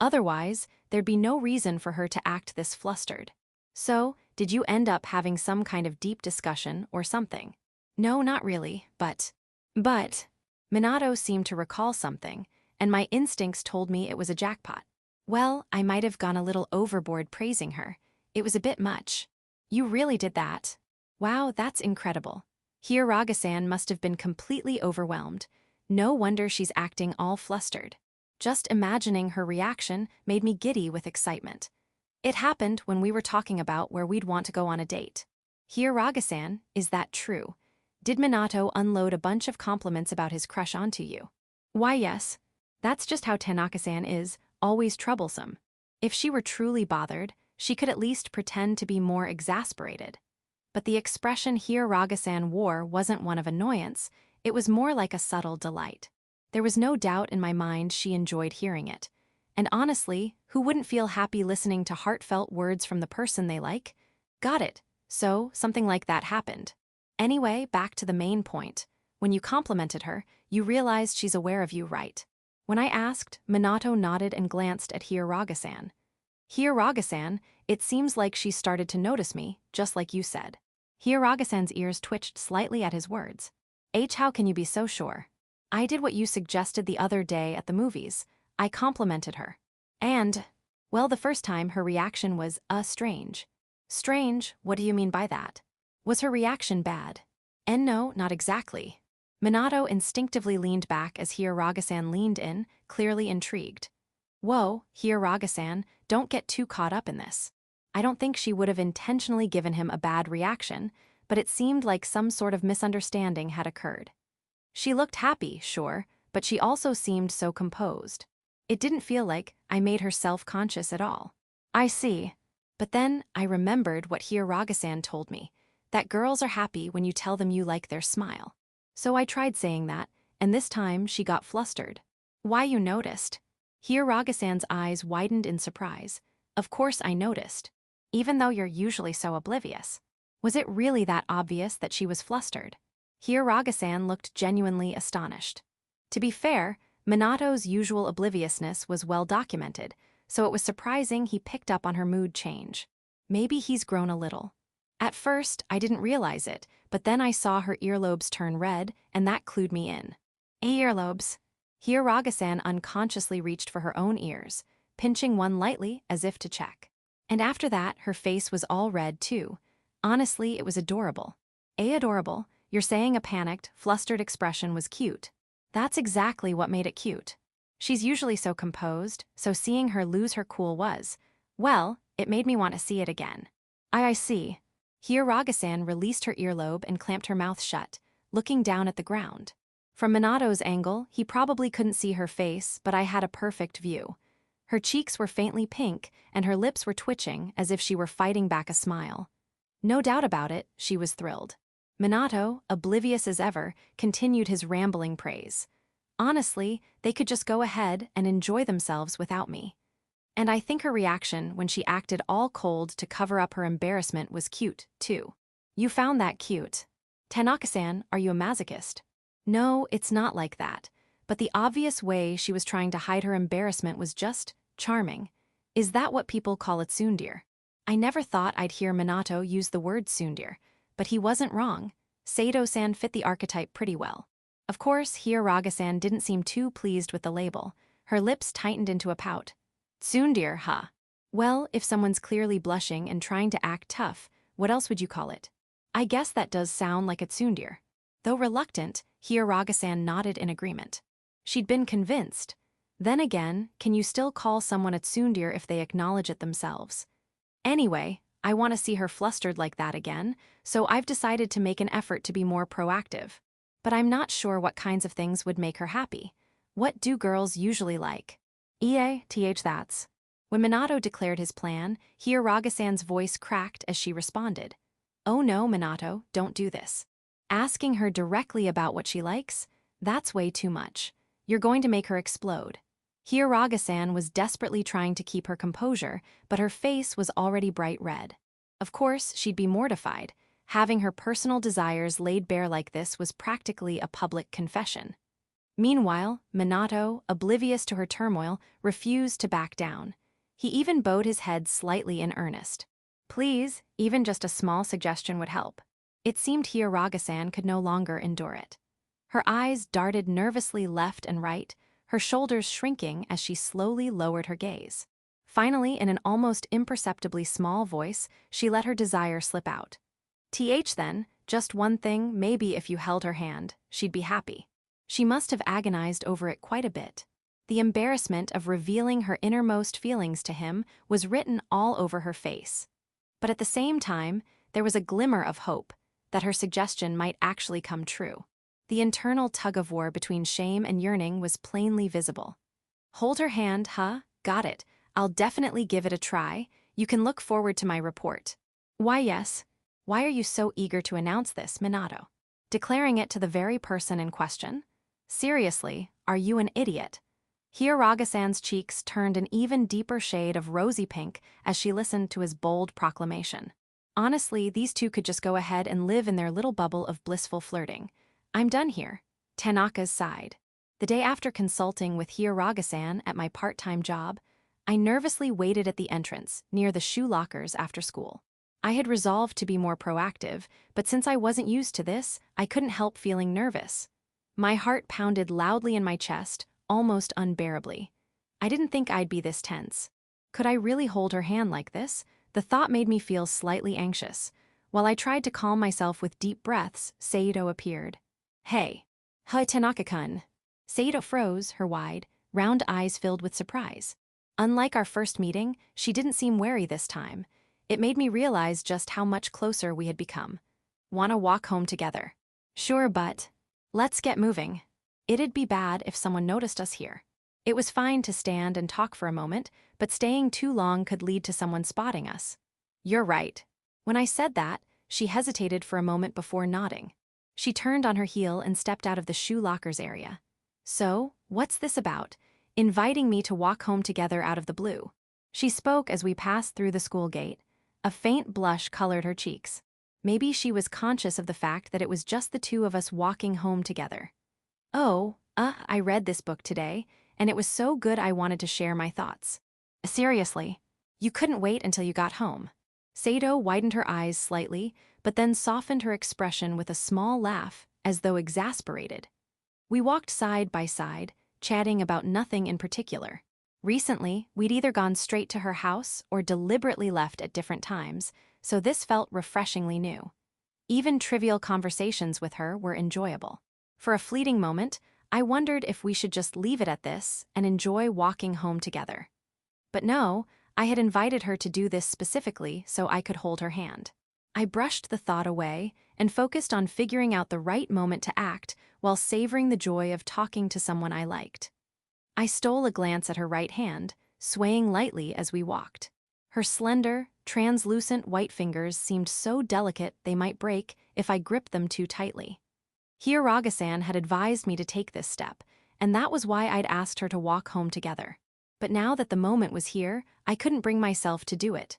Otherwise, there'd be no reason for her to act this flustered. "So, did you end up having some kind of deep discussion or something?" "No, not really, but..." Minato seemed to recall something, and my instincts told me it was a jackpot. "Well, I might have gone a little overboard praising her. It was a bit much." "You really did that? Wow, that's incredible." Hiiragi-san must have been completely overwhelmed. No wonder she's acting all flustered. Just imagining her reaction made me giddy with excitement. It happened when we were talking about where we'd want to go on a date. "Hiiragi-san, is that true? Did Minato unload a bunch of compliments about his crush onto you?" "Why, yes. That's just how Tanaka-san is, always troublesome. If she were truly bothered, she could at least pretend to be more exasperated. But the expression Hiraga-san wore wasn't one of annoyance, it was more like a subtle delight. There was no doubt in my mind she enjoyed hearing it. And honestly, who wouldn't feel happy listening to heartfelt words from the person they like? Got it. So, something like that happened. Anyway, back to the main point. When you complimented her, you realized she's aware of you, right? When I asked, Minato nodded and glanced at Hiraga-san. Hiraga-san, it seems like she started to notice me, just like you said. Hiraga-san's ears twitched slightly at his words. How can you be so sure? I did what you suggested the other day at the movies. I complimented her. And, well, the first time her reaction was, strange. Strange? What do you mean by that? Was her reaction bad? And no, not exactly. Minato instinctively leaned back as Hiraga-san leaned in, clearly intrigued. Whoa, Hiraga-san, don't get too caught up in this. I don't think she would have intentionally given him a bad reaction, but it seemed like some sort of misunderstanding had occurred. She looked happy, sure, but she also seemed so composed. It didn't feel like I made her self-conscious at all. I see. But then I remembered what Hiraga-san told me, that girls are happy when you tell them you like their smile. So I tried saying that, and this time she got flustered. Why, you noticed? Hiraga-san's eyes widened in surprise. Of course I noticed. Even though you're usually so oblivious. Was it really that obvious that she was flustered? Hiraga-san looked genuinely astonished. To be fair, Minato's usual obliviousness was well documented, so it was surprising he picked up on her mood change. Maybe he's grown a little. At first, I didn't realize it, but then I saw her earlobes turn red, and that clued me in. Earlobes. Hiraga-san unconsciously reached for her own ears, pinching one lightly as if to check. And after that, her face was all red too. Honestly, it was adorable. Adorable? You're saying a panicked, flustered expression was cute. That's exactly what made it cute. She's usually so composed, so seeing her lose her cool was, well, it made me want to see it again. I see. Hiraga-san released her earlobe and clamped her mouth shut, looking down at the ground. From Minato's angle, he probably couldn't see her face, but I had a perfect view. Her cheeks were faintly pink, and her lips were twitching as if she were fighting back a smile. No doubt about it, she was thrilled. Minato, oblivious as ever, continued his rambling praise. Honestly, they could just go ahead and enjoy themselves without me. And I think her reaction when she acted all cold to cover up her embarrassment was cute, too. You found that cute. Tanaka-san, are you a masochist? No, it's not like that. But the obvious way she was trying to hide her embarrassment was just charming. Is that what people call a tsundere? I never thought I'd hear Minato use the word tsundere, but he wasn't wrong. Sedo-san fit the archetype pretty well. Of course, Hiraga-san didn't seem too pleased with the label. Her lips tightened into a pout. Tsundere, huh? Well, if someone's clearly blushing and trying to act tough, what else would you call it? I guess that does sound like a tsundere. Though reluctant, Hiraga-san nodded in agreement. She'd been convinced. Then again, can you still call someone a tsundere if they acknowledge it themselves? Anyway, I want to see her flustered like that again, so I've decided to make an effort to be more proactive. But I'm not sure what kinds of things would make her happy. What do girls usually like? That's. When Minato declared his plan, Hiraga-san's voice cracked as she responded. Oh no, Minato, don't do this. Asking her directly about what she likes? That's way too much. You're going to make her explode. Hiraga-san was desperately trying to keep her composure, but her face was already bright red. Of course, she'd be mortified. Having her personal desires laid bare like this was practically a public confession. Meanwhile, Minato, oblivious to her turmoil, refused to back down. He even bowed his head slightly in earnest. Please, even just a small suggestion would help. It seemed Hiraga-san could no longer endure it. Her eyes darted nervously left and right, her shoulders shrinking as she slowly lowered her gaze. Finally, in an almost imperceptibly small voice, she let her desire slip out. Then, just one thing, maybe if you held her hand, she'd be happy. She must have agonized over it quite a bit. The embarrassment of revealing her innermost feelings to him was written all over her face. But at the same time, there was a glimmer of hope that her suggestion might actually come true. The internal tug-of-war between shame and yearning was plainly visible. Hold her hand, huh? Got it. I'll definitely give it a try. You can look forward to my report. Why yes. Why are you so eager to announce this, Minato? Declaring it to the very person in question? Seriously, are you an idiot? Hiraga-san's cheeks turned an even deeper shade of rosy pink as she listened to his bold proclamation. Honestly, these two could just go ahead and live in their little bubble of blissful flirting. I'm done here. Tanaka's sighed. The day after consulting with Hiraga-san at my part-time job, I nervously waited at the entrance, near the shoe lockers after school. I had resolved to be more proactive, but since I wasn't used to this, I couldn't help feeling nervous. My heart pounded loudly in my chest, almost unbearably. I didn't think I'd be this tense. Could I really hold her hand like this? The thought made me feel slightly anxious. While I tried to calm myself with deep breaths, Sedo appeared. Hey. Hi, Tanaka-kun. Sedo froze, her wide, round eyes filled with surprise. Unlike our first meeting, she didn't seem wary this time. It made me realize just how much closer we had become. Wanna walk home together? Sure, but let's get moving. It'd be bad if someone noticed us here. It was fine to stand and talk for a moment, but staying too long could lead to someone spotting us. You're right. When I said that, she hesitated for a moment before nodding. She turned on her heel and stepped out of the shoe lockers area. So, what's this about? Inviting me to walk home together out of the blue. She spoke as we passed through the school gate. A faint blush colored her cheeks. Maybe she was conscious of the fact that it was just the two of us walking home together. Oh, I read this book today, and it was so good I wanted to share my thoughts. Seriously, you couldn't wait until you got home. Sedo widened her eyes slightly, but then softened her expression with a small laugh, as though exasperated. We walked side by side, chatting about nothing in particular. Recently, we'd either gone straight to her house or deliberately left at different times, so this felt refreshingly new. Even trivial conversations with her were enjoyable. For a fleeting moment, I wondered if we should just leave it at this and enjoy walking home together. But no, I had invited her to do this specifically so I could hold her hand. I brushed the thought away and focused on figuring out the right moment to act while savoring the joy of talking to someone I liked. I stole a glance at her right hand, swaying lightly as we walked. Her slender, translucent white fingers seemed so delicate they might break if I gripped them too tightly. Hiraga-san had advised me to take this step, and that was why I'd asked her to walk home together. But now that the moment was here, I couldn't bring myself to do it.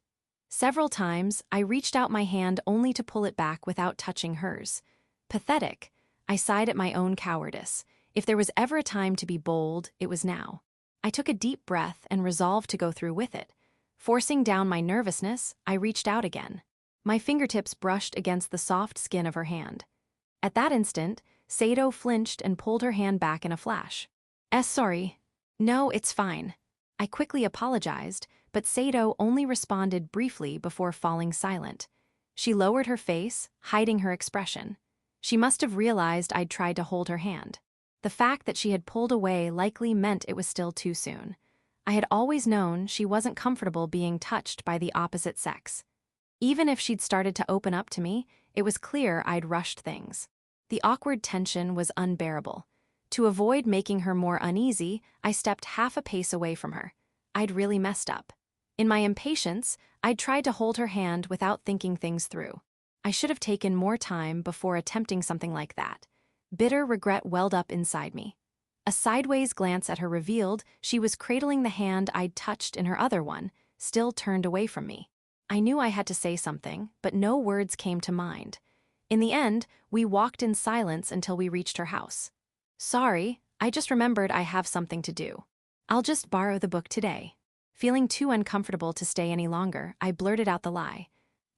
Several times, I reached out my hand only to pull it back without touching hers. Pathetic. I sighed at my own cowardice. If there was ever a time to be bold, it was now. I took a deep breath and resolved to go through with it. Forcing down my nervousness, I reached out again. My fingertips brushed against the soft skin of her hand. At that instant, Sedo flinched and pulled her hand back in a flash. Sorry. No, it's fine. I quickly apologized, but Sedo only responded briefly before falling silent. She lowered her face, hiding her expression. She must have realized I'd tried to hold her hand. The fact that she had pulled away likely meant it was still too soon. I had always known she wasn't comfortable being touched by the opposite sex. Even if she'd started to open up to me, it was clear I'd rushed things. The awkward tension was unbearable. To avoid making her more uneasy, I stepped half a pace away from her. I'd really messed up. In my impatience, I'd tried to hold her hand without thinking things through. I should have taken more time before attempting something like that. Bitter regret welled up inside me. A sideways glance at her revealed she was cradling the hand I'd touched in her other one, still turned away from me. I knew I had to say something, but no words came to mind. In the end, we walked in silence until we reached her house. Sorry, I just remembered I have something to do. I'll just borrow the book today. Feeling too uncomfortable to stay any longer, I blurted out the lie.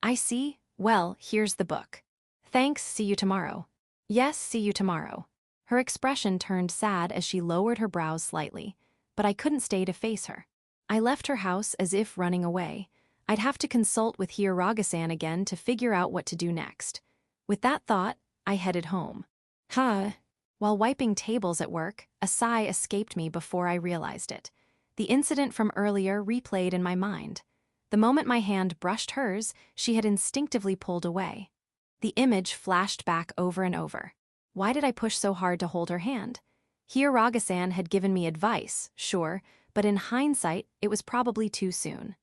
I see. Well, here's the book. Thanks, see you tomorrow. Yes, see you tomorrow. Her expression turned sad as she lowered her brows slightly, but I couldn't stay to face her. I left her house as if running away. I'd have to consult with Hiraga-san again to figure out what to do next. With that thought, I headed home. While wiping tables at work, a sigh escaped me before I realized it. The incident from earlier replayed in my mind. The moment my hand brushed hers, she had instinctively pulled away. The image flashed back over and over. Why did I push so hard to hold her hand? Hiraga-san had given me advice, sure, but in hindsight, it was probably too soon.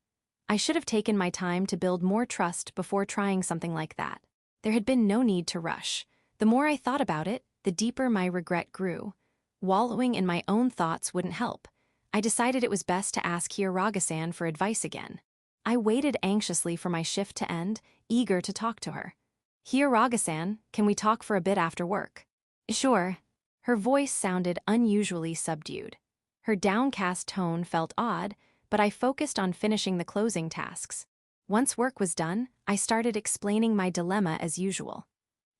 I should have taken my time to build more trust before trying something like that. There had been no need to rush. The more I thought about it, the deeper my regret grew. Wallowing in my own thoughts wouldn't help. I decided it was best to ask Hiraga-san for advice again. I waited anxiously for my shift to end, eager to talk to her. Hiraga-san, can we talk for a bit after work? Sure. Her voice sounded unusually subdued. Her downcast tone felt odd, but I focused on finishing the closing tasks. Once work was done, I started explaining my dilemma as usual.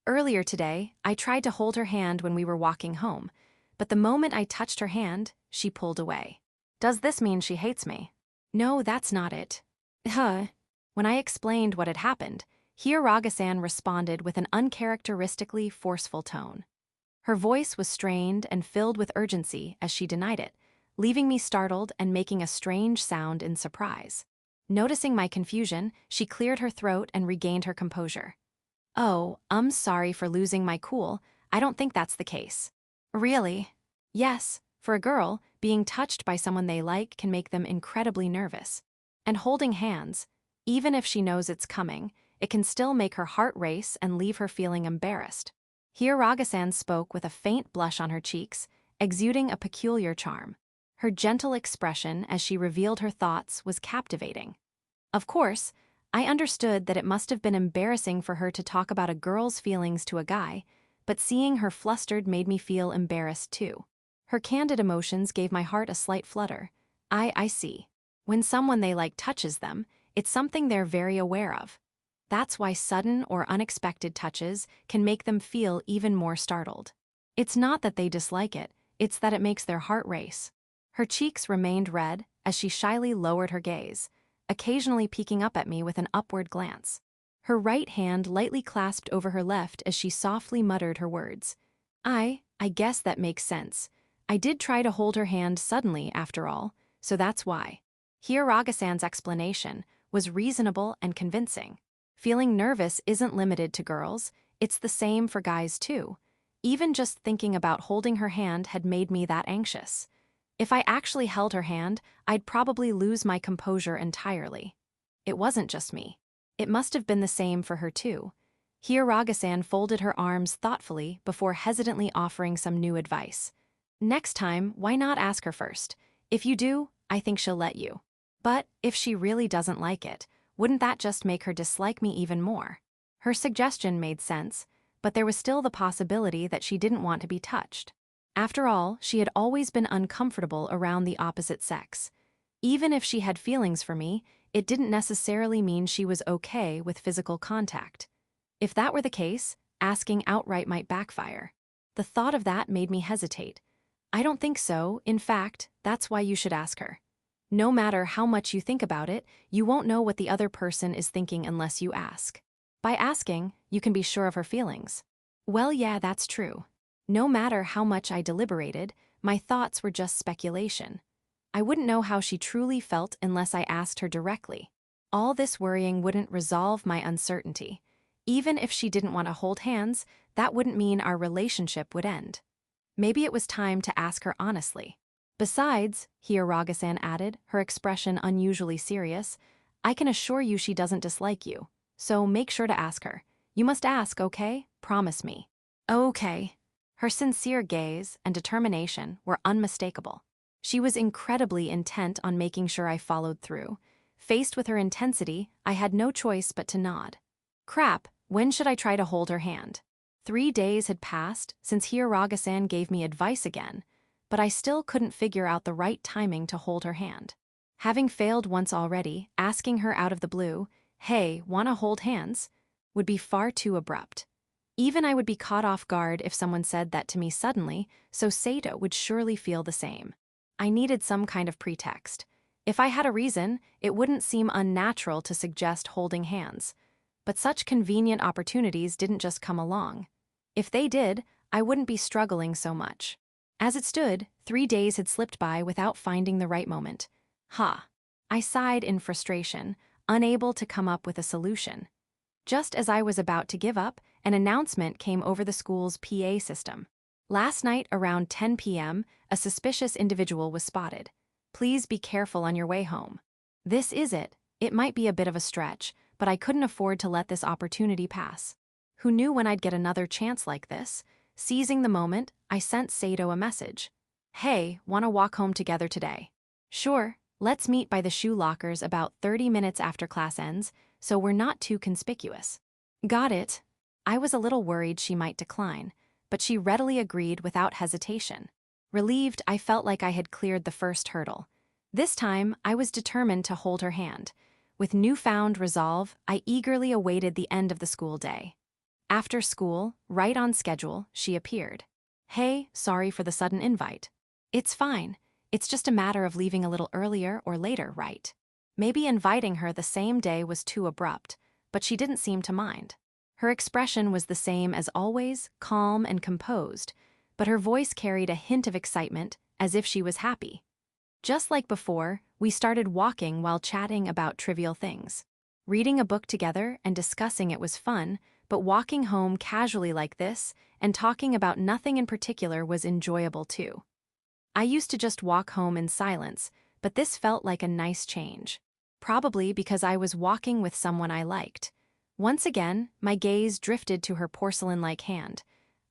Earlier today, I tried to hold her hand when we were walking home, but the moment I touched her hand, she pulled away. Does this mean she hates me? No, that's not it. When I explained what had happened, Hiraga-san responded with an uncharacteristically forceful tone. Her voice was strained and filled with urgency as she denied it, leaving me startled and making a strange sound in surprise. Noticing my confusion, she cleared her throat and regained her composure. Oh, I'm sorry for losing my cool. I don't think that's the case. Really? Yes, for a girl, being touched by someone they like can make them incredibly nervous. And holding hands, even if she knows it's coming, it can still make her heart race and leave her feeling embarrassed. Hiraga-san spoke with a faint blush on her cheeks, exuding a peculiar charm. Her gentle expression as she revealed her thoughts was captivating. Of course, I understood that it must have been embarrassing for her to talk about a girl's feelings to a guy, but seeing her flustered made me feel embarrassed too. Her candid emotions gave my heart a slight flutter. I see. When someone they like touches them, it's something they're very aware of. That's why sudden or unexpected touches can make them feel even more startled. It's not that they dislike it, it's that it makes their heart race. Her cheeks remained red as she shyly lowered her gaze, occasionally peeking up at me with an upward glance. Her right hand lightly clasped over her left as she softly muttered her words. I guess that makes sense. I did try to hold her hand suddenly, after all, so that's why. Hiraga-san's explanation was reasonable and convincing. Feeling nervous isn't limited to girls, it's the same for guys too. Even just thinking about holding her hand had made me that anxious. If I actually held her hand, I'd probably lose my composure entirely. It wasn't just me. It must have been the same for her too. Hiraga-san folded her arms thoughtfully before hesitantly offering some new advice. Next time, why not ask her first? If you do, I think she'll let you. But if she really doesn't like it, wouldn't that just make her dislike me even more? Her suggestion made sense, but there was still the possibility that she didn't want to be touched. After all, she had always been uncomfortable around the opposite sex. Even if she had feelings for me, it didn't necessarily mean she was okay with physical contact. If that were the case, asking outright might backfire. The thought of that made me hesitate. I don't think so. In fact, that's why you should ask her. No matter how much you think about it, you won't know what the other person is thinking unless you ask. By asking, you can be sure of her feelings. Well, yeah, that's true. No matter how much I deliberated, my thoughts were just speculation. I wouldn't know how she truly felt unless I asked her directly. All this worrying wouldn't resolve my uncertainty. Even if she didn't want to hold hands, that wouldn't mean our relationship would end. Maybe it was time to ask her honestly. Besides, Hiraga-san added, her expression unusually serious, I can assure you she doesn't dislike you. So make sure to ask her. You must ask, okay? Promise me. Okay. Her sincere gaze and determination were unmistakable. She was incredibly intent on making sure I followed through. Faced with her intensity, I had no choice but to nod. Crap, when should I try to hold her hand? 3 days had passed since Hiraga-san gave me advice again, but I still couldn't figure out the right timing to hold her hand. Having failed once already, asking her out of the blue, hey, wanna hold hands, would be far too abrupt. Even I would be caught off guard if someone said that to me suddenly, so Sedo would surely feel the same. I needed some kind of pretext. If I had a reason, it wouldn't seem unnatural to suggest holding hands. But such convenient opportunities didn't just come along. If they did, I wouldn't be struggling so much. As it stood, 3 days had slipped by without finding the right moment. I sighed in frustration, unable to come up with a solution. Just as I was about to give up, an announcement came over the school's PA system. Last night around 10 p.m., a suspicious individual was spotted. Please be careful on your way home. This is it. It might be a bit of a stretch, but I couldn't afford to let this opportunity pass. Who knew when I'd get another chance like this? Seizing the moment, I sent Sedo a message. Hey, wanna walk home together today? Sure, let's meet by the shoe lockers about 30 minutes after class ends, so we're not too conspicuous. Got it. I was a little worried she might decline, but she readily agreed without hesitation. Relieved, I felt like I had cleared the first hurdle. This time, I was determined to hold her hand. With newfound resolve, I eagerly awaited the end of the school day. After school, right on schedule, she appeared. Hey, sorry for the sudden invite. It's fine. It's just a matter of leaving a little earlier or later, right? Maybe inviting her the same day was too abrupt, but she didn't seem to mind. Her expression was the same as always, calm and composed, but her voice carried a hint of excitement, as if she was happy. Just like before, we started walking while chatting about trivial things. Reading a book together and discussing it was fun, but walking home casually like this and talking about nothing in particular was enjoyable too. I used to just walk home in silence, but this felt like a nice change. Probably because I was walking with someone I liked. Once again, my gaze drifted to her porcelain-like hand.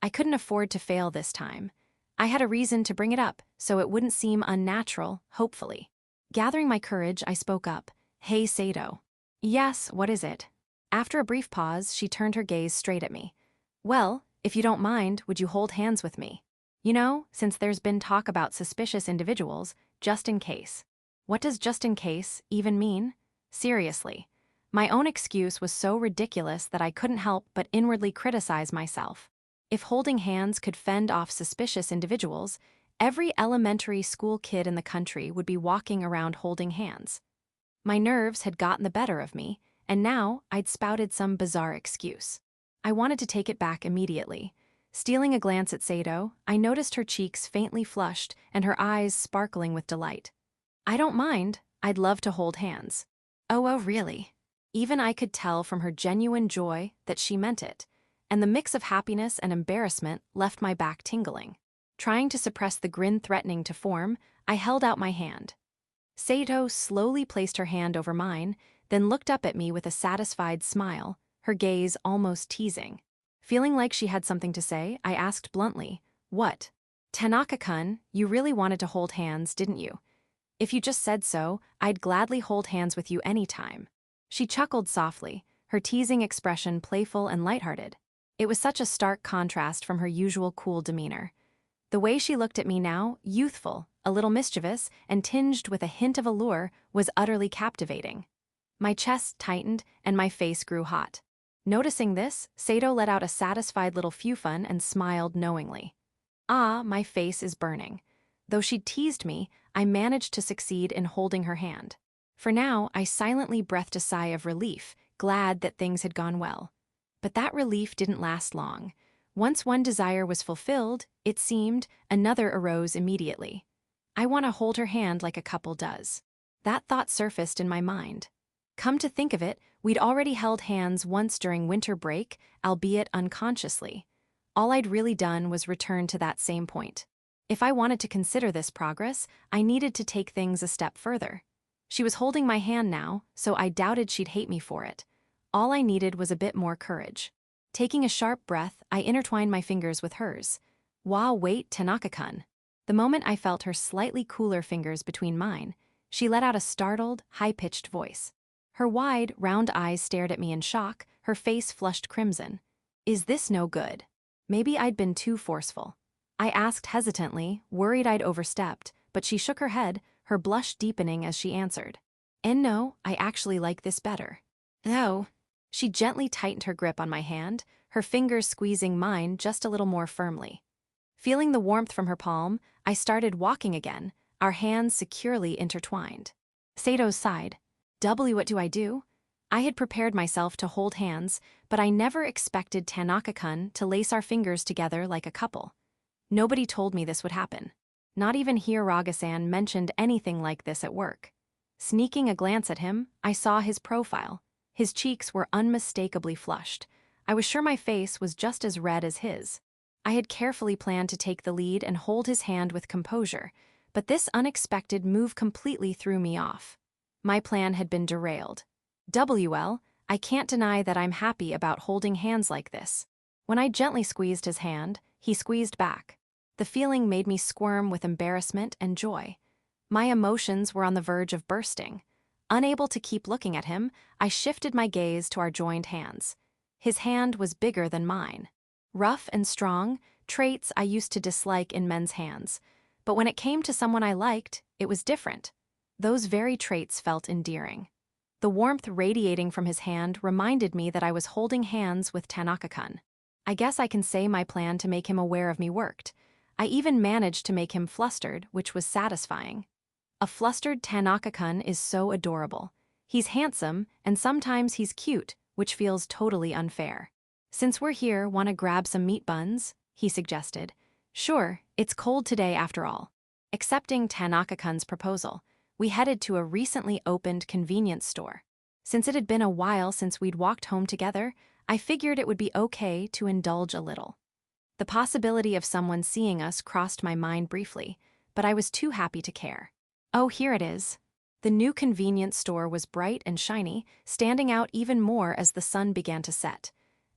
I couldn't afford to fail this time. I had a reason to bring it up, so it wouldn't seem unnatural, hopefully. Gathering my courage, I spoke up. Hey, Sedo. Yes, what is it? After a brief pause, she turned her gaze straight at me. Well, if you don't mind, would you hold hands with me? You know, since there's been talk about suspicious individuals, just in case. What does just in case even mean? Seriously. My own excuse was so ridiculous that I couldn't help but inwardly criticize myself. If holding hands could fend off suspicious individuals, every elementary school kid in the country would be walking around holding hands. My nerves had gotten the better of me, and now I'd spouted some bizarre excuse. I wanted to take it back immediately. Stealing a glance at Sedo, I noticed her cheeks faintly flushed and her eyes sparkling with delight. I don't mind, I'd love to hold hands. Oh, really? Even I could tell from her genuine joy that she meant it, and the mix of happiness and embarrassment left my back tingling. Trying to suppress the grin threatening to form, I held out my hand. Sedo slowly placed her hand over mine, then looked up at me with a satisfied smile, her gaze almost teasing. Feeling like she had something to say, I asked bluntly, what? Tanaka-kun, you really wanted to hold hands, didn't you? If you just said so, I'd gladly hold hands with you anytime. She chuckled softly, her teasing expression playful and lighthearted. It was such a stark contrast from her usual cool demeanor. The way she looked at me now, youthful, a little mischievous, and tinged with a hint of allure, was utterly captivating. My chest tightened and my face grew hot. Noticing this, Sedo let out a satisfied little fun and smiled knowingly. Ah, my face is burning. Though she'd teased me, I managed to succeed in holding her hand. For now, I silently breathed a sigh of relief, glad that things had gone well. But that relief didn't last long. Once one desire was fulfilled, it seemed, another arose immediately. I want to hold her hand like a couple does. That thought surfaced in my mind. Come to think of it, we'd already held hands once during winter break, albeit unconsciously. All I'd really done was return to that same point. If I wanted to consider this progress, I needed to take things a step further. She was holding my hand now, so I doubted she'd hate me for it. All I needed was a bit more courage. Taking a sharp breath, I intertwined my fingers with hers. Wow, wait, Tanaka-kun. The moment I felt her slightly cooler fingers between mine, she let out a startled, high-pitched voice. Her wide, round eyes stared at me in shock, her face flushed crimson. Is this no good? Maybe I'd been too forceful. I asked hesitantly, worried I'd overstepped, but she shook her head, her blush deepening as she answered. And no, I actually like this better. No. She gently tightened her grip on my hand, her fingers squeezing mine just a little more firmly. Feeling the warmth from her palm, I started walking again, our hands securely intertwined. Sedo sighed. What do I do? I had prepared myself to hold hands, but I never expected Tanaka-kun to lace our fingers together like a couple. Nobody told me this would happen. Not even Hiroga-san mentioned anything like this at work. Sneaking a glance at him, I saw his profile. His cheeks were unmistakably flushed. I was sure my face was just as red as his. I had carefully planned to take the lead and hold his hand with composure, But this unexpected move completely threw me off. My plan had been derailed. I can't deny that I'm happy about holding hands like this. When I gently squeezed his hand, he squeezed back. The feeling made me squirm with embarrassment and joy. My emotions were on the verge of bursting. Unable to keep looking at him, I shifted my gaze to our joined hands. His hand was bigger than mine. Rough and strong, traits I used to dislike in men's hands. But when it came to someone I liked, it was different. Those very traits felt endearing. The warmth radiating from his hand reminded me that I was holding hands with Tanaka-kun. I guess I can say my plan to make him aware of me worked. I even managed to make him flustered, which was satisfying. A flustered Tanaka-kun is so adorable. He's handsome, and sometimes he's cute, which feels totally unfair. Since we're here, want to grab some meat buns? He suggested. Sure, it's cold today after all. Accepting Tanaka-kun's proposal, we headed to a recently opened convenience store. Since it had been a while since we'd walked home together, I figured it would be okay to indulge a little. The possibility of someone seeing us crossed my mind briefly, but I was too happy to care. Oh, here it is. The new convenience store was bright and shiny, standing out even more as the sun began to set.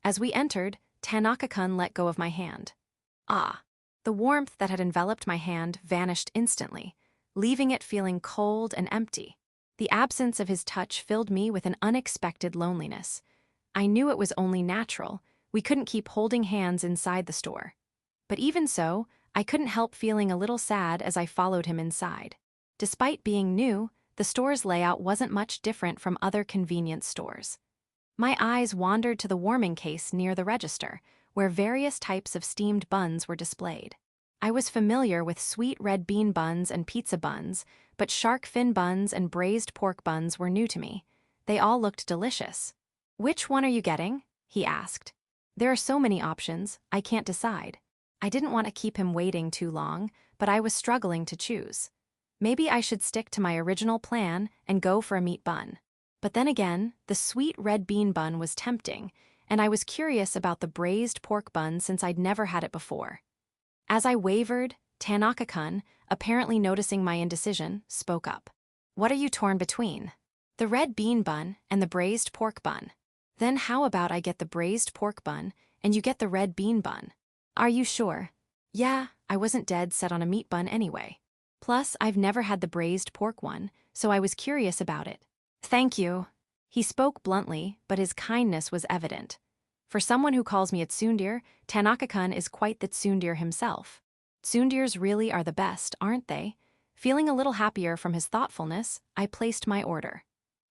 As we entered, Tanaka-kun let go of my hand. Ah! The warmth that had enveloped my hand vanished instantly, leaving it feeling cold and empty. The absence of his touch filled me with an unexpected loneliness. I knew it was only natural. We couldn't keep holding hands inside the store. But even so, I couldn't help feeling a little sad as I followed him inside. Despite being new, the store's layout wasn't much different from other convenience stores. My eyes wandered to the warming case near the register, where various types of steamed buns were displayed. I was familiar with sweet red bean buns and pizza buns, but shark fin buns and braised pork buns were new to me. They all looked delicious. "Which one are you getting?" he asked. "There are so many options, I can't decide." I didn't want to keep him waiting too long, but I was struggling to choose. Maybe I should stick to my original plan and go for a meat bun. But then again, the sweet red bean bun was tempting, and I was curious about the braised pork bun since I'd never had it before. As I wavered, Tanaka-kun, apparently noticing my indecision, spoke up. "What are you torn between?" "The red bean bun and the braised pork bun." "Then how about I get the braised pork bun and you get the red bean bun?" "Are you sure?" "Yeah, I wasn't dead set on a meat bun anyway. Plus, I've never had the braised pork one, so I was curious about it." "Thank you." He spoke bluntly, but his kindness was evident. For someone who calls me a tsundere, Tanaka-kun is quite the tsundere himself. Tsunderes really are the best, aren't they? Feeling a little happier from his thoughtfulness, I placed my order.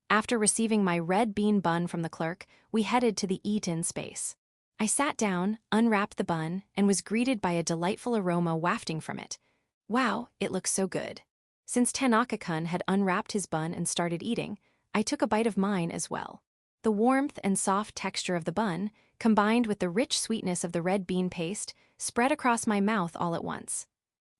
After receiving my red bean bun from the clerk, we headed to the eat-in space. I sat down, unwrapped the bun, and was greeted by a delightful aroma wafting from it. Wow, it looks so good. Since Tanaka-kun had unwrapped his bun and started eating, I took a bite of mine as well. The warmth and soft texture of the bun, combined with the rich sweetness of the red bean paste, spread across my mouth all at once.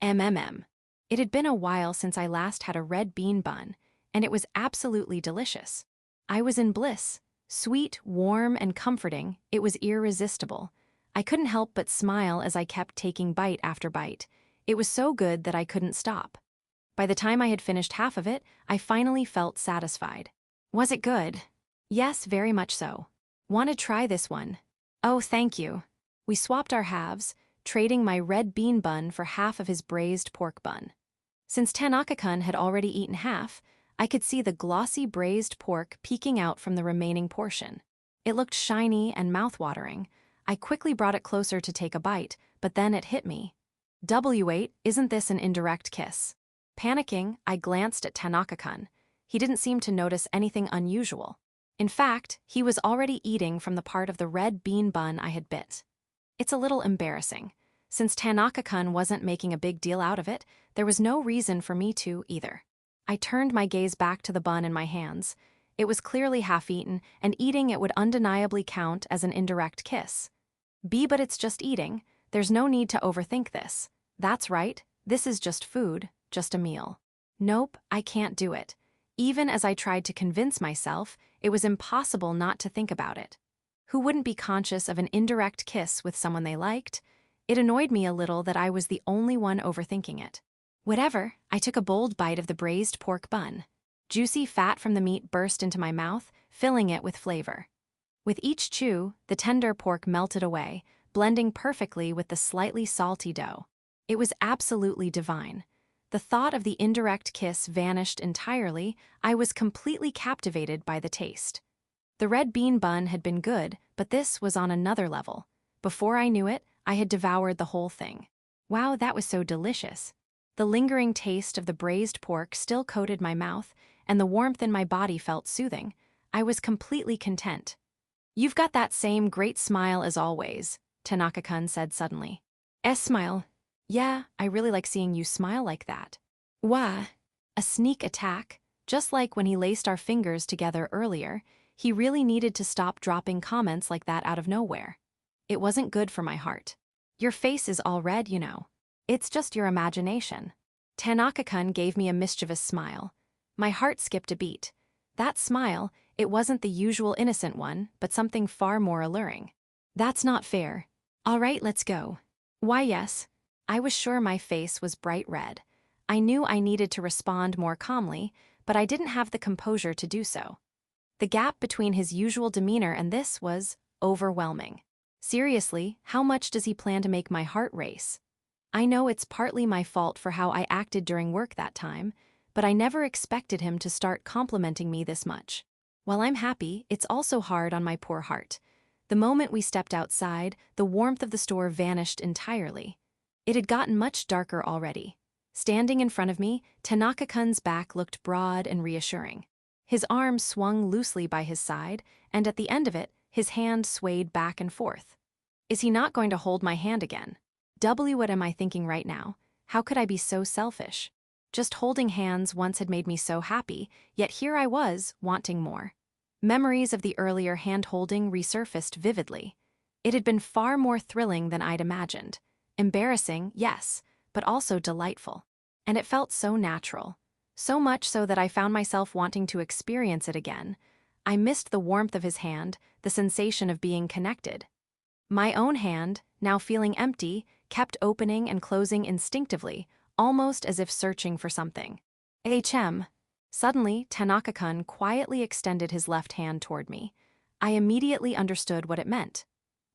It had been a while since I last had a red bean bun, and it was absolutely delicious. I was in bliss. Sweet, warm, and comforting, it was irresistible. I couldn't help but smile as I kept taking bite after bite. It was so good that I couldn't stop. By the time I had finished half of it, I finally felt satisfied. Was it good? Yes, very much so. Want to try this one? Oh, thank you. We swapped our halves, trading my red bean bun for half of his braised pork bun. Since Tanaka-kun had already eaten half, I could see the glossy braised pork peeking out from the remaining portion. It looked shiny and mouth-watering. I quickly brought it closer to take a bite, but then it hit me. Isn't this an indirect kiss? Panicking, I glanced at Tanaka-kun. He didn't seem to notice anything unusual. In fact, he was already eating from the part of the red bean bun I had bit. It's a little embarrassing. Since Tanaka-kun wasn't making a big deal out of it, there was no reason for me to either. I turned my gaze back to the bun in my hands. It was clearly half-eaten, and eating it would undeniably count as an indirect kiss. But it's just eating. There's no need to overthink this. That's right, this is just food, just a meal. Nope, I can't do it. Even as I tried to convince myself, it was impossible not to think about it. Who wouldn't be conscious of an indirect kiss with someone they liked? It annoyed me a little that I was the only one overthinking it. Whatever, I took a bold bite of the braised pork bun. Juicy fat from the meat burst into my mouth, filling it with flavor. With each chew, the tender pork melted away, blending perfectly with the slightly salty dough. It was absolutely divine. The thought of the indirect kiss vanished entirely. I was completely captivated by the taste. The red bean bun had been good, but this was on another level. Before I knew it, I had devoured the whole thing. Wow, that was so delicious. The lingering taste of the braised pork still coated my mouth, and the warmth in my body felt soothing. I was completely content. "You've got that same great smile as always," Tanaka-kun said suddenly. Smile? Yeah, I really like seeing you smile like that. Why? A sneak attack? Just like when he laced our fingers together earlier, he really needed to stop dropping comments like that out of nowhere. It wasn't good for my heart. Your face is all red, you know. It's just your imagination. Tanaka-kun gave me a mischievous smile. My heart skipped a beat. That smile, it wasn't the usual innocent one, but something far more alluring. That's not fair. All right, let's go. Why, yes. I was sure my face was bright red. I knew I needed to respond more calmly, but I didn't have the composure to do so. The gap between his usual demeanor and this was overwhelming. Seriously, how much does he plan to make my heart race? I know it's partly my fault for how I acted during work that time, but I never expected him to start complimenting me this much. While I'm happy, it's also hard on my poor heart. The moment we stepped outside, the warmth of the store vanished entirely. It had gotten much darker already. Standing in front of me, Tanaka-kun's back looked broad and reassuring. His arm swung loosely by his side, and at the end of it, his hand swayed back and forth. Is he not going to hold my hand again? What am I thinking right now? How could I be so selfish? Just holding hands once had made me so happy, yet here I was, wanting more. Memories of the earlier hand-holding resurfaced vividly. It had been far more thrilling than I'd imagined. Embarrassing, yes, but also delightful. And it felt so natural. So much so that I found myself wanting to experience it again. I missed the warmth of his hand, the sensation of being connected. My own hand, now feeling empty, kept opening and closing instinctively, almost as if searching for something. HM. Suddenly, Tanaka-kun quietly extended his left hand toward me. I immediately understood what it meant.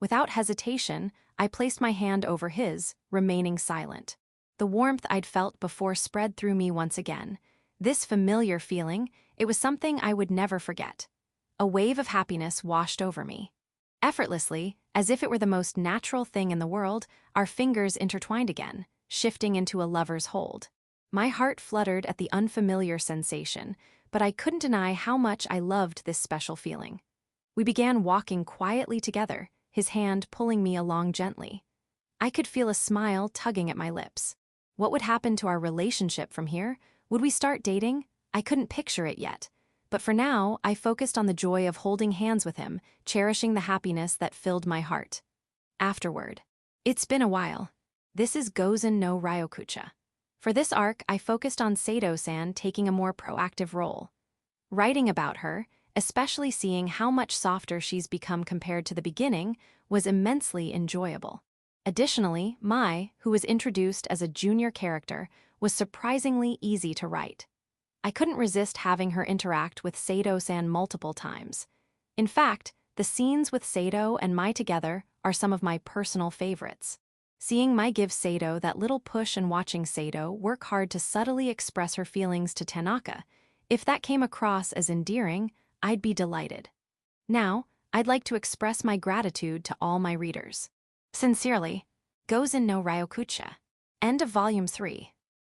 Without hesitation, I placed my hand over his, remaining silent. The warmth I'd felt before spread through me once again. This familiar feeling, it was something I would never forget. A wave of happiness washed over me. Effortlessly, as if it were the most natural thing in the world, our fingers intertwined again, shifting into a lover's hold. My heart fluttered at the unfamiliar sensation, but I couldn't deny how much I loved this special feeling. We began walking quietly together, his hand pulling me along gently. I could feel a smile tugging at my lips. What would happen to our relationship from here? Would we start dating? I couldn't picture it yet. But for now, I focused on the joy of holding hands with him, cherishing the happiness that filled my heart. Afterward. It's been a while. This is Gozen no Ryokucha. For this arc, I focused on Sedo-san taking a more proactive role. Writing about her, especially seeing how much softer she's become compared to the beginning, was immensely enjoyable. Additionally, Mai, who was introduced as a junior character, was surprisingly easy to write. I couldn't resist having her interact with Sedo-san multiple times. In fact, the scenes with Sedo and Mai together are some of my personal favorites. Seeing Mai give Sedo that little push and watching Sedo work hard to subtly express her feelings to Tanaka, if that came across as endearing, I'd be delighted. Now, I'd like to express my gratitude to all my readers. Sincerely, Gozen no Ryokucha. End of Volume 3.